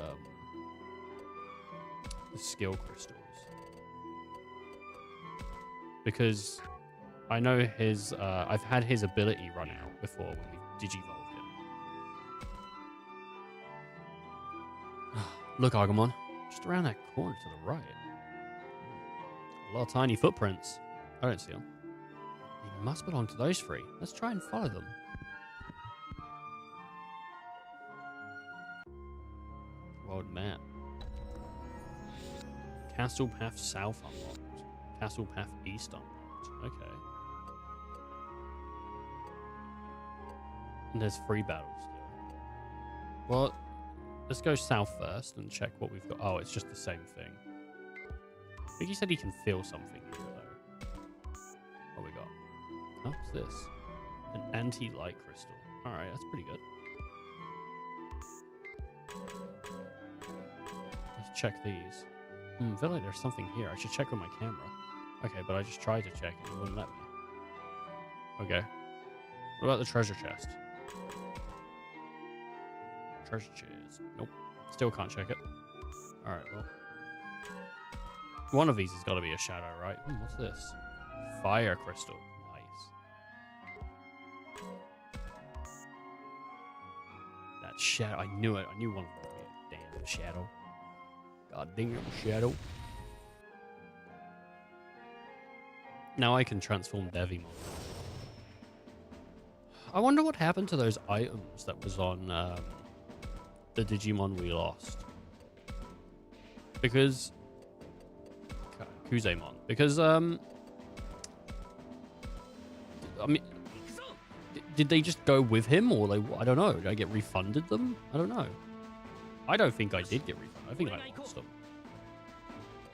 skill crystals. Because I know his I've had his ability run out before when we digivolved him. Look, Agumon, just around that corner to the right. A lot of tiny footprints. I don't see them. They must belong to those 3. Let's try and follow them. Castle Path South unlocked. Castle Path East unlocked. Okay. And there's 3 battles still. Well, let's go south first and check what we've got. Oh, it's just the same thing. I think he said he can feel something here, though. What we got? Oh, what's this? An anti-light crystal. Alright, that's pretty good. Let's check these. I feel like there's something here. I should check with my camera. Okay, but I just tried to check and it wouldn't let me. Okay. What about the treasure chest? Treasure chest. Nope. Still can't check it. Alright, well. One of these has got to be a shadow, right? What's this? Fire crystal. Nice. That shadow. I knew it. I knew one of them would be a damn shadow. God damn shadow. Now I can transform Digimon. I wonder what happened to those items that was on the Digimon we lost. Because... Kuzemon. Because, I mean... Did they just go with him? Or they... I don't know. Did I get refunded them? I don't know. I don't think I did get refunded. I think I lost them.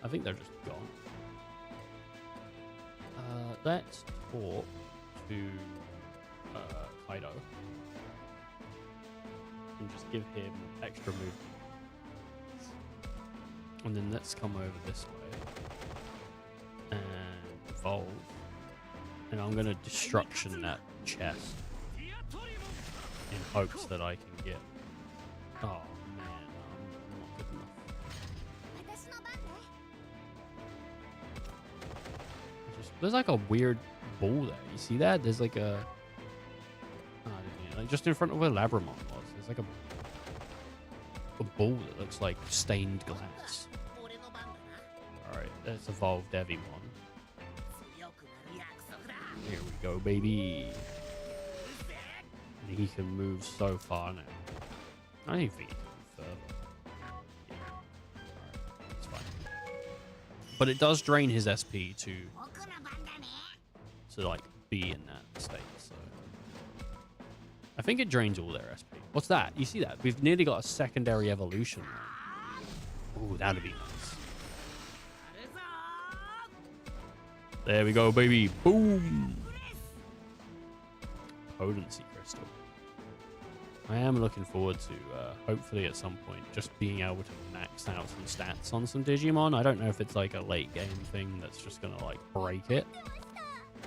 I think they're just gone. Let's talk to Kaido and just give him extra movement. And then let's come over this way and evolve. And I'm gonna destruction that chest in hopes that I can get. Oh man, I'm not good enough. There's like a weird ball there. You see that? There's like a... Oh, like just in front of where Labramon was. There's like a ball that looks like stained glass. Alright, let's evolve Digimon. Here we go, baby. And he can move so far now. I don't think he can move further. Yeah. Alright, it's fine. But it does drain his SP to like be in that state, so I think it drains all their SP. What's that? You see that? We've nearly got a secondary evolution now. Ooh, that'd be nice. There we go, baby. Boom. Potency crystal. I am looking forward to hopefully at some point just being able to max out some stats on some Digimon. I don't know if it's like a late game thing that's just gonna like break it,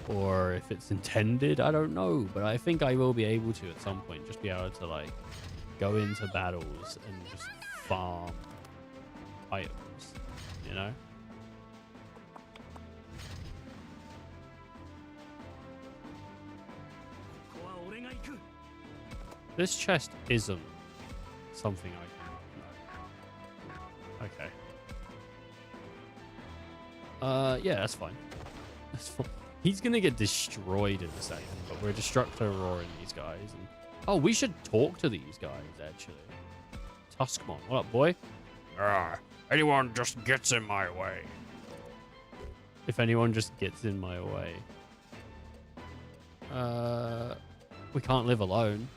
or if it's intended. I don't know, but I think I will be able to at some point just be able to like go into battles and just farm items, you know? This chest isn't something I can... No. Okay. Yeah, that's fine. That's fine. He's gonna get destroyed in a second, but we're Destructo roaring these guys. And... Oh, we should talk to these guys, actually. Tuskmon, what up, boy? Anyone just gets in my way. If anyone just gets in my way. We can't live alone.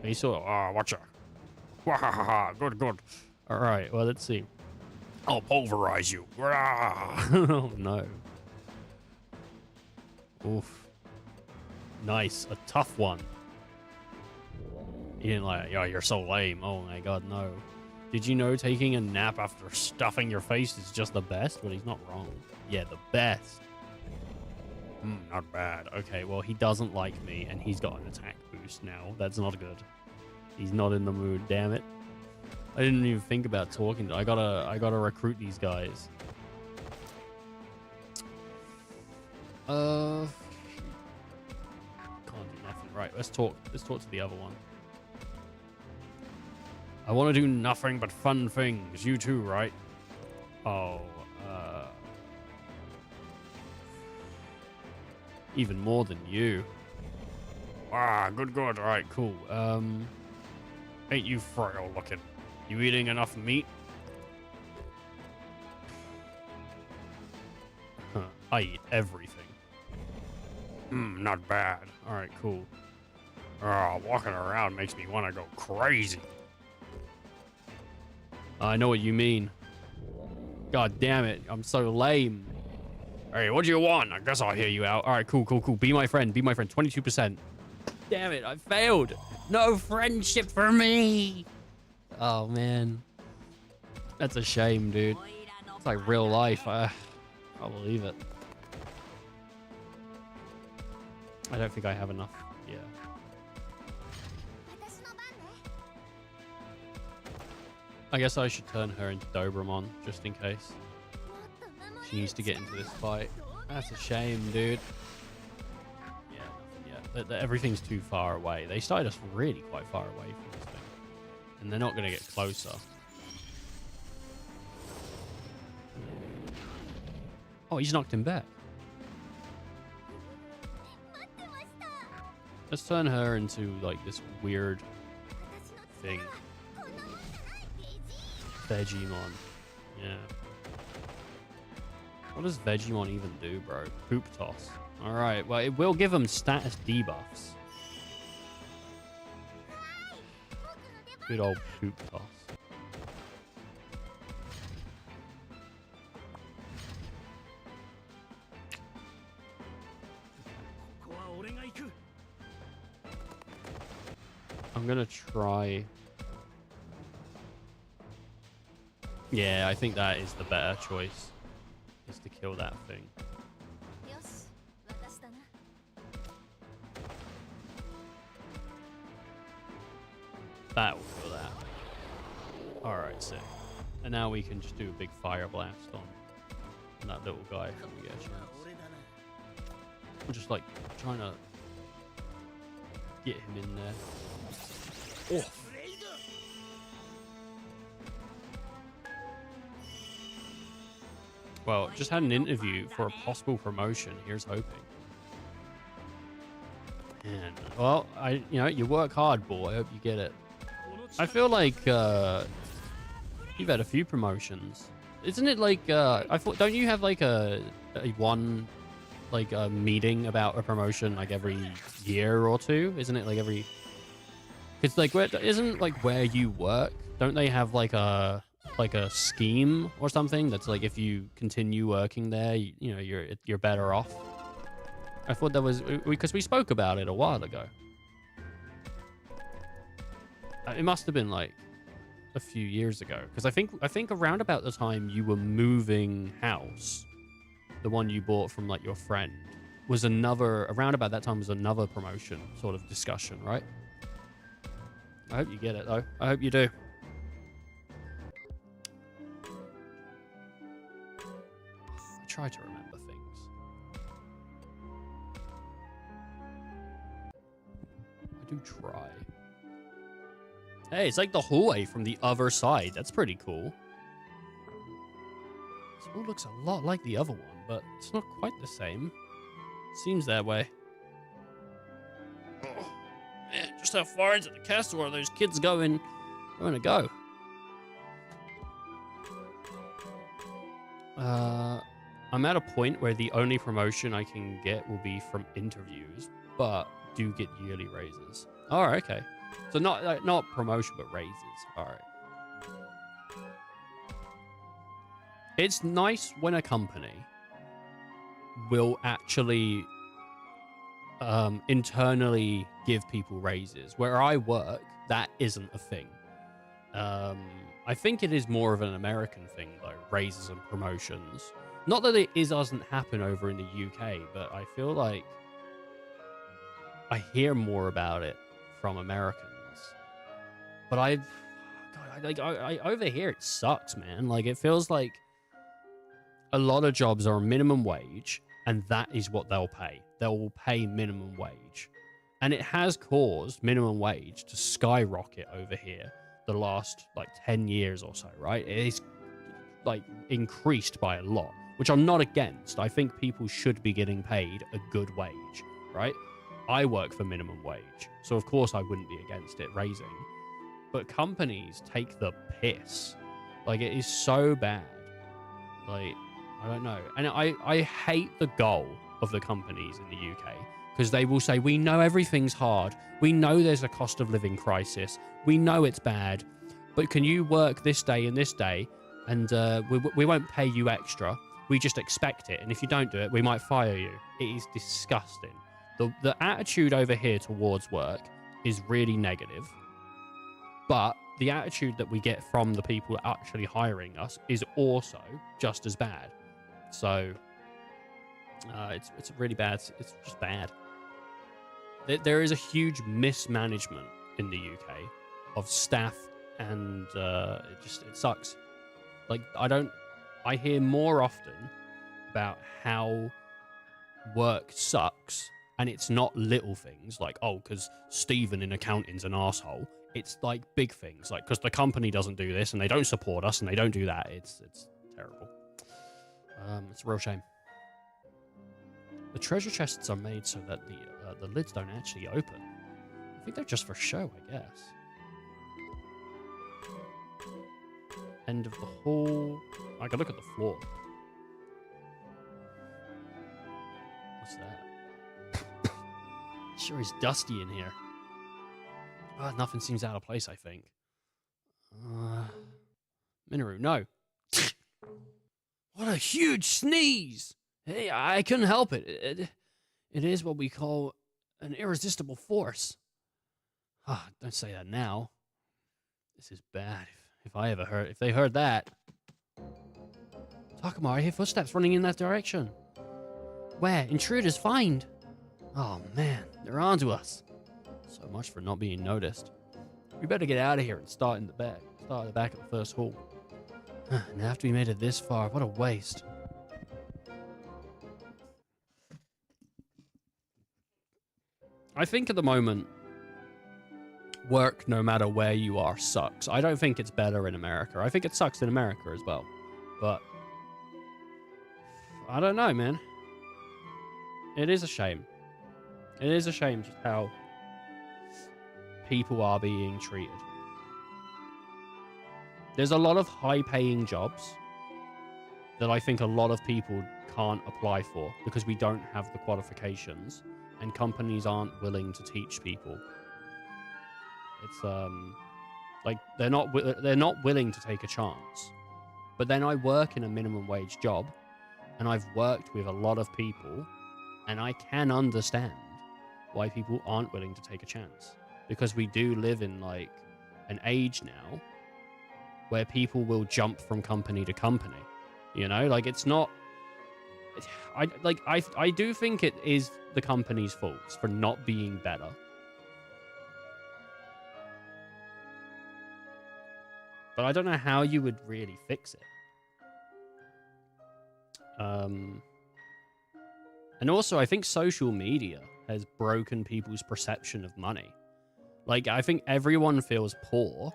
He saw, watch out. Wahaha, good, good. Alright, well, let's see. I'll pulverize you. Oh, no. Oof. Nice, a tough one. You didn't like, oh, you're so lame. Oh my god, no. Did you know taking a nap after stuffing your face is just the best? Well, he's not wrong. Yeah, the best. Not bad. Okay, well, he doesn't like me, and he's got an attack boost now. That's not good. He's not in the mood, damn it. I didn't even think about talking to... I gotta recruit these guys. Can't do nothing. Right, let's talk to the other one. I want to do nothing but fun things. You too, right? Oh, even more than you. Ah, good, good. All right, cool. Ain't you frail looking? You eating enough meat? I eat everything. Not bad. All right, cool. Oh, walking around makes me want to go crazy. I know what you mean. God damn it. I'm so lame. Hey, what do you want? I guess I'll hear you out. All right, cool. Be my friend. 22%. Damn it. I failed. No friendship for me. Oh, man. That's a shame, dude. It's like real life. I believe it. I don't think I have enough. Yeah. I guess I should turn her into Dobramon, just in case. She needs to get into this fight. That's a shame, dude. Yeah, nothing yet. Everything's too far away. They started us really quite far away from this thing. And they're not going to get closer. Oh, he's knocked him back. Let's turn her into, like, this weird thing. Digimon. Yeah. What does Vegemon even do, bro? Poop toss. Alright, well, it will give him status debuffs. Good old poop toss. I'm gonna try... Yeah, I think that is the better choice. Is to kill that thing. That will kill that. Alright, sick. And now we can just do a big fire blast on that little guy when we get a chance. I'm just like trying to get him in there. Oh. Well, just had an interview for a possible promotion. Here's hoping. And well, you work hard, boy. I hope you get it. I feel like you've had a few promotions. Isn't it like don't you have like a meeting about a promotion like every year or two? Isn't it like every? It's like where you work? Don't they have like a scheme or something that's like if you continue working there, you're better off? I thought that was because we spoke about it a while ago. It must have been like a few years ago because I think around about the time you were moving house, the one you bought from like your friend was around about that time was another promotion sort of discussion, right? I hope you get it though. I hope you do. I try to remember things. I do try. Hey, it's like the hallway from the other side. That's pretty cool. This all looks a lot like the other one, but it's not quite the same. Seems that way. Oh, man, just how far into the castle are those kids going to go? I'm at a point where the only promotion I can get will be from interviews, but do get yearly raises. All right, okay. So not promotion, but raises. All right. It's nice when a company will actually internally give people raises. Where I work, that isn't a thing. I think it is more of an American thing, though, raises and promotions. Not that it doesn't happen over in the UK, but I feel like I hear more about it from Americans. But I over here, it sucks, man. Like, it feels like a lot of jobs are minimum wage, and that is what they'll pay. They'll pay minimum wage. And it has caused minimum wage to skyrocket over here the last, 10 years or so, right? It is, increased by a lot, which I'm not against. I think people should be getting paid a good wage, right? I work for minimum wage, so of course I wouldn't be against it raising. But companies take the piss. Like, it is so bad. Like, I don't know. And I hate the goal of the companies in the UK because they will say, we know everything's hard. We know there's a cost of living crisis. We know it's bad. But can you work this day and this day? And we won't pay you extra. We just expect it. And if you don't do it, we might fire you. It is disgusting. The attitude over here towards work is really negative. But the attitude that we get from the people actually hiring us is also just as bad. So it's really bad. It's just bad. There is a huge mismanagement in the UK of staff, and it sucks. Like I hear more often about how work sucks, and it's not little things like, oh, because Stephen in accounting's an asshole. It's like big things, like because the company doesn't do this and they don't support us and they don't do that. It's terrible. It's a real shame. The treasure chests are made so that the lids don't actually open. I think they're just for show, I guess. End of the hall. I can look at the floor. What's that? Sure is dusty in here. Oh, nothing seems out of place, I think. Minoru, no. What a huge sneeze! Hey, I couldn't help it. It is what we call an irresistible force. Ah, don't say that now. This is bad. If they heard that. Takuma, I hear footsteps running in that direction. Where? Intruders, find! Oh man, they're onto us. So much for not being noticed. We better get out of here and start in the back. Start at the back of the first hall. And after we made it this far, what a waste. I think at the moment, work, no matter where you are, sucks. I don't think it's better in America. I think it sucks in America as well. But I don't know, man. It is a shame. It is a shame just how people are being treated. There's a lot of high-paying jobs that I think a lot of people can't apply for because we don't have the qualifications and companies aren't willing to teach people. It's like they're not willing to take a chance. But then I work in a minimum wage job, and I've worked with a lot of people, and I can understand why people aren't willing to take a chance, because we do live in like an age now where people will jump from company to company. You know, like it's not. I do think it is the company's fault for not being better. But I don't know how you would really fix it. And also, I think social media has broken people's perception of money. Like, I think everyone feels poor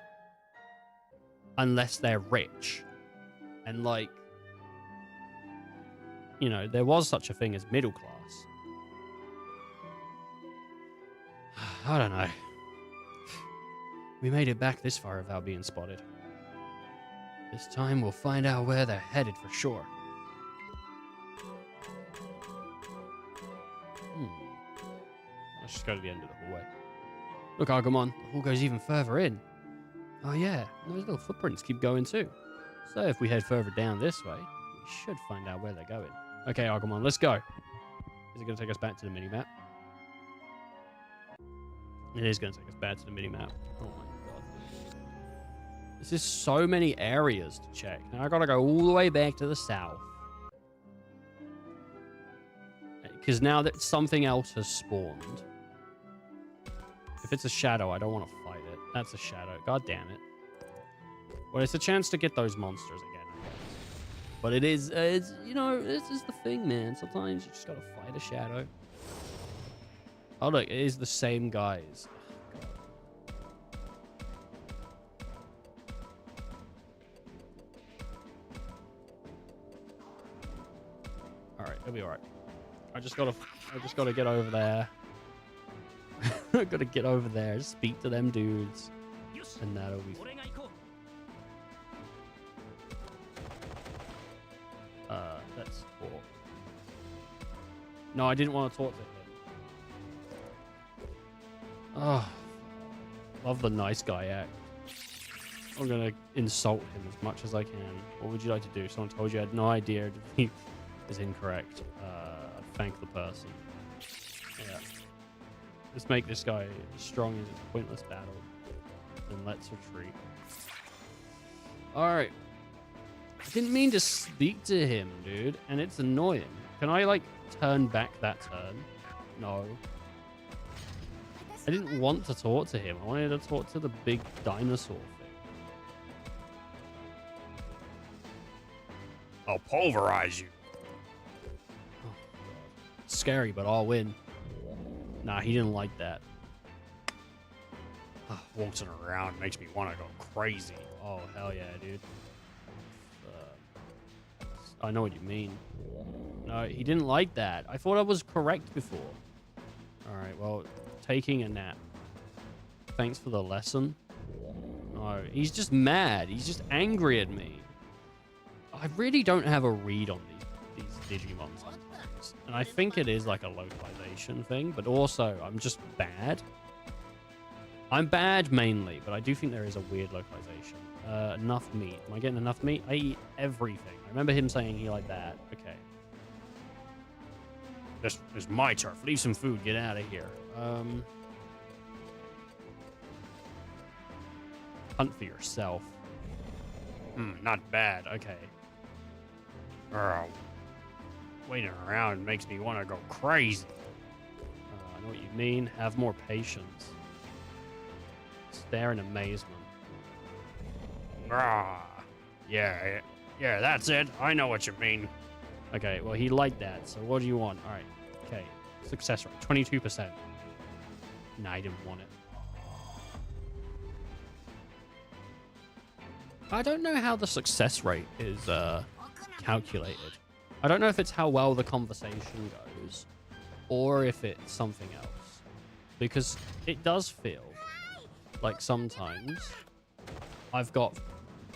unless they're rich. And, like, you know, there was such a thing as middle class. I don't know. We made it back this far without being spotted. This time we'll find out where they're headed for sure. Let's just go to the end of the hallway. Look, Agumon, the hall goes even further in. Oh yeah, those little footprints keep going too. So if we head further down this way, we should find out where they're going. Okay, Agumon, let's go. Is it going to take us back to the minimap? It is going to take us back to the minimap. Oh my god. This is so many areas to check. Now I got to go all the way back to the south. Because now that something else has spawned. If it's a shadow, I don't want to fight it. That's a shadow. God damn it. Well, it's a chance to get those monsters again, I guess. But it is, it's, you know, this is the thing, man. Sometimes you just gotta fight a shadow. Oh, look, it is the same guys. Alright, it'll be alright. I just gotta get over there. I gotta get over there, speak to them dudes, and that'll be fun. No, I didn't want to talk to him. Oh, love the nice guy act. I'm gonna insult him as much as I can. What would you like to do? Someone told you I had no idea. Defeat is incorrect. I'd thank the person. Yeah. Let's make this guy as strong as it's a pointless battle. Then let's retreat. Alright. I didn't mean to speak to him, dude. And it's annoying. Can I, like, turn back that turn? No. I didn't want to talk to him. I wanted to talk to the big dinosaur thing. I'll pulverize you. Oh, scary, but I'll win. Nah, he didn't like that. Waltzing around makes me want to go crazy. Oh, hell yeah, dude. I know what you mean. No, he didn't like that. I thought I was correct before. Alright, well, taking a nap. Thanks for the lesson. No, he's just mad. He's just angry at me. I really don't have a read on these Digimon sometimes. And I think it is like a localization thing, but also I'm just bad. I'm bad mainly, but I do think there is a weird localization. Enough meat. Am I getting enough meat? I eat everything. I remember him saying he liked that. Okay. This is my turf. Leave some food. Get out of here. Hunt for yourself. Not bad. Okay. Waiting around makes me want to go crazy. I know what you mean. Have more patience. Stare in amazement. Yeah, that's it. I know what you mean. Okay, well, he liked that, so what do you want? All right, okay. Success rate, 22%. Nah, I didn't want it. I don't know how the success rate is calculated. I don't know if it's how well the conversation goes or if it's something else. Because it does feel like sometimes I've got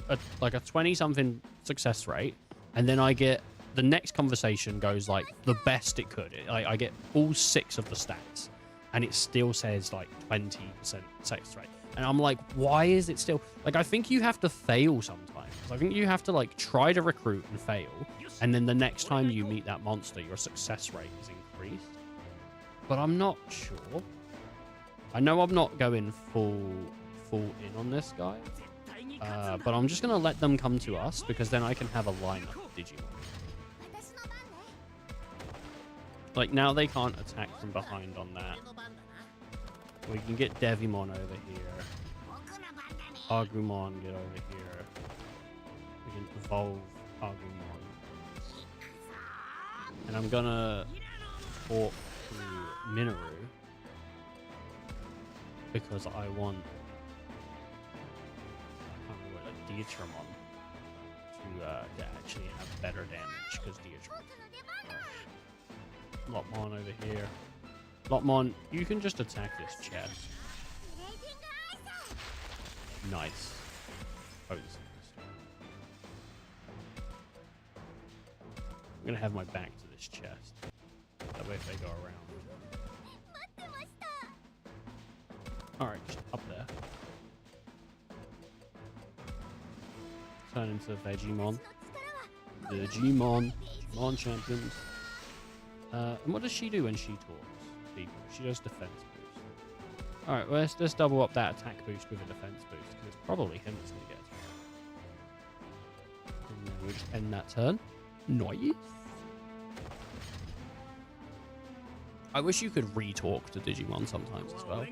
a 20-something success rate, and then I get the next conversation goes like the best it could. I get all 6 of the stats, and it still says like 20% success rate. And I'm like, why is it still... Like, I think you have to fail sometimes. I think you have to, like, try to recruit and fail. And then the next time you meet that monster, your success rate is increased. But I'm not sure. I know I'm not going full in on this guy. But I'm just going to let them come to us, because then I can have a lineup of Digimon. Like, now they can't attack from behind on that. We can get Devimon over here. Agumon, get over here. We can evolve Agumon. And I'm gonna talk to Minoru because I want a Diatramon to actually have better damage, because Diatramon. Lopmon over here. Lopmon, you can just attack this chest. Nice. Potency. I'm gonna have my back to this chest. That way if they go around. Alright, just up there. Turn into Vegemon. Digimon. Digimon champions. And what does she do when she talks? People. She does defense boost. Alright, well, let's double up that attack boost with a defense boost, because it's probably him that's going to get attacked. And then we'll just end that turn. Nice. I wish you could re-talk to Digimon sometimes as well.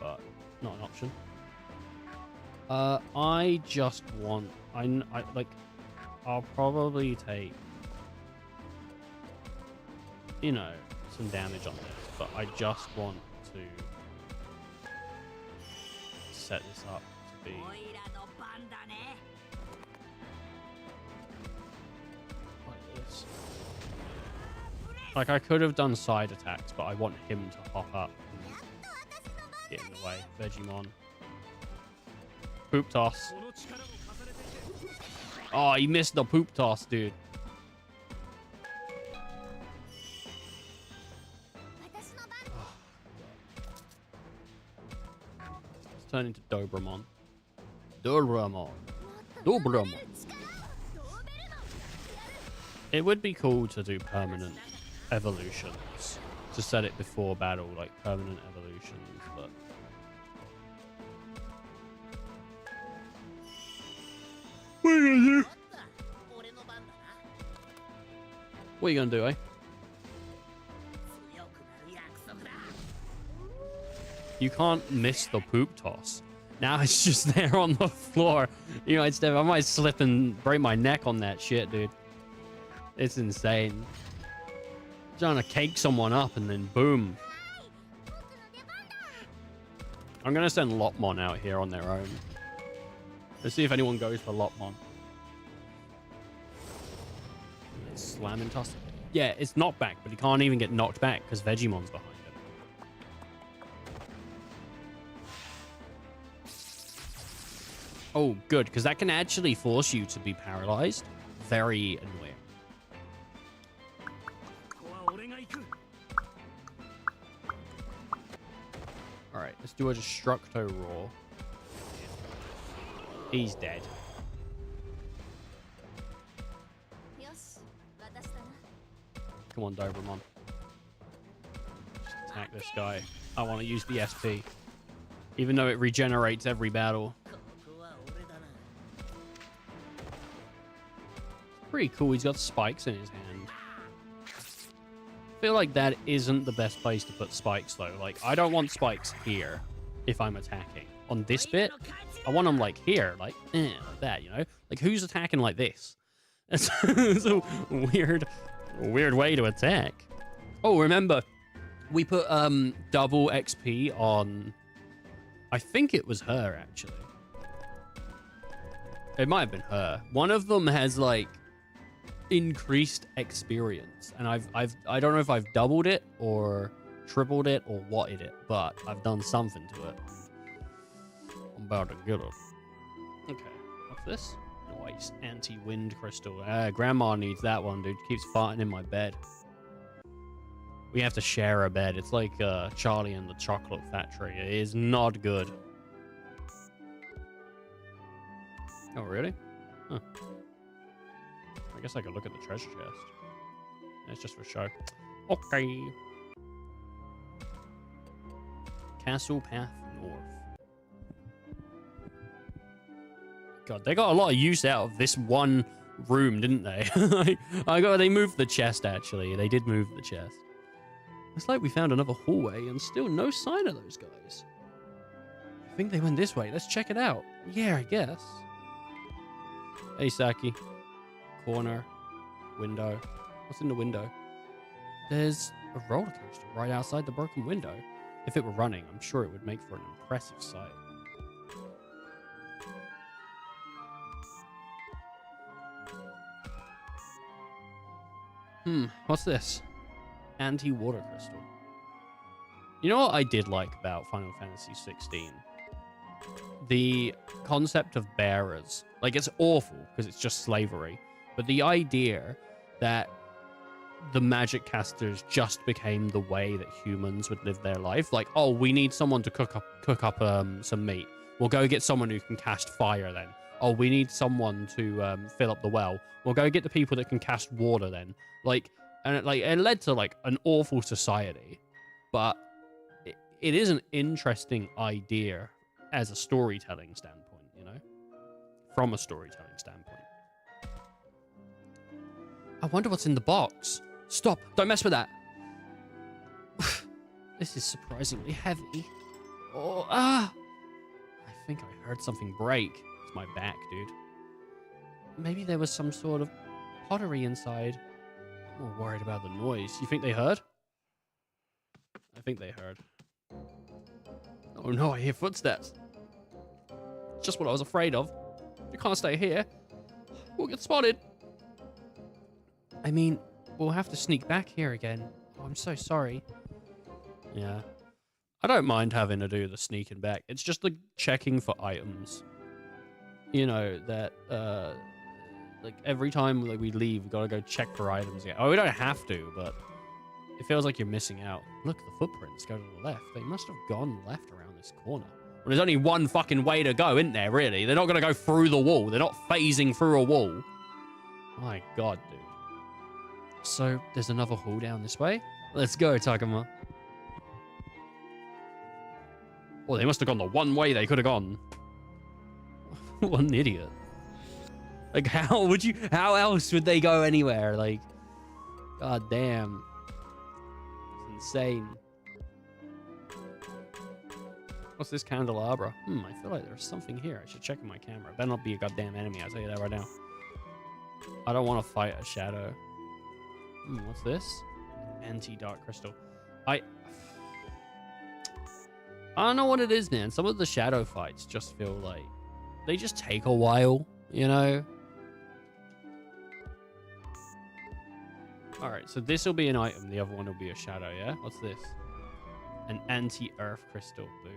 But not an option. I just want... I'll probably take... You know, some damage on this, but I just want to set this up to be like this. Like, I could have done side attacks, but I want him to hop up and get in the way. Vegemon. Poop toss. Oh, he missed the poop toss, dude. Let's turn into Dobramon. Dobramon. Dobramon. It would be cool to do permanent evolutions. To set it before battle, like permanent evolutions, but... What are you gonna do? What are you gonna do, eh? You can't miss the poop toss. Now it's just there on the floor. You know, I might slip and break my neck on that shit, dude. It's insane. Trying to cake someone up and then boom. I'm gonna send Lopmon out here on their own. Let's see if anyone goes for Lopmon. Slam and toss. Yeah, it's knockback, but he can't even get knocked back because Vegimon's behind him. Oh, good, because that can actually force you to be paralyzed. Very annoying. Alright, let's do a Destructo Roar. He's dead. Come on, Dobramon. Just attack this guy. I want to use the SP. Even though it regenerates every battle. Pretty cool. He's got spikes in his hand. I feel like that isn't the best place to put spikes, though. Like, I don't want spikes here if I'm attacking. On this bit, I want them, like, here. Like that, you know? Like, who's attacking like this? It's a weird way to attack. Oh, remember, we put double XP on... I think it was her, actually. It might have been her. One of them has, like, increased experience, and I don't know if I've doubled it or tripled it or whatted it, but I've done something to it. I'm about to get it. Okay, what's this? Nice anti-wind crystal. Grandma needs that one, dude. Keeps farting in my bed. We have to share a bed. It's like Charlie and the Chocolate Factory. It is not good. Oh, really? Huh. I guess I could look at the treasure chest. It's just for show. Okay. Castle Path North. God, they got a lot of use out of this one room, didn't they? They moved the chest, actually. They did move the chest. It's like we found another hallway and still no sign of those guys. I think they went this way. Let's check it out. Yeah, I guess. Hey, Saki. Corner. Window. What's in the window? There's a roller coaster right outside the broken window. If it were running, I'm sure it would make for an impressive sight. What's this? Anti-water crystal. You know what I did like about Final Fantasy 16? The concept of bearers. Like, it's awful because it's just slavery. But the idea that the magic casters just became the way that humans would live their life. Like, oh, we need someone to cook up some meat. We'll go get someone who can cast fire then. Oh, we need someone to fill up the well. We'll go get the people that can cast water then. Like, and it led to like an awful society. But it is an interesting idea as a storytelling standpoint, you know? From a storytelling standpoint. I wonder what's in the box. Stop! Don't mess with that! This is surprisingly heavy. Oh, I think I heard something break. It's my back, dude. Maybe there was some sort of pottery inside. I'm more worried about the noise. You think they heard? I think they heard. Oh no, I hear footsteps. Just what I was afraid of. You can't stay here. We'll get spotted. I mean, we'll have to sneak back here again. Oh, I'm so sorry. Yeah. I don't mind having to do the sneaking back. It's just the checking for items. You know, that, like, every time like, we leave, we gotta go check for items again. Oh, we don't have to, but it feels like you're missing out. Look, the footprints go to the left. They must have gone left around this corner. Well, there's only one fucking way to go, isn't there, really? They're not going to go through the wall. They're not phasing through a wall. My God, dude. So, there's another hall down this way. Let's go, Takuma. Oh, they must have gone the one way they could have gone. What an idiot. Like, how else would they go anywhere? Like, God damn. It's insane. What's this candelabra? I feel like there's something here. I should check in my camera. Better not be a goddamn enemy, I'll tell you that right now. I don't want to fight a shadow. What's this? Anti-dark crystal. I don't know what it is, man. Some of the shadow fights just feel like they just take a while, you know? Alright, so this will be an item. The other one will be a shadow, yeah? What's this? An anti-earth crystal. Boom.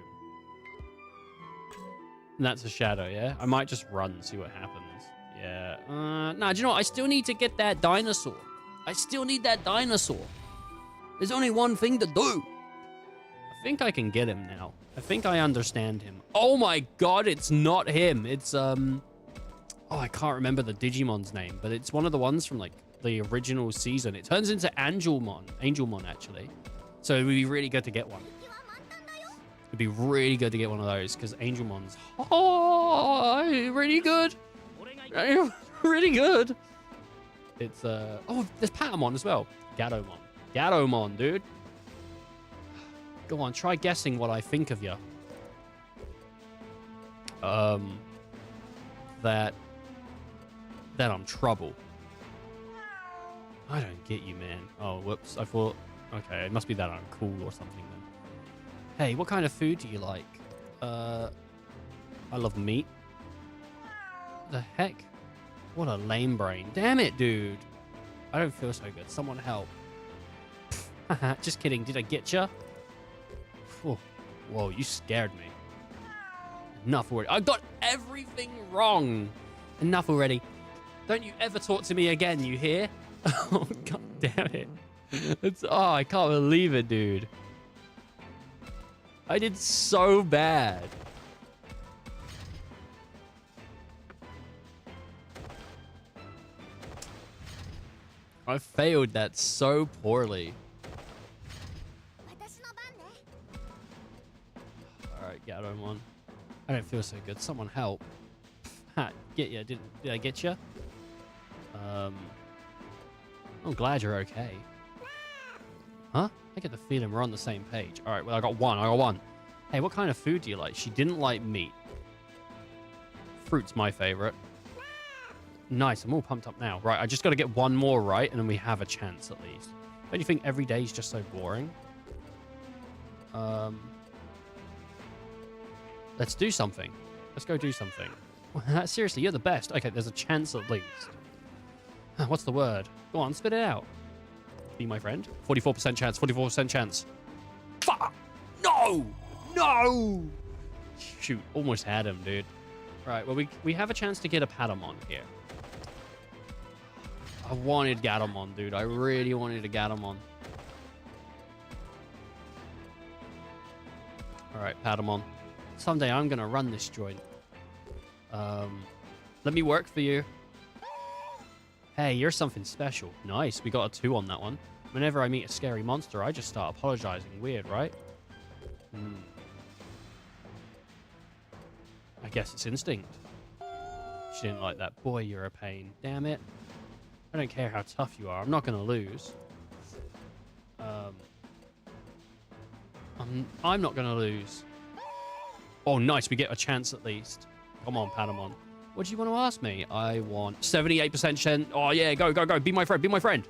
And that's a shadow, yeah? I might just run and see what happens. Yeah. Nah, do you know what? I still need to get that dinosaur. I still need that dinosaur. There's only one thing to do. I think I can get him now. I think I understand him. Oh my God, it's not him. It's, oh, I can't remember the Digimon's name, but it's one of the ones from, like, the original season. It turns into Angelmon, actually. So it would be really good to get one. It'd be really good to get one of those, because Angelmon's really good. Really good. It's, oh, there's Patamon as well. Gatomon, dude. Go on, try guessing what I think of you. That I'm trouble. I don't get you, man. Oh, whoops. I thought, okay, it must be that I'm cool or something then. Hey, what kind of food do you like? I love meat. The heck? What a lame brain. Damn it, dude. I don't feel so good. Someone help. Just kidding. Did I get you? Whoa, you scared me. Enough already. I got everything wrong. Enough already. Don't you ever talk to me again, you hear? Oh, God damn it. Oh, I can't believe it, dude. I did so bad. I failed that so poorly. Alright, Gatomon. I don't feel so good. Someone help. Ha, get ya. Did I get ya? I'm glad you're okay. Huh? I get the feeling we're on the same page. Alright, well, I got one. Hey, what kind of food do you like? She didn't like meat. Fruit's my favorite. Nice, I'm all pumped up now. Right, I just got to get one more right, and then we have a chance at least. Don't you think every day is just so boring? Let's do something. Let's go do something. Seriously, you're the best. Okay, there's a chance at least. What's the word? Go on, spit it out. Be my friend. 44% chance, 44% chance. Fuck! No! No! Shoot, almost had him, dude. Right, well, we have a chance to get a Patamon here. I wanted Gatomon, dude. I really wanted a Gatomon. Alright, Patamon. Someday I'm gonna run this joint. Let me work for you. Hey, you're something special. Nice, we got a 2 on that one. Whenever I meet a scary monster, I just start apologizing. Weird, right? I guess it's instinct. She didn't like that. Boy, you're a pain. Damn it. I don't care how tough you are. I'm not going to lose. I'm not going to lose. Oh, nice. We get a chance at least. Come on, Patamon. What do you want to ask me? I want 78% chance. Oh, yeah. Go, go, go. Be my friend. Be my friend.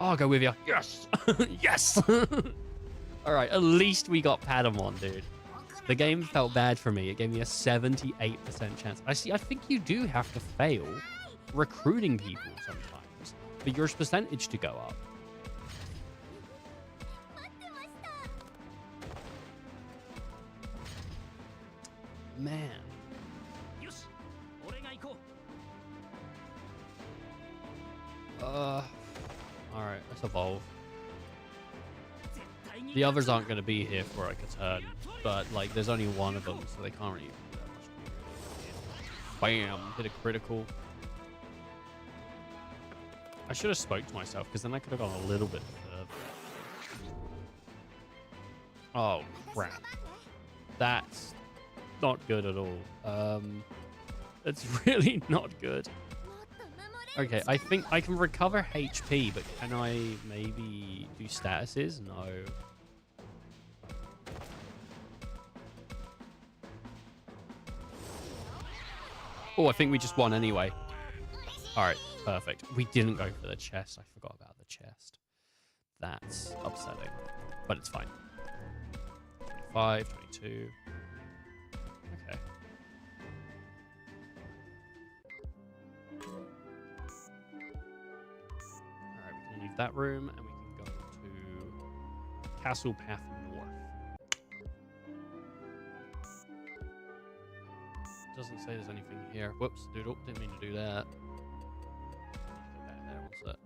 I'll go with you. Yes. Yes. All right. At least we got Patamon, dude. The game felt bad for me. It gave me a 78% chance. I think you do have to fail recruiting people sometimes for your percentage to go up. Man. All right, let's evolve. The others aren't going to be here for like a turn, but like there's only one of them, so they can't really do that much. Bam! Hit a critical. I should have spoke to myself because then I could have gone a little bit further. Oh crap! That's not good at all. It's really not good. Okay, I think I can recover HP, but can I maybe do statuses? No. Oh, I think we just won anyway. All right, perfect. We didn't go for the chest. I forgot about the chest. That's upsetting, but it's fine. 25, 22. Okay. All right, we can leave that room and we can go to Castle Path North. Doesn't say there's anything here. Whoops, doodle. Didn't mean to do that. Go back there. What's that?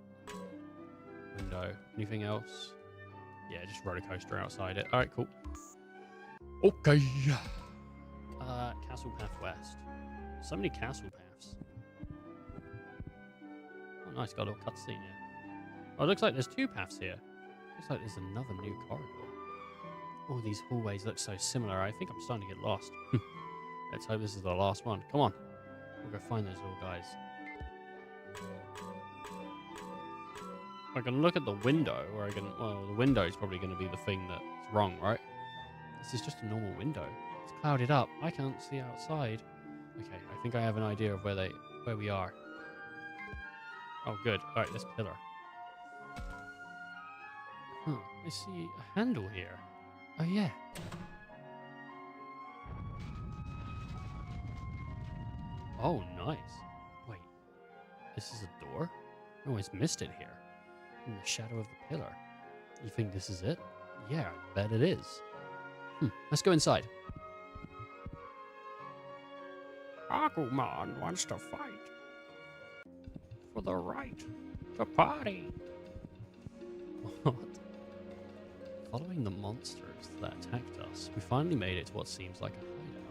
Window. Anything else? Yeah, just roller coaster outside it. All right, cool. Okay. Castle Path West. So many castle paths. Oh, nice. Got a little cutscene here. Oh, it looks like there's two paths here. Looks like there's another new corridor. Oh, these hallways look so similar. I think I'm starting to get lost. Let's hope this is the last one. Come on. We'll go find those little guys. I can look at the window, or I can... Well, the window is probably going to be the thing that's wrong, right? This is just a normal window. It's clouded up. I can't see outside. Okay, I think I have an idea of where we are. Oh, good. All right, this pillar. Huh. I see a handle here. Oh, yeah. Oh, nice. Wait, this is a door? I always missed it here. In the shadow of the pillar. You think this is it? Yeah, I bet it is. Let's go inside. Agumon wants to fight. For the right to party. What? Following the monsters that attacked us, we finally made it to what seems like a hideout.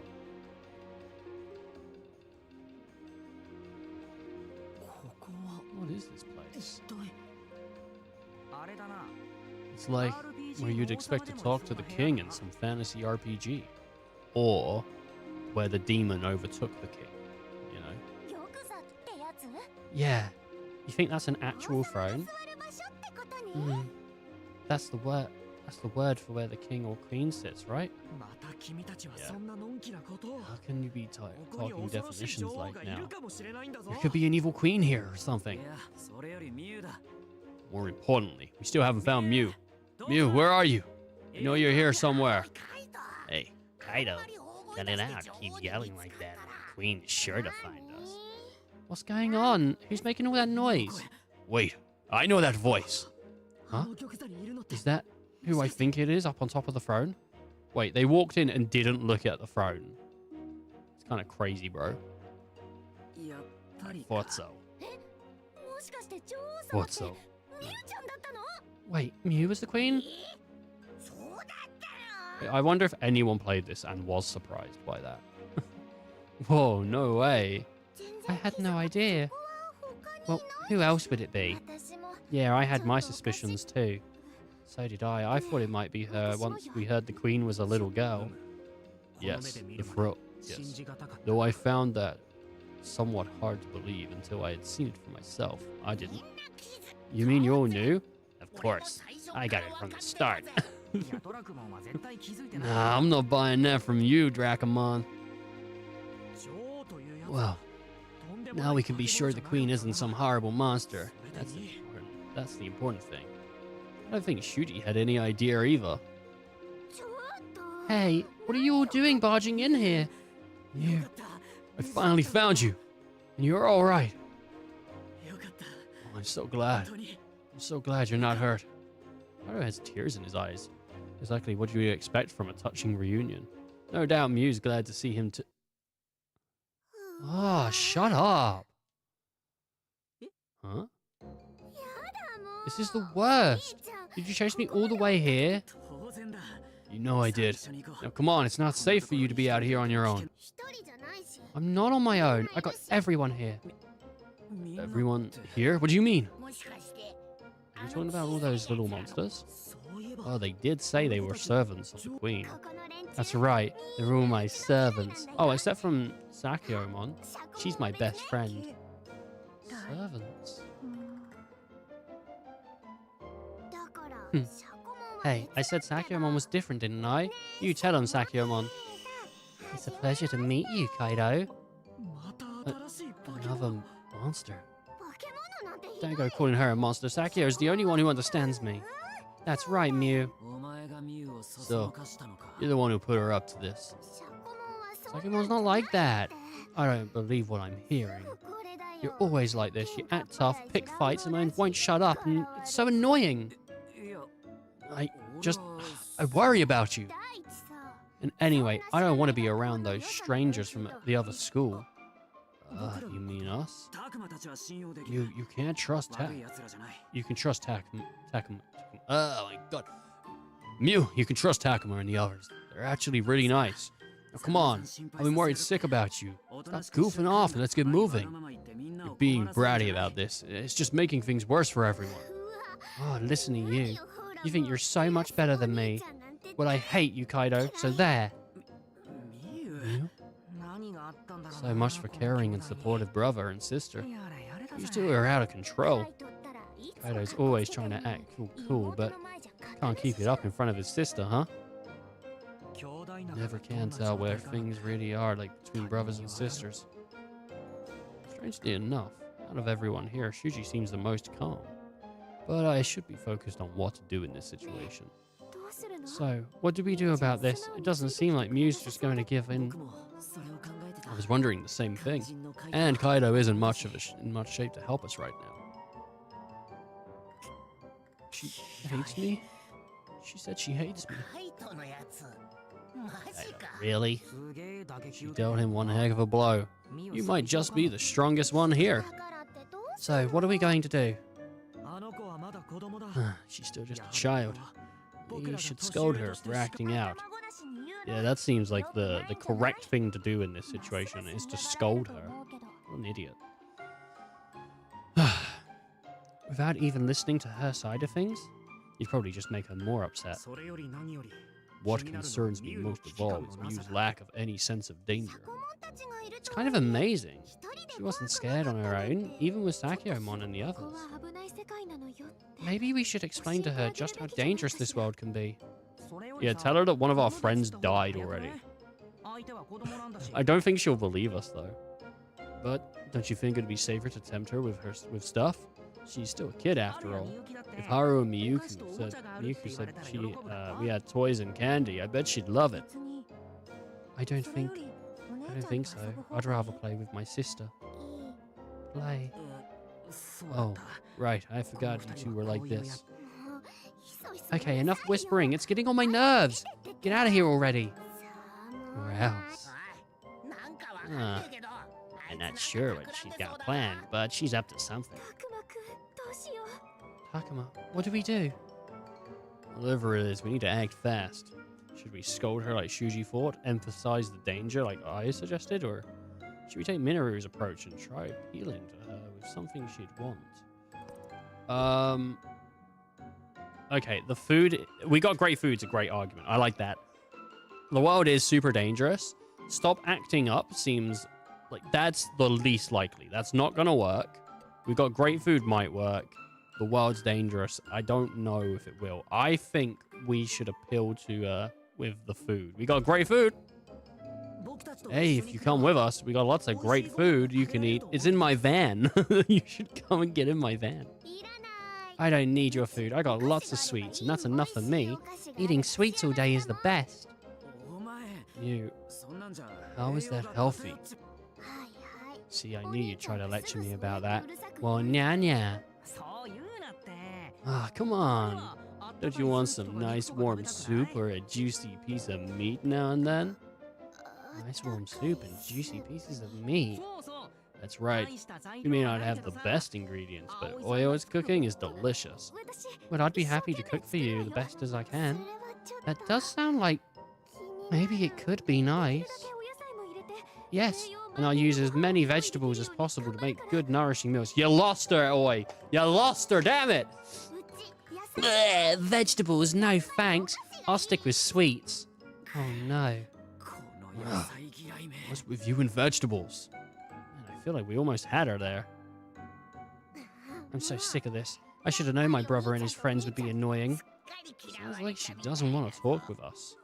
What is this place? It's like where you'd expect to talk to the king in some fantasy RPG. Or where the demon overtook the king, you know? Yeah. You think that's an actual throne? That's the word. That's the word for where the king or queen sits, right? Yeah. How can you be talking definitions like now? There could be an evil queen here or something. More importantly, we still haven't found Mew. Mew, where are you? I know you're here somewhere. Hey, Kaido, cut it out. Keep yelling like that. The queen is sure to find us. What's going on? Who's making all that noise? Wait, I know that voice. Huh? Is that who I think it is up on top of the throne? Wait, they walked in and didn't look at the throne. It's kind of crazy, bro. I thought so. Thought so. Wait, Mew was the queen? I wonder if anyone played this and was surprised by that. Whoa, no way. I had no idea. Well, who else would it be? Yeah, I had my suspicions too. So did I. I thought it might be her once we heard the queen was a little girl. Yes, the throat. Yes. Though I found that somewhat hard to believe until I had seen it for myself. I didn't. You mean you all knew? Of course. I got it from the start. Nah, I'm not buying that from you, Dracomon. Well, now we can be sure the queen isn't some horrible monster. That's the important thing. I don't think Shuji had any idea either. Hey, what are you all doing barging in here? You. I finally found you. And you're all right. Oh, I'm so glad. I'm so glad you're not hurt. Haru has tears in his eyes. Exactly what do you expect from a touching reunion? No doubt Mew's glad to see him too. Oh, shut up. Huh? This is the worst. Did you chase me all the way here? You know I did. Now come on, it's not safe for you to be out here on your own. I'm not on my own. I got everyone here. Everyone here? What do you mean? Are you talking about all those little monsters? Oh, they did say they were servants of the queen. That's right. They're all my servants. Oh, except from Sakyomon. She's my best friend. Servants? Hey, I said Sakyomon was different, didn't I? You tell him, Sakyomon. It's a pleasure to meet you, Kaido. Another monster. Don't go calling her a monster. Sakyo's the only one who understands me. That's right, Mew. So, you're the one who put her up to this. Sakyumon's not like that. I don't believe what I'm hearing. You're always like this. You act tough, pick fights, and won't shut up, and it's so annoying. I worry about you. And anyway, I don't want to be around those strangers from the other school. You mean us? You can't trust You can trust Takuma. Oh my god. Mew, you can trust Takuma and the others. They're actually really nice. Now come on, I've been worried sick about you. Stop goofing off and let's get moving. You're being bratty about this. It's just making things worse for everyone. Oh, listen to you. You think you're so much better than me. Well, I hate you, Kaido, so there. Mew? So much for caring and supportive brother and sister. You two are out of control. Kaido's always trying to act cool, but can't keep it up in front of his sister, huh? Never can tell where things really are like between brothers and sisters. Strangely enough, out of everyone here, Shuji seems the most calm. But I should be focused on what to do in this situation. So, what do we do about this? It doesn't seem like Mew's just going to give in. I was wondering the same thing. And Kaido isn't in much shape to help us right now. She hates me? She said she hates me. Really? She dealt him one heck of a blow. You might just be the strongest one here. So, what are we going to do? She's still just a child. You should scold her for acting out. Yeah, that seems like the correct thing to do in this situation is to scold her. What an idiot. Without even listening to her side of things, you'd probably just make her more upset. What concerns me most of all is Mew's lack of any sense of danger. It's kind of amazing. She wasn't scared on her own, even with Sakyomon and the others. Maybe we should explain to her just how dangerous this world can be. Yeah, tell her that one of our friends died already. I don't think she'll believe us, though. But don't you think it'd be safer to tempt her with stuff? She's still a kid, after all. If Haru and Miyuki said we had toys and candy, I bet she'd love it. I don't think so. I'd rather play with my sister. Play. Oh, right. I forgot you two were like this. Okay, enough whispering. It's getting on my nerves. Get out of here already. Or else. I'm not sure what she's got planned, but she's up to something. Takuma, what do we do? Whatever it is, we need to act fast. Should we scold her like Shuji thought, emphasize the danger like I suggested, or should we take Minoru's approach and try appealing to her with something she'd want? Okay, the food. We got great food's a great argument. I like that. The world is super dangerous. Stop acting up seems like that's the least likely. That's not gonna work. We got great food might work. The world's dangerous. I don't know if it will. I think we should appeal to with the food. We got great food. Hey, if you come with us, we got lots of great food you can eat. It's in my van. You should come and get in my van. I don't need your food. I got lots of sweets, and that's enough for me. Eating sweets all day is the best. How is that healthy? See, I knew you'd try to lecture me about that. Well, nya. Ah, come on. Don't you want some nice warm soup or a juicy piece of meat now and then? Nice warm soup and juicy pieces of meat. That's right. You may not have the best ingredients, but Oyo's cooking is delicious. But I'd be happy to cook for you the best as I can. That does sound like maybe it could be nice. Yes, and I'll use as many vegetables as possible to make good, nourishing meals. You lost her, Oi! You lost her, damn it! Blech, vegetables, no thanks. I'll stick with sweets. Oh no. Ugh. What's with you and vegetables? Man, I feel like we almost had her there. I'm so sick of this. I should have known my brother and his friends would be annoying. Sounds like she doesn't want to talk with us.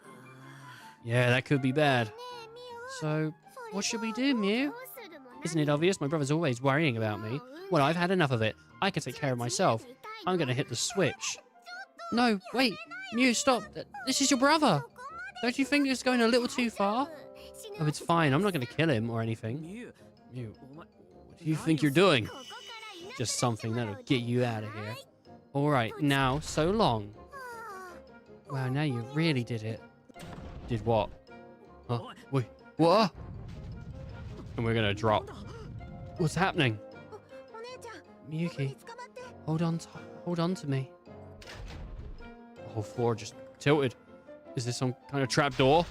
Yeah, that could be bad. So, what should we do, Mew? Isn't it obvious? My brother's always worrying about me. Well, I've had enough of it. I can take care of myself. I'm gonna hit the switch. No, wait. Mew, stop. This is your brother. Don't you think it's going a little too far? Oh, it's fine. I'm not gonna kill him or anything. Mew, what do you think you're doing? Just something that'll get you out of here. Alright, now, so long. Wow, now you really did it. Did what? Huh? Wait, what? And we're gonna drop. What's happening? Miyuki, hold on to me. The whole floor just tilted. Is this some kind of trap door?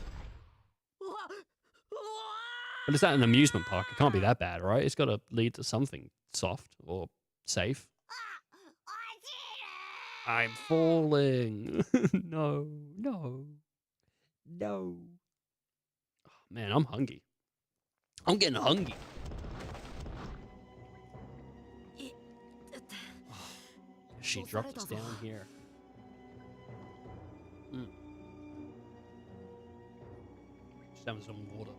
But is that an amusement park? It can't be that bad, right? It's got to lead to something soft or safe. I'm falling. No. Oh, man, I'm hungry. I'm getting hungry. She dropped us down here. Just having some water.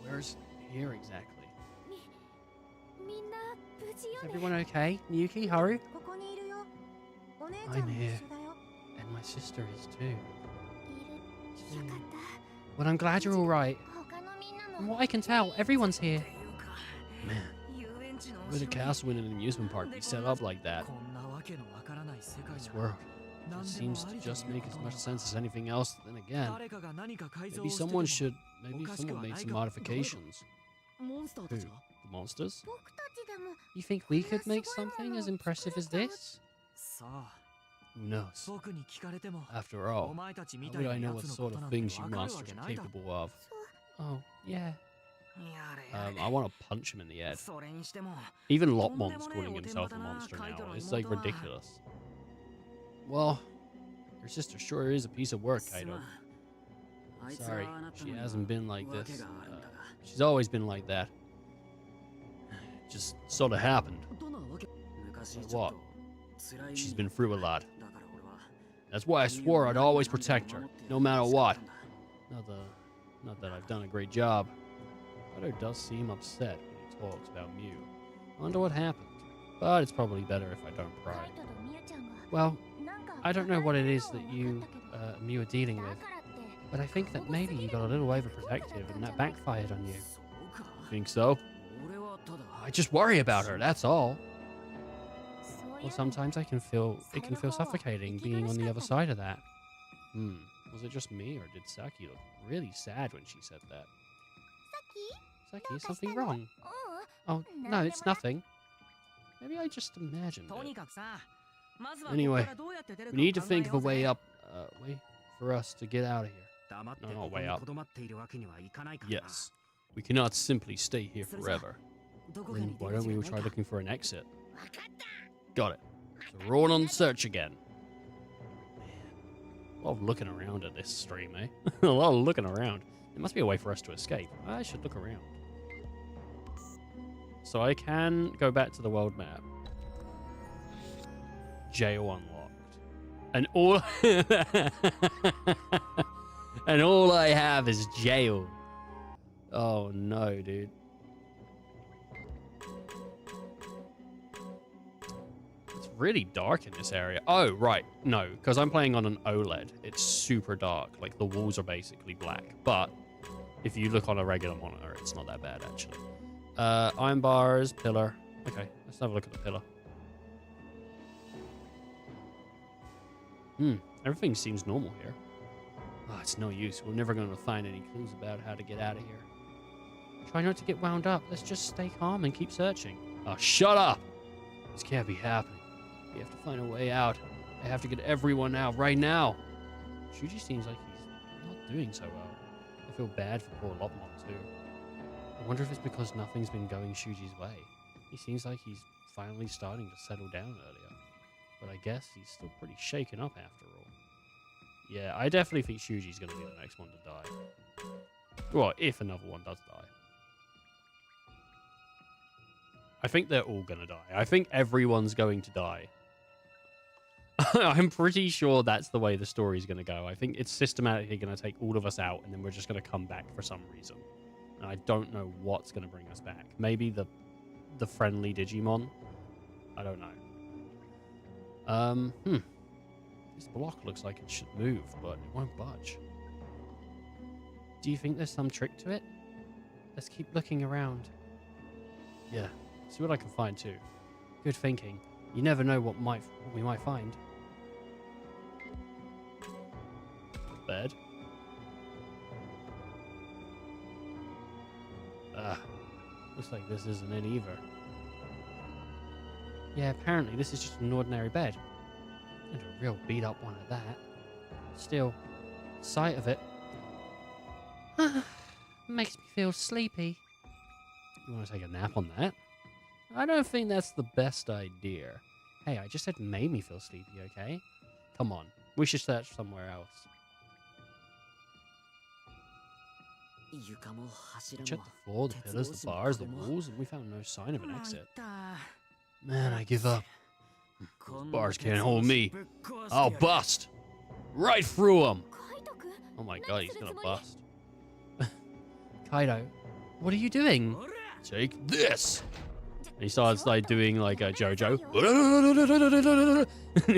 Where's here exactly? Is everyone okay? Miyuki, hurry. I'm here. And my sister is too. Well, I'm glad you're alright. From what I can tell, everyone's here. Man, would a castle in an amusement park be set up like that? This world seems to just make as much sense as anything else. Then again, maybe someone made some modifications. Who? The monsters? You think we could make something as impressive as this? Who knows? After all, how would I know what sort of things you monsters are capable of? Oh, yeah. I want to punch him in the head. Even Lopmon's calling himself a monster now. It's like ridiculous. Well, your sister sure is a piece of work, Kaido. Sorry, she hasn't been like this. She's always been like that. Just sort of happened. Like what? She's been through a lot. That's why I swore I'd always protect her, no matter what. Not that I've done a great job. Kaido does seem upset when he talks about Mew. I wonder what happened, but it's probably better if I don't pry. Well, I don't know what it is that you and Mew are dealing with, but I think that maybe you got a little overprotective and that backfired on you. Think so? I just worry about her, that's all. Well, sometimes it can feel suffocating being on the other side of that. Was it just me, or did Saki look really sad when she said that? Saki, is something wrong? Oh, no, it's nothing. Maybe I just imagined it. Anyway, we need to think of a way up, way for us to get out of here. No, not way up. Yes, we cannot simply stay here forever. Then why don't we try looking for an exit? Got it. So we're all on search again. Man, a lot of looking around at this stream, eh? A lot of looking around. There must be a way for us to escape. I should look around. So I can go back to the world map. Jail unlocked. And all and all I have is jail. Oh no, dude. It's really dark in this area. Oh, right. No, because I'm playing on an OLED. It's super dark. Like, the walls are basically black. But if you look on a regular monitor, it's not that bad, actually. Iron bars, pillar. Okay, let's have a look at the pillar. Everything seems normal here. Oh, it's no use. We're never going to find any clues about how to get out of here. Try not to get wound up. Let's just stay calm and keep searching. Oh, shut up! This can't be happening. We have to find a way out. I have to get everyone out right now. Shuji seems like he's not doing so well. I feel bad for poor Lopmon too. I wonder if it's because nothing's been going Shuji's way. He seems like he's finally starting to settle down earlier. But I guess he's still pretty shaken up after all. Yeah, I definitely think Shuji's going to be the next one to die. Well, if another one does die. I think they're all going to die. I think everyone's going to die. I'm pretty sure that's the way the story's going to go. I think it's systematically going to take all of us out, and then we're just going to come back for some reason. And I don't know what's going to bring us back. Maybe the friendly Digimon? I don't know. This block looks like it should move, but it won't budge. Do you think there's some trick to it? Let's keep looking around. Yeah, see what I can find too. Good thinking. You never know what we might find. Bed. Looks like this isn't it either. Yeah, apparently this is just an ordinary bed. And a real beat up one at that. Still, sight of it makes me feel sleepy. You want to take a nap on that? I don't think that's the best idea. Hey, I just said made me feel sleepy, okay? Come on, we should search somewhere else. Check the floor, the pillars, the bars, the walls, and we found no sign of an exit. Man, I give up. Those bars can't hold me. I'll bust! Right through them! Oh my god, he's gonna bust. Kaido, what are you doing? Take this! And he starts like doing like a JoJo.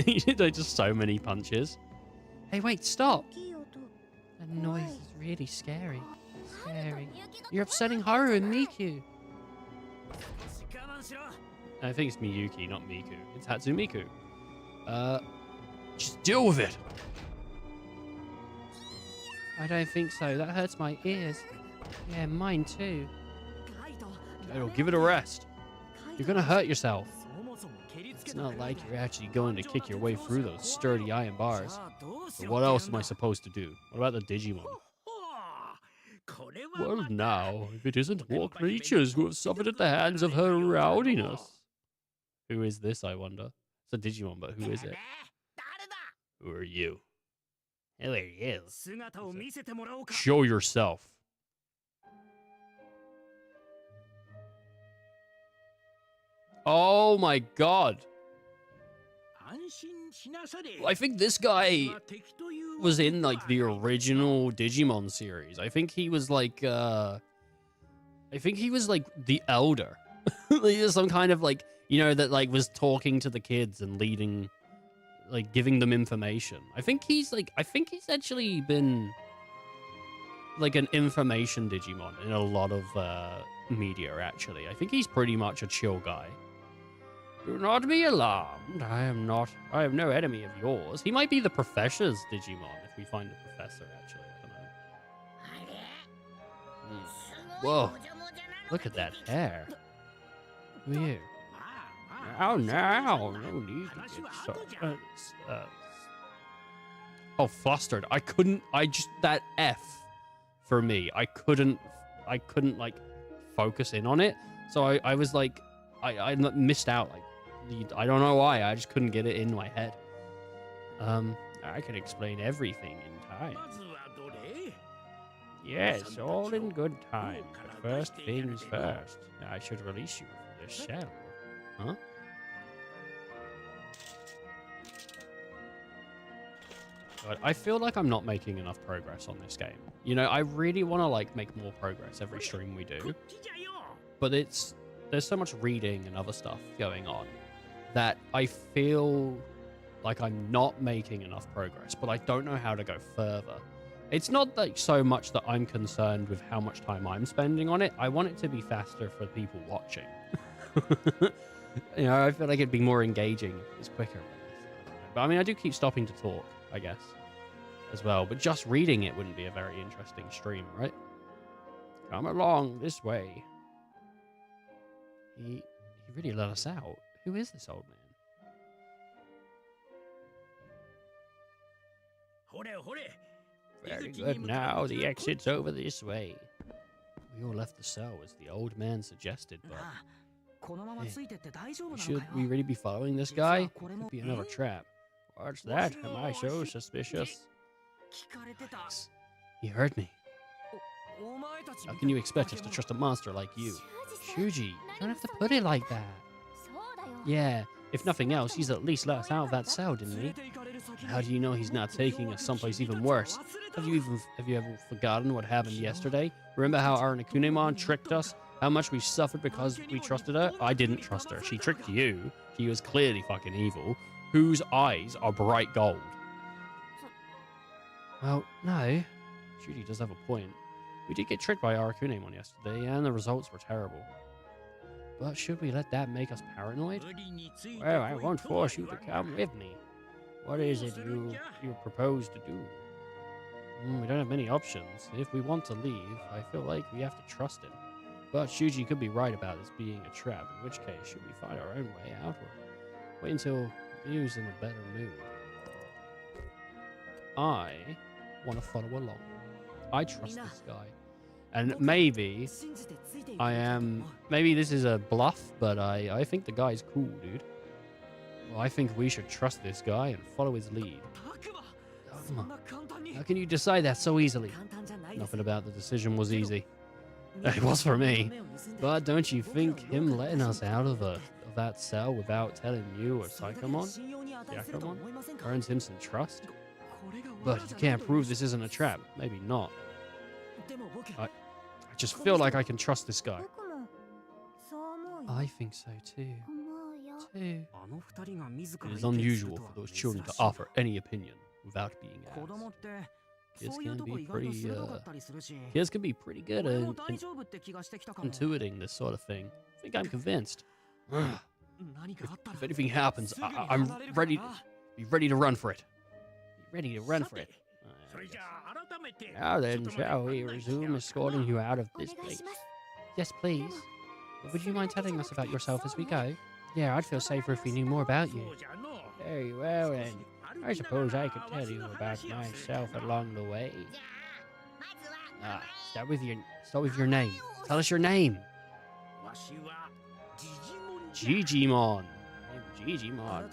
He did like just so many punches. Hey, wait, stop! That noise is really scary. You're upsetting Haru and Miku. I think it's Miyuki, not Miku. It's Hatsumiku. Just deal with it. I don't think so. That hurts my ears. Yeah, mine too. Kaido, give it a rest. You're gonna hurt yourself. It's not like you're actually going to kick your way through those sturdy iron bars. But what else am I supposed to do? What about the Digimon? Well, now, if it isn't more creatures who have suffered at the hands of her rowdiness. Who is this, I wonder? It's a Digimon, but who is it? Who are you? Who are you? Show yourself. Oh my god. I think this guy was in like the original Digimon series. I think he was like the elder. Like some kind of like, you know, that like was talking to the kids and leading, like giving them information. I think he's actually been like an information Digimon in a lot of media actually. I think he's pretty much a chill guy. Do not be alarmed. I am no enemy of yours. He might be the professor's Digimon if we find the professor, actually. I don't know. Whoa. Look at that hair. Who are you? Oh, no. No need to get so... oh, flustered. That F for me. I couldn't, like, focus in on it. So I was, like, I missed out, like, I don't know why. I just couldn't get it in my head. I can explain everything in time. Yes, all in good time. But first things first. I should release you from this shell. Huh? God, I feel like I'm not making enough progress on this game. You know, I really want to, like, make more progress every stream we do. But there's so much reading and other stuff going on that I feel like I'm not making enough progress, but I don't know how to go further. It's not like so much that I'm concerned with how much time I'm spending on it. I want it to be faster for people watching. You know, I feel like it'd be more engaging if it's quicker. But I mean, I do keep stopping to talk, I guess, as well. But just reading it wouldn't be a very interesting stream, right? Come along this way. He really let us out. Who is this old man? Very good. Now the exit's over this way. We all left the cell as the old man suggested, but should we really be following this guy? It could be another trap. What's that? Am I so suspicious? Thanks. He heard me. How can you expect us to trust a monster like you? Shuji, you don't have to put it like that. Yeah, if nothing else, he's at least let us out of that cell, didn't he? How do you know he's not taking us someplace even worse? Have you ever forgotten what happened yesterday? Remember how our Nikunemon tricked us? How much we suffered because we trusted her? I didn't trust her. She tricked you. She was clearly fucking evil. Whose eyes are bright gold? Well, no. Shuji does have a point. We did get tricked by Arakunemon yesterday, and the results were terrible. But should we let that make us paranoid? Well, I won't force you to come with me. What is it you propose to do? We don't have many options. If we want to leave, I feel like we have to trust him. But Shuji could be right about this being a trap, in which case, should we find our own way out or wait until Mew's in a better mood? I want to follow along. I trust this guy. And maybe maybe this is a bluff, but I think the guy's cool, dude. Well, I think we should trust this guy and follow his lead. How can you decide that so easily? Nothing about the decision was easy. It was for me. But don't you think him letting us out of that cell without telling you or Psychomon earns him some trust? But you can't prove this isn't a trap. Maybe not. I just feel like I can trust this guy. I think so too. It is unusual for those children to offer any opinion without being asked. Kids can be pretty good at intuiting this sort of thing. I think I'm convinced. If anything happens, I'm ready to run for it. Ready to run for it. Now then, shall we resume escorting you out of this place? Yes, please. Would you mind telling us about yourself as we go? Yeah, I'd feel safer if we knew more about you. Very well, then. I suppose I could tell you about myself along the way. Start with your name. Tell us your name. Digimon. I'm Digimon.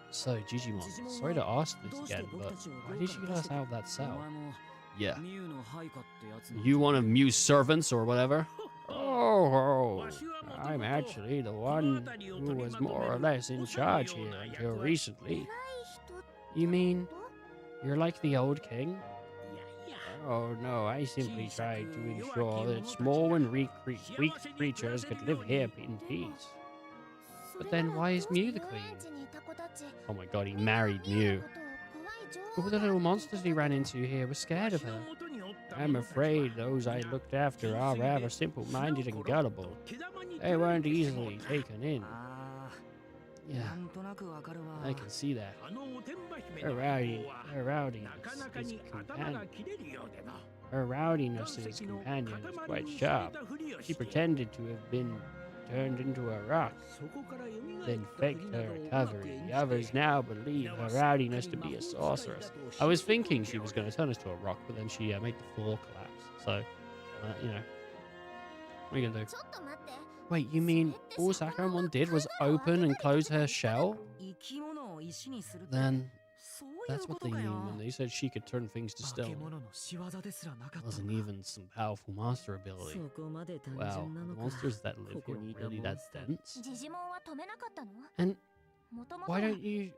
So, Digimon, sorry to ask this again, but why did you get us out of that cell? Yeah. You one of Mew's servants or whatever? Oh, I'm actually the one who was more or less in charge here until recently. You mean you're like the old king? Oh no, I simply tried to ensure that small and weak creatures could live here in peace. But then why is Mew the queen? Oh my god, he married Mew. All the little monsters he ran into here were scared of her. I'm afraid those I looked after are rather simple-minded and gullible. They weren't easily taken in. Yeah, I can see that. Her rowdiness is companion is quite sharp. She pretended to have been turned into a rock, then faked her recovery. The others now believe her rowdiness to be a sorceress. I was thinking she was going to turn us to a rock, but then she made the floor collapse. So, you know, what are you going to do? Wait, you mean all Sakuramon did was open and close her shell? Then that's what they mean when they said she could turn things to stone. Wasn't even some powerful monster ability. Wow, the monsters that live here really that dense? And why didn't you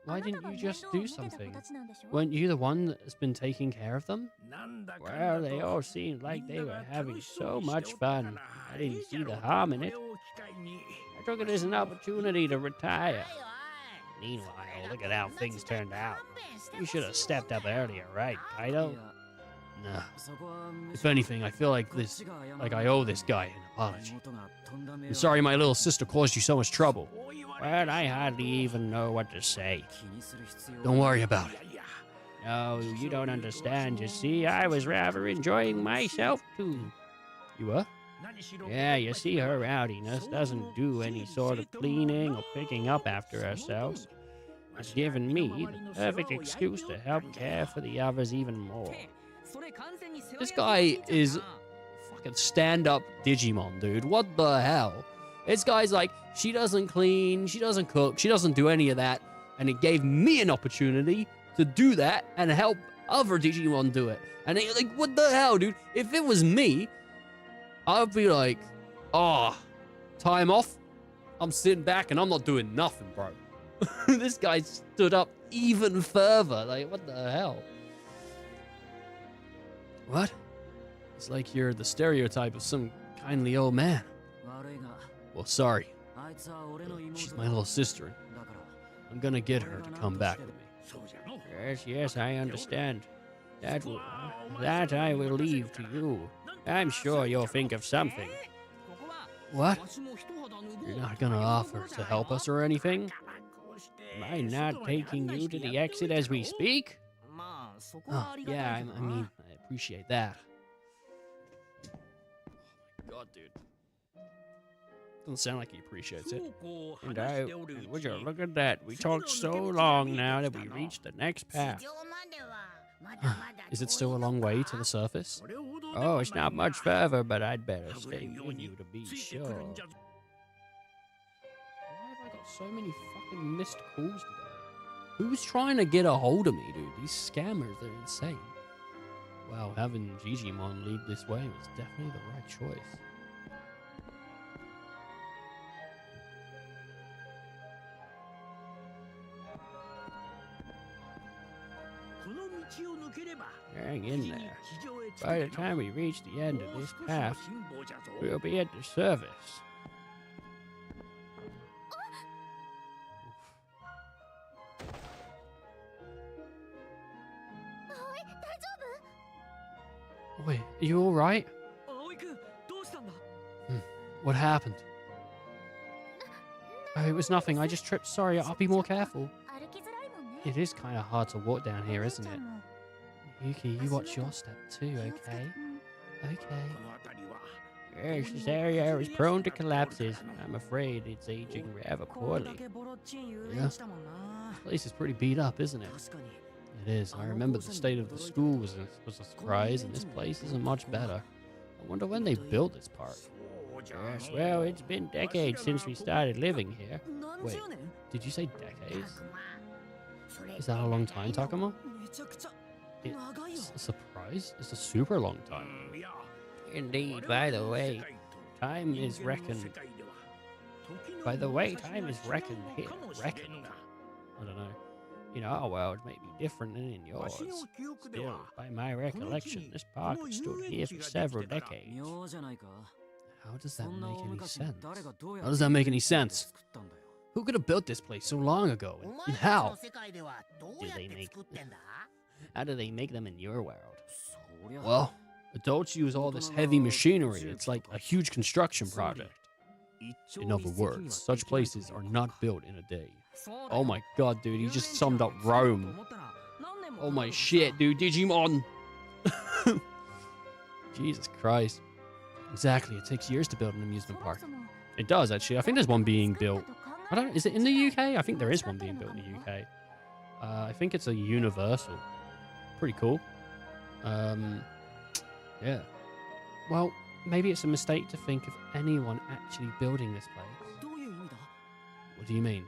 just do something? Weren't you the one that's been taking care of them? Well, they all seemed like they were having so much fun. I didn't see the harm in it. I took it as an opportunity to retire. Meanwhile, look at how things turned out. You should have stepped up earlier, right, Kaido? Nah. If anything, I feel like I owe this guy an apology. I'm sorry my little sister caused you so much trouble. Well, I hardly even know what to say. Don't worry about it. No, you don't understand, you see. I was rather enjoying myself, too. You were? Yeah, you see, her rowdiness doesn't do any sort of cleaning or picking up after herself. It's given me the perfect excuse to help care for the others even more. This guy is fucking stand-up Digimon, dude. What the hell? This guy's like, she doesn't clean, she doesn't cook, she doesn't do any of that, and it gave me an opportunity to do that and help other Digimon do it. And it, like, what the hell, dude? If it was me, I'd be like, oh, time off. I'm sitting back and I'm not doing nothing, bro. This guy stood up even further. Like, what the hell? What? It's like you're the stereotype of some kindly old man. Well, sorry. She's my little sister. I'm gonna get her to come back with me. Yes, I understand. That I will leave to you. I'm sure you'll think of something. What? You're not gonna offer to help us or anything? Am I not taking you to the exit as we speak? Oh, yeah, I mean, I appreciate that. Oh my god, dude. Doesn't sound like he appreciates it. And would you look at that? We talked so long now that we reached the next path. Is it still a long way to the surface? Oh, it's not much further, but I'd better stay with you to be sure. Why have I got so many fucking missed calls today? Who's trying to get a hold of me, dude? These scammers, they're insane. Wow, having Digimon lead this way was definitely the right choice. Hang in there. By the time we reach the end of this path, we'll be at the surface. Wait, are you alright? What happened? Oh, it was nothing. I just tripped. Sorry, I'll be more careful. It is kind of hard to walk down here, isn't it? Yuki, you watch your step too, okay? Okay. Yes, this area is prone to collapses. I'm afraid it's aging rather poorly. Yeah. This place is pretty beat up, isn't it? It is. I remember the state of the school was a surprise, and this place isn't much better. I wonder when they built this park. Yes, well, it's been decades since we started living here. Wait, did you say decades? Is that a long time, Takuma? It's a surprise? It's a super long time. Indeed, by the way, time is reckoned. By the way, time is reckoned here. Reckoned. I don't know. In our world, it may be different than in yours. Still, by my recollection, this park has stood here for several decades. How does that make any sense? How does that make any sense? Who could have built this place so long ago? And how? How do they make them in your world? Well, adults use all this heavy machinery. It's like a huge construction project. In other words, such places are not built in a day. Oh my god, dude, he just summed up Rome. Oh my shit, dude, Digimon! Jesus Christ. Exactly, it takes years to build an amusement park. It does, actually. I think there's one being built. Is it in the UK? I think there is one being built in the UK. I think it's a Universal. Pretty cool. Yeah. Well, maybe it's a mistake to think of anyone actually building this place. What do you mean?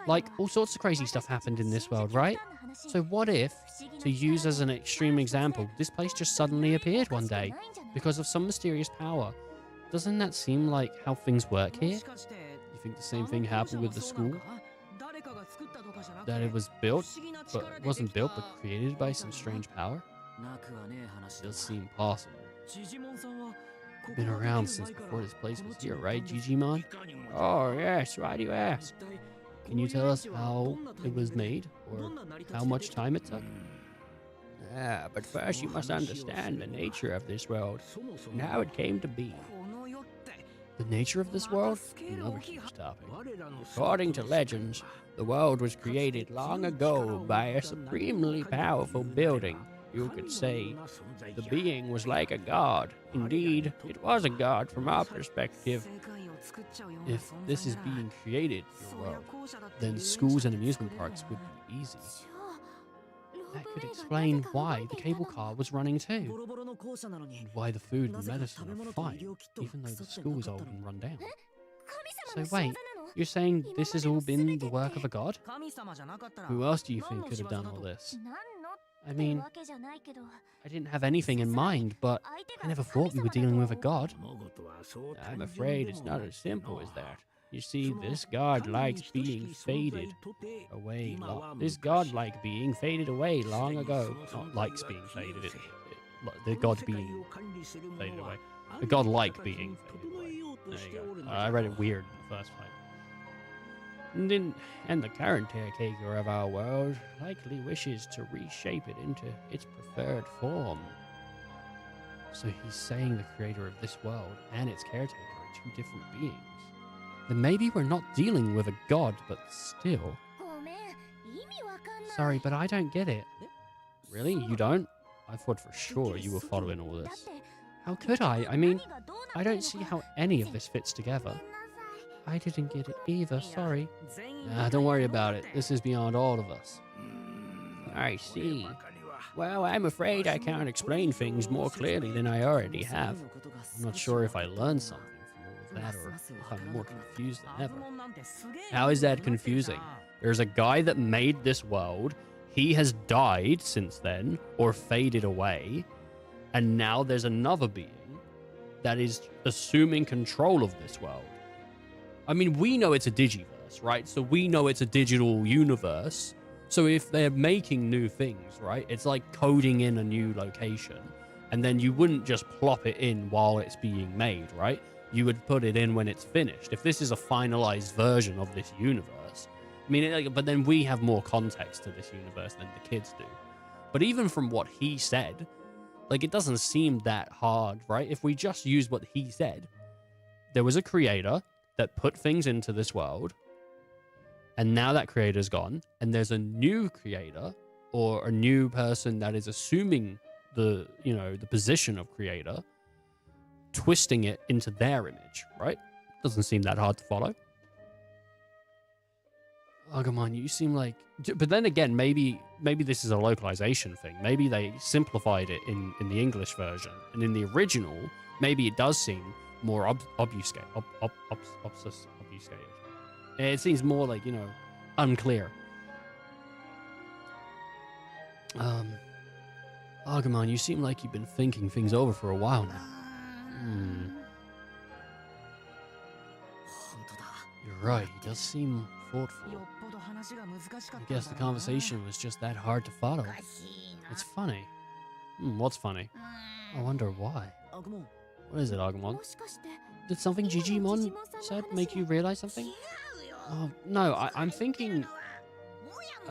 Like, all sorts of crazy stuff happened in this world, right? So what if, to use as an extreme example, this place just suddenly appeared one day because of some mysterious power? Doesn't that seem like how things work here? You think the same thing happened with the school? That it was built, but it wasn't built, but created by some strange power? It does seem possible. You've been around since before this place was here, right, Digimon? Oh, yes, why do you ask? Can you tell us how it was made, or how much time it took? Ah, but first you must understand the nature of this world, and how it came to be. The nature of this world? Another huge topic. According to legends, the world was created long ago by a supremely powerful building You could say the being was like a god. Indeed, it was a god from our perspective. If this is being created, your world, then schools and amusement parks would be easy. That could explain why the cable car was running too, and why the food and medicine are fine, even though the school is old and run down. So wait, you're saying this has all been the work of a god? Who else do you think could have done all this? I mean, I didn't have anything in mind, but I never thought we were dealing with a god. I'm afraid it's not as simple as that. You see, this god likes being faded away. This god-like being faded away long ago. Not likes being faded. The god being faded away. The god-like being faded away. There you go. I read it weird the first time. And the current caretaker of our world likely wishes to reshape it into its preferred form. So he's saying the creator of this world and its caretaker are two different beings. Then maybe we're not dealing with a god, but still. Sorry, but I don't get it. Really? You don't? I thought for sure you were following all this. How could I? I mean, I don't see how any of this fits together. I didn't get it either, sorry. Nah, don't worry about it. This is beyond all of us. I see. Well, I'm afraid I can't explain things more clearly than I already have. I'm not sure if I learned something from all of that or if I'm more confused than ever. How is that confusing? There's a guy that made this world. He has died since then or faded away. And now there's another being that is assuming control of this world. I mean, we know it's a digiverse, right? So we know it's a digital universe. So if they're making new things, right? It's like coding in a new location. And then you wouldn't just plop it in while it's being made, right? You would put it in when it's finished. If this is a finalized version of this universe, I mean, but then we have more context to this universe than the kids do. But even from what he said, like, it doesn't seem that hard, right? If we just use what he said, there was a creator that put things into this world, and now that creator's gone, and there's a new creator or a new person that is assuming the position of creator, twisting it into their image, right? Doesn't seem that hard to follow. Agumon, you seem like... But then again, maybe this is a localization thing. Maybe they simplified it in the English version, and in the original, maybe it does seem more obfuscated. It seems more like, unclear. Agumon, you seem like you've been thinking things over for a while now. You're right, he does seem thoughtful. I guess the conversation was just that hard to follow. It's funny. What's funny? I wonder why. What is it, Agumon? Did something Digimon said make you realize something? Oh, no, I'm thinking...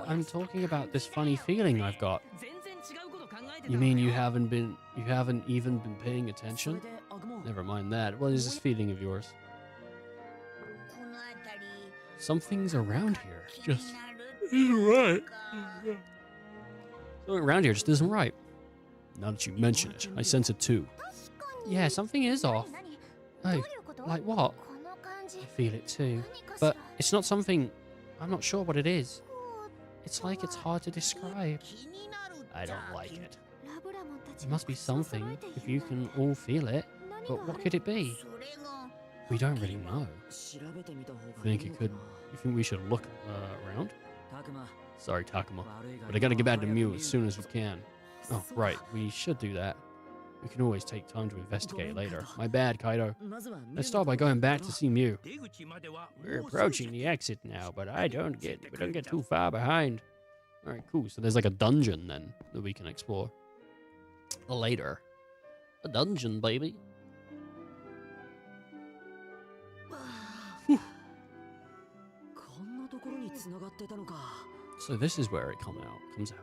I'm talking about this funny feeling I've got. You mean you haven't even been paying attention? Never mind that. What is this feeling of yours? Something's around here. Just isn't right. Something around here just isn't right. Now that you mention it, I sense it too. Yeah, something is off. Oh, like what? I feel it too. But it's not something... I'm not sure what it is. It's like it's hard to describe. I don't like it. It must be something, if you can all feel it. But what could it be? We don't really know. You think we should look around? Sorry, Takuma. But I gotta get back to Mew as soon as we can. Oh, right. We should do that. We can always take time to investigate later. My bad, Kaido. Let's start by going back to see Mew. We're approaching the exit now, but we don't get too far behind. Alright, cool. So there's like a dungeon then that we can explore. Later. A dungeon, baby. So this is where it comes out.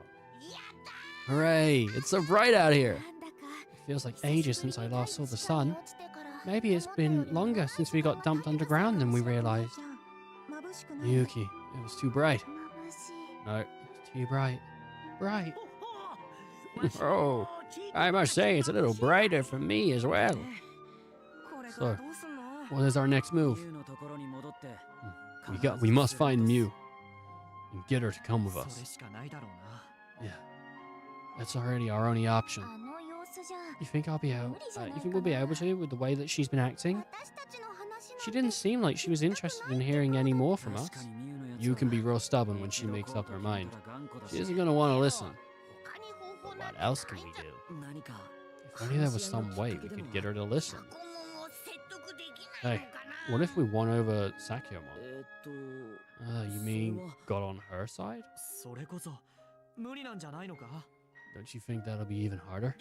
Hooray! It's so bright out here. It feels like ages since I last saw the sun. Maybe it's been longer since we got dumped underground than we realized. Yuki, it was too bright. No, it's too bright. Bright. Oh, I must say it's a little brighter for me as well. So, what is our next move? We must find Mew and get her to come with us. Yeah, that's already our only option. You think I'll be able? You think we'll be able to with the way that she's been acting? She didn't seem like she was interested in hearing any more from us. You can be real stubborn when she makes up her mind. She isn't gonna want to listen. But what else can we do? If only there was some way we could get her to listen. Hey, what if we won over Sakyamon? You mean got on her side? Don't you think that'll be even harder?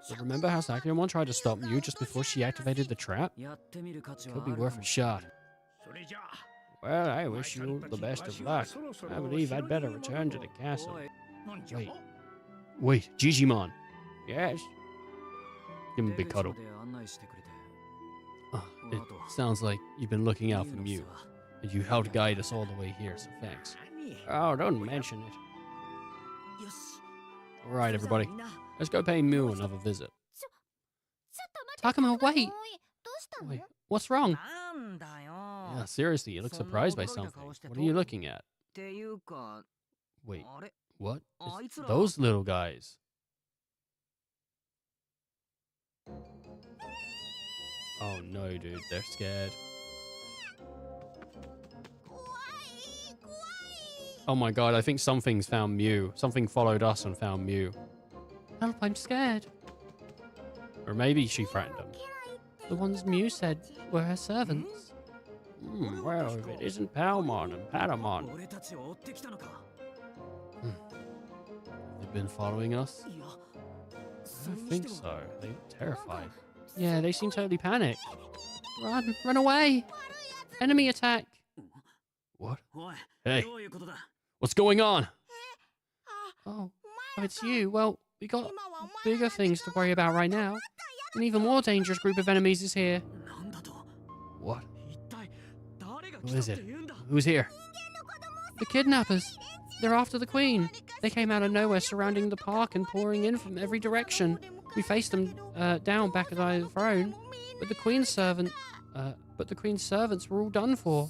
But remember how Sakyamon tried to stop Mew just before she activated the trap? Could be worth a shot. Well, I wish you the best of luck. I believe I'd better return to the castle. Wait, Digimon. Yes? Give him a big cuddle. It sounds like you've been looking out for Mew, and you helped guide us all the way here, so thanks. Oh, don't mention it. Alright, everybody. Let's go pay Mew another visit. Takuma, wait! Wait, what's wrong? Yeah, seriously, you look surprised by something. What are you looking at? Wait, what? It's those little guys. Oh no, dude, they're scared. Oh my god, I think something's found Mew. Something followed us and found Mew. Help, I'm scared. Or maybe she threatened them. The ones Mew said were her servants. Well, if it isn't Palmon and Patamon. They've been following us? I don't think so. They're terrified. Yeah, they seem totally panicked. Run away! Enemy attack! What? Hey, what's going on? Oh, it's you. Well, we got bigger things to worry about right now. An even more dangerous group of enemies is here. What? Who is it? Who's here? The kidnappers. They're after the queen. They came out of nowhere, surrounding the park and pouring in from every direction. We faced them down back by the throne, but the queen's servants were all done for.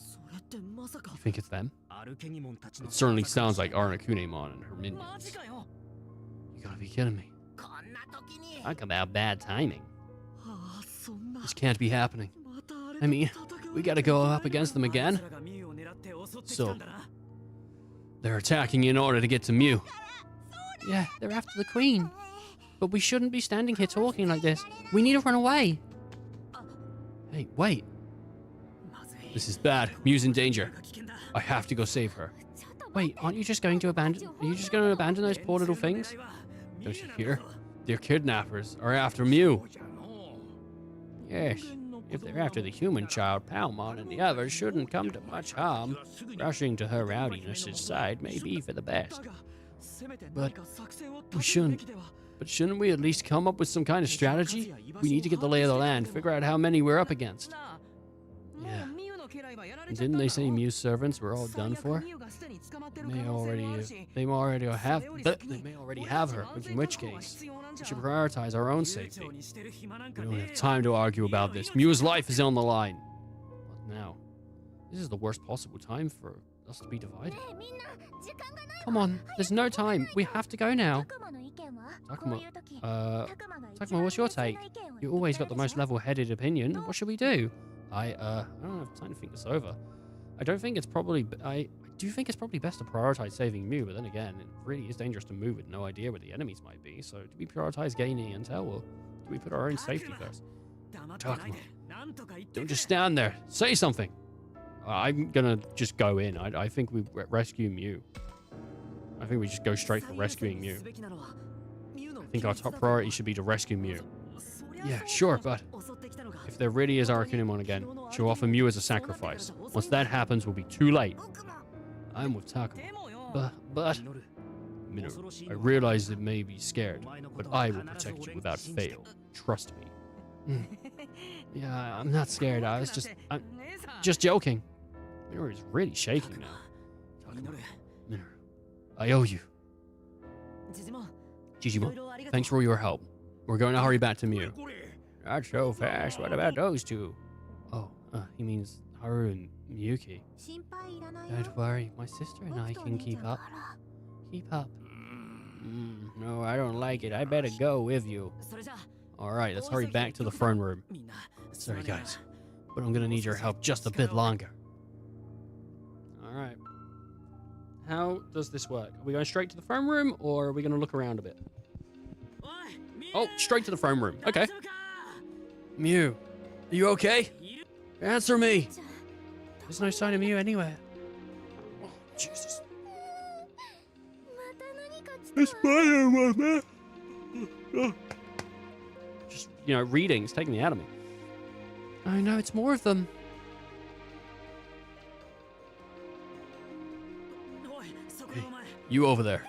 You think it's them? It certainly sounds like Arnakunemon and her minions. You gotta be kidding me. Talk about bad timing. This can't be happening. I mean, we gotta go up against them again. So, they're attacking in order to get to Mew. Yeah, they're after the queen. But we shouldn't be standing here talking like this. We need to run away. Hey, wait. This is bad. Mew's in danger. I have to go save her. Wait, aren't you just going to abandon... Are you just going to abandon those poor little things? Don't you hear? Their kidnappers are after Mew. Yes, if they're after the human child, Palmon and the others shouldn't come to much harm. Rushing to her rowdiness' side may be for the best. But we shouldn't. But shouldn't we at least come up with some kind of strategy? We need to get the lay of the land, figure out how many we're up against. Yeah. And didn't they say Mew's servants were all done for? They may already have her, in which case, we should prioritize our own safety. We don't have time to argue about this. Mew's life is on the line. What now? This is the worst possible time for us to be divided. Come on, there's no time. We have to go now. Takuma, what's your take? You always got the most level-headed opinion. What should we do? I don't have time to think this over. I do think it's probably best to prioritize saving Mew, but then again, it really is dangerous to move with no idea where the enemies might be. So do we prioritize gaining intel, or do we put our own safety first? Takuma, don't just stand there. Say something. I'm gonna just go in. I think we rescue Mew. I think we just go straight for rescuing Mew. I think our top priority should be to rescue Mew. Yeah, sure, but if there really is Arcanumon again, she'll offer Mew as a sacrifice. Once that happens, we'll be too late. I'm with Takuma. But... Minoru, I realize it may be scared, but I will protect you without fail. Trust me. Yeah, I'm not scared. I'm just joking. Minoru is really shaking now. Takuma, Minoru, I owe you. Digimon, thanks for all your help. We're going to hurry back to Mew. Not so fast. What about those two? Oh, he means Haru and Miyuki. Don't worry, my sister and I can keep up. Keep up. No, I don't like it. I better go with you. Alright, let's hurry back to the throne room. Sorry, guys, but I'm gonna need your help just a bit longer. Alright. How does this work? Are we going straight to the throne room, or are we gonna look around a bit? Oh, straight to the throne room. Okay. Mew, are you okay? Answer me! There's no sign of Mew anywhere. Oh, Jesus. It's my Just, reading. It's taking me out of me. Oh no, it's more of them. Hey, you over there.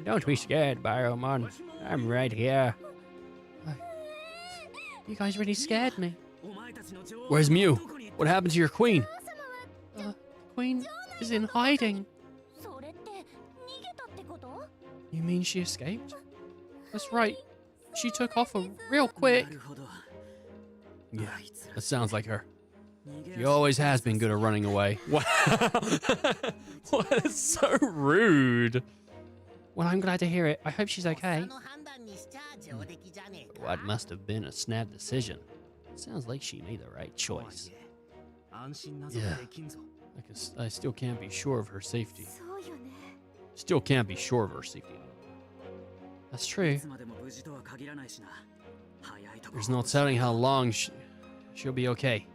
Don't be scared, Biomon. I'm right here. You guys really scared me. Where's Mew? What happened to your queen? Queen is in hiding. You mean she escaped? That's right. She took off real quick. Yeah, that sounds like her. She always has been good at running away. Wow. What? It's so rude. Well, I'm glad to hear it. I hope she's okay. What must have been a snap decision. Sounds like she made the right choice. Yeah. I still can't be sure of her safety. Still can't be sure of her safety. That's true. There's no telling how long she'll be okay.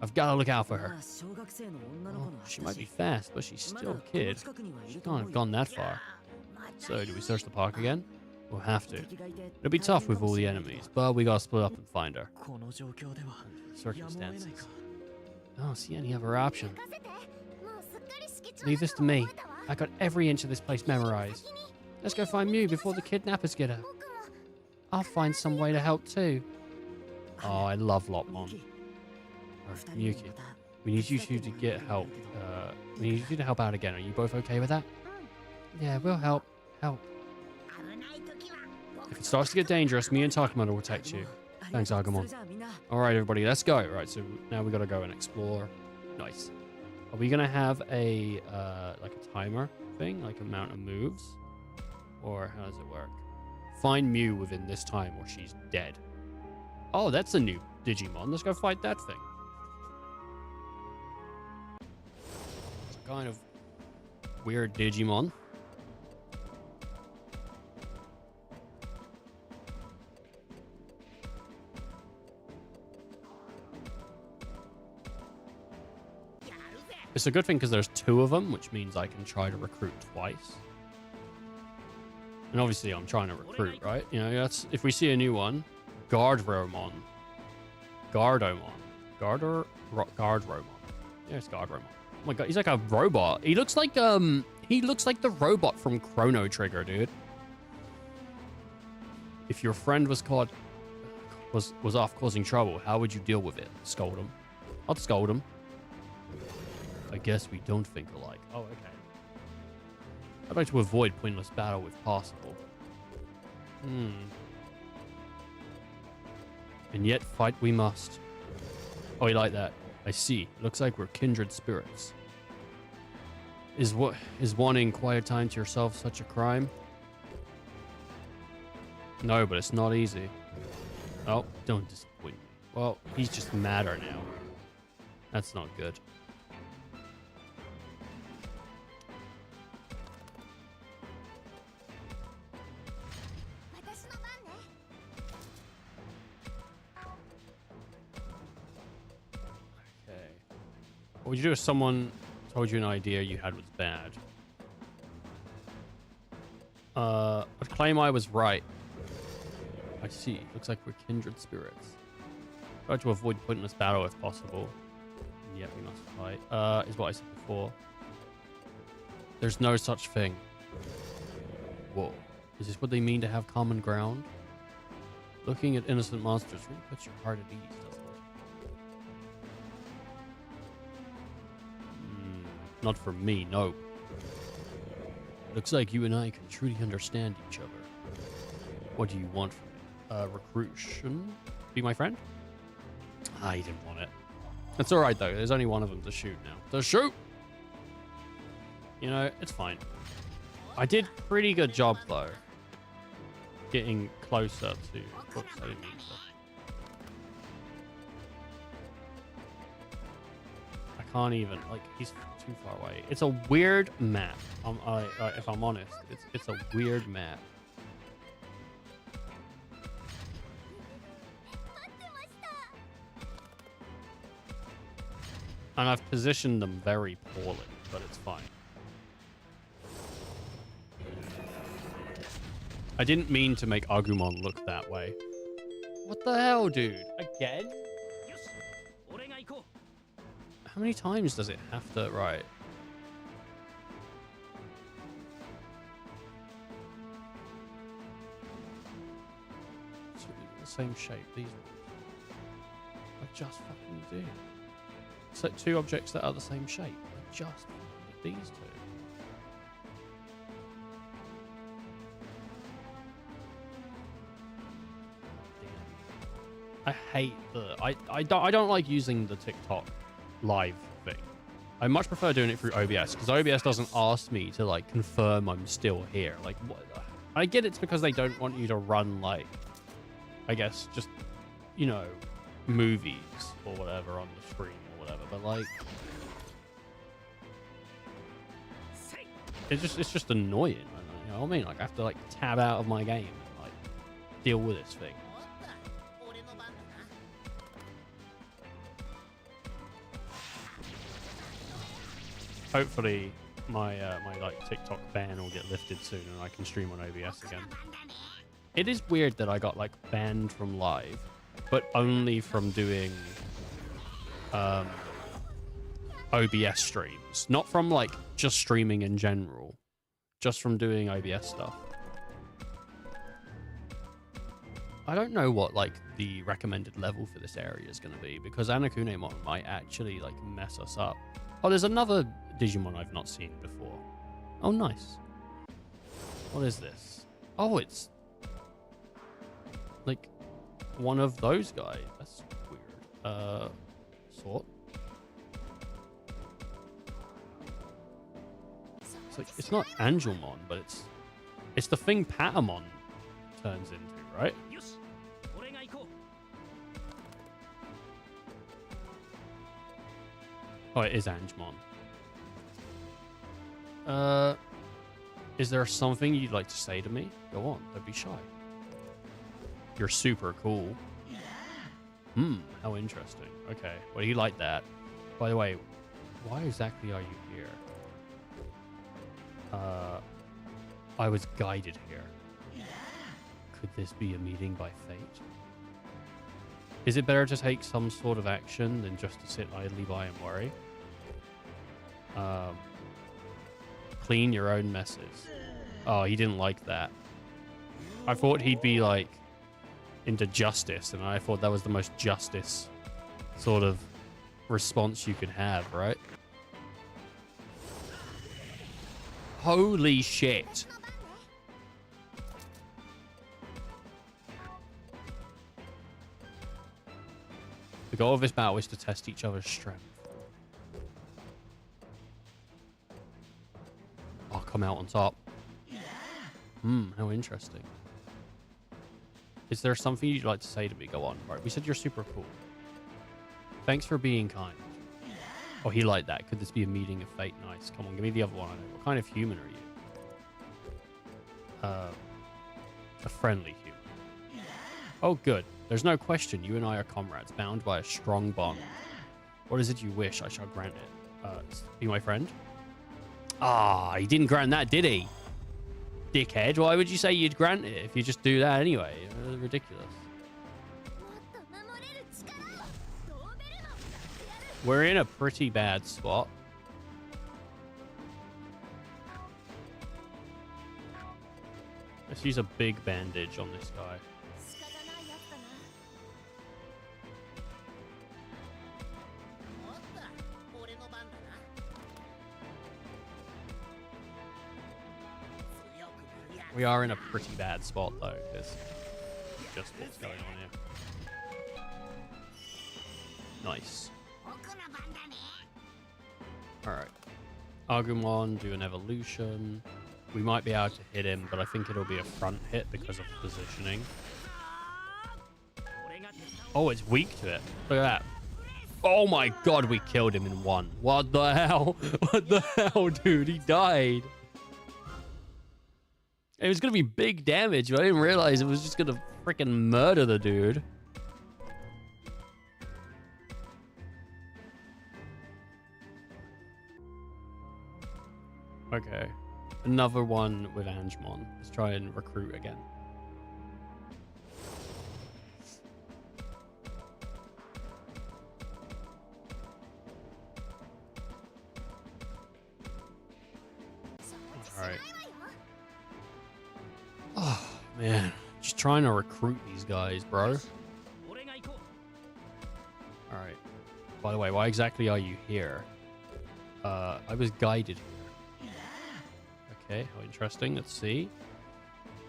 I've got to look out for her. Oh, she might be fast, but she's still a kid. She can't have gone that far. So, do we search the park again? We'll have to. It'll be tough with all the enemies, but we gotta split up and find her. Circumstances. I don't see any other option. Leave this to me. I got every inch of this place memorized. Let's go find Mew before the kidnappers get her. I'll find some way to help too. Oh, I love Lopmon. Miyuki, we need you two to get help. We need you to help out again. Are you both okay with that? Yeah, we'll help. Help. If it starts to get dangerous, me and Takamon will protect you. Thanks, Agumon. Alright, everybody, let's go. Right, so now we gotta go and explore. Nice. Are we gonna have a like a timer thing, like amount of moves? Or how does it work? Find Mew within this time or she's dead. Oh, that's a new Digimon. Let's go fight that thing. It's a kind of weird Digimon. It's a good thing because there's two of them, which means I can try to recruit twice. And obviously I'm trying to recruit, right? That's if we see a new one. Guardromon. Guardomon. Guardromon. Yeah, it's Guardromon. Oh my god, he's like a robot. He looks like the robot from Chrono Trigger, dude. If your friend was off causing trouble, how would you deal with it? Scold him. I'd scold him. I guess we don't think alike. Oh, okay. I'd like to avoid pointless battle if possible. And yet fight we must. Oh, you like that? I see. Looks like we're kindred spirits. Is wanting quiet time to yourself such a crime? No, but it's not easy. Oh, don't disappoint me. Well, he's just madder now. That's not good. What would you do if someone told you an idea you had was bad? I'd claim I was right. I see. Looks like we're kindred spirits. Try to avoid pointless battle if possible. And yet we must fight. Is what I said before. There's no such thing. Whoa. Is this what they mean to have common ground? Looking at innocent monsters really puts your heart at ease, doesn't it? Not for me, no. Looks like you and I can truly understand each other. What do you want from me? Recruition? Be my friend? Ah, he didn't want it. It's alright though, there's only one of them to shoot now. To shoot! You know, it's fine. I did pretty good job though. Getting closer to... Whoops, I didn't mean to. I can't even, like, he's too far away. It's a weird map. If I'm honest, it's a weird map. And I've positioned them very poorly, but it's fine. I didn't mean to make Agumon look that way. What the hell, dude? Again? How many times does it have to... Right. It's the same shape, these ones. I just fucking do. It's like two objects that are the same shape. I just did these two. I hate the... I don't like using the TikTok live thing. I much prefer doing it through OBS because OBS doesn't ask me to like confirm I'm still here. Like, what? I get it's because they don't want you to run like, I guess, just, you know, movies or whatever on the screen or whatever. But like, it's just annoying. You know what I mean? Like, I have to like tab out of my game and like deal with this thing. Hopefully, my like TikTok ban will get lifted soon, and I can stream on OBS again. It is weird that I got like banned from live, but only from doing OBS streams, not from like just streaming in general, just from doing OBS stuff. I don't know what like the recommended level for this area is going to be because Anakunemon might actually like mess us up. Oh, there's another Digimon I've not seen before. Oh, nice. What is this? Oh, it's like one of those guys. That's weird. Sort. It's like, it's not Angelmon, but it's the thing Patamon turns into, right? Oh, it is Angemon. Is there something you'd like to say to me? Go on, don't be shy. You're super cool. How interesting. Okay, well, you like that. By the way, why exactly are you here? I was guided here. Could this be a meeting by fate? Is it better to take some sort of action than just to sit idly by and worry? Clean your own messes. Oh, he didn't like that. I thought he'd be like into justice, and I thought that was the most justice sort of response you could have, right? Holy shit. The goal of this battle is to test each other's strength. I'll come out on top. How interesting. Is there something you'd like to say to me? Go on. Right, we said you're super cool. Thanks for being kind. Oh, he liked that. Could this be a meeting of fate? Nice. Come on, give me the other one. What kind of human are you? A friendly human. Oh, good. There's no question. You and I are comrades, bound by a strong bond. What is it you wish? I shall grant it. Be my friend? Ah, he didn't grant that, did he? Dickhead. Why would you say you'd grant it if you just do that anyway? Ridiculous. We're in a pretty bad spot. Let's use a big bandage on this guy. We are in a pretty bad spot though, because just what's going on here. Nice. Alright. Agumon, do an evolution. We might be able to hit him, but I think it'll be a front hit because of positioning. Oh, it's weak to it. Look at that. Oh my god, we killed him in one. What the hell? What the hell, dude? He died. It was going to be big damage, but I didn't realize it was just going to freaking murder the dude. Okay. Another one with Angemon. Let's try and recruit again. Alright. Oh, man. Just trying to recruit these guys, bro. Alright. By the way, why exactly are you here? I was guided here. Okay, how interesting. Let's see.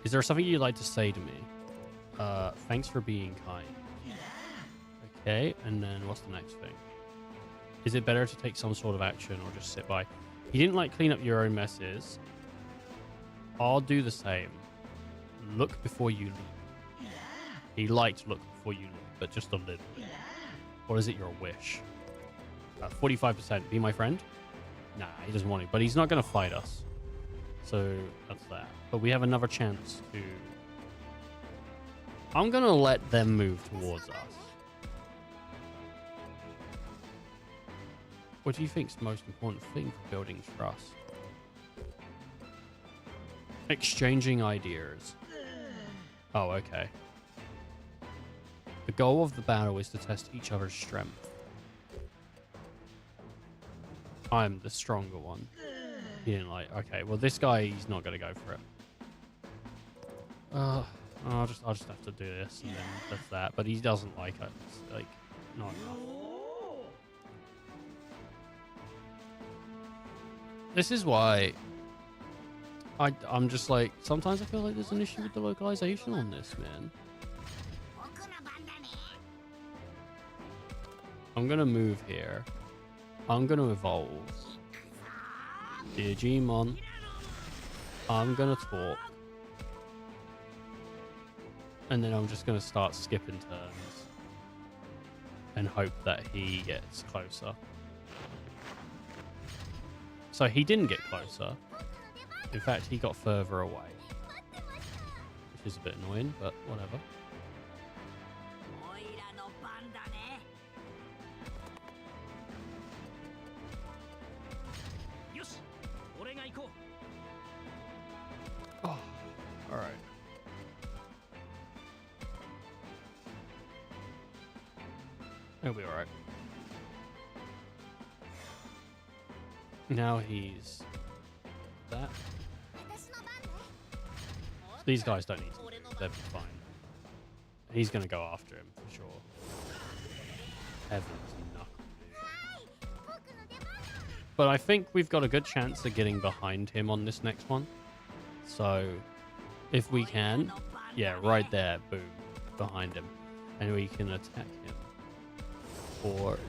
Is there something you'd like to say to me? Thanks for being kind. Okay, and then what's the next thing? Is it better to take some sort of action or just sit by? You didn't like clean up your own messes. I'll do the same. Look before you leave. He liked look before you leave, but just a little. Or is it your wish? 45%. Be my friend? Nah, he doesn't want it, but he's not going to fight us. So that's that. But we have another chance to... I'm going to let them move towards us. What do you think is the most important thing for building trust? Exchanging ideas. Oh, okay. The goal of the battle is to test each other's strength. I'm the stronger one. He didn't like... Okay, well, this guy, he's not going to go for it. I'll just have to do this, and then that's that. But he doesn't like it. It's like, not enough. This is why I'm just like, sometimes I feel like there's an issue with the localization on this, man. I'm going to move here. I'm going to evolve. Digimon. I'm going to talk. And then I'm just going to start skipping turns. And hope that he gets closer. So he didn't get closer. In fact, he got further away. Which is a bit annoying, but whatever. Oh, alright. He'll be alright. Now he's that. So these guys don't need to move. They'll be fine. He's going to go after him for sure. Heavens knuckle. But I think we've got a good chance of getting behind him on this next one. So if we can, yeah, right there, boom, behind him. And we can attack him for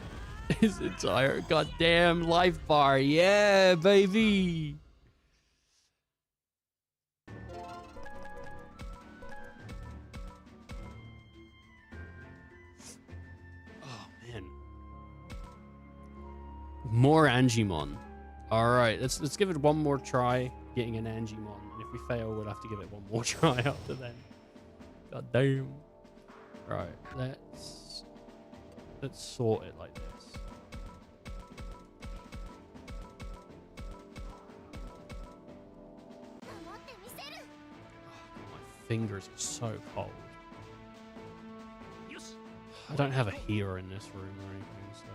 his entire goddamn life bar. Yeah, baby. Oh, man. More Angemon. All right, let's give it one more try getting an Angemon. And if we fail, we'll have to give it one more try after then. God damn. Right, let's sort it like this. My fingers are so cold. I don't have a healer in this room or anything, so...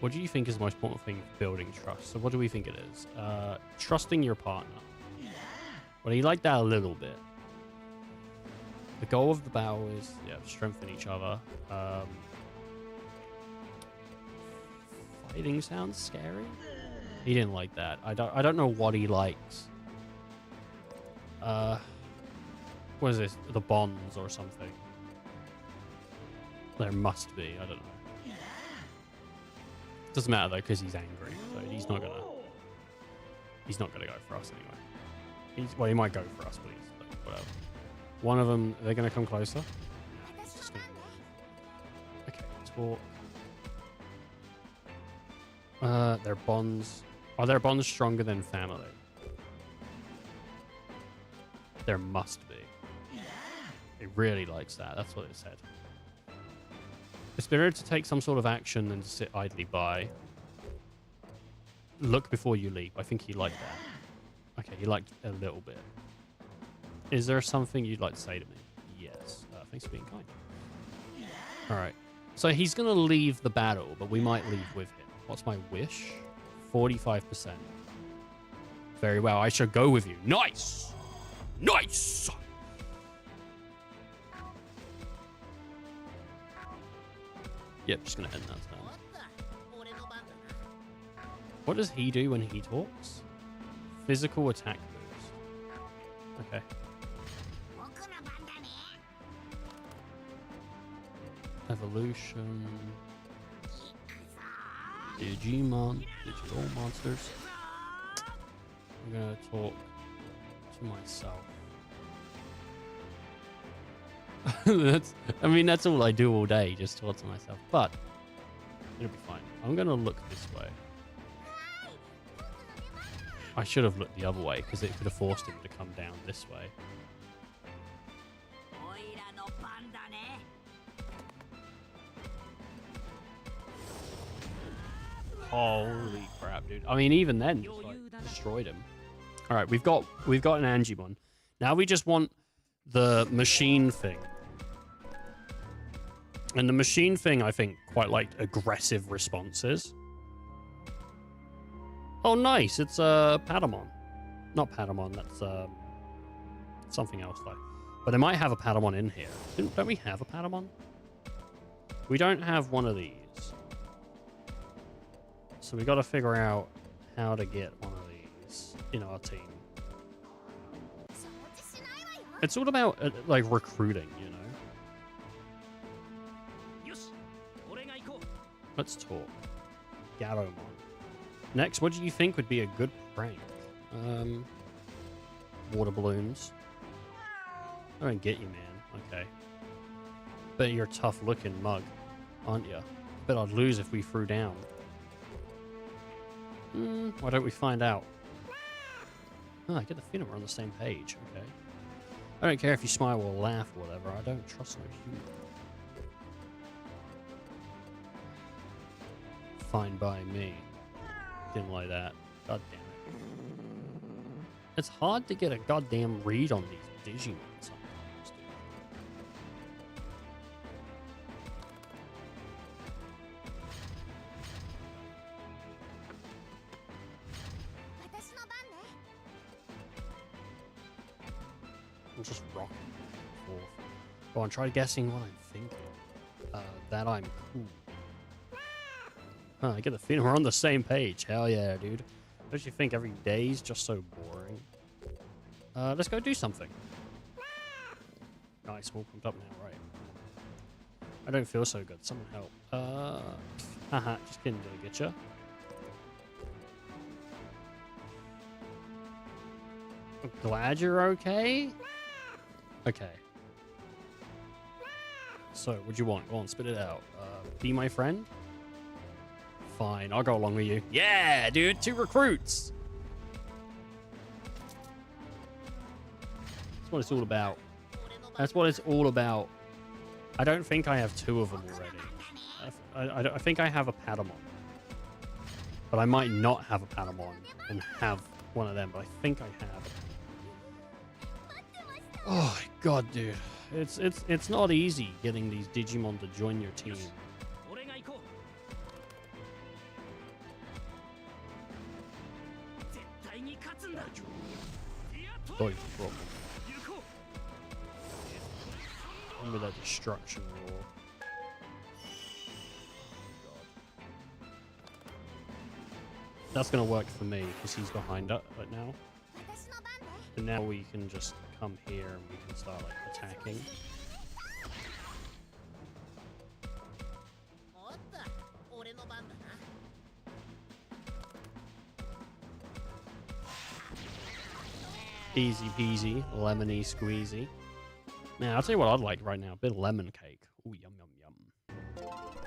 What do you think is the most important thing for building trust? So what do we think it is? Trusting your partner. Well, you like that a little bit. The goal of the battle is, yeah, strengthen each other. Fighting sounds scary. He didn't like that. I don't know what he likes. What is this? The bonds or something? There must be. I don't know. Doesn't matter though, because he's angry, so he's not gonna. He's not gonna go for us anyway. Well, he might go for us, please. But whatever. One of them, they're gonna come closer. Just gonna move. Okay, talk. Their bonds. Are their bonds stronger than family? There must be. He really likes that. That's what it said. It's better to take some sort of action than to sit idly by. Look before you leap. I think he liked that. Okay, he liked a little bit. Is there something you'd like to say to me? Yes. Thanks for being kind. All right. So he's going to leave the battle, but we might leave with him. What's my wish? 45%. Very well. I shall go with you. Nice! Nice! Yep, just going to end that turn. What does he do when he talks? Physical attack boost. Okay. Evolution. Digimon. Digital monsters. I'm gonna talk to myself. That's all I do all day, just talk to myself. But it'll be fine. I'm gonna look this way. I should have looked the other way because it could have forced him to come down this way. Holy crap, dude. I mean, even then, just like destroyed him. All right, we've got an Angemon. Now we just want the machine thing. And the machine thing, I think, quite liked aggressive responses. Oh, nice. It's Patamon. Not Patamon, that's something else, though. But I might have a Patamon in here. Don't we have a Patamon? We don't have one of these. So we got to figure out how to get one of these in our team. It's all about, like, recruiting, you know? Let's talk. Garomon. Next, what do you think would be a good prank? Water balloons. I don't get you, man. Okay. Bet you're a tough-looking mug, aren't you? Bet I'd lose if we threw down. Why don't we find out? Oh, I get the feeling we're on the same page. Okay. I don't care if you smile or laugh or whatever. I don't trust no human. Fine by me. Didn't like that. God damn it. It's hard to get a goddamn read on these Digimon sometimes, dude. I'm just rocking back and forth. Go on, try guessing what I'm thinking. That I'm cool. Huh, I get the feeling we're on the same page. Hell yeah, dude. Don't you think every day's just so boring? Let's go do something. Nice, all pumped up now, right? I don't feel so good. Someone help. Haha, just kidding, did I get ya? I'm glad you're okay? Okay. So, what do you want? Go on, spit it out. Be my friend? Fine, I'll go along with you. Yeah, dude, 2 recruits. That's what it's all about. That's what it's all about. I don't think I have 2 of them already. I think I have a Patamon. But I might not have a Patamon and have one of them, but I think I have. Oh, my God, dude. It's not easy getting these Digimon to join your team. Oh, problem. Remember that destruction roar. That's going to work for me because he's behind it right now. And now we can just come here and we can start like attacking. Easy peasy, lemony squeezy. Man, I'll tell you what I'd like right now. A bit of lemon cake. Ooh, yum, yum, yum.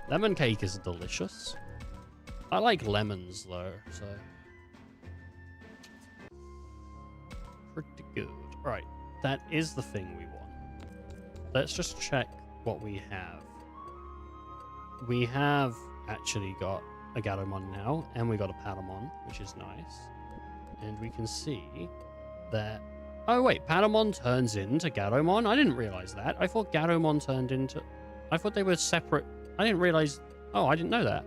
Lemon cake is delicious. I like lemons, though, so... pretty good. Right, that is the thing we want. Let's just check what we have. We have actually got a Gatomon now, and we got a Patamon, which is nice. And we can see that... oh, wait, Patamon turns into Gatomon? I didn't realize that. I thought Gatomon turned into... I thought they were separate... I didn't realize... oh, I didn't know that.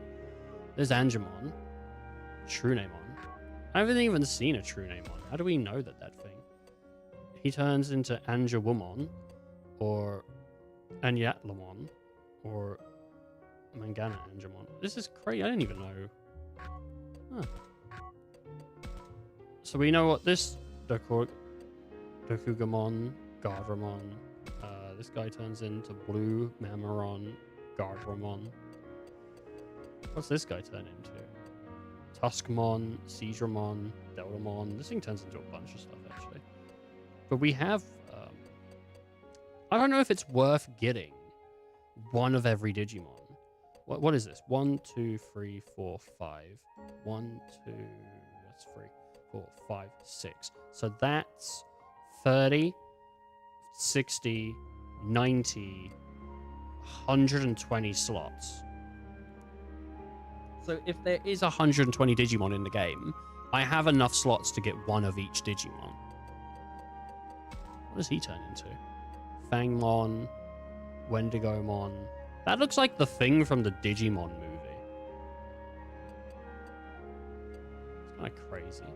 There's Angemon. Truenemon. I haven't even seen a Truenemon. How do we know that thing? He turns into Angewomon, or Anyatlamon, or Mangana Angemon. This is crazy. I didn't even know. Huh. So we know what this Dokugamon, Gardramon. This guy turns into Blue Mammon, Gardramon. What's this guy turn into? Tuskmon, Seedramon, Deltamon. This thing turns into a bunch of stuff, actually. But we have... I don't know if it's worth getting one of every Digimon. What is this? 1, 2, 3, 4, 5. 1, 2... that's 3, 4, 5, 6. So that's 30, 60, 90, 120 slots. So if there is 120 Digimon in the game, I have enough slots to get one of each Digimon. What does he turn into? Fangmon, Wendigomon. That looks like the thing from the Digimon movie. It's kind of crazy.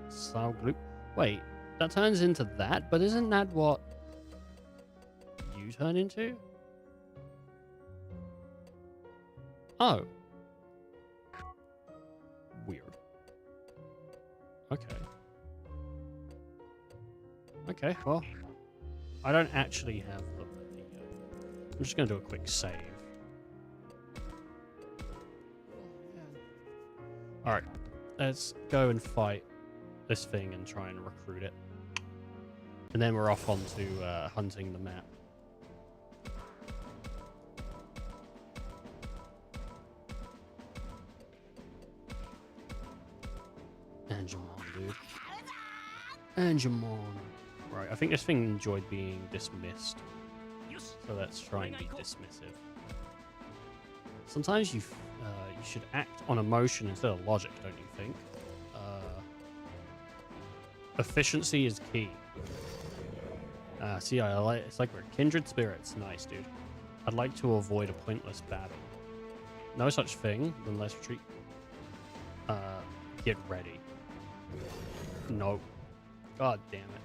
Saugloop. Wait, that turns into that? But isn't that what you turn into? Oh. Weird. Okay. Okay, well, I don't actually have the... I'm just going to do a quick save. Alright, let's go and fight this thing and try and recruit it. And then we're off onto hunting the map. Angemon, dude. Angemon. Right, I think this thing enjoyed being dismissed. So let's try and be dismissive. Sometimes you should act on emotion instead of logic, don't you think? Efficiency is key. See, it's like we're kindred spirits. Nice, dude. I'd like to avoid a pointless battle. No such thing. Then let's retreat. Get ready. No. God damn it.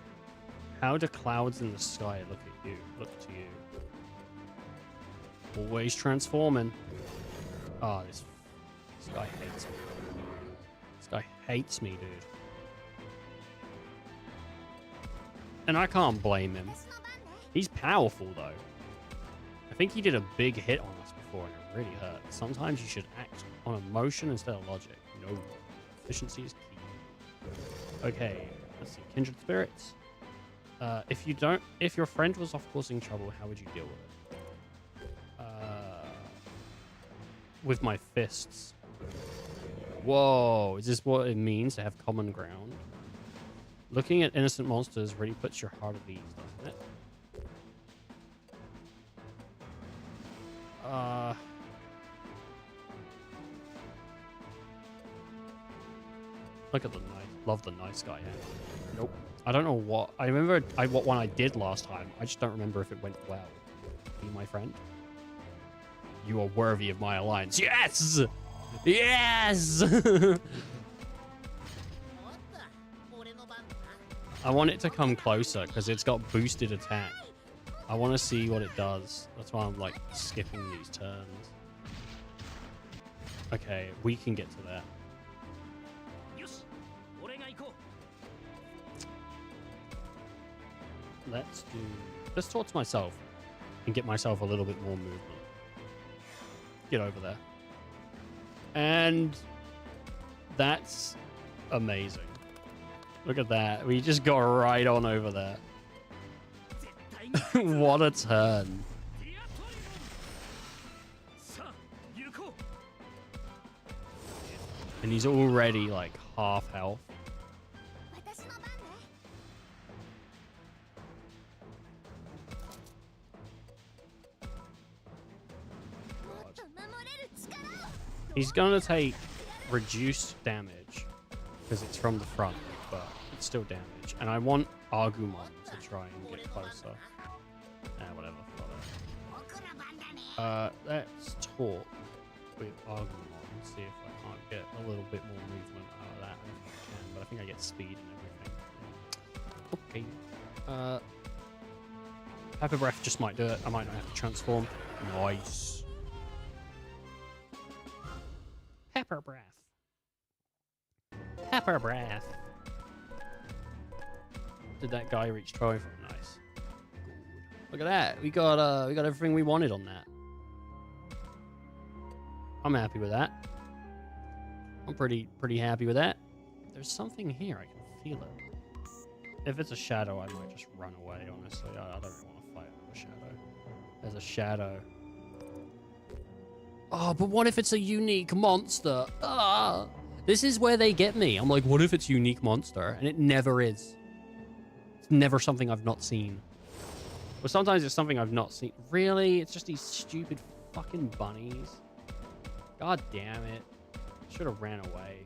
How do clouds in the sky look at you? Look to you. Always transforming. Oh, this guy hates me. This guy hates me, dude. And I can't blame him. He's powerful, though. I think he did a big hit on us before, and it really hurt. Sometimes you should act on emotion instead of logic. No. Efficiency is key. Okay, let's see. Kindred spirits. If your friend was off causing trouble, how would you deal with it? With my fists. Whoa, is this what it means to have common ground? Looking at innocent monsters really puts your heart at ease, doesn't it? Look at the nice, love the nice guy. Nope. I don't know what. I remember what one I did last time. I just don't remember if it went well. Be my friend. You are worthy of my alliance. Yes! Yes! I want it to come closer because it's got boosted attack. I want to see what it does. That's why I'm like skipping these turns. Okay, we can get to that. Let's talk to myself and get myself a little bit more movement. Get over there. And that's amazing. Look at that. We just got right on over there. What a turn. And he's already like half health. He's gonna take reduced damage because it's from the front, but it's still damage. And I want Agumon to try and get closer. Whatever. Let's talk with Agumon and see if I can't get a little bit more movement out of that. I don't think I can, but I think I get speed and everything. Okay. Pepper Breath just might do it. I might not have to transform. Nice. Pepper Breath. Pepper Breath. Did that guy reach trophy? Nice. Good. Look at that. We got everything we wanted on that. I'm happy with that. I'm pretty happy with that. There's something here. I can feel it. If it's a shadow, I might just run away, honestly. I don't really want to fight with a shadow. There's a shadow. Oh, but what if it's a unique monster? Ah! This is where they get me. I'm like, what if it's a unique monster? And it never is. It's never something I've not seen. But sometimes it's something I've not seen. Really? It's just these stupid fucking bunnies. God damn it. Should have ran away.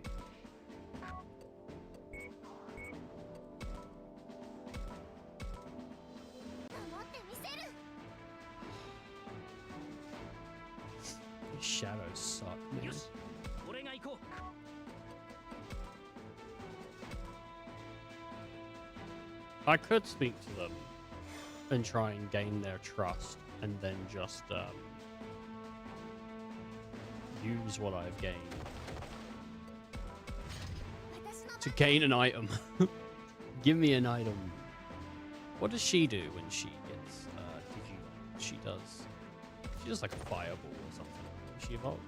These shadows suck, man. I could speak to them and try and gain their trust and then just use what I've gained to gain an item. Give me an item. What does she do when she gets Digimon? She does like a fireball or something when she evolves.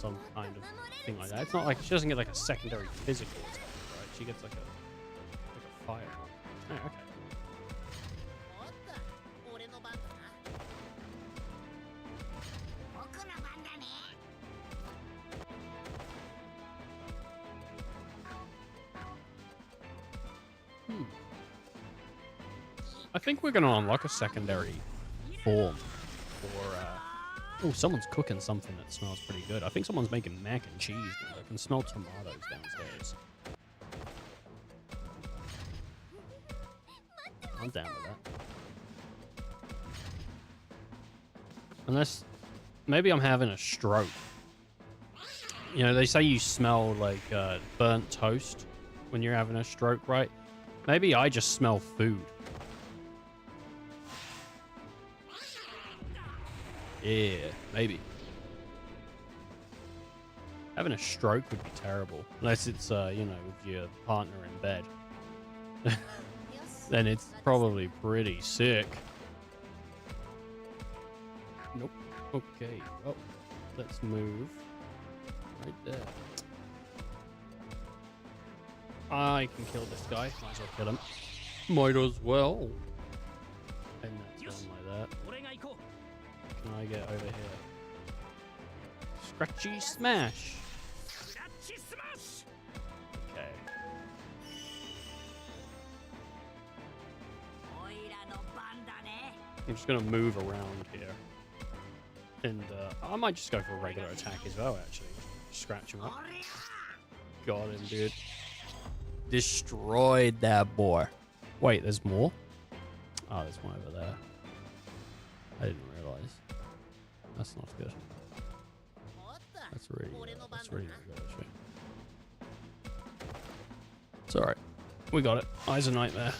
Some kind of thing like that. It's not like she doesn't get like a secondary physical attack, right? She gets like a fireball. Oh, okay. I think we're going to unlock a secondary form for... Oh, someone's cooking something that smells pretty good. I think someone's making mac and cheese. Dude. I can smell tomatoes downstairs. I'm down with that. Unless... Maybe I'm having a stroke. You know, they say you smell like burnt toast when you're having a stroke, right? Maybe I just smell food. Yeah, maybe. Having a stroke would be terrible. Unless it's, you know, with your partner in bed. Then it's probably pretty sick. Nope. Okay. Well, let's move. Right there. I can kill this guy. Might as well kill him. Might as well. And that's one like that. Can I get over here? Scratchy smash. Okay. I'm just gonna move around here, and I might just go for a regular attack as well. Actually, scratch him up. Got him, dude. Destroyed that boy. Wait, there's more? Oh, there's one over there. I didn't realize. That's not good. That's really not good, actually. It's alright. We got it. Eyes a nightmare.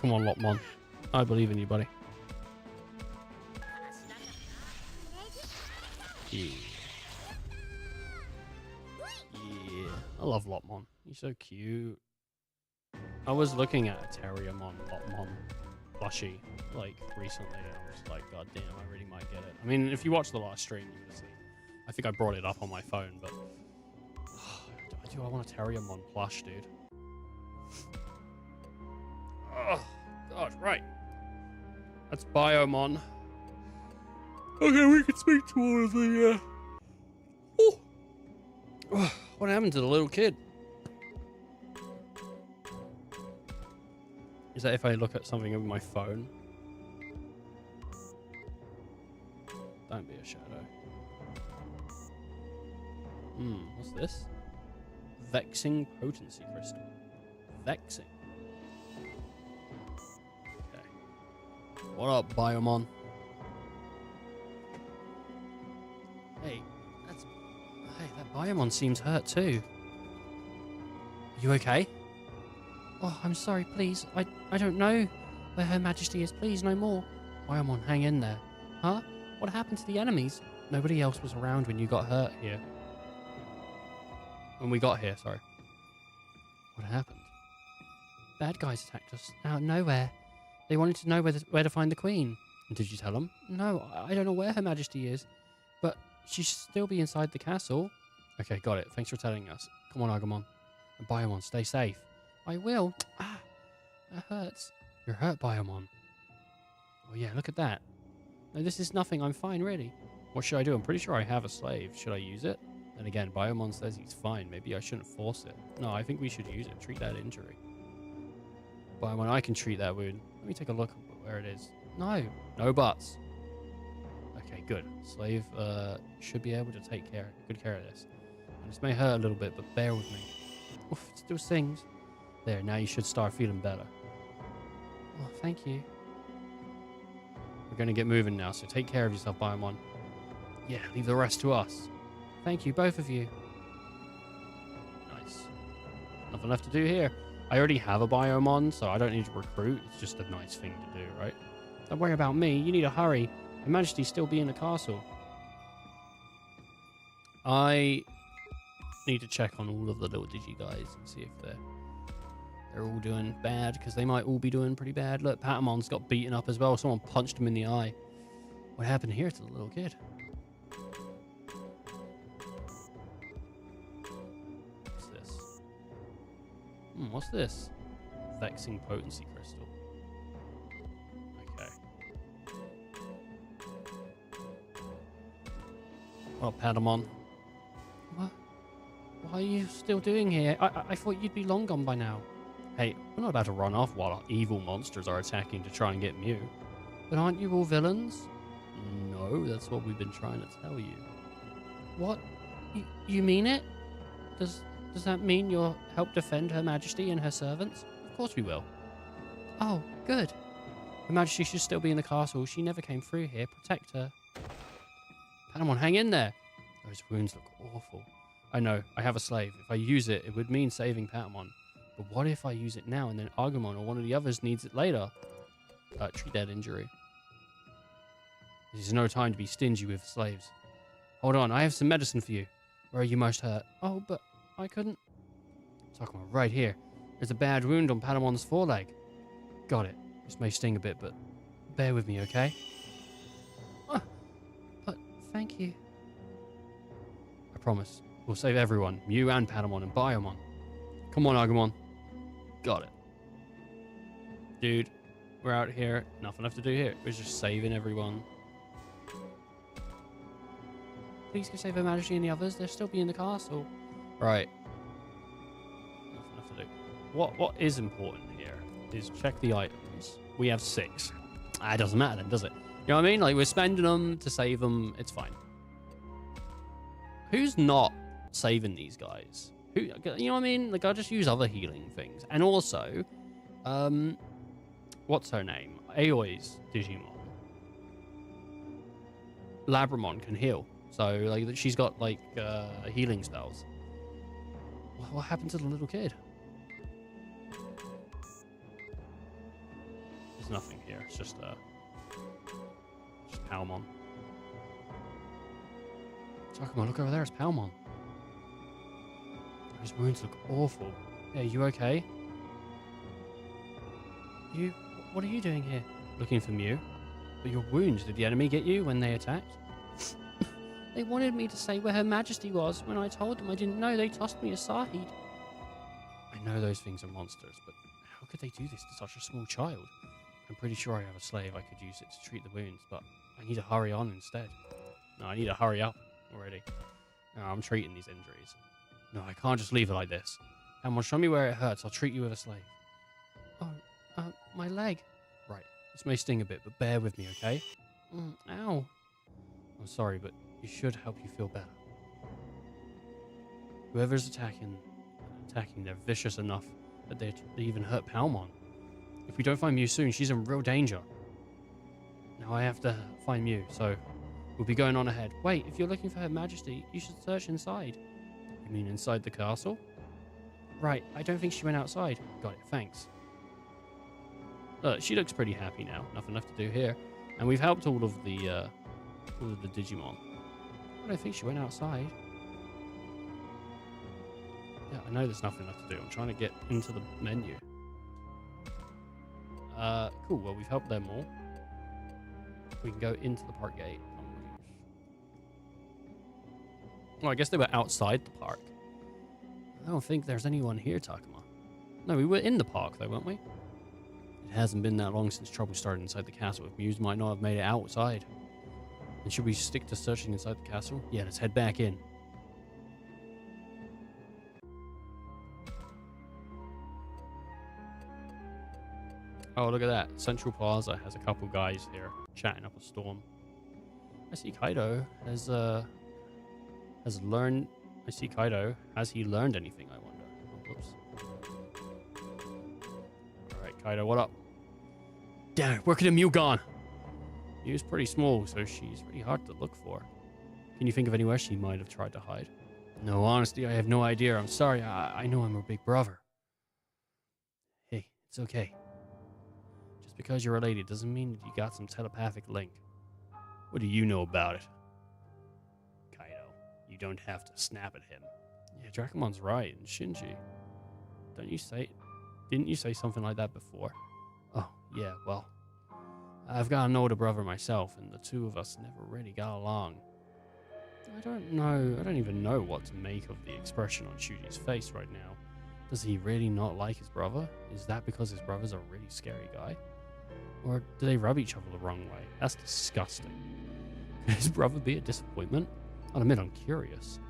Come on, Lopmon. I believe in you, buddy. Yeah. Yeah. I love Lopmon. He's so cute. I was looking at a Terriermon Lopmon plushie like recently, and I was like, God damn, I really might get it. I mean, if you watch the last stream, you would have seen. I think I brought it up on my phone, but do I want a Terriermon plush, dude? Oh God, right. That's Biomon. Okay, we can speak to all of the. Oh, what happened to the little kid? Is that if I look at something with my phone? Don't be a shadow. What's this? Vexing potency crystal. Vexing. Okay. What up, Biomon? Hey, that Biomon seems hurt too. Are you okay? Oh, I'm sorry, please. I don't know where Her Majesty is. Please, no more. Biomon, hang in there. Huh? What happened to the enemies? Nobody else was around when you got hurt here. When we got here, sorry. What happened? Bad guys attacked us out of nowhere. They wanted to know where to find the Queen. And did you tell them? No, I don't know where Her Majesty is. But she should still be inside the castle. Okay, got it. Thanks for telling us. Come on, Agumon. And Biomon, stay safe. I will. Ah, that hurts. You're hurt, Biomon. Oh yeah, look at that. No, this is nothing. I'm fine, really. What should I do? I'm pretty sure I have a slave. Should I use it? Then again, Biomon says he's fine. Maybe I shouldn't force it. No, I think we should use it. Treat that injury. Biomon, I can treat that wound. Let me take a look at where it is. No. No buts. Okay, good. Slave should be able to take good care of this. And this may hurt a little bit, but bear with me. Oof, it still stings. There, now you should start feeling better. Oh, thank you. We're going to get moving now, so take care of yourself, Biomon. Yeah, leave the rest to us. Thank you, both of you. Nice. Nothing left to do here. I already have a Biomon, so I don't need to recruit. It's just a nice thing to do, right? Don't worry about me. You need to hurry. Her Majesty still be in the castle. I need to check on all of the little Digi guys and see if they're all doing bad, because they might all be doing pretty bad. Look, Patamon's got beaten up as well. Someone punched him in the eye. What happened here to the little kid? What's this? What's this? Vexing potency crystal. Okay. Well, Patamon. What? Why are you still doing here? I thought you'd be long gone by now. Hey, we're not about to run off while evil monsters are attacking to try and get Mew. But aren't you all villains? No, that's what we've been trying to tell you. What? You mean it? Does that mean you'll help defend Her Majesty and her servants? Of course we will. Oh, good. Her Majesty should still be in the castle. She never came through here. Protect her. Patamon, hang in there. Those wounds look awful. I know, I have a slave. If I use it, it would mean saving Patamon. But what if I use it now and then Agumon or one of the others needs it later? Treat that injury. This is no time to be stingy with slaves. Hold on, I have some medicine for you. Where are you most hurt? Oh, but I couldn't... Takuma, right here. There's a bad wound on Patamon's foreleg. Got it. This may sting a bit, but bear with me, okay? But thank you. I promise. We'll save everyone. Mew and Patamon and Biomon. Come on, Agumon. Got it. Dude, we're out here. Nothing left to do here. We're just saving everyone. Please go save Her Majesty and the others. They'll still be in the castle. Right. Nothing left to do. What is important here is check the items. We have 6. It doesn't matter then, does it? You know what I mean? Like, we're spending them to save them. It's fine. Who's not saving these guys? Who, you know what I mean? Like, I'll just use other healing things. And also, what's her name? Aoi's Digimon. Labramon can heal. So, like, she's got, like, healing spells. What happened to the little kid? There's nothing here. It's just Palmon. Oh, come on, look over there. It's Palmon. His wounds look awful. Hey, you okay? What are you doing here? Looking for Mew. But your wounds, did the enemy get you when they attacked? They wanted me to say where Her Majesty was. When I told them I didn't know, they tossed me aside. I know those things are monsters, but how could they do this to such a small child? I'm pretty sure I have a slave. I could use it to treat the wounds, but I need to hurry on instead. No, I need to hurry up already. No, I'm treating these injuries. No, I can't just leave it like this. Come on, show me where it hurts. I'll treat you with a slave. Oh, my leg. Right, this may sting a bit, but bear with me, okay? Ow. I'm sorry, but it should help you feel better. Whoever's attacking, they're vicious enough that they even hurt Palmon. If we don't find Mew soon, she's in real danger. Now I have to find Mew, so we'll be going on ahead. Wait, if you're looking for Her Majesty, you should search inside. You mean inside the castle? Right, I don't think she went outside. Got it, thanks. She looks pretty happy now. Nothing left to do here. And we've helped all of the Digimon. I don't think she went outside. Yeah, I know there's nothing left to do. I'm trying to get into the menu. Cool. Well, we've helped them all. We can go into the park gate. Well, I guess they were outside the park. I don't think there's anyone here, Takuma. No, we were in the park, though, weren't we? It hasn't been that long since trouble started inside the castle. If Mews might not have made it outside. And should we stick to searching inside the castle? Yeah, let's head back in. Oh, look at that. Central Plaza has a couple guys here chatting up a storm. I see Kaido has learned... I see Kaido. Has he learned anything, I wonder? Oh, whoops. Alright, Kaido, what up? Damn it, where could a Mew gone? Mew's pretty small, so she's pretty hard to look for. Can you think of anywhere she might have tried to hide? No, honestly, I have no idea. I'm sorry. I know I'm her big brother. Hey, it's okay. Just because you're related doesn't mean that you got some telepathic link. What do you know about it? Kaido, you don't have to snap at him. Yeah, Dracomon's right, and Shinji. Didn't you say something like that before? Oh, yeah, well, I've got an older brother myself, and the two of us never really got along. I don't even know what to make of the expression on Shuji's face right now. Does he really not like his brother? Is that because his brother's a really scary guy? Or do they rub each other the wrong way? That's disgusting. Could his brother be a disappointment? I'll admit I'm curious.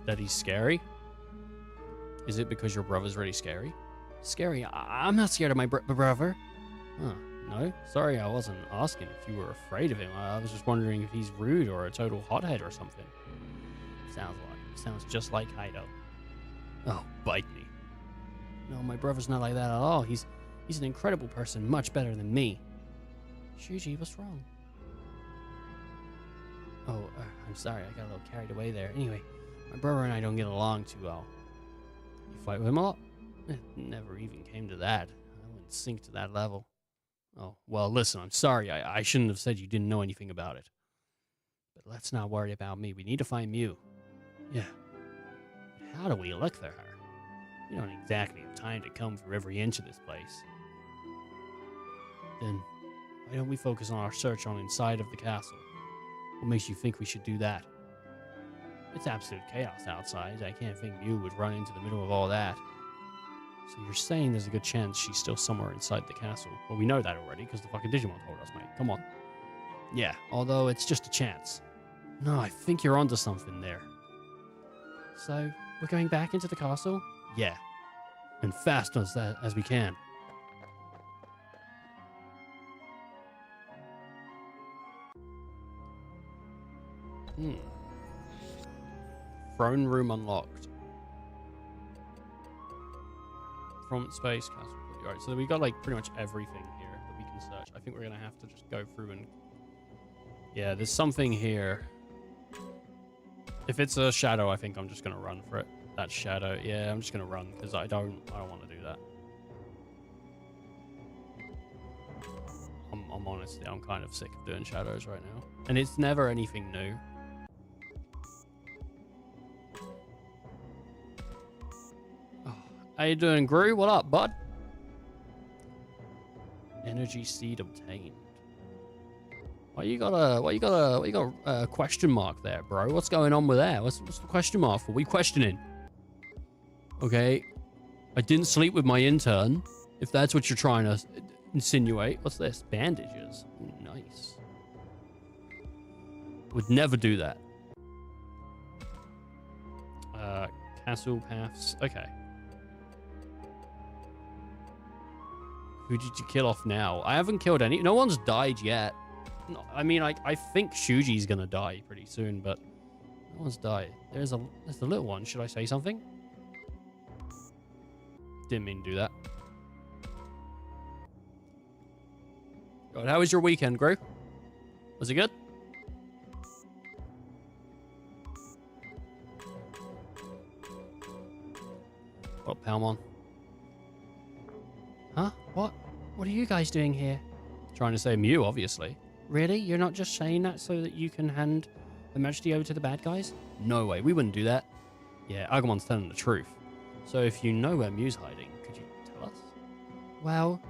That he's scary? Is it because your brother's really scary? Scary? I'm not scared of my brother. Huh, no? Sorry, I wasn't asking if you were afraid of him. I was just wondering if he's rude or a total hothead or something. Sounds just like Kaido. Oh, bite me. No, my brother's not like that at all. He's an incredible person, much better than me. Shuji, what's wrong? Oh, I'm sorry, I got a little carried away there. Anyway, my brother and I don't get along too well. You fight with him a lot? It never even came to that. I wouldn't sink to that level. Oh, well, listen, I'm sorry. I shouldn't have said you didn't know anything about it. But let's not worry about me. We need to find Mew. Yeah. How do we look for her? We don't exactly have time to comb through every inch of this place. Then, why don't we focus on our search on inside of the castle? What makes you think we should do that? It's absolute chaos outside. I can't think Mew would run into the middle of all that. So you're saying there's a good chance she's still somewhere inside the castle. Well, we know that already, because the fucking Digimon told us, mate. Come on. Yeah, although it's just a chance. No, I think you're onto something there. So, we're going back into the castle? Yeah. And fast as we can. Throne room unlocked. Front space, castle. Alright, so we got like pretty much everything here that we can search. I think we're gonna have to just go through and... Yeah, there's something here. If it's a shadow, I think I'm just gonna run for it. That shadow, yeah, I'm just gonna run because I don't want to do that. I'm honestly, I'm kind of sick of doing shadows right now. And it's never anything new. Oh, how you doing, Gru? What up, bud? Energy seed obtained. Why you got a question mark there, bro? What's going on with that? What's the question mark for? We questioning. Okay. I didn't sleep with my intern, if that's what you're trying to insinuate. What's this? Bandages. Ooh, nice. Would never do that. Castle paths. Okay. Who did you kill off now? I haven't killed any. No one's died yet. No, I mean, I think Shuji's gonna die pretty soon, but no one's died. There's the little one. Should I say something? Didn't mean to do that. God, how was your weekend, Gru? Was it good? What up, Palmon? Huh? What? What are you guys doing here? Trying to save Mew, obviously. Really? You're not just saying that so that you can hand the majesty over to the bad guys? No way, we wouldn't do that. Yeah, Agumon's telling the truth. So if you know where Mew's hiding, could you tell us? Well,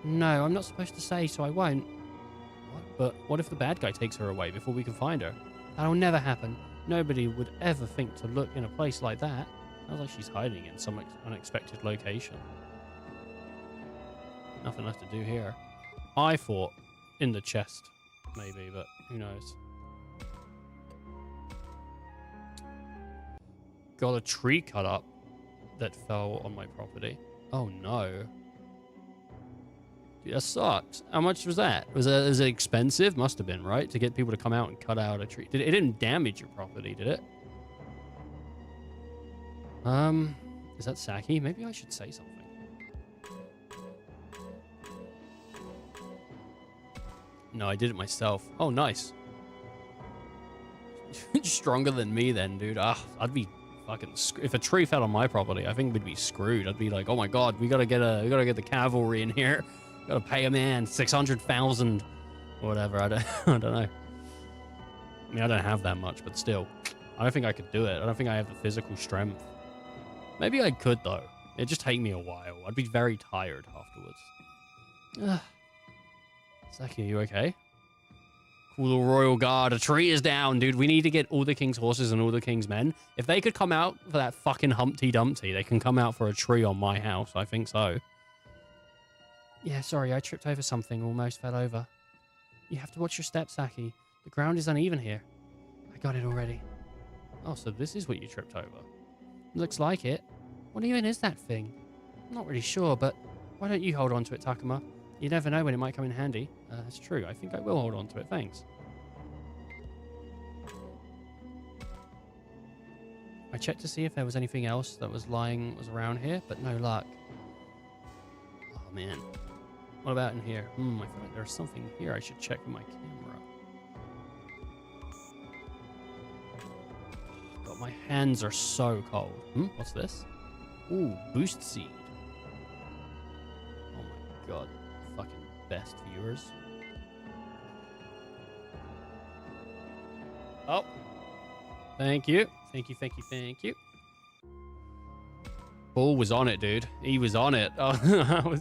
no, I'm not supposed to say, so I won't. What? But what if the bad guy takes her away before we can find her? That'll never happen. Nobody would ever think to look in a place like that. Sounds like she's hiding in some unexpected location. Nothing left to do here. I thought in the chest, maybe, but who knows? Got a tree cut up that fell on my property. Oh no. Dude, that sucks. How much was that? Was it expensive? Must have been, right? To get people to come out and cut out a tree. It didn't damage your property, did it? Is that Saki? Maybe I should say something. No, I did it myself. Oh, nice. Stronger than me then, dude. I'd be fucking if a tree fell on my property, I think we'd be screwed. I'd be like, oh my god, we gotta get the cavalry in here. Gotta pay a man 600,000 or whatever. I don't know. I mean, I don't have that much, but still, I don't think I could do it. I don't think I have the physical strength. Maybe I could though. It'd just take me a while. I'd be very tired afterwards. Saki, are you okay? Cool little royal guard. A tree is down, dude. We need to get all the king's horses and all the king's men. If they could come out for that fucking Humpty Dumpty, they can come out for a tree on my house. I think so. Yeah, sorry, I tripped over something, almost fell over. You have to watch your steps, Saki. The ground is uneven here. I got it already. Oh, so this is what you tripped over. Looks like it. What even is that thing? I'm not really sure, but why don't you hold on to it, Takuma? You never know when it might come in handy. That's true. I think I will hold on to it. Thanks. I checked to see if there was anything else that was around here, but no luck. Oh, man. What about in here? I feel like there's something here I should check with my camera. God, my hands are so cold. What's this? Ooh, boost seed. Oh my god. Fucking best viewers. Oh. Thank you. Thank you. Bull was on it, dude. He was on it. Oh,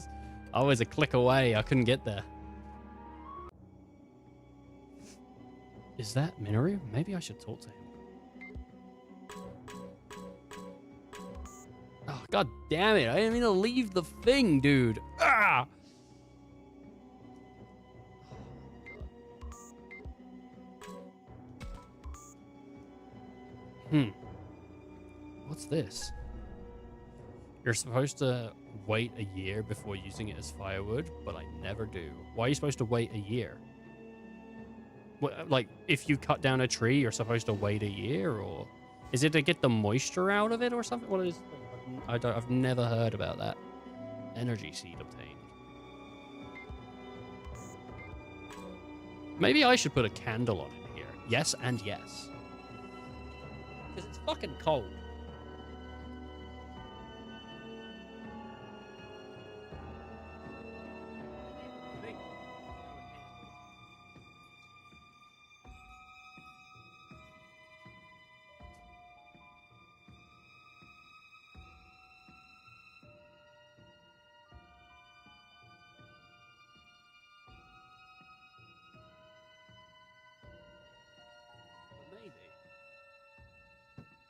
I was a click away. I couldn't get there. Is that Minoru? Maybe I should talk to him. Oh, god damn it. I didn't mean to leave the thing, dude. Ah! What's this? You're supposed to wait a year before using it as firewood, but I never do. Why are you supposed to wait a year? What, like, if you cut down a tree, you're supposed to wait a year, or is it to get the moisture out of it or something? What is? I've never heard about that. Energy seed obtained. Maybe I should put a candle on in here. Yes and yes. Because it's fucking cold.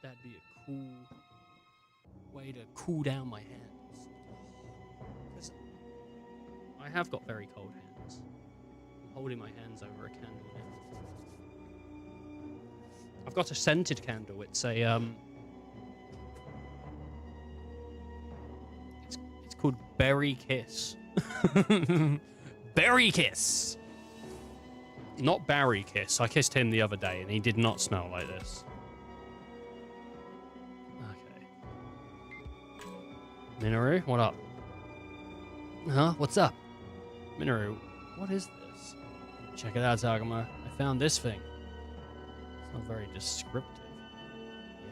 that'd be a cool way to cool down my hands. 'Cause I have got very cold hands. I'm holding my hands over a candle now. I've got a scented candle. It's a it's called Berry Kiss. Berry Kiss. Not Barry Kiss. I kissed him the other day and he did not smell like this. Okay. Minoru, what up? Huh? What's up? Minoru, what is this? Check it out, Takuma. I found this thing. It's not very descriptive.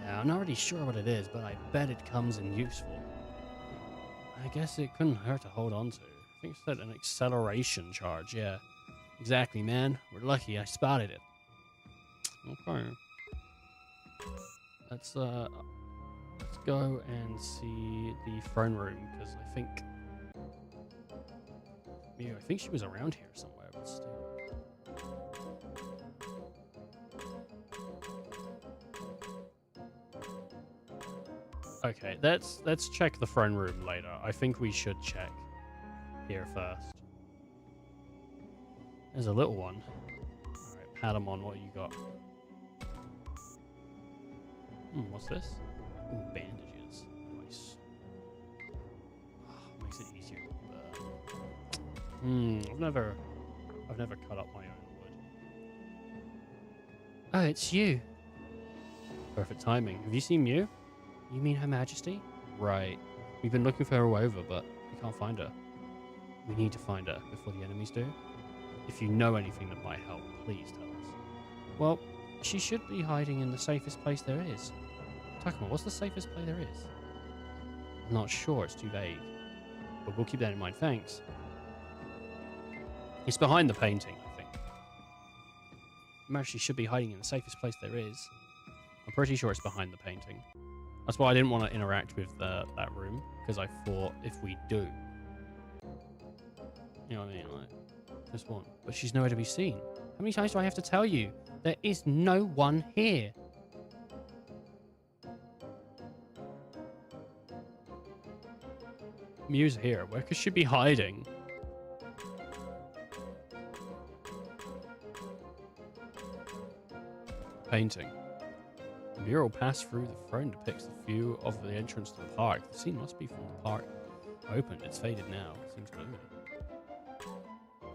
Yeah, I'm not really sure what it is, but I bet it comes in useful. I guess it couldn't hurt to hold on to. I think it's an acceleration charge, yeah. Exactly, man. We're lucky I spotted it. Okay. Let's go and see the throne room, because I think... Yeah, I think she was around here somewhere, but still. Okay, let's check the throne room later. I think we should check here first. There's a little one. Alright, Patamon, what you got? What's this? Ooh, bandages. Nice. Oh, makes it easier. I've never cut up my own wood. Oh, it's you. Perfect timing. Have you seen Mew? You mean Her Majesty? Right. We've been looking for her all over, but we can't find her. We need to find her before the enemies do. If you know anything that might help, please tell us. Well, she should be hiding in the safest place there is. Takuma, what's the safest place there is? I'm not sure, it's too vague. But we'll keep that in mind, thanks. It's behind the painting, I think. She should be hiding in the safest place there is. I'm pretty sure it's behind the painting. That's why I didn't want to interact with that room, because I thought if we do... You know what I mean? Like, this one. But she's nowhere to be seen. How many times do I have to tell you? There is no one here. Mew's here. Where could she be hiding? Painting. The mural passed through the throne depicts the view of the entrance to the park. The scene must be from the park. Opened. It's faded now. Seems gloomy.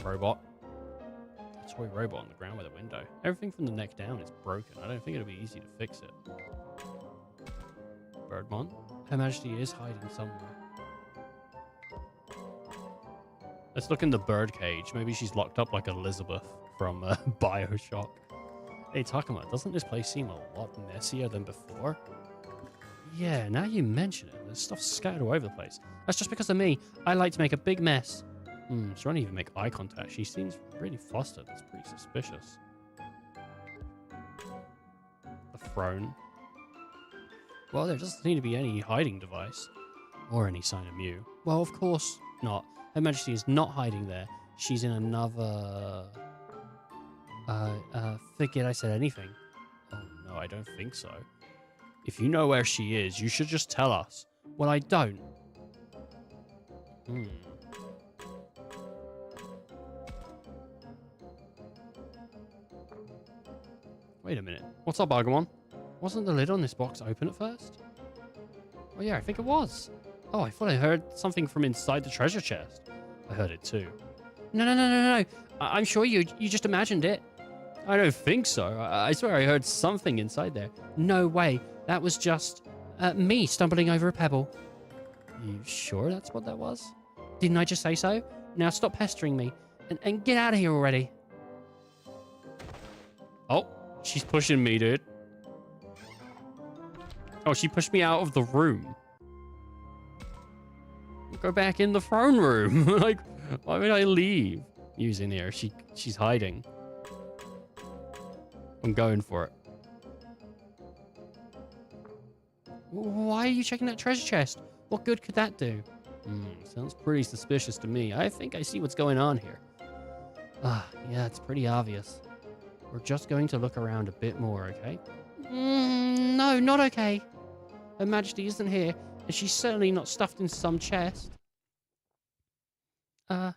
Robot. A toy robot on the ground with a window. Everything from the neck down is broken. I don't think it'll be easy to fix it. Birdmon. Her Majesty is hiding somewhere. Let's look in the bird cage. Maybe she's locked up like Elizabeth from Bioshock. Hey, Takuma, doesn't this place seem a lot messier than before? Yeah, now you mention it, there's stuff scattered all over the place. That's just because of me. I like to make a big mess. She won't even make eye contact. She seems really flustered. That's pretty suspicious. The throne. Well, there doesn't seem to be any hiding device. Or any sign of Mew. Well, of course not. Her Majesty is not hiding there. She's in another... forget I said anything. Oh, no, I don't think so. If you know where she is, you should just tell us. Well, I don't. Wait a minute. What's up, Agumon? Wasn't the lid on this box open at first? Oh, yeah, I think it was. Oh, I thought I heard something from inside the treasure chest. I heard it too. No. I'm sure you just imagined it. I don't think so. I swear I heard something inside there. No way. That was just me stumbling over a pebble. You sure that's what that was? Didn't I just say so? Now stop pestering me and get out of here already. Oh, she's pushing me, dude. Oh, she pushed me out of the room. Go back in the throne room. Like, why would I leave? Mew's in here. She's hiding. I'm going for it. Why are you checking that treasure chest? What good could that do? Sounds pretty suspicious to me. I think I see what's going on here. Yeah, it's pretty obvious. We're just going to look around a bit more, okay? No, not okay. Her Majesty isn't here, and she's certainly not stuffed in some chest. That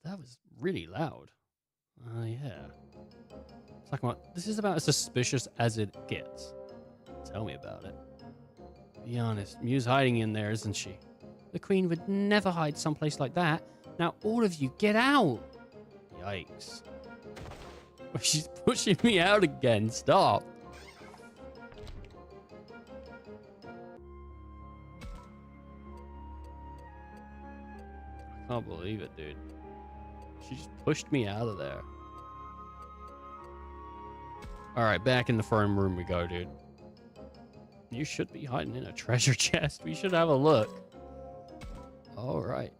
was really loud. Yeah. It's like what? This is about as suspicious as it gets. Tell me about it. Be honest, Mew's hiding in there, isn't she? The Queen would never hide someplace like that. Now all of you, get out! Yikes. She's pushing me out again. Stop. I can't believe it, dude. She just pushed me out of there. Alright, back in the throne room we go, dude. You should be hiding in a treasure chest. We should have a look. Alright.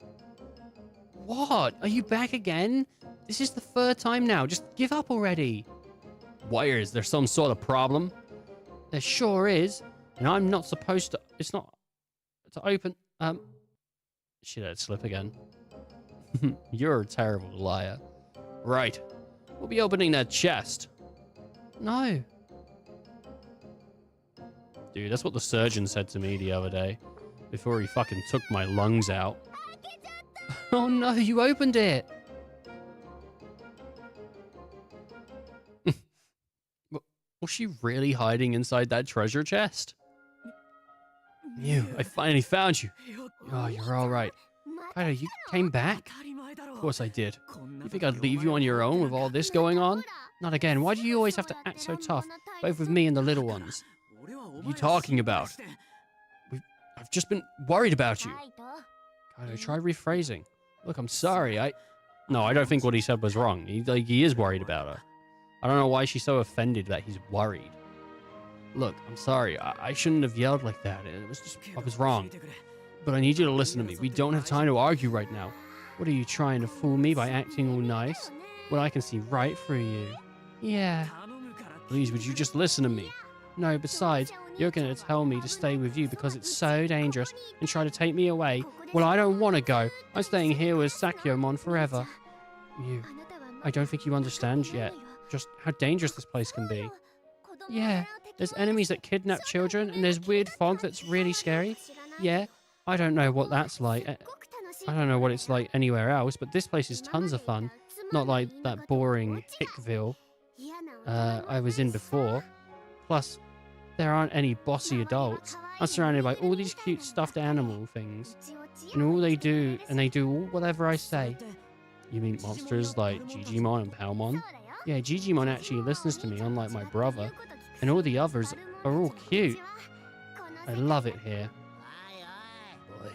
What? Are you back again? This is the third time now. Just give up already. Why, is there some sort of problem? There sure is. And I'm not supposed to... It's not... To open... She let it slip again. You're a terrible liar. Right. We'll be opening that chest. No. Dude, that's what the surgeon said to me the other day. Before he fucking took my lungs out. Oh no, you opened it. Was she really hiding inside that treasure chest? Mew, I finally found you. Oh, you're all right. Kaido, you came back? Of course I did. You think I'd leave you on your own with all this going on? Not again. Why do you always have to act so tough, both with me and the little ones? What are you talking about? I've just been worried about you. Kaido, try rephrasing. Look, I'm sorry. No, I don't think what he said was wrong. He is worried about her. I don't know why she's so offended that he's worried. Look, I'm sorry. I shouldn't have yelled like that. It was just... I was wrong. But I need you to listen to me. We don't have time to argue right now. What are you trying to fool me by acting all nice? Well, I can see right through you. Yeah. Please, would you just listen to me? No, besides, you're going to tell me to stay with you because it's so dangerous and try to take me away. Well, I don't want to go. I'm staying here with Sakyomon forever. Mew, I don't think you understand yet just how dangerous this place can be. Yeah, there's enemies that kidnap children and there's weird fog that's really scary. Yeah, I don't know what that's like. I don't know what it's like anywhere else, but this place is tons of fun. Not like that boring Hickville I was in before. Plus, there aren't any bossy adults. I'm surrounded by all these cute stuffed animal things. And they do whatever I say. You mean monsters like Digimon and Palmon? Yeah, Digimon actually listens to me, unlike my brother. And all the others are all cute. I love it here. Boy,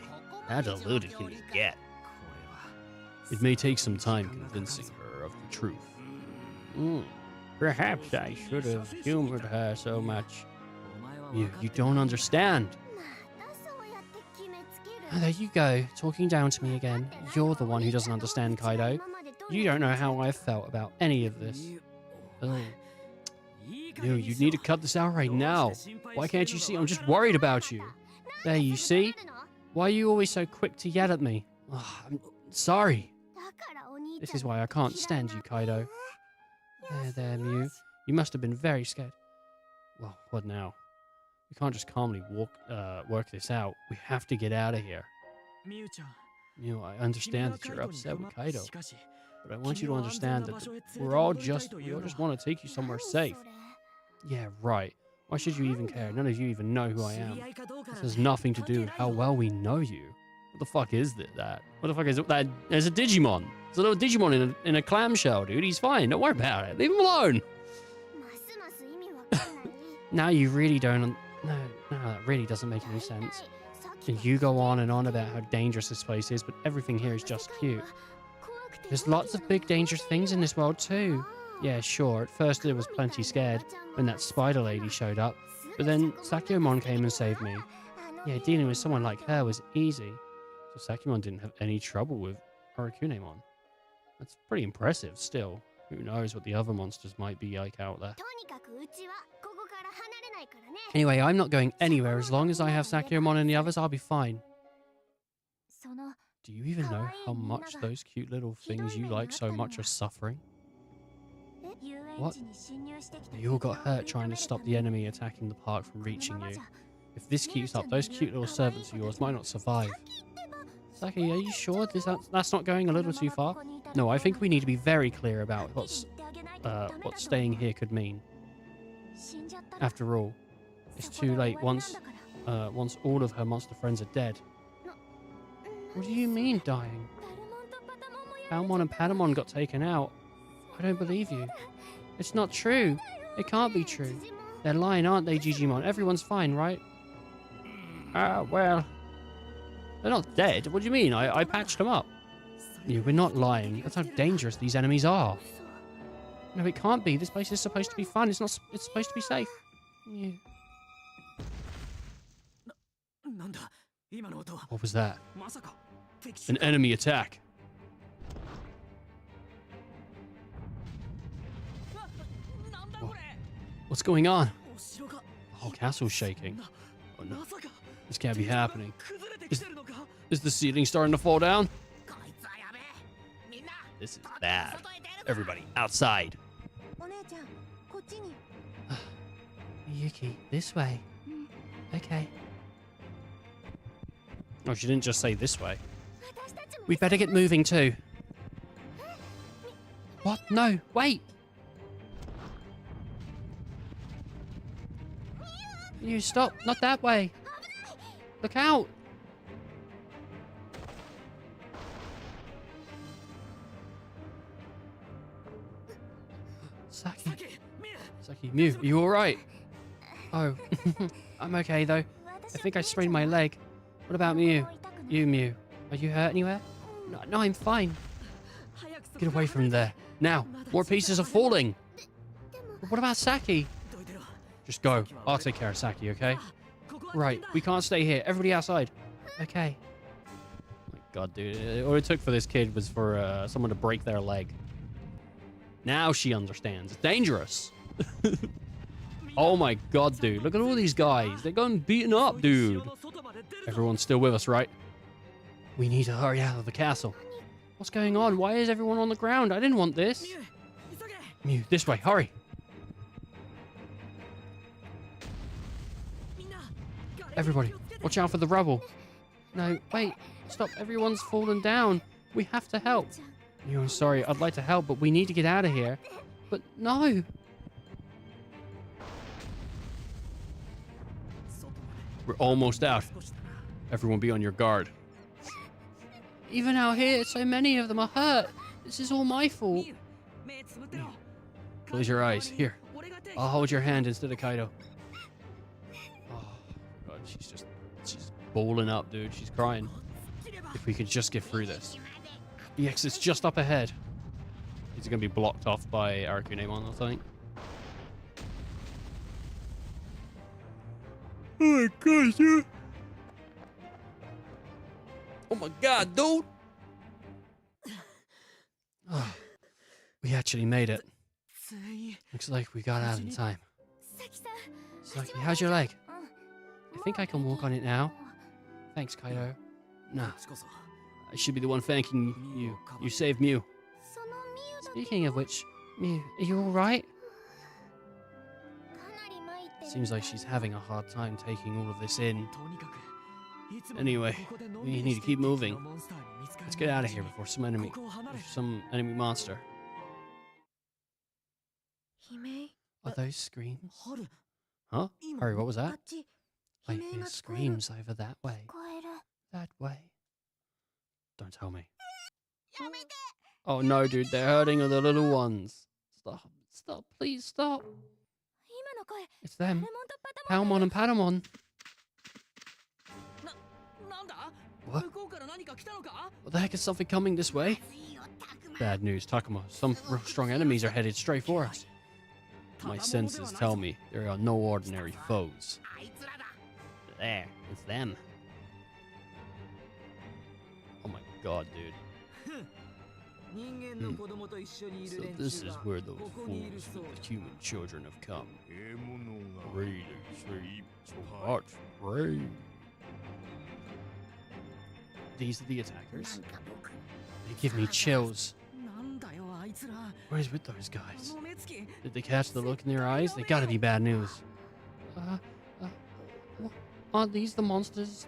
how deluded can you get? It may take some time convincing her of the truth. Perhaps I should have humored her so much. You don't understand. Oh, there you go, talking down to me again. You're the one who doesn't understand, Kaido. You don't know how I've felt about any of this. Oh. No, you need to cut this out right now. Why can't you see? I'm just worried about you. There, you see? Why are you always so quick to yell at me? Oh, I'm sorry. This is why I can't stand you, Kaido. There, Mew. You must have been very scared. Well, what now? We can't just calmly work this out. We have to get out of here. Mew, I understand that you're upset with Kaido, but I want you to understand that we all just want to take you somewhere safe. Yeah, right. Why should you even care? None of you even know who I am. This has nothing to do with how well we know you. What the fuck is that? What the fuck is that? There's a Digimon. There's a little Digimon in a clamshell, dude. He's fine. Don't worry about it. Leave him alone. Now you really don't... No, that really doesn't make any sense. And you go on and on about how dangerous this place is, but everything here is just cute. There's lots of big dangerous things in this world too. Yeah, sure, at first I was plenty scared when that spider lady showed up, but then Sakyomon came and saved me. Yeah, dealing with someone like her was easy. So Sakyomon didn't have any trouble with Arakunemon. That's pretty impressive still. Who knows what the other monsters might be like out there. Anyway, I'm not going anywhere. As long as I have Sakyomon and the others, I'll be fine. Do you even know how much those cute little things you like so much are suffering? What? They all got hurt trying to stop the enemy attacking the park from reaching you. If this keeps up, those cute little servants of yours might not survive. Saki, are you sure that's not going a little too far? No, I think we need to be very clear about what staying here could mean. After all, it's too late once all of her monster friends are dead. What do you mean, dying? Palmon and Patamon got taken out. I don't believe you. It's not true. It can't be true. They're lying, aren't they, Digimon? Everyone's fine, right? Well... They're not dead. What do you mean? I patched them up. Yeah, we're not lying. That's how dangerous these enemies are. No, it can't be. This place is supposed to be fun. It's supposed to be safe. Yeah. What was that? An enemy attack. What's going on? The whole castle's shaking. Oh no. This can't be happening. Is the ceiling starting to fall down? This is bad. Everybody, outside. Yuki, this way. Okay. Oh, she didn't just say this way. We'd better get moving too. What? No, wait. You stop. Not that way. Look out. Saki, Mew, are you alright? Oh, I'm okay though. I think I sprained my leg. What about Mew? You, Mew. Are you hurt anywhere? No, I'm fine. Get away from there. Now, more pieces are falling. What about Saki? Just go. I'll take care of Saki, okay? Right, we can't stay here. Everybody outside. Okay. Oh my god, dude. All it took for this kid was for someone to break their leg. Now she understands. It's dangerous. Oh my god, dude. Look at all these guys. They're getting beaten up, dude. Everyone's still with us, right? We need to hurry out of the castle. What's going on? Why is everyone on the ground? I didn't want this. Mew, this way. Hurry. Everybody, watch out for the rubble. No, wait. Stop. Everyone's fallen down. We have to help. Mew, I'm sorry. I'd like to help, but we need to get out of here. But no. We're almost out. Everyone be on your guard. Even out here, so many of them are hurt. This is all my fault. Close your eyes. Here. I'll hold your hand instead of Kaido. Oh, God, she's balling up, dude. She's crying. If we could just get through this. The exit's just up ahead. It's going to be blocked off by Arakunemon, I think. Oh my god, dude. Oh my god, dude. Oh, we actually made it. Looks like we got out in time. Saki, how's your leg? I think I can walk on it now. Thanks, Kaido. Nah. I should be the one thanking you. You saved Mew. Speaking of which, Mew, are you alright? Seems like she's having a hard time taking all of this in. Anyway, we need to keep moving. Let's get out of here before some enemy monster. Are those screams? Huh? Hurry, what was that? I hear screams over that way. That way. Don't tell me. Oh no, dude, they're hurting the little ones. Stop. Stop, please stop. It's them. Palmon and Patamon. What? What the heck, is something coming this way? Bad news, Takuma. Some real strong enemies are headed straight for us. My senses tell me there are no ordinary foes. There, it's them. Oh my god, dude. So this is where those fools with the human children have come. Really sleep so much rain. These are the attackers. They give me chills. What is with those guys? Did they catch the look in their eyes? They gotta be bad news. Aren't these the monsters?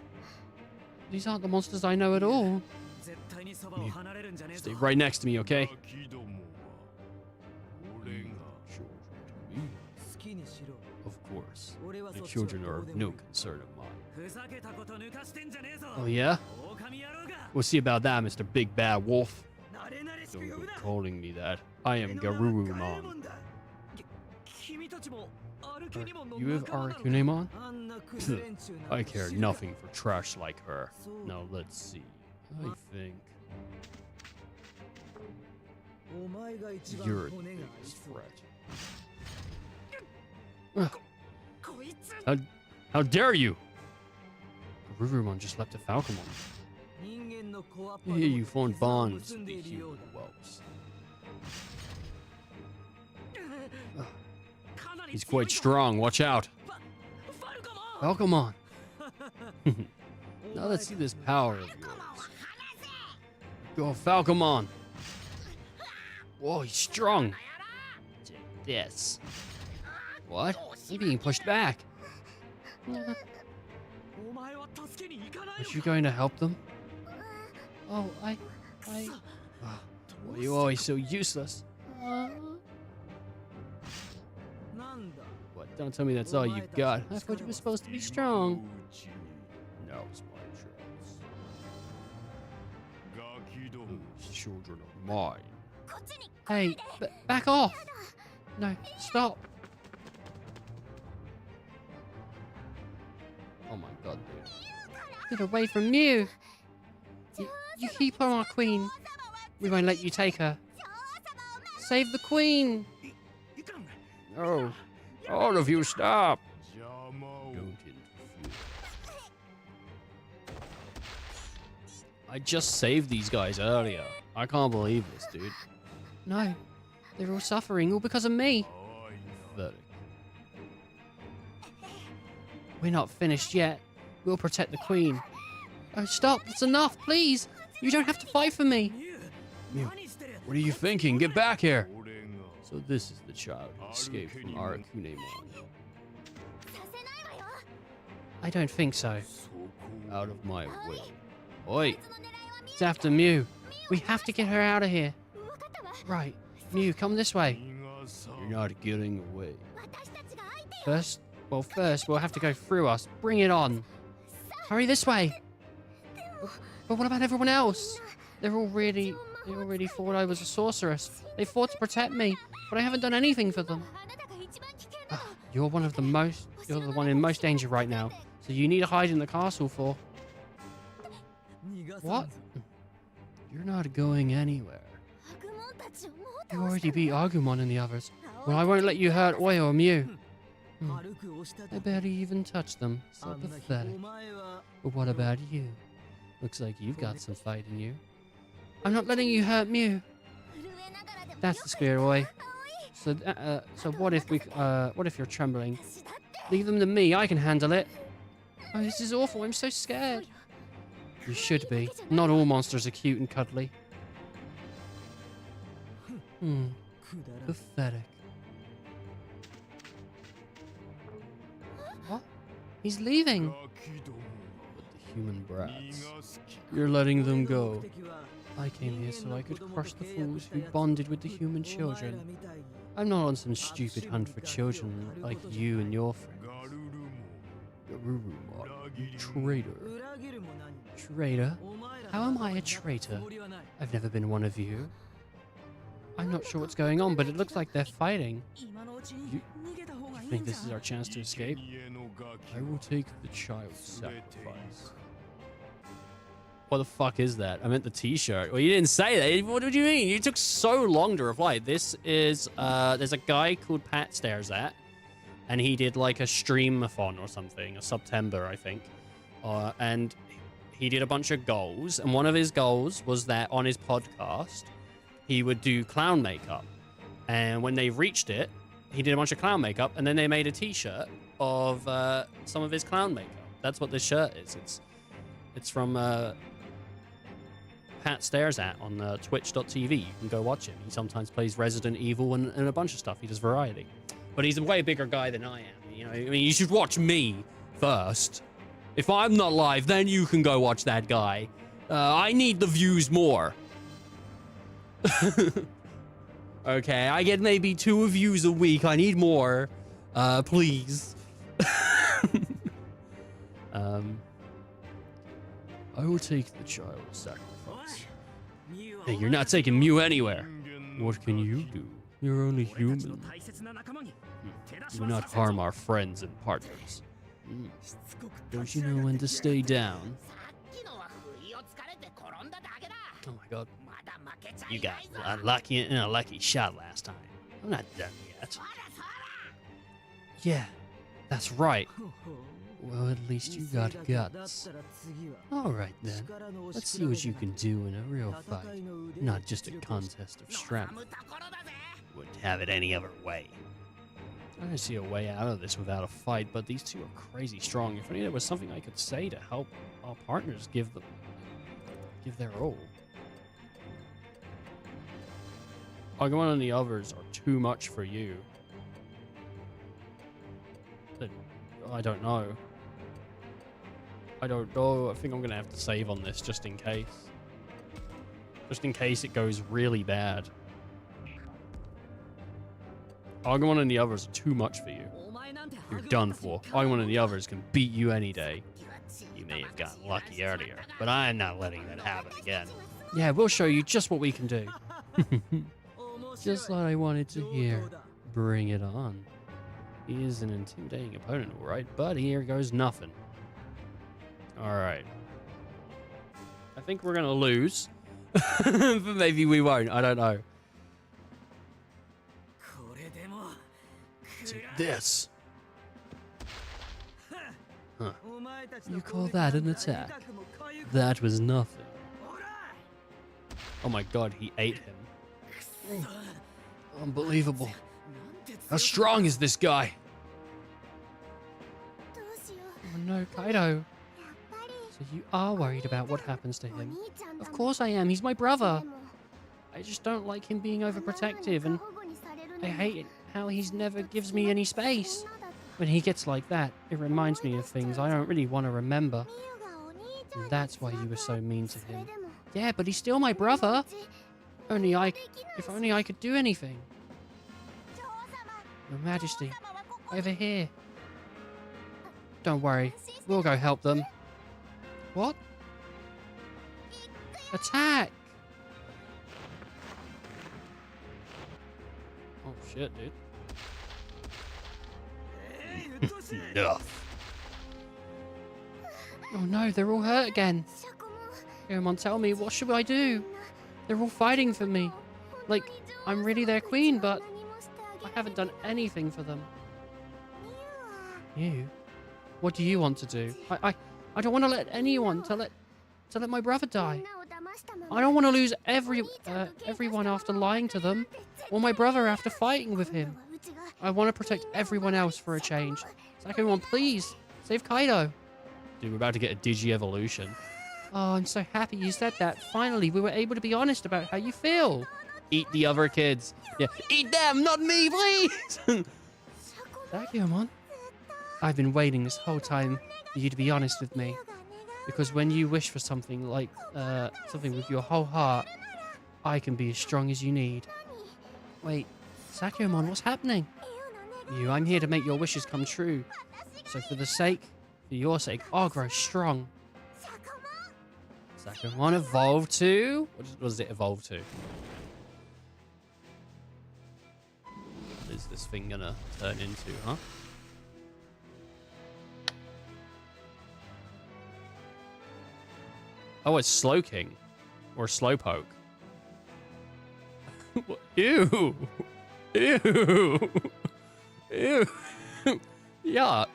These aren't the monsters I know at all. Stay right next to me, okay? Of course. The children are of no concern of mine. Oh, yeah? We'll see about that, Mr. Big Bad Wolf. Don't go calling me that. I am Garurumon. You have Arakunemon? I care nothing for trash like her. Now let's see. I think you're the biggest threat. How dare you? Garurumon just left a Falcomon. Here you formed bonds with the human whelps. He's quite strong, watch out. Falcomon. Now let's see this power of yours. Go, Falcomon. Whoa, he's strong. Take this. What? I'm being pushed back. Aren't you going to help them? Oh, I... Oh, why are you always so useless? What? Don't tell me that's all you've got. I thought you were supposed to be strong. Now it's my chance. Those children are mine. Hey, back off! No, stop! Oh my god, dude. Get away from Mew! You keep her our queen. We won't let you take her. Save the queen! No. All of you stop! Don't interfere. I just saved these guys earlier. I can't believe this, dude. No. They're all suffering, all because of me. Pathetic. We're not finished yet. We'll protect the queen. Oh, stop. That's enough, please. You don't have to fight for me. Mew, what are you thinking? Get back here. So this is the child who escaped from Arakunemon. I don't think so. Out of my way. Oi. It's after Mew. We have to get her out of here. Right. Mew, come this way. You're not getting away. First we'll have to go through us. Bring it on. Hurry this way. But what about everyone else? They already thought I was a sorceress. They fought to protect me, but I haven't done anything for them. You're the one in most danger right now, so you need to hide in the castle for... What? You're not going anywhere. You already beat Agumon and the others. Well, I won't let you hurt Oi or Mew. I barely even touched them. So pathetic. But what about you? Looks like you've got some fight in you. I'm not letting you hurt Mew. That's the spirit, Oi. So what if you're trembling? Leave them to me. I can handle it. Oh, this is awful. I'm so scared. You should be. Not all monsters are cute and cuddly. Pathetic. What? He's leaving. But the human brats. You're letting them go. I came here so I could crush the fools who bonded with the human children. I'm not on some stupid hunt for children like you and your friends. Garurumon, you traitor. Traitor? How am I a traitor? I've never been one of you. I'm not sure what's going on, but it looks like they're fighting. You think this is our chance to escape? I will take the child's sacrifice. What the fuck is that? I meant the t-shirt. Well, you didn't say that. What did you mean? You took so long to reply. This is, there's a guy called Pat Stares At, and he did like a stream-a-thon or something, a September, I think. And he did a bunch of goals, and one of his goals was that on his podcast, he would do clown makeup. And when they reached it, he did a bunch of clown makeup, and then they made a t-shirt of some of his clown makeup. That's what this shirt is. It's from Pat stares at on twitch.tv. You can go watch him. He sometimes plays Resident Evil and a bunch of stuff. He does variety. But he's a way bigger guy than I am. You know, I mean, you should watch me first. If I'm not live, then you can go watch that guy. I need the views more. Okay, I get maybe 2 views a week. I need more. Please. I will take the child sacrifice. Hey, you're not taking Mew anywhere. What can you do? You're only human. Do not harm our friends and partners. Don't you know when to stay down? Oh my god. You got unlucky in a lucky shot last time. I'm not done yet. Yeah, that's right. Well, at least you got guts. Alright then, let's see what you can do in a real fight, not just a contest of strength. Wouldn't have it any other way. I don't see a way out of this without a fight, but these two are crazy strong. If only there was something I could say to help our partners give their all. Agumon and the others are too much for you. I don't know. I don't know. I think I'm going to have to save on this just in case. Just in case it goes really bad. Agumon and the others are too much for you. You're done for. Agumon and the others can beat you any day. You may have gotten lucky earlier, but I'm not letting that happen again. Yeah, we'll show you just what we can do. Just like I wanted to hear. Bring it on. He is an intimidating opponent, alright, but here goes nothing. Alright. I think we're gonna lose. But maybe we won't, I don't know. Take this. Huh. You call that an attack? That was nothing. Oh my god, he ate him. Unbelievable. How strong is this guy? Oh no, Kaido. So you are worried about what happens to him? Of course I am, he's my brother. I just don't like him being overprotective, and I hate it how he never gives me any space. When he gets like that, it reminds me of things I don't really want to remember. And that's why you were so mean to him. Yeah, but he's still my brother. If only I could do anything. Your Majesty, over here. Don't worry, we'll go help them. What? Attack! Oh shit, dude. Enough. Oh no, they're all hurt again. Agumon, tell me, what should I do? They're all fighting for me. Like, I'm really their queen, but I haven't done anything for them. You? What do you want to do? I don't want to let anyone to let my brother die. I don't want to lose everyone after lying to them, or my brother after fighting with him. I want to protect everyone else for a change. Agumon, please save Kaido. Dude, we're about to get a Digi-evolution. Oh, I'm so happy you said that. Finally, we were able to be honest about how you feel. Eat the other kids. Yeah, eat them, not me, please. Agumon, I've been waiting this whole time for you to be honest with me. Because when you wish for something like, something with your whole heart, I can be as strong as you need. Wait, Agumon, what's happening? I'm here to make your wishes come true. So for your sake, I'll grow strong. Agumon evolve to? What does it evolve to? What is this thing gonna turn into, huh? Oh, it's Slowking. Or Slowpoke. Ew! Ew! Ew! Yuck!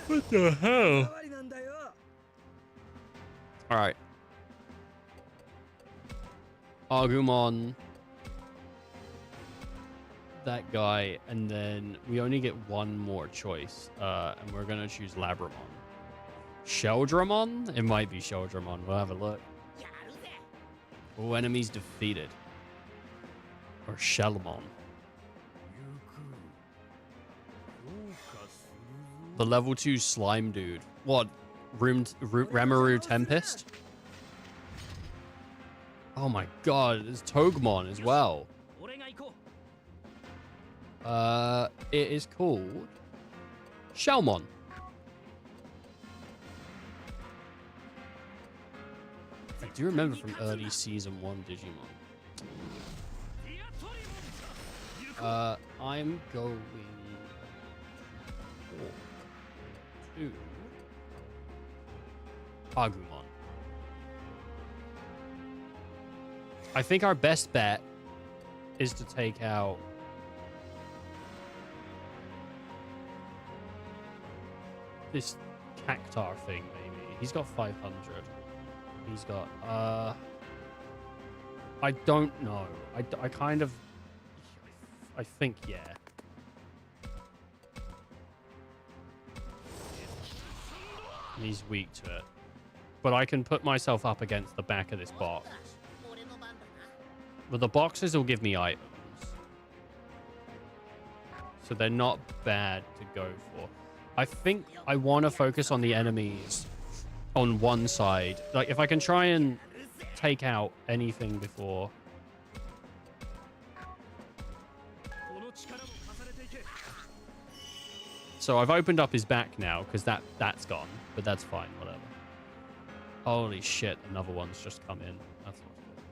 What the hell? Alright. Agumon. that guy, and then we only get one more choice, and we're gonna choose Labramon. Sheldramon? It might be Sheldramon. We'll have a look. All enemies defeated. Or Shelmon. The level 2 slime dude. What? Ramaru Tempest? Oh my god, there's Togemon as well. It is called Shelmon. I do remember from early season 1 Digimon. I'm going to Agumon. I think our best bet is to take out this Cactar thing, maybe. He's got 500. He's got, I don't know. I kind of, I think, yeah. He's weak to it. But I can put myself up against the back of this box. But the boxes will give me items. So they're not bad to go for. I think I want to focus on the enemies on one side. Like, if I can try and take out anything before... So I've opened up his back now, because that's gone. But that's fine, whatever. Holy shit, another one's just come in. That's not good.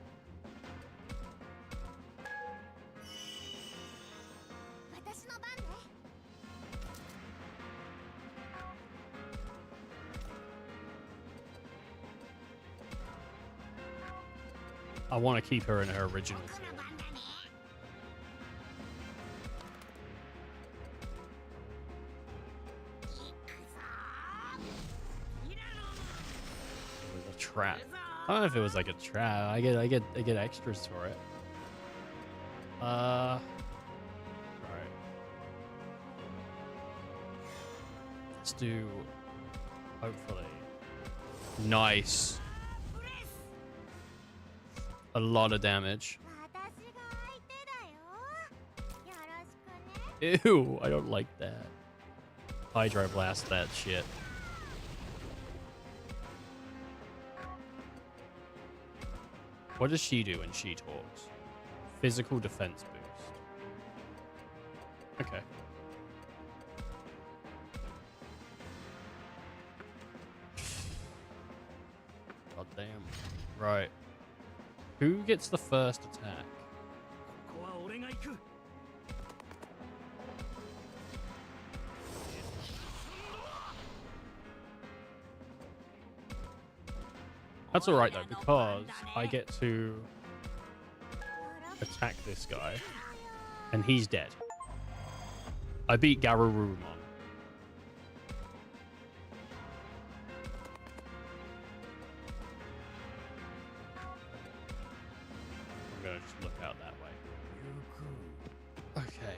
I want to keep her in her original form. Trap. I don't know if it was like a trap. I get extras for it. Right. Let's do hopefully. Nice. A lot of damage. Ew, I don't like that. Hydro blast that shit. What does she do when she talks? Physical defense boost. Okay. God damn. Right. Who gets the first attack? That's alright though, because I get to attack this guy, and he's dead. I beat Garurumon. I'm gonna just look out that way. Okay.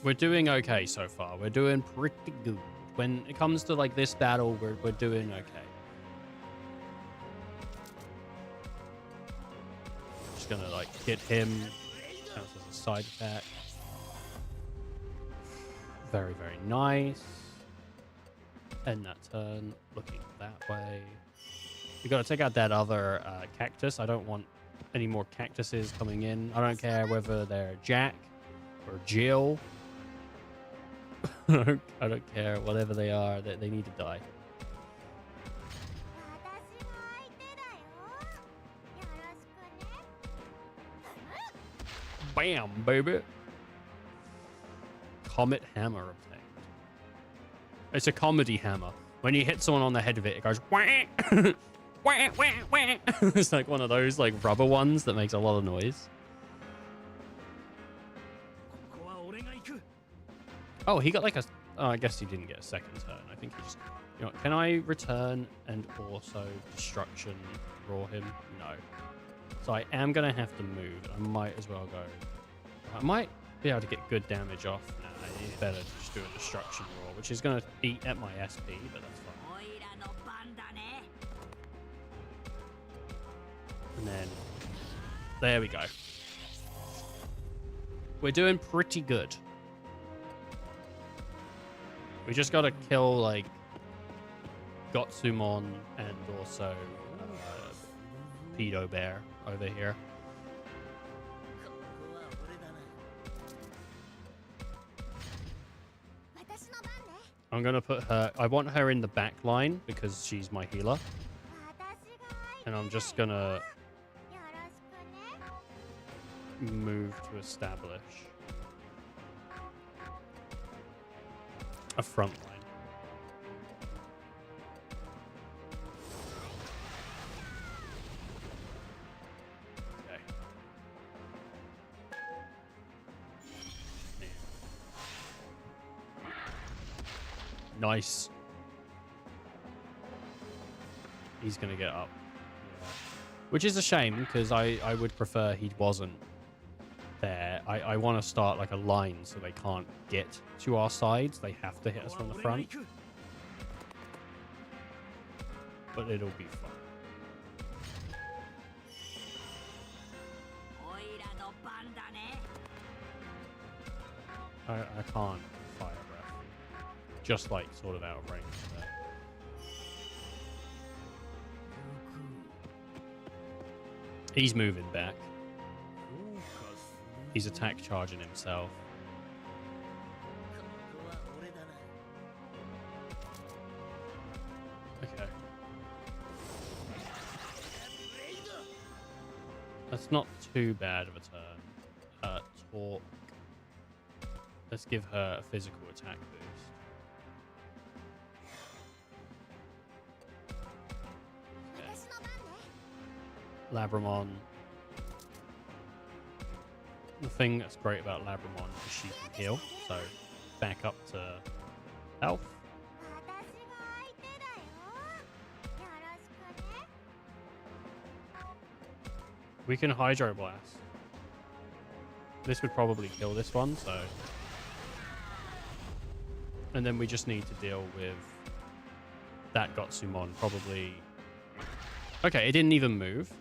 We're doing okay so far. We're doing pretty good. When it comes to like this battle, we're doing okay. Just gonna like hit him. Counts as a side attack. Very, very nice. End that turn. Looking that way. We gotta take out that other cactus. I don't want any more cactuses coming in. I don't care whether they're Jack or Jill. I don't care. Whatever they are, they need to die. Bam, baby. Comet hammer obtained. It's a comedy hammer. When you hit someone on the head of it, it goes wah, wah, wah, wah. It's like one of those like rubber ones that makes a lot of noise. Oh, he got like a... Oh, I guess he didn't get a second turn. I think he just... You know what, can I return and also destruction roar him? No. So I am going to have to move. I might as well go. I might be able to get good damage off. Nah, it's better to just do a destruction roar, which is going to eat at my SP, but that's fine. And then, there we go. We're doing pretty good. We just gotta kill, like, Gotsumon and also Pedo Bear over here. I'm gonna put her... I want her in the back line because she's my healer. And I'm just gonna move to establish a front line. Okay. Nice. He's gonna get up. Yeah. Which is a shame because I would prefer he wasn't there. I want to start like a line so they can't get to our sides. They have to hit us from the front. But it'll be fun. I can't fire breath. Just like sort of out of range there. He's moving back. He's attack charging himself. Okay. That's not too bad of a turn. Torque. Let's give her a physical attack boost. Okay. Labramon. The thing that's great about Labramon is she can heal, so back up to health. We can Hydro Blast. This would probably kill this one, so... And then we just need to deal with that Gotsumon, probably... Okay, it didn't even move.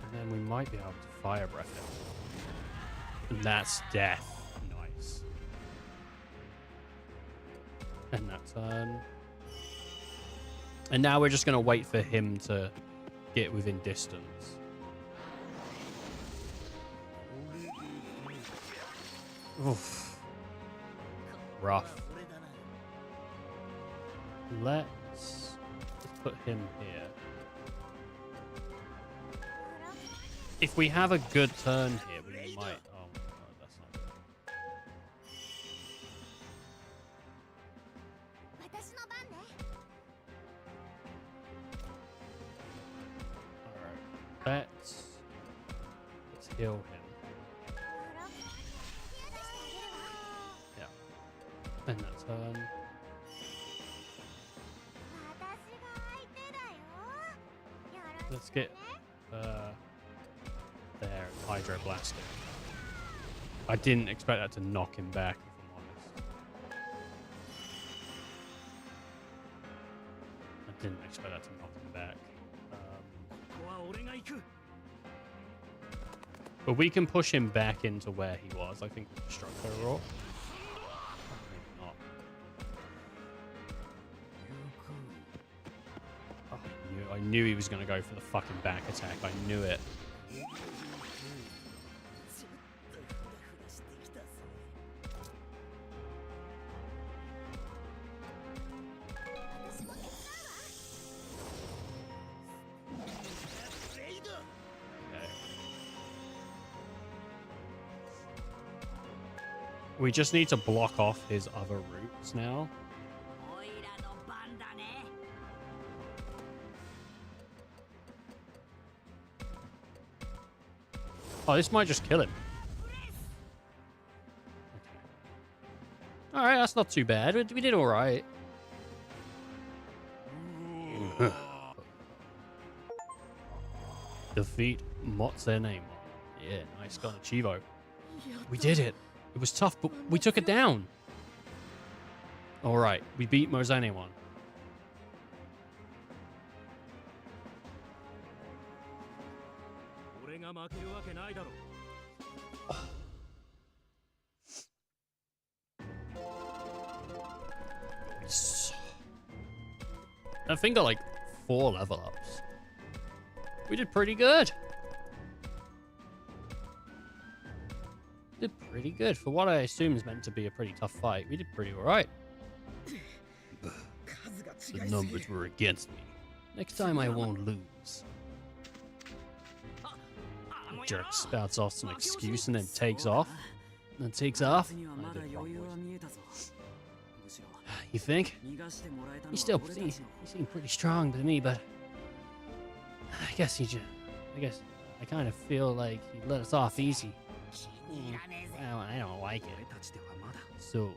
And then we might be able to Fire Breath him. And that's death. Nice. And that turn. And now we're just going to wait for him to get within distance. Oof. Rough. Let's put him here. If we have a good turn here, we might... Oh, no, that's not good. Alright. Let's heal him. Yeah. And that turn. Let's get... there, Hydro Blasting. I didn't expect that to knock him back, if I'm honest. I didn't expect that to knock him back. But we can push him back into where he was. I think with Destructo Roar. Maybe not. Oh, I knew he was going to go for the fucking back attack. I knew it. We just need to block off his other routes now. Oh, this might just kill him. All right, that's not too bad. We did all right. Defeat what's their name? Yeah, nice gun, Chivo. We did it. It was tough, but we took it down. All right, we beat Mozane-one. I think got like 4 level ups. We did pretty good. Did pretty good for what I assume is meant to be a pretty tough fight. We did pretty alright. The numbers were against me. Next time I won't lose. The jerk spouts off some excuse and then takes off. I did wrong. You think? He seemed pretty strong to me, but I guess I kind of feel like he let us off easy. Well, I don't like it. So,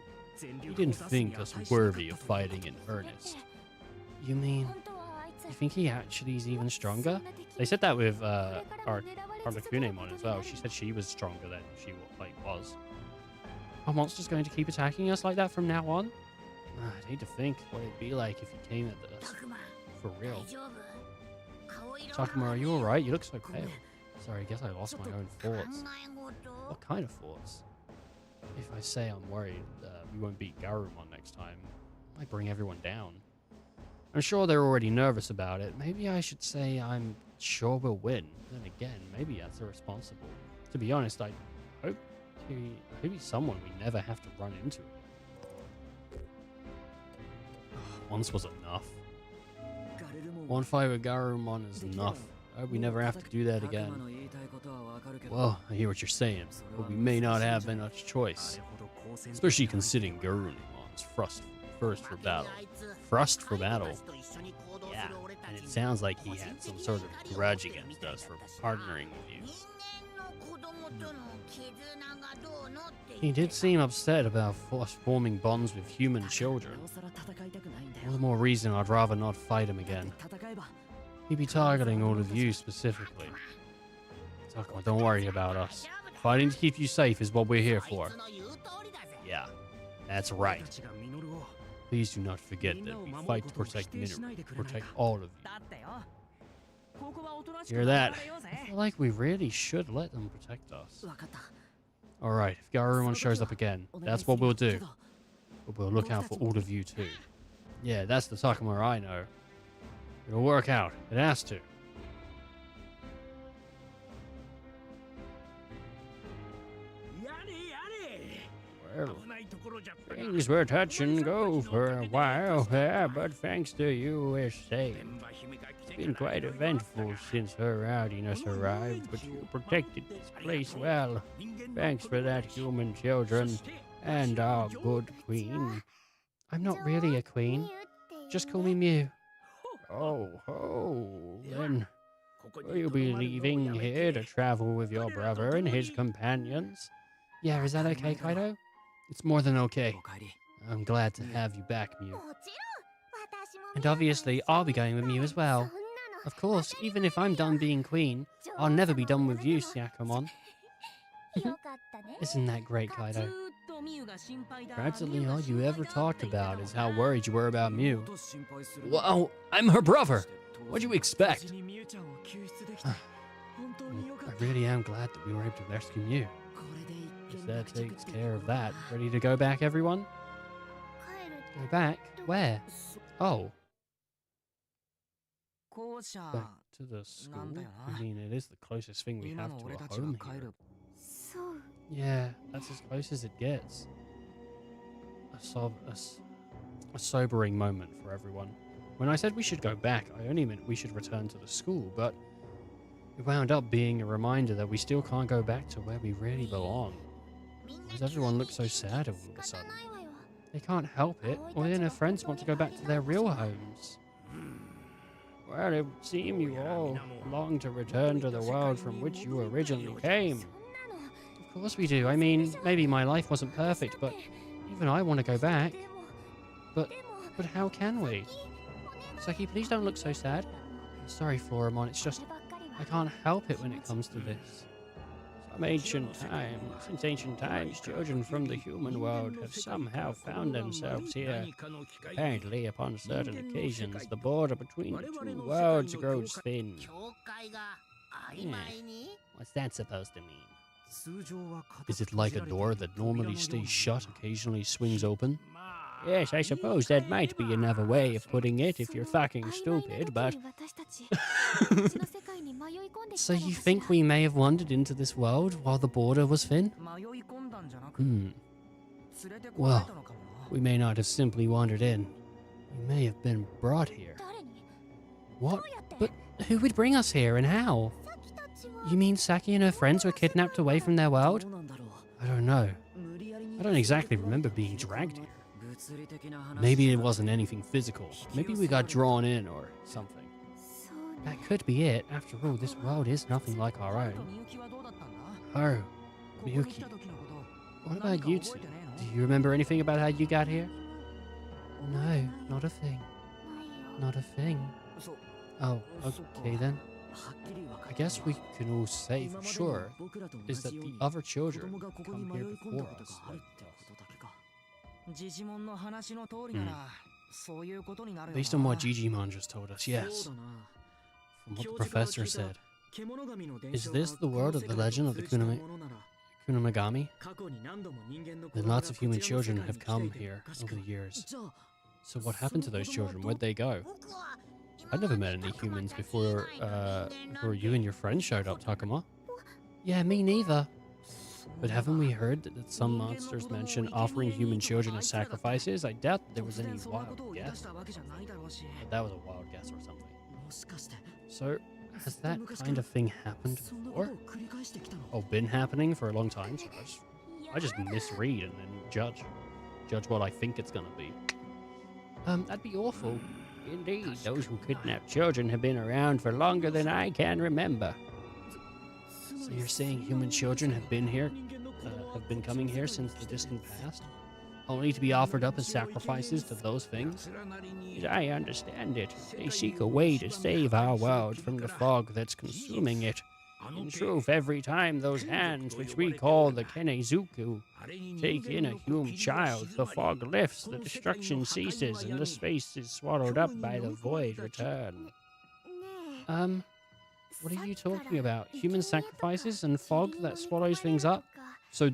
you didn't think us worthy of fighting in earnest. You mean, you think he actually is even stronger? They said that with our Kunemon as well. She said she was stronger than she was. Are monsters going to keep attacking us like that from now on? I'd hate to think what it'd be like if he came at us. For real. Takuma, are you alright? You look so pale. Sorry, I guess I lost my own thoughts. What kind of thoughts? If I say I'm worried we won't beat Garurumon next time, I might bring everyone down. I'm sure they're already nervous about it. Maybe I should say I'm sure we'll win. Then again, maybe that's irresponsible. To be honest, I hope he's someone we never have to run into. Once was enough. One fight with Garurumon is enough. I hope we never have to do that again. Well, I hear what you're saying, but we may not have much choice. Especially considering Garurumon's first for battle. Thrust for battle? Yeah, and it sounds like he had some sort of grudge against us for partnering with you. He did seem upset about forming bonds with human children. All the more reason I'd rather not fight him again. He'd be targeting all of you specifically. Takuma, don't worry about us. Fighting to keep you safe is what we're here for. Yeah, that's right. Please do not forget that we fight to protect Minoru, protect all of you. Hear that? I feel like we really should let them protect us. Alright, if Garurumon shows up again, that's what we'll do. But we'll look out for all of you too. Yeah, that's the Takuma I know. It'll work out. It has to. Well, things were touch and go for a while, yeah, but thanks to you, we're safe. It's been quite eventful since her rowdiness arrived, but you protected this place well. Thanks for that, human children, and our good queen. I'm not really a queen. Just call me Mew. Oh, then will you be leaving here to travel with your brother and his companions? Yeah, is that okay, Kaido? It's more than okay. I'm glad to have you back, Mew. And obviously, I'll be going with Mew as well. Of course, even if I'm done being queen, I'll never be done with you, Syakomon. Isn't that great, Kaido? Practically all you ever talked about is how worried you were about Mew. Well, I'm her brother. What'd you expect? I really am glad that we were able to rescue Mew. That takes care of that. Ready to go back, everyone? Go back? Where? Oh. Back to the school? I mean, it is the closest thing we have to a home here. Yeah, that's as close as it gets. A sobering moment for everyone. When I said we should go back, I only meant we should return to the school, but it wound up being a reminder that we still can't go back to where we really belong. Why does everyone look so sad all of a sudden? They can't help it, or then their friends want to go back to their real homes. Well, it would seem you all long to return to the world from which you originally came. Of course we do. I mean, maybe my life wasn't perfect, but Even I want to go back. But how can we? Saki, please don't look so sad. I'm sorry, Floramon. It's just I can't help it when it comes to this. Since ancient times, children from the human world have somehow found themselves here. Apparently, upon certain occasions, the border between the two worlds grows thin. Yeah. What's that supposed to mean? Is it like a door that normally stays shut occasionally swings open? Yes, I suppose that might be another way of putting it if you're fucking stupid, but... So you think we may have wandered into this world while the border was thin? Well, we may not have simply wandered in. We may have been brought here. What? But who would bring us here and how? You mean Saki and her friends were kidnapped away from their world? I don't know. I don't exactly remember being dragged here. Maybe it wasn't anything physical. Maybe we got drawn in or something. That could be it. After all, this world is nothing like our own. Oh, Miyuki. What about you two? Do you remember anything about how you got here? No, not a thing. Not a thing. Oh, okay then. I guess we can all say for sure is that the other children come here before us. Based on what Digimon just told us, yes. From what the professor said. Is this the world of the legend of the Kunamagami? Then lots of human children have come here over the years. So what happened to those children? Where'd they go? I'd never met any humans before you and your friend showed up, Takuma. Yeah, me neither. But haven't we heard that some monsters mention offering human children as sacrifices? I doubt there was any wild guess. But that was a wild guess or something. So, has that kind of thing happened before? Oh, been happening for a long time? So I just misread and then judge what I think it's gonna be. That'd be awful. Indeed, those who kidnap children have been around for longer than I can remember. So you're saying human children have been here, have been coming here since the distant past, only to be offered up as sacrifices to those things? As I understand it, they seek a way to save our world from the fog that's consuming it. In truth, every time those hands, which we call the Kenezuku, take in a human child, the fog lifts, the destruction ceases, and the space is swallowed up by the void return. What are you talking about? Human sacrifices and fog that swallows things up? So,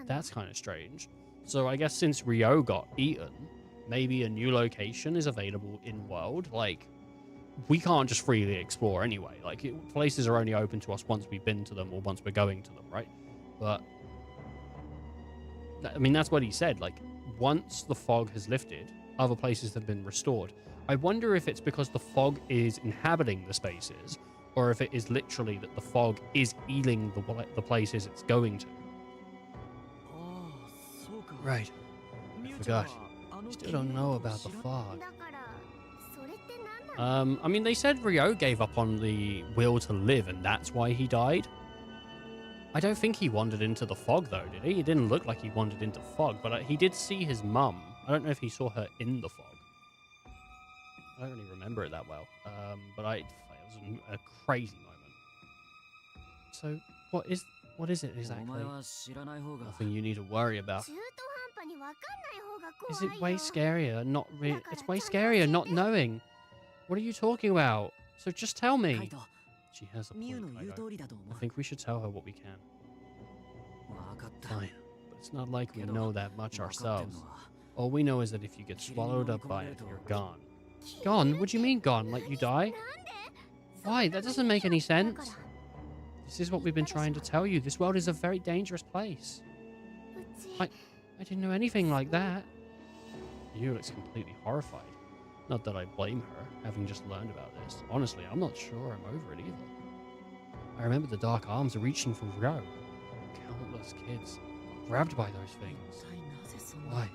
that's kind of strange. So I guess since Ryo got eaten, maybe a new location is available in-world? Like, we can't just freely explore anyway. Like, places are only open to us once we've been to them or once we're going to them, right? But, I mean, that's what he said. Like, once the fog has lifted, other places have been restored. I wonder if it's because the fog is inhabiting the spaces, or if it is literally that the fog is eating the places it's going to. Right. I forgot. Still don't know about the fog. I mean, they said Ryo gave up on the will to live, and that's why he died. I don't think he wandered into the fog, though, did he? It didn't look like he wandered into fog, but he did see his mum. I don't know if he saw her in the fog. I don't really remember it that well, but it was a crazy moment. So, what is it exactly? Nothing you need to worry about. Is it way scarier not really? It's way scarier not knowing. What are you talking about? So just tell me. She has a point, Kaido. I think we should tell her what we can. Fine, but it's not like we know that much ourselves. All we know is that if you get swallowed up by it, you're gone. Gone? What do you mean gone? Like you die? Why? That doesn't make any sense. This is what we've been trying to tell you. This world is a very dangerous place. I didn't know anything like that. You looks completely horrified. Not that I blame her, having just learned about this. Honestly, I'm not sure I'm over it either. I remember the dark arms reaching for Ryo. Countless kids grabbed by those things. Why?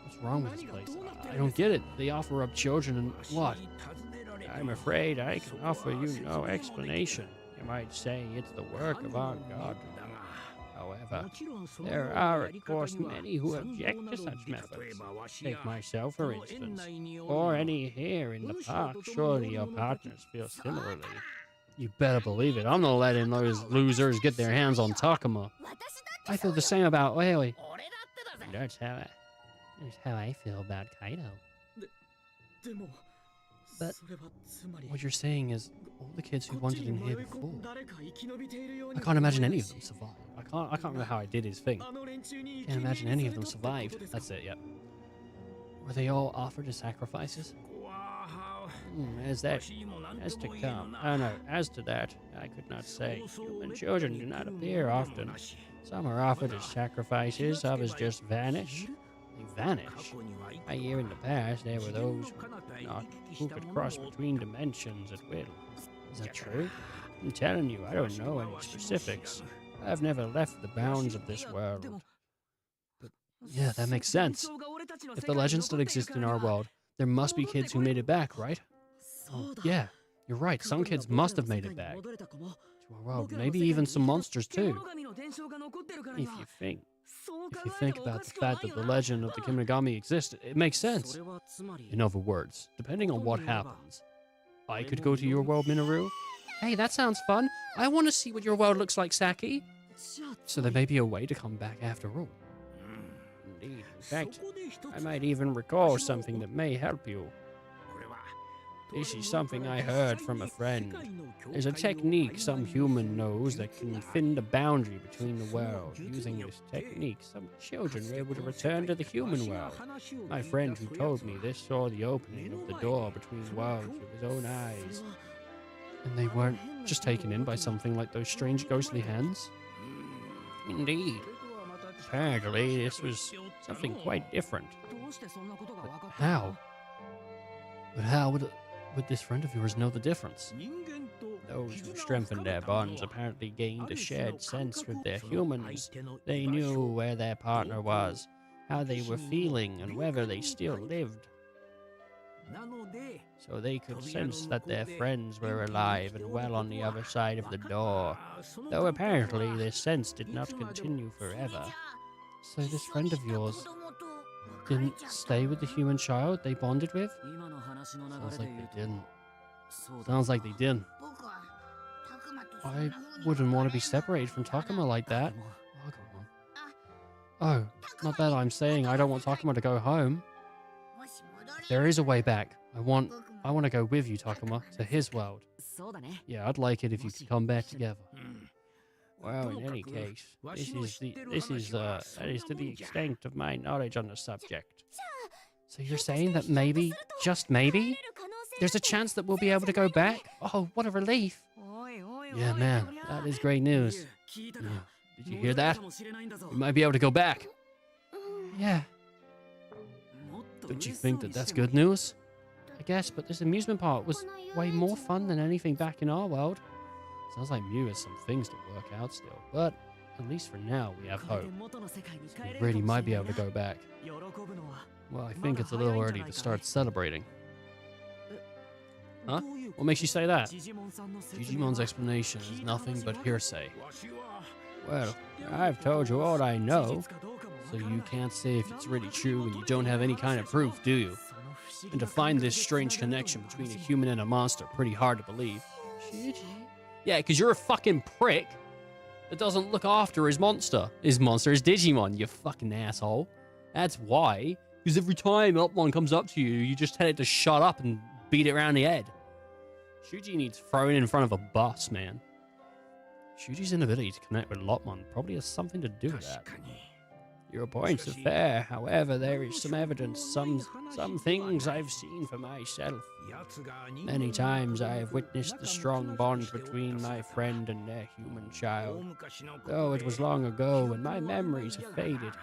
What's wrong with this place? I don't get it. They offer up children and what? I'm afraid I can offer you no explanation. You might say it's the work of our God. However, However, there are, of course, many who object to such methods. Take myself, for instance, or any here in the park. Surely your partners feel similarly. You better believe it. I'm not letting those losers get their hands on Takuma. I feel the same about Oioi. That's how I feel about Kaido. But what you're saying is all the kids who wanted in here before. I can't imagine any of them survived. I can't remember how I did his thing. Can't imagine any of them survived. That's it, yep. Were they all offered as sacrifices? As to come. Oh no, as to that, I could not say. Human children do not appear often. Some are offered as sacrifices, others just vanish. They vanish. I hear in the past there were those who could cross between dimensions at will. Is that true? I'm telling you, I don't know any specifics. I've never left the bounds of this world. But yeah, that makes sense. If the legends still exist in our world, there must be kids who made it back, right? Oh, yeah, you're right. Some kids must have made it back to our world. Maybe even some monsters too. If you think about the fact that the legend of the Kiminagami exists, it makes sense. In other words, depending on what happens, I could go to your world, Minoru. Hey, that sounds fun. I want to see what your world looks like, Saki. So there may be a way to come back after all. Indeed. In fact, I might even recall something that may help you. This is something I heard from a friend. There's a technique some human knows that can find a boundary between the worlds. Using this technique, some children were able to return to the human world. My friend who told me this saw the opening of the door between worlds with his own eyes. And they weren't just taken in by something like those strange ghostly hands? Indeed. Apparently, this was something quite different. But how? But how would this friend of yours know the difference? Those who strengthened their bonds apparently gained a shared sense with their humans. They knew where their partner was, how they were feeling, and whether they still lived. So they could sense that their friends were alive and well on the other side of the door. Though apparently this sense did not continue forever. So this friend of yours didn't stay with the human child they bonded with? Sounds like they didn't. Sounds like they didn't. I wouldn't want to be separated from Takuma like that. Oh, come on. Oh, not that I'm saying I don't want Takuma to go home. There is a way back. I want to go with you, Takuma, to his world. Yeah, I'd like it if you could come back together. Well, in any case, that is to the extent of my knowledge on the subject. So you're saying that maybe, just maybe, there's a chance that we'll be able to go back? Oh, what a relief. Yeah, man, that is great news. Yeah. Did you hear that? We might be able to go back. Yeah. Don't you think that that's good news? I guess, but this amusement park was way more fun than anything back in our world. Sounds like Mew has some things to work out still, but at least for now we have hope. We really might be able to go back. Well, I think it's a little early to start celebrating. Huh? What makes you say that? Digimon's explanation is nothing but hearsay. Well, I've told you all I know, so you can't say if it's really true when you don't have any kind of proof, do you? And to find this strange connection between a human and a monster, pretty hard to believe. Yeah, because you're a fucking prick that doesn't look after his monster. His monster is Digimon, you fucking asshole. That's why. Because every time one comes up to you, you just tell it to shut up and beat it around the head. Shuji needs thrown in front of a bus, man. Shuji's inability to connect with Lopmon probably has something to do with that. Your points are fair, however, there is some evidence, some things I've seen for myself. Many times I have witnessed the strong bond between my friend and their human child. Though it was long ago and my memories have faded,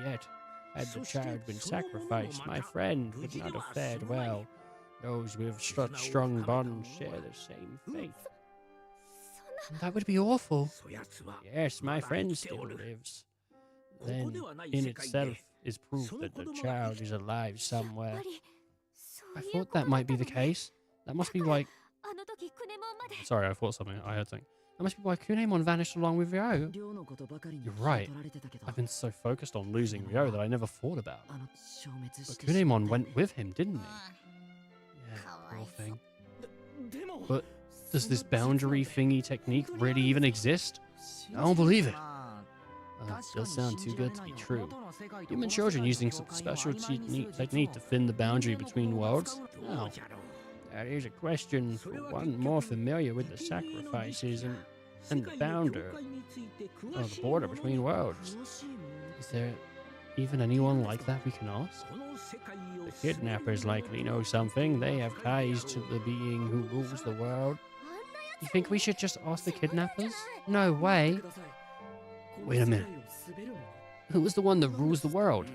yet, had the child been sacrificed, my friend would not have fared well. Those with such strong bonds share the same fate. That would be awful. Yes, my friend still lives. Then, in itself, is proof that the child is alive somewhere. I thought that might be the case. That must be like... Sorry, I thought something. I heard something. That must be why Kunemon vanished along with Ryo. You're right. I've been so focused on losing Ryo that I never thought about it. But Kunemon went with him, didn't he? Yeah, poor thing. But does this boundary thingy technique really even exist? I don't believe it. It does sound too good to be true. Human children using some special technique to thin the boundary between worlds? Oh, that is a question for one more familiar with the sacrifices and the the border between worlds. Is there even anyone like that we can ask? The kidnappers likely know something. They have ties to the being who rules the world. You think we should just ask the kidnappers? No way. Wait a minute. Who is the one that rules the world?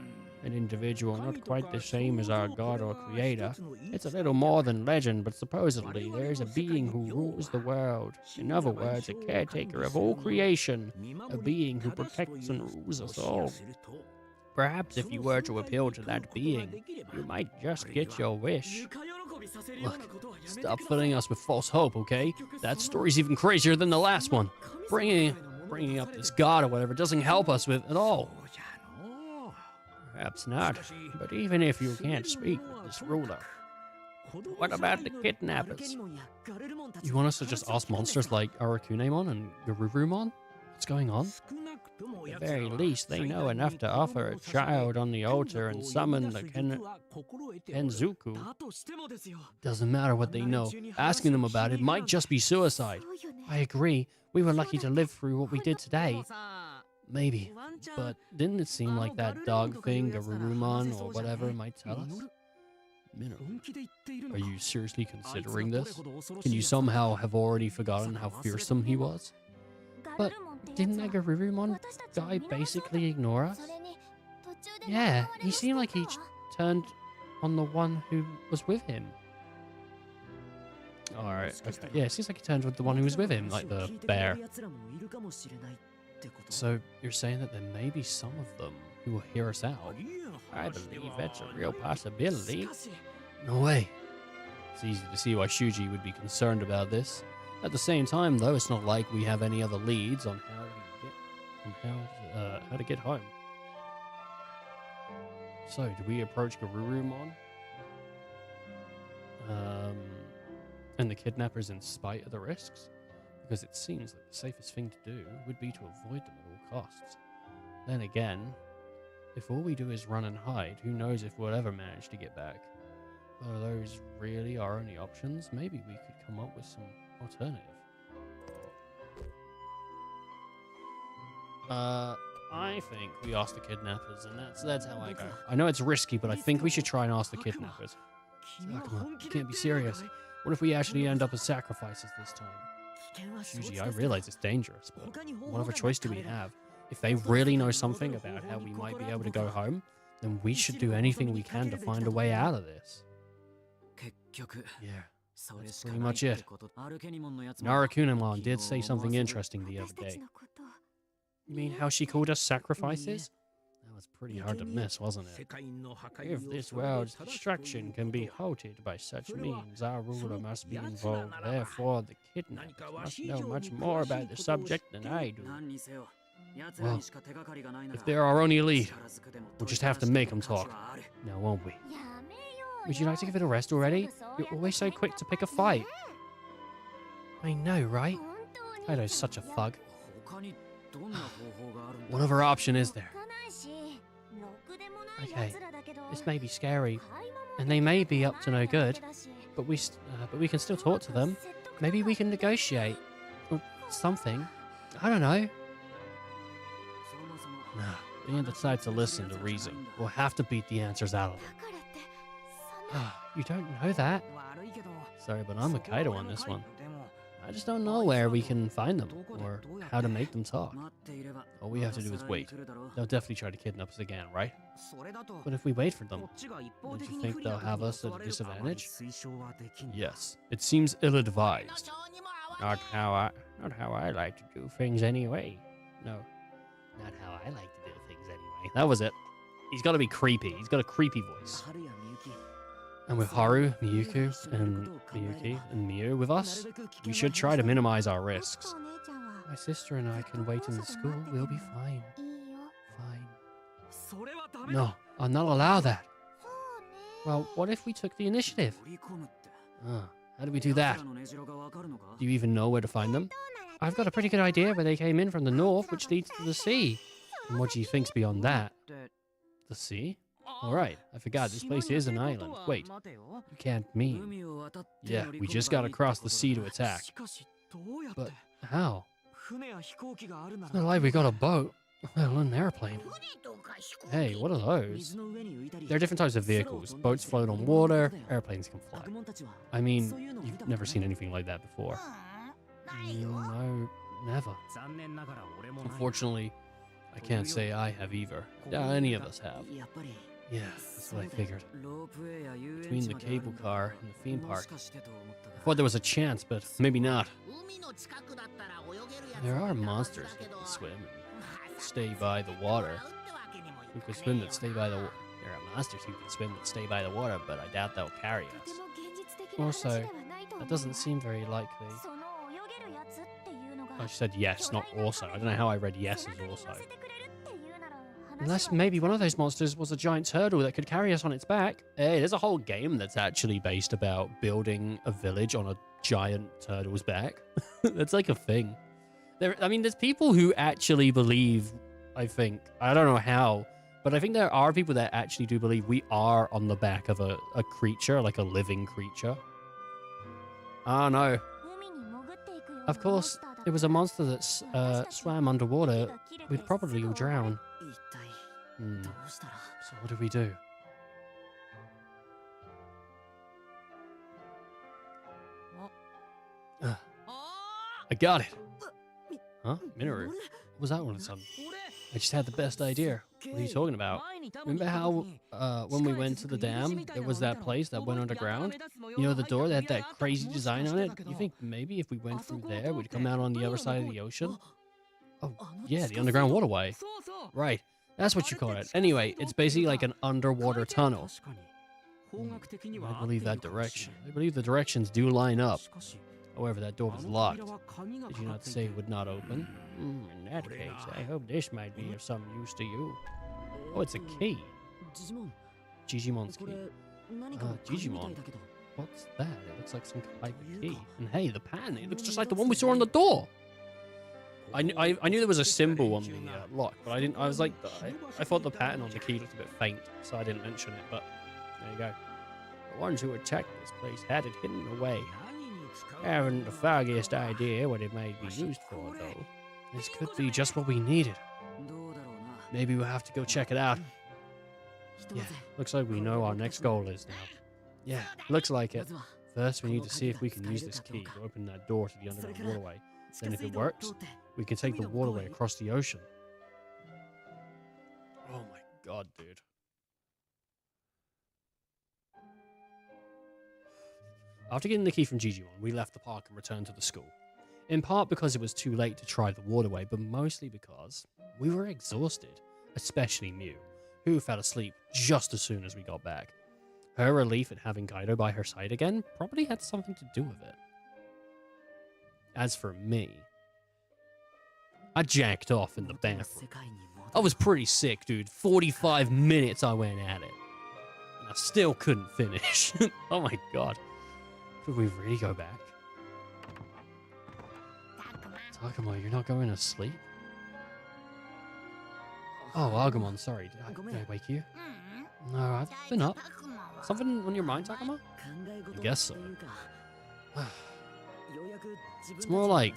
An individual not quite the same as our god or creator. It's a little more than legend, but supposedly there is a being who rules the world. In other words, a caretaker of all creation. A being who protects and rules us all. Perhaps if you were to appeal to that being, you might just get your wish. Look, stop filling us with false hope, okay? That story's even crazier than the last one. Bringing up this god or whatever doesn't help us with at all. Perhaps not, but even if you can't speak with this ruler, what about the kidnappers? You want us to just ask monsters like Arakunemon and Garurumon? What's going on? At the very least, they know enough to offer a child on the altar and summon the Kenzuku. Doesn't matter what they know. Asking them about it might just be suicide. I agree. We were lucky to live through what we did today. Maybe. But didn't it seem like that dog thing, Garurumon or whatever, might tell us? Minnow, are you seriously considering this? Can you somehow have already forgotten how fearsome he was? But didn't Garurumon guy basically ignore us? Yeah, he seemed like he turned on the one who was with him. Alright, okay. Yeah, it seems like he turned with the one who was with him, like the bear. So, you're saying that there may be some of them who will hear us out? I believe that's a real possibility. No way. It's easy to see why Shuji would be concerned about this. At the same time, though, it's not like we have any other leads on how to get home. So, do we approach Garurumon? And the kidnappers in spite of the risks? Because it seems like the safest thing to do would be to avoid them at all costs. Then again, if all we do is run and hide, who knows if we'll ever manage to get back. But are those really our only options? Maybe we could come up with some alternative. I think we ask the kidnappers, and that's how I go. I know it's risky, but I think we should try and ask the kidnappers. Come on, you can't be serious. What if we actually end up as sacrifices this time? Shuji, I realize it's dangerous, but what other choice do we have? If they really know something about how we might be able to go home, then we should do anything we can to find a way out of this. Yeah, that's pretty much it. Arakunemon did say something interesting the other day. You mean how she called us sacrifices? That was pretty hard to miss, wasn't it? If this world's destruction can be halted by such means, our ruler must be involved. Therefore, the kidnappers must know much more about the subject than I do. Well, if they're our only lead, we'll just have to make them talk. Now, won't we? Would you like to give it a rest already? You're always so quick to pick a fight. I know, right? Kaido's such a thug. What other option is there? Okay, this may be scary, and they may be up to no good, but we can still talk to them. Maybe we can negotiate, or something. I don't know. Nah, they didn't decide to listen to reason. We'll have to beat the answers out of them. You don't know that. Sorry, but I'm a Kaido on this one. I just don't know where we can find them, or how to make them talk. All we have to do is wait. They'll definitely try to kidnap us again, right? But if we wait for them, don't you think they'll have us at a disadvantage? Yes, it seems ill-advised. Not how I like to do things anyway. No, not how I like to do things anyway. That was it. He's got to be creepy. He's got a creepy voice. And with Haru, Miyuki, and Miu with us, we should try to minimize our risks. My sister and I can wait in the school. We'll be fine. Fine. No, I'll not allow that. Well, what if we took the initiative? How do we do that? Do you even know where to find them? I've got a pretty good idea where they came in from the north, which leads to the sea. And what do you think's beyond that? The sea? Alright, I forgot this place is an island. Wait, you can't mean... Yeah, we just gotta cross the sea to attack. But how? It's not like we got a boat, let alone an airplane. Hey, what are those? There are different types of vehicles. Boats float on water, airplanes can fly. I mean, you've never seen anything like that before. No, never. Unfortunately, I can't say I have either. Yeah, any of us have. Yeah, that's what I figured. Between the cable car and the theme park, I thought there was a chance, but maybe not. There are monsters who can swim and stay by the water. Who can swim that stay by the water. There are monsters who can swim that stay by the water, but I doubt they'll carry us. Also, that doesn't seem very likely. I said yes, not also. I don't know how I read yes as also. Unless maybe one of those monsters was a giant turtle that could carry us on its back. Hey, there's a whole game that's actually based about building a village on a giant turtle's back. That's like a thing. I mean, there's people who actually believe, I think, I don't know how, but I think there are people that actually do believe we are on the back of a creature, like a living creature. Oh no. Of course, it was a monster that swam underwater. We'd probably all drown. So what do we do? I got it. Huh? Minoru? What was that all of a sudden? I just had the best idea. What are you talking about? Remember how when we went to the dam, there was that place that went underground? You know, the door that had that crazy design on it? You think maybe if we went through there, we'd come out on the other side of the ocean? Oh, yeah, the underground waterway. Right. That's what you call it. Anyway, it's basically like an underwater tunnel. I believe that direction. I believe the directions do line up. However, that door was locked. Did you not say it would not open? In that case, I hope this might be of some use to you. Oh, it's a key. Digimon's key. Digimon. What's that? It looks like some type of key. And hey, the pattern, it looks just like the one we saw on the door. I knew there was a symbol on the lock, but I was like, I thought the pattern on the key looked a bit faint, so I didn't mention it, but there you go. The ones who attacked this place had it hidden away. I haven't the foggiest idea what it may be used for, though. This could be just what we needed. Maybe we'll have to go check it out. Yeah, looks like we know our next goal is now. Yeah, looks like it. First, we need to see if we can use this key to open that door to the underground waterway. Then if it works, we can take the waterway across the ocean. Oh my god, dude. After getting the key from Digimon, we left the park and returned to the school. In part because it was too late to try the waterway, but mostly because we were exhausted, especially Mew, who fell asleep just as soon as we got back. Her relief at having Kaido by her side again probably had something to do with it. As for me, I jacked off in the bathroom. I was pretty sick, dude. 45 minutes I went at it. And I still couldn't finish. Oh my god. Could we really go back? Takuma, you're not going to sleep? Oh, Agumon, sorry. Did I wake you? No, I've been up. Something on your mind, Takuma? I guess so. It's more like,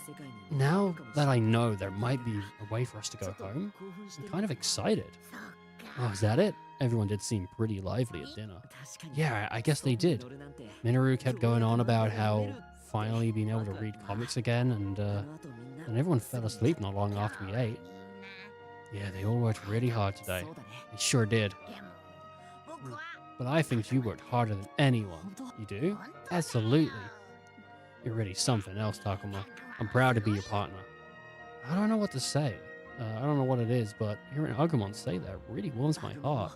now that I know there might be a way for us to go home, I'm kind of excited. Oh, is that it? Everyone did seem pretty lively at dinner. Yeah, I guess they did. Minoru kept going on about how finally being able to read comics again, and everyone fell asleep not long after we ate. Yeah, they all worked really hard today. They sure did. But I think you worked harder than anyone. You do? Absolutely. You're really something else, Takuma. I'm proud to be your partner. I don't know what to say. I don't know what it is, but hearing Agumon say that really warms my heart.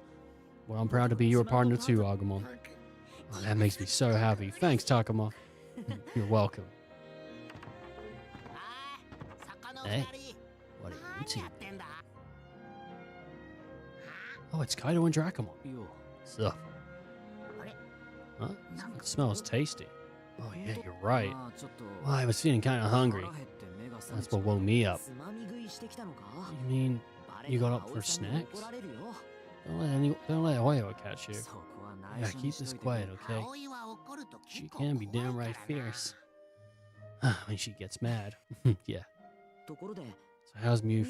Well, I'm proud to be your partner too, Agumon. Oh, that makes me so happy. Thanks, Takuma. You're welcome. Hey, what are you two? Oh, it's Kaido and Dracomon. Stuff. Huh? It smells tasty. Oh, yeah, you're right. Well, I was feeling kind of hungry. That's what woke me up. You mean you got up for snacks? Don't let Hoyo catch you. Yeah, keep this quiet, okay? She can be downright fierce. When she gets mad. Yeah. So how's Mew?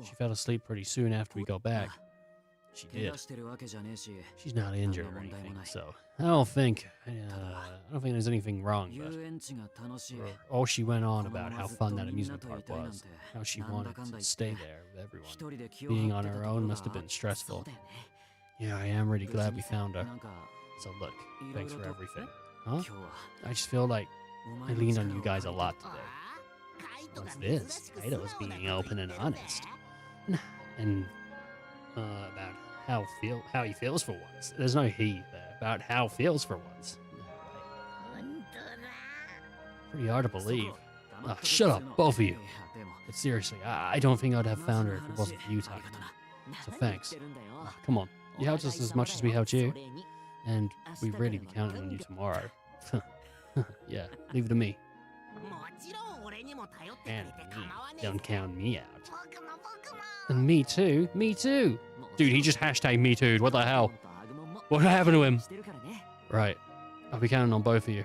She fell asleep pretty soon after we got back. She did. She's not injured or anything, so I don't think there's anything wrong. But all she went on about how fun that amusement park was, how she wanted to stay there with everyone. Being on her own must have been stressful. Yeah, I am really glad we found her. So look, thanks for everything. Huh? I just feel like I leaned on you guys a lot today. What's this? Kaido's being open and honest. And about how he feels for once. There's no he there. About how he feels for once. Pretty hard to believe. Oh, shut up, both of you. But seriously, I don't think I'd have found her if it wasn't for you, Takuma. So thanks. Oh, come on. You helped us as much as we helped you. And we really be counting on you tomorrow. Yeah, leave it to me. And me. Don't count me out. And me too. Me too. Dude, he just hashtag me too. What the hell? What happened to him? Right. I'll be counting on both of you.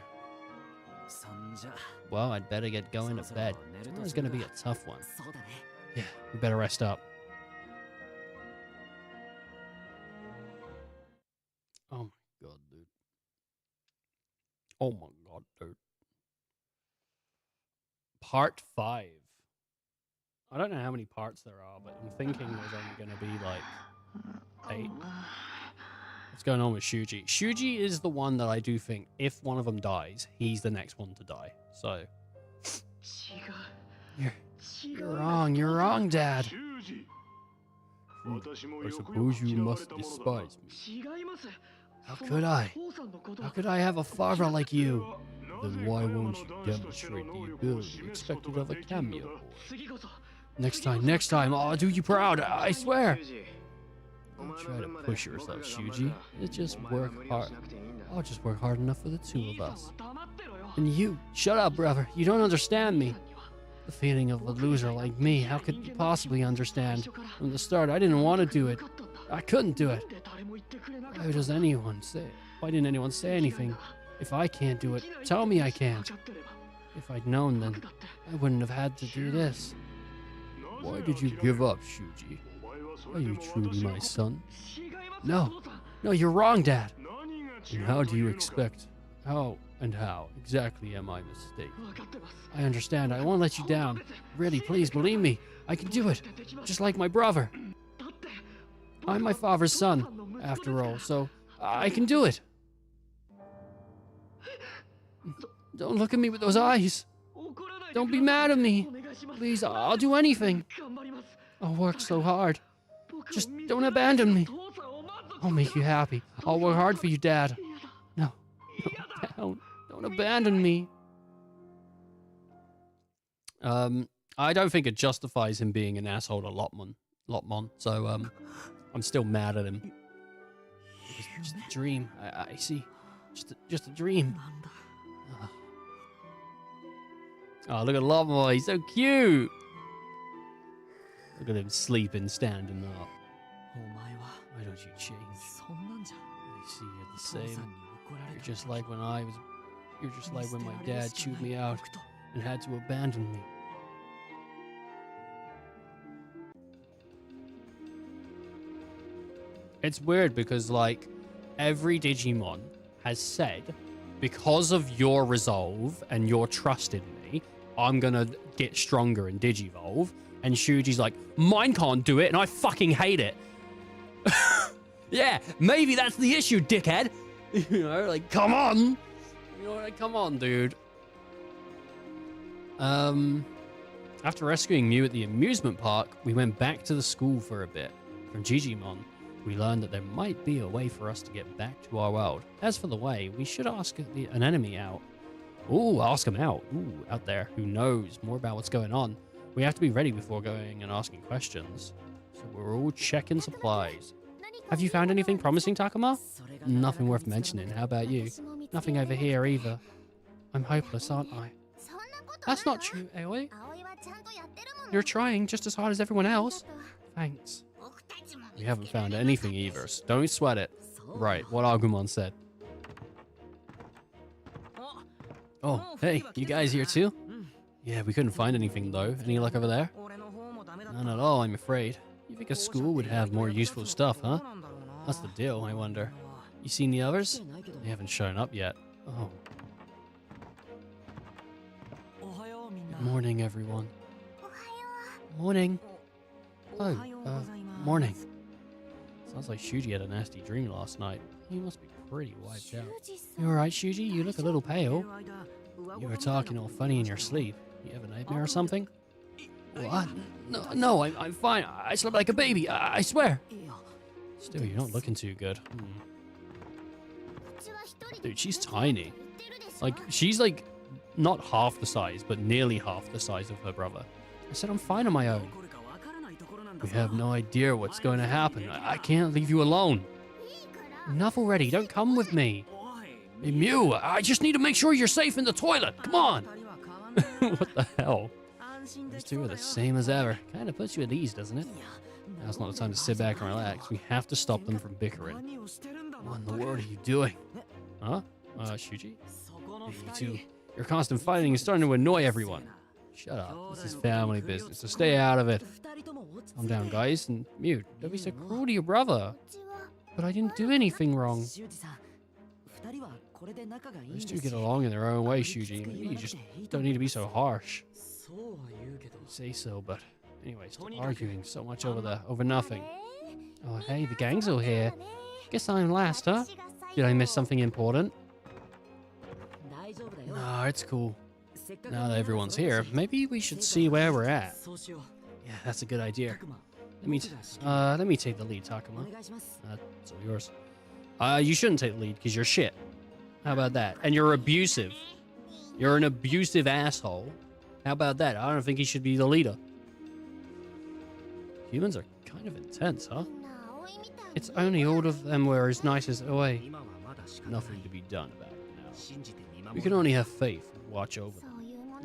Well, I'd better get going to bed. Tomorrow's gonna be a tough one. Yeah, we better rest up. Oh my god, dude. Oh my god, dude. Part 5. I don't know how many parts there are, but I'm thinking there's only going to be like 8. What's going on with Shuji? Shuji is the one that I do think if one of them dies, he's the next one to die. So you're wrong. You're wrong, Dad. I suppose you must despise me. How could I? How could I have a father like you? Then why won't you demonstrate the ability expected of a cameo boy? Next time, I'll do you proud, I swear! Don't try to push yourself, Shuji. Just work hard. I'll just work hard enough for the two of us. And you, shut up, brother. You don't understand me. The feeling of a loser like me, how could you possibly understand? From the start, I didn't want to do it. I couldn't do it. Why didn't anyone say anything? If I can't do it, tell me I can't. If I'd known, then I wouldn't have had to do this. Why did you give up, Shuji? Are you truly my son? No, you're wrong, Dad. And how do you expect? How exactly am I mistaken? I understand. I won't let you down. Really, please believe me. I can do it. Just like my brother. I'm my father's son, after all, so I can do it. Don't look at me with those eyes. Don't be mad at me. Please, I'll do anything. I'll work so hard. Just don't abandon me. I'll make you happy. I'll work hard for you, Dad. No, don't abandon me. I don't think it justifies him being an asshole to Lotmon. So, I'm still mad at him. It was just a dream. I see. Just a dream. Oh, look at Lotmon. He's so cute. Look at him sleeping, standing up. Why don't you change? I see you're the same. You're just like when my dad chewed me out and had to abandon me. It's weird because, like, every Digimon has said, because of your resolve and your trust in me, I'm gonna get stronger and Digivolve. And Shuji's like, mine can't do it, and I fucking hate it. Yeah, maybe that's the issue, dickhead. You know, like, come on. You know, like, come on, dude. After rescuing Mew at the amusement park, we went back to the school for a bit. From Digimon, we learned that there might be a way for us to get back to our world. As for the way, we should ask an enemy out. Ooh, ask him out. Ooh, out there, who knows more about what's going on. We have to be ready before going and asking questions. So we're all checking supplies. Have you found anything promising, Takuma? Nothing worth mentioning. How about you? Nothing over here either. I'm hopeless, aren't I? That's not true, Aoi. You're trying just as hard as everyone else. Thanks. We haven't found anything either, so don't sweat it. Right, what Agumon said. Oh, hey, you guys here too? Yeah, we couldn't find anything though. Any luck over there? None at all, I'm afraid. You think a school would have more useful stuff, huh? That's the deal, I wonder. You seen the others? They haven't shown up yet. Oh. Good morning, everyone. Morning. Oh, morning. Sounds like Shuji had a nasty dream last night. He must be pretty wiped out. You alright, Shuji? You look a little pale. You were talking all funny in your sleep. You have a nightmare or something? What? No, I'm fine. I slept like a baby. I swear. Still, you're not looking too good. Dude, she's tiny. Like, she's like not half the size, but nearly half the size of her brother. I said I'm fine on my own. We have no idea what's going to happen. I can't leave you alone. Enough already. Don't come with me. Hey, Mew, I just need to make sure you're safe in the toilet. Come on. What the hell? These two are the same as ever. Kind of puts you at ease, doesn't it? Now's not the time to sit back and relax. We have to stop them from bickering. What in the world are you doing? Huh? Shuji? Hey, you two. Your constant fighting is starting to annoy everyone. Shut up. This is family business, so stay out of it. Calm down, guys, and Mew, don't be so cruel to your brother. But I didn't do anything wrong. Those two get along in their own way, Shuji. Maybe you just don't need to be so harsh. You say so, but anyway, stop arguing so much over nothing. Oh, hey, the gang's all here. Guess I'm last, huh? Did I miss something important? No, it's cool. Now that everyone's here, maybe we should see where we're at. Yeah, that's a good idea. Let me take the lead, Takuma. It's all yours. You shouldn't take the lead because you're shit. How about that? And you're abusive. You're an abusive asshole. How about that? I don't think he should be the leader. Humans are kind of intense, huh? It's only all of them were as nice as Oe. Nothing to be done about it now. We can only have faith and watch over them.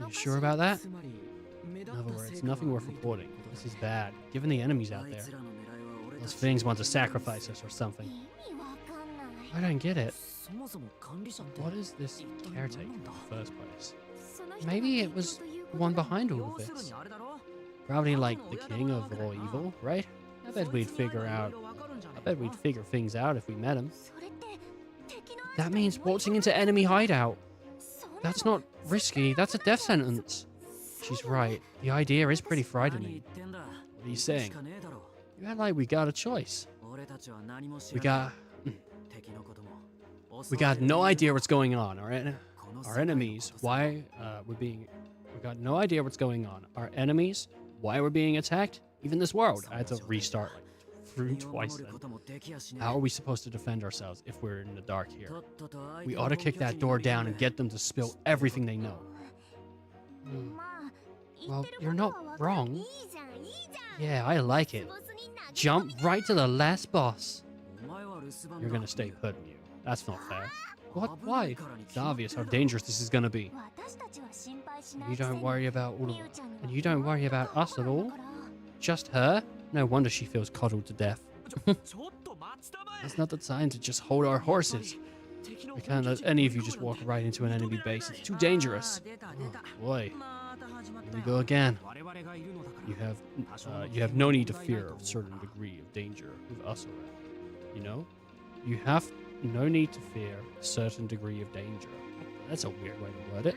You sure about that? In other words, nothing worth reporting. This is bad, given the enemies out there. Those things want to sacrifice us or something. I don't get it. What is this caretaker in the first place? Maybe it was the one behind all of this. Probably like the king of all evil, right? I bet we'd figure things out if we met him. That means waltzing into enemy hideout. That's not risky, that's a death sentence. She's right. The idea is pretty frightening. What are you saying? You act like we got a choice. We got no idea what's going on. Our enemies, why we got no idea what's going on. Our enemies, why we're being attacked. Even this world. I had to restart like through twice then. How are we supposed to defend ourselves if we're in the dark here? We ought to kick that door down and get them to spill everything they know. Well, you're not wrong. Yeah, I like it. Jump right to the last boss. You're gonna stay put, Mew. That's not fair. What? Why? It's obvious how dangerous this is gonna be. You don't worry about all of it. And you don't worry about us at all? Just her? No wonder she feels coddled to death. That's not the time to just hold our horses. We can't let any of you just walk right into an enemy base. It's too dangerous. Oh, boy. Here we go again. You have no need to fear a certain degree of danger with us around. You know? You have no need to fear a certain degree of danger. That's a weird way to word it.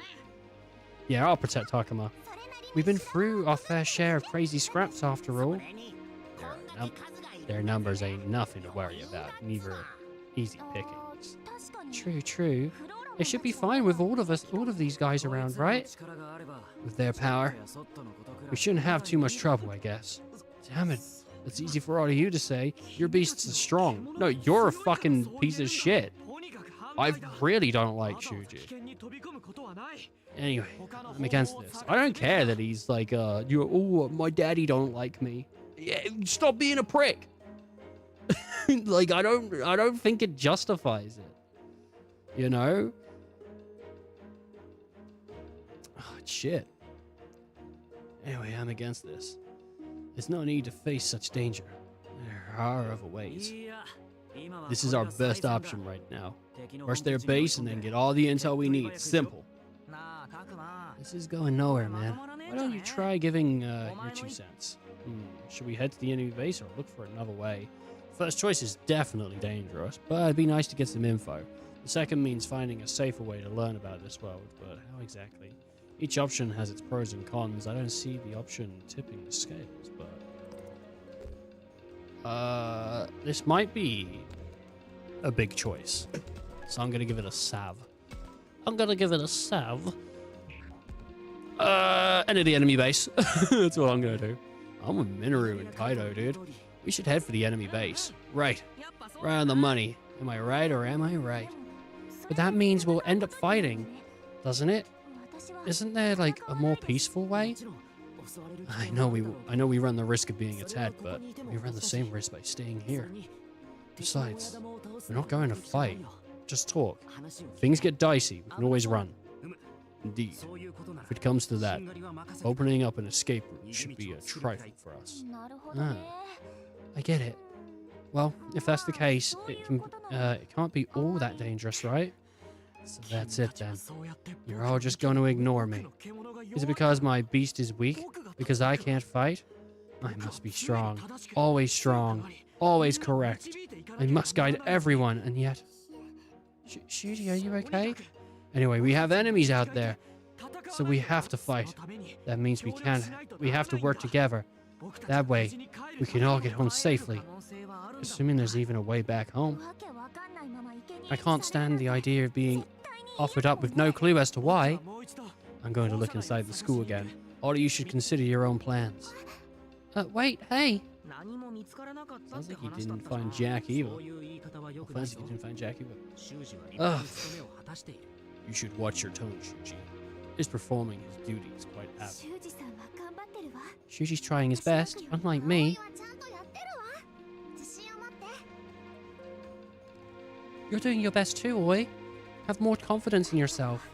Yeah, I'll protect Takuma. We've been through our fair share of crazy scraps after all. Their numbers ain't nothing to worry about, neither easy pickings. True. It should be fine with all of these guys around, right? With their power. We shouldn't have too much trouble, I guess. Damn it. It's easy for all of you to say. Your beasts are strong. No, you're a fucking piece of shit. I really don't like Shuji. Anyway, I'm against this. I don't care that he's like, oh, my daddy don't like me. Yeah, stop being a prick. Like, I don't think it justifies it. You know? Oh, shit. Anyway, I'm against this. There's no need to face such danger. There are other ways. This is our best option right now. Rush their base and then get all the intel we need. Simple. This is going nowhere, man. Why don't you try giving your 2 cents? Should we head to the enemy base or look for another way? First choice is definitely dangerous, but it'd be nice to get some info. The second means finding a safer way to learn about this world, but how exactly? Each option has its pros and cons. I don't see the option tipping the scales, but... this might be a big choice. So I'm gonna give it a sav. Enter the enemy base. That's what I'm gonna do. I'm with Minoru and Kaido, dude. We should head for the enemy base. Right. Right on the money. Am I right or am I right? But that means we'll end up fighting, doesn't it? Isn't there like a more peaceful way? I know we run the risk of being attacked, but we run the same risk by staying here. Besides, we're not going to fight. Just talk. If things get dicey, we can always run. Indeed. If it comes to that, opening up an escape route should be a trifle for us. Ah, I get it. Well, if that's the case, it can't be all that dangerous, right? So that's it then. You're all just going to ignore me. Is it because my beast is weak? Because I can't fight? I must be strong. Always correct. I must guide everyone, and yet... Shuji, are you okay? Anyway, we have enemies out there, so we have to fight. That means we have to work together. That way, we can all get home safely. Assuming there's even a way back home. I can't stand the idea of being offered up with no clue as to why. I'm going to look inside the school again. Or you should consider your own plans. Wait, hey! Sounds like he didn't find Jack either. Offensive, he didn't find Jack either. Ugh. You should watch your tone, Shuji. He's performing his duties quite aptly. Shuji's trying his best, unlike me. You're doing your best too, Oi. Have more confidence in yourself.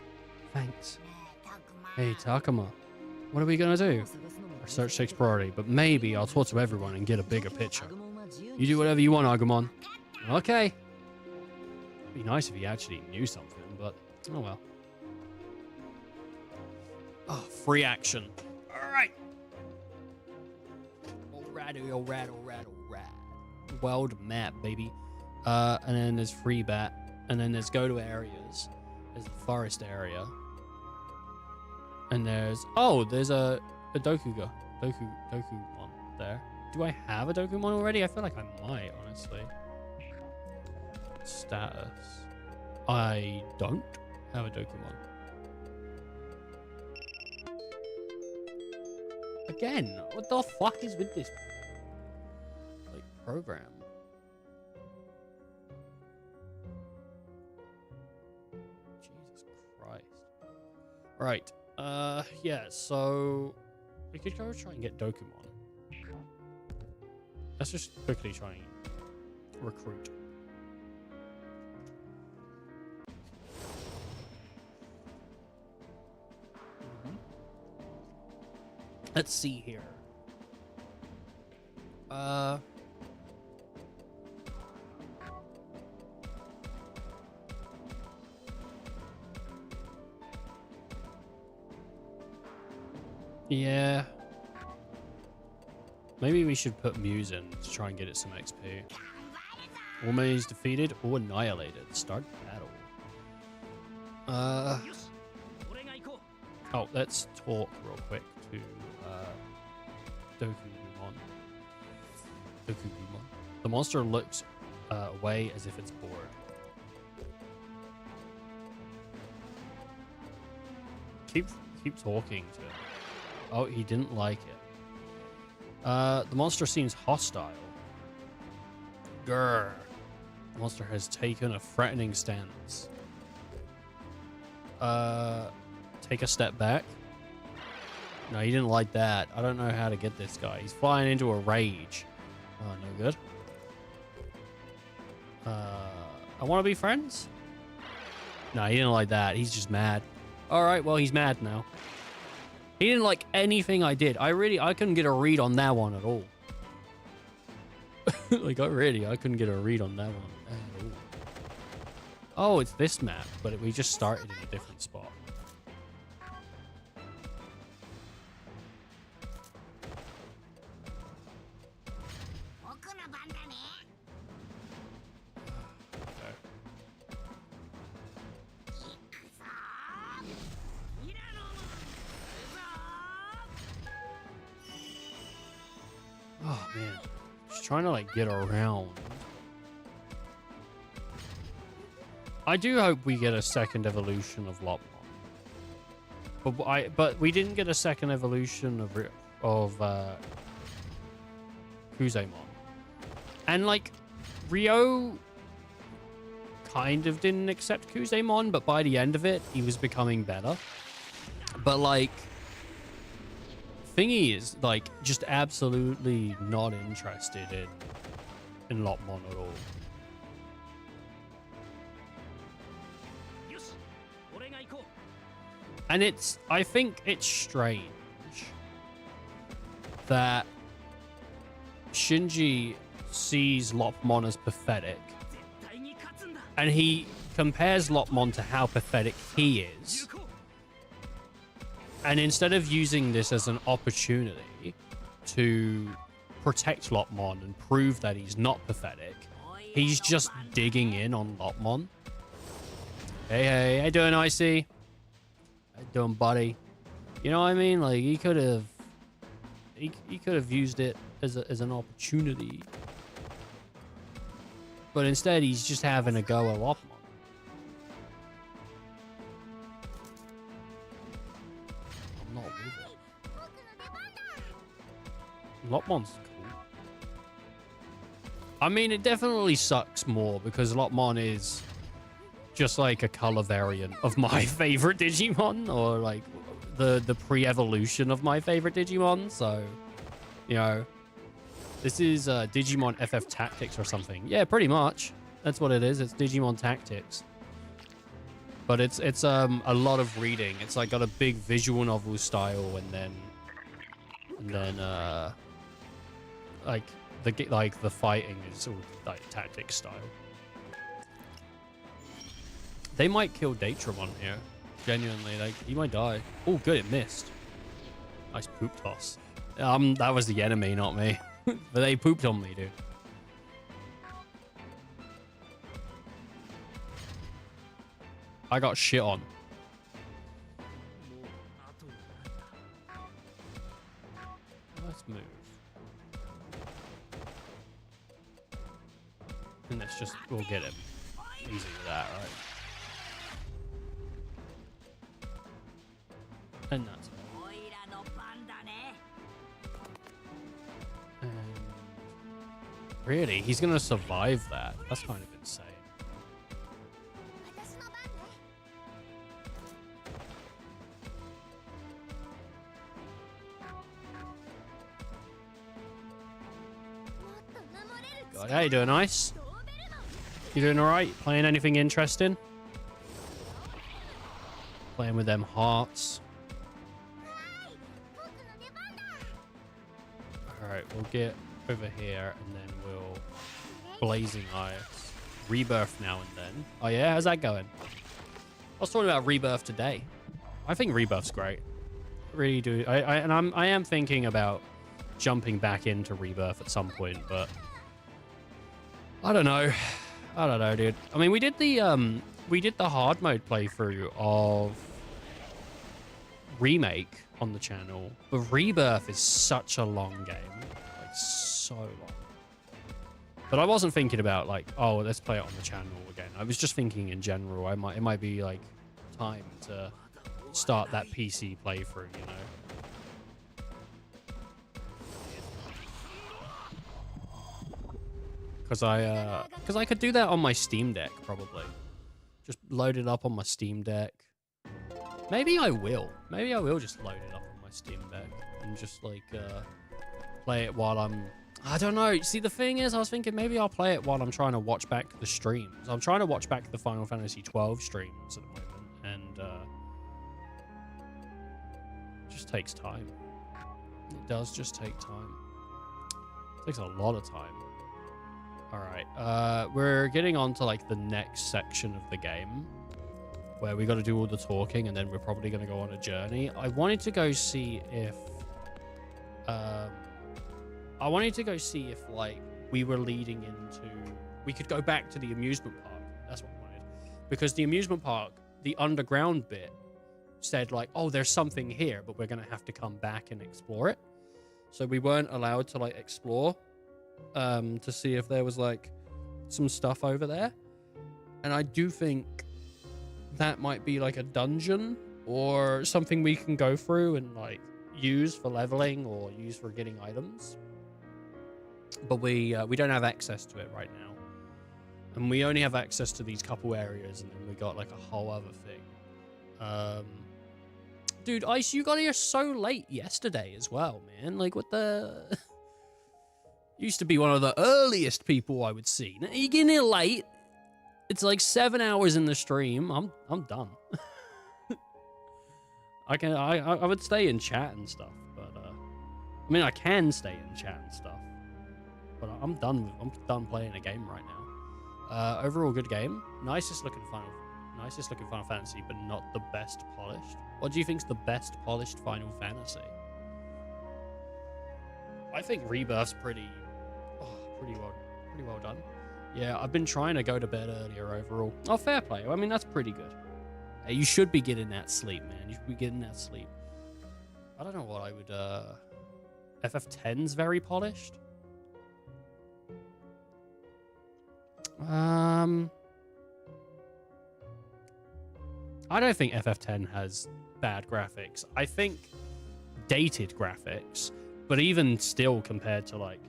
Thanks. Hey, Takuma. What are we gonna do? Our search takes priority, but maybe I'll talk to everyone and get a bigger picture. You do whatever you want, Agumon. Okay. It'd be nice if he actually knew something, but oh well. Oh, free action. Alright. Alright. World map, baby. And then there's free bat. And then there's go to areas. There's the forest area. And there's... Oh, there's a Dokumon there. Do I have a Dokumon already? I feel like I might, honestly. Status. I don't have a Dokumon. Again, what the fuck is with this like program? Jesus Christ. Right. Yeah, so we could go try and get Dokumon. Let's just quickly try and recruit. Let's see here. Yeah. Maybe we should put Muse in to try and get it some XP. All enemies defeated or annihilated. Start battle. Oh, let's talk real quick to Dokumon. The monster looks away as if it's bored. Keep talking to him. Oh, he didn't like it. The monster seems hostile. Grr. Monster has taken a threatening stance. Take a step back. No, he didn't like that. I don't know how to get this guy. He's flying into a rage. Oh, no good. I want to be friends? No, he didn't like that. He's just mad. All right, well, he's mad now. He didn't like anything I did. I couldn't get a read on that one at all. Like, I couldn't get a read on that one at all. Oh, it's this map, but we just started in a different spot. Oh, man. Just trying to, like, get around. I do hope we get a second evolution of Lopmon. But we didn't get a second evolution of Kuzeimon. And, like, Ryo kind of didn't accept Kuzeimon, but by the end of it, he was becoming better. But, like... Thingy is like just absolutely not interested in Lopmon at all. And I think it's strange that Shinji sees Lopmon as pathetic, and he compares Lopmon to how pathetic he is. And instead of using this as an opportunity to protect Lopmon and prove that he's not pathetic, he's just digging in on Lopmon. Hey, how you doing, Icy? How you doing, buddy? You know what I mean? Like, he could have used it as an opportunity. But instead, he's just having a go at Lopmon. Lopmon's cool. I mean, it definitely sucks more because Lopmon is just like a color variant of my favorite Digimon, or like the pre-evolution of my favorite Digimon. So, you know, this is Digimon FF Tactics or something. Yeah, pretty much. That's what it is. It's Digimon Tactics. But it's a lot of reading. It's like got a big visual novel style, and then the fighting is all like tactics style. They might kill Datramon here. Genuinely, like he might die. Oh, good, it missed. Nice poop toss. That was the enemy, not me. But they pooped on me, dude. I got shit on. Let's move. And let's just, we'll get him. Easy with that, right? And that's really? He's gonna survive that? That's kind of insane. God, how you doing, Ice? You doing alright? Playing anything interesting? Playing with them hearts. Alright, we'll get over here and then we'll Blazing Eyes. Rebirth now and then. Oh yeah, how's that going? I was talking about Rebirth today. I think Rebirth's great. I really do. I am thinking about jumping back into Rebirth at some point, but I don't know. I don't know, dude. I mean, we did the hard mode playthrough of Remake on the channel, but Rebirth is such a long game, like so long. But I wasn't thinking about like, oh, let's play it on the channel again. I was just thinking in general, it might be like time to start that PC playthrough, you know. because I could do that on my Steam Deck probably. Just load it up on my Steam Deck. Maybe I will. Maybe I will just load it up on my Steam Deck and just like play it while I'm. I don't know. See, the thing is, I was thinking maybe I'll play it while I'm trying to watch back the streams. I'm trying to watch back the Final Fantasy 12 streams at the moment, and it just takes time. It does just take time. It takes a lot of time. All right, we're getting on to like the next section of the game, where we got to do all the talking, and then we're probably going to go on a journey. I wanted to go see if like we were leading into, we could go back to the amusement park. That's what I wanted, because the amusement park, the underground bit, said like, oh, there's something here, but we're going to have to come back and explore it. So we weren't allowed to like explore to see if there was like some stuff over there. And I do think that might be like a dungeon or something we can go through and like use for leveling or use for getting items. But we don't have access to it right now. And we only have access to these couple areas, and then we got like a whole other thing. Dude, Ice, you got here so late yesterday as well, man. Like, what the... Used to be one of the earliest people I would see. Now, you get here late. It's like 7 hours in the stream. I'm done. I would stay in chat and stuff, but I mean I can stay in chat and stuff, but I'm done playing a game right now. Overall good game. Nicest looking Final Fantasy, but not the best polished. What do you think's the best polished Final Fantasy? I think Rebirth's pretty well done. Yeah, I've been trying to go to bed earlier overall. Oh, fair play. I mean, that's pretty good. Hey, you should be getting that sleep, man. You should be getting that sleep. I don't know what I would... FF10's very polished. I don't think FF10 has bad graphics. I think dated graphics, but even still compared to like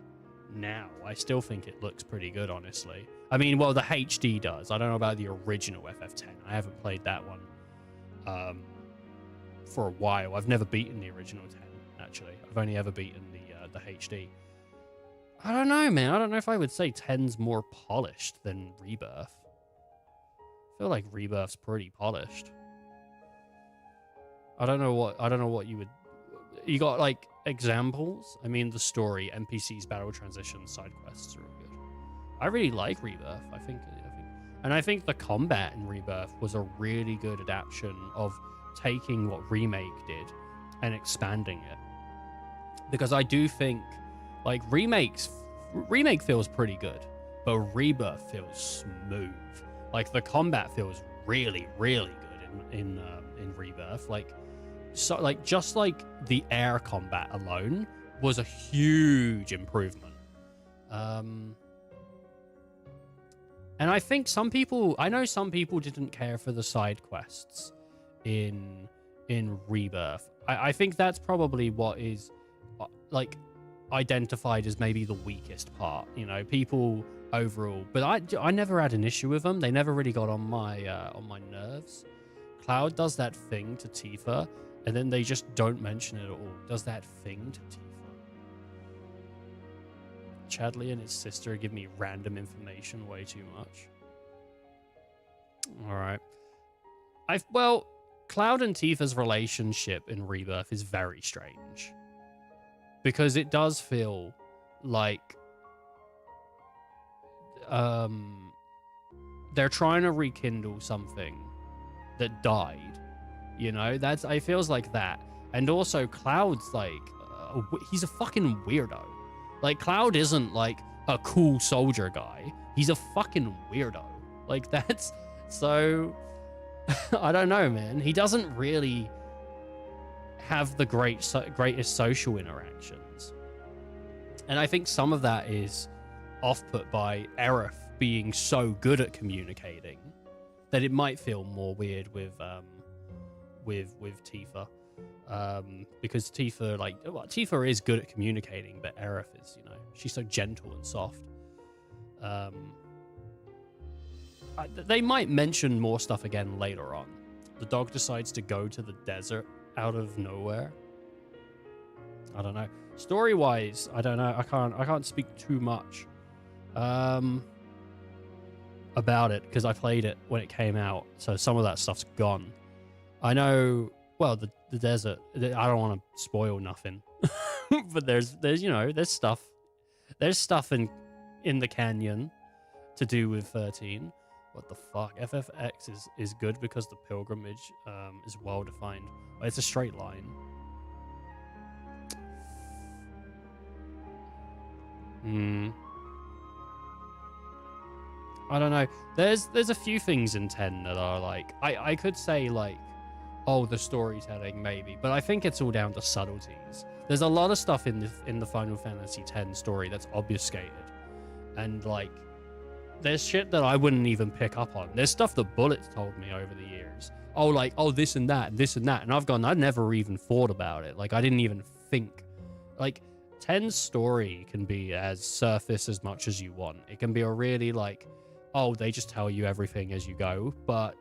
now, I still think it looks pretty good, honestly. I mean, well, the HD does. I don't know about the original FF10. I haven't played that one for a while. I've never beaten the original 10, actually. I've only ever beaten the HD. I don't know, man. I don't know if I would say 10's more polished than Rebirth. I feel like Rebirth's pretty polished. I don't know what you would... You got, like, examples? I mean, the story, NPCs, battle transitions, side quests are all good. I really like Rebirth. I think the combat in Rebirth was a really good adaptation of taking what Remake did and expanding it. Because I do think, like, Remake feels pretty good, but Rebirth feels smooth. Like, the combat feels really, really good in Rebirth. Like, so, like, just like the air combat alone was a huge improvement. And I think I know some people didn't care for the side quests in Rebirth. I think that's probably what is like identified as maybe the weakest part, you know, people overall. But I never had an issue with them. They never really got on my nerves. Cloud does that thing to Tifa, and then they just don't mention it at all. Does that thing to Tifa. Chadley and his sister give me random information way too much. All right. Well, Cloud and Tifa's relationship in Rebirth is very strange. Because it does feel like they're trying to rekindle something that died. You know, it feels like that. And also Cloud's like, he's a fucking weirdo. Like, Cloud isn't like a cool soldier guy. He's a fucking weirdo. Like, that's so... I don't know, man. He doesn't really have the greatest social interactions. And I think some of that is off-put by Aerith being so good at communicating that it might feel more weird with Tifa. Because Tifa is good at communicating, but Aerith is, you know, she's so gentle and soft. They might mention more stuff again later on. The dog decides to go to the desert out of nowhere. I don't know. Story-wise, I don't know. I can't speak too much about it because I played it when it came out, so some of that stuff's gone. I know. Well, the desert. I don't want to spoil nothing, but there's there's stuff in the canyon to do with 13. What the fuck? FFX is good because the pilgrimage is well defined. It's a straight line. I don't know. There's a few things in 10 that are like I could say like, oh, the storytelling maybe, but I think it's all down to subtleties. There's a lot of stuff in the Final Fantasy X story that's obfuscated, and like there's shit that I wouldn't even pick up on. There's stuff that Bullet's told me over the years. Oh, like, oh, this and that, and this and that. And I've never even thought about it. Like, I didn't even think. Like, 10's story can be as surface as much as you want. It can be a really, like, oh, they just tell you everything as you go. But,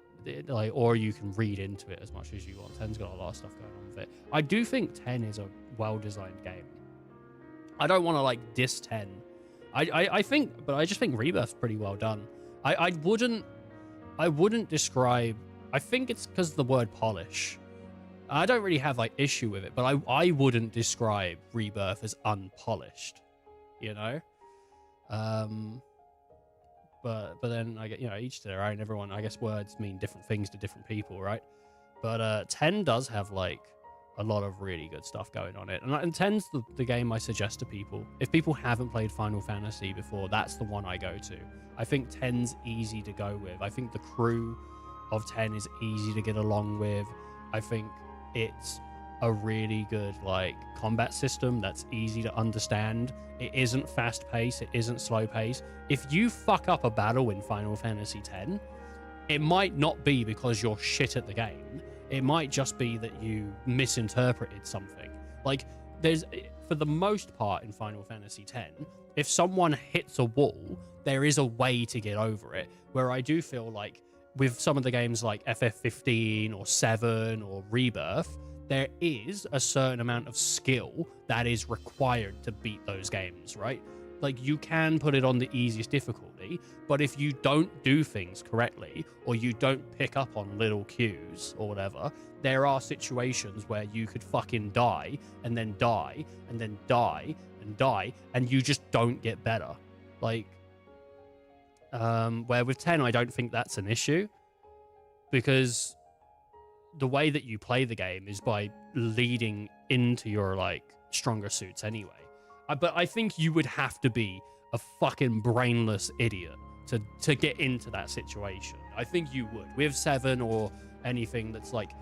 like, or you can read into it as much as you want. 10's got a lot of stuff going on with it. I do think 10 is a well-designed game. I don't want to, like, diss 10. I think, but I just think Rebirth's pretty well done. I wouldn't describe. I think it's because the word polish. I don't really have like issue with it, but I wouldn't describe Rebirth as unpolished, you know. But then I get, each to their own. Everyone, I guess words mean different things to different people, right? But 10 does have like a lot of really good stuff going on it. And 10's the game I suggest to people. If people haven't played Final Fantasy before, that's the one I go to. I think 10's easy to go with. I think the crew of 10 is easy to get along with. I think it's a really good like combat system that's easy to understand. It isn't fast paced, it isn't slow paced. If you fuck up a battle in Final Fantasy X, it might not be because you're shit at the game. It might just be that you misinterpreted something. Like, for the most part in Final Fantasy X, if someone hits a wall, there is a way to get over it. Where I do feel like with some of the games like FF15 or 7 or Rebirth, there is a certain amount of skill that is required to beat those games, right? Like, you can put it on the easiest difficulty, but if you don't do things correctly, or you don't pick up on little cues or whatever, there are situations where you could fucking die, and then die, and then die, and die, and you just don't get better. Like, where with 10, I don't think that's an issue, because the way that you play the game is by leading into your, like, stronger suits anyway. But I think you would have to be a fucking brainless idiot to get into that situation. I think you would. With 7 or anything that's like,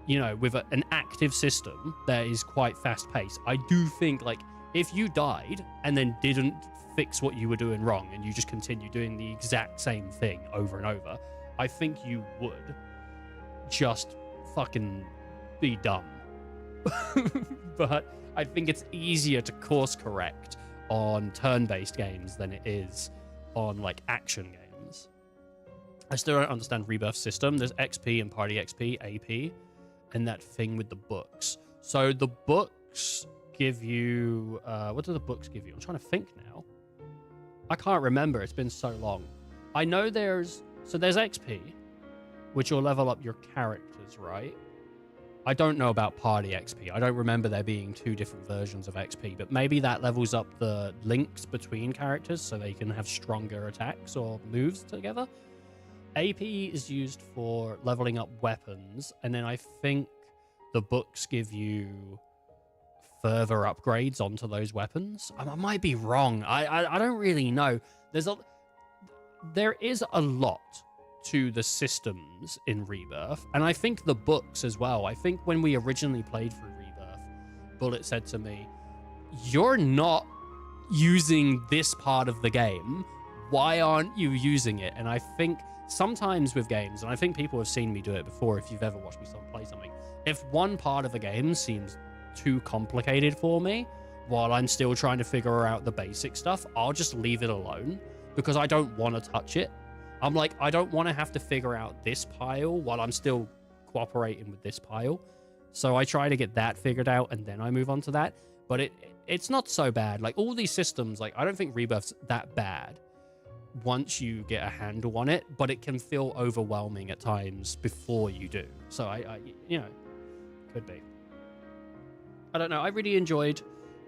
with an active system that is quite fast-paced, I do think, like, if you died and then didn't fix what you were doing wrong and you just continue doing the exact same thing over and over, I think you would just fucking be dumb. But I think it's easier to course correct on turn-based games than it is on like action games. I still don't understand Rebirth system. There's XP and Party XP, AP, and that thing with the books. So the books give you what do the books give you? I'm trying to think now. I can't remember. It's been so long. I know there's XP, which will level up your characters, right? I don't know about Party XP. I don't remember there being 2 different versions of XP, but maybe that levels up the links between characters so they can have stronger attacks or moves together. AP is used for leveling up weapons, and then I think the books give you further upgrades onto those weapons. I might be wrong. I don't really know. There is a lot to the systems in Rebirth, and I think the books as well. I think when we originally played through Rebirth, Bullet said to me, "You're not using this part of the game. Why aren't you using it?" And I think sometimes with games, and I think people have seen me do it before if you've ever watched me play something, if one part of the game seems too complicated for me while I'm still trying to figure out the basic stuff, I'll just leave it alone. because I don't want to touch it. I'm like, I don't want to have to figure out this pile while I'm still cooperating with this pile. So I try to get that figured out and then I move on to that. But it's not so bad. Like all these systems, like I don't think Rebirth's that bad once you get a handle on it, but it can feel overwhelming at times before you do. So I could be. I don't know. I really enjoyed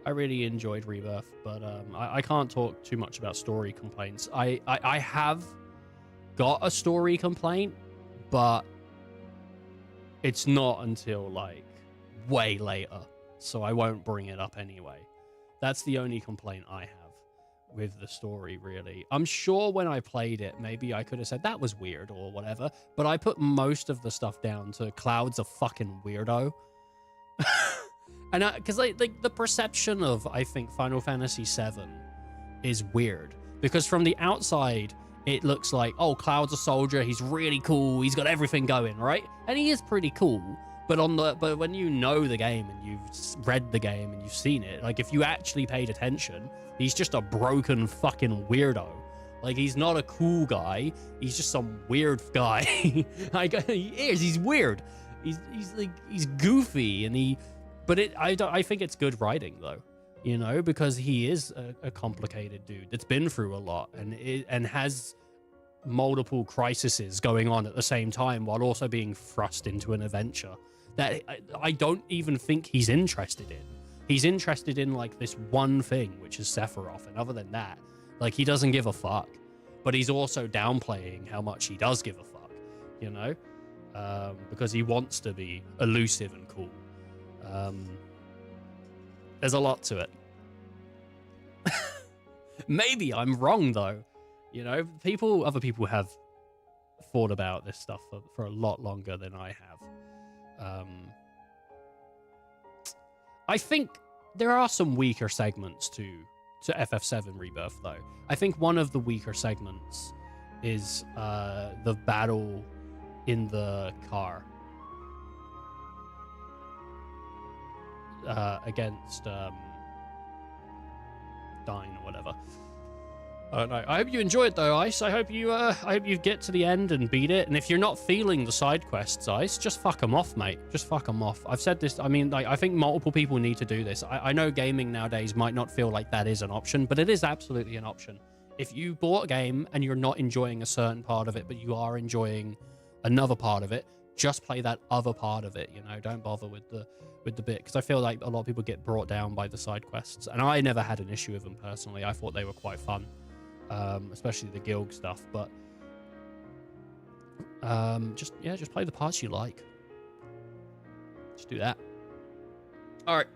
Rebirth, but I can't talk too much about story complaints. I have got a story complaint, but it's not until like way later, so I won't bring it up anyway. That's the only complaint I have with the story, really. I'm sure when I played it, maybe I could have said that was weird or whatever, but I put most of the stuff down to Cloud's a fucking weirdo. And because like the perception of, I think, Final Fantasy VII is weird, because from the outside it looks like, oh, Cloud's a soldier, he's really cool, he's got everything going, right? And he is pretty cool, but when you know the game and you've read the game and you've seen it, like if you actually paid attention, he's just a broken fucking weirdo. Like he's not a cool guy, he's just some weird guy. Like he's weird. He's goofy, and I think it's good writing though, you know, because he is a complicated dude that's been through a lot and has multiple crises going on at the same time while also being thrust into an adventure that I don't even think he's interested in. He's interested in like this one thing, which is Sephiroth, and other than that, like he doesn't give a fuck. But he's also downplaying how much he does give a fuck, you know, because he wants to be elusive and cool. There's a lot to it. Maybe I'm wrong though, you know. Other people have thought about this stuff for a lot longer than I have. I think there are some weaker segments to FF7 Rebirth though. I think one of the weaker segments is the battle in the car. Against Dine or whatever. I don't know. I hope you enjoyed though, Ice. I hope you get to the end and beat it. And if you're not feeling the side quests, Ice, just fuck them off, mate. Just fuck them off. I've said this. I mean, like, I think multiple people need to do this. I know gaming nowadays might not feel like that is an option, but it is absolutely an option. If you bought a game and you're not enjoying a certain part of it, but you are enjoying another part of it, just play that other part of it. You know, don't bother with the bit, because I feel like a lot of people get brought down by the side quests, and I never had an issue with them personally. I thought they were quite fun, especially the guild stuff. But just play the parts you like. Just do that. All right.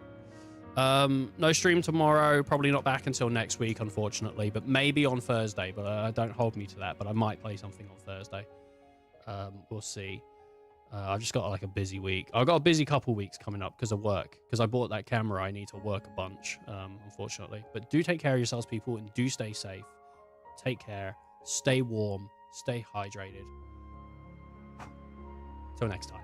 No stream tomorrow. Probably not back until next week, unfortunately. But maybe on Thursday. But don't hold me to that. But I might play something on Thursday. We'll see. I've just got like a busy week. I've got a busy couple weeks coming up because of work. Because I bought that camera, I need to work a bunch, unfortunately. But do take care of yourselves, people, and do stay safe. Take care. Stay warm. Stay hydrated. Till next time.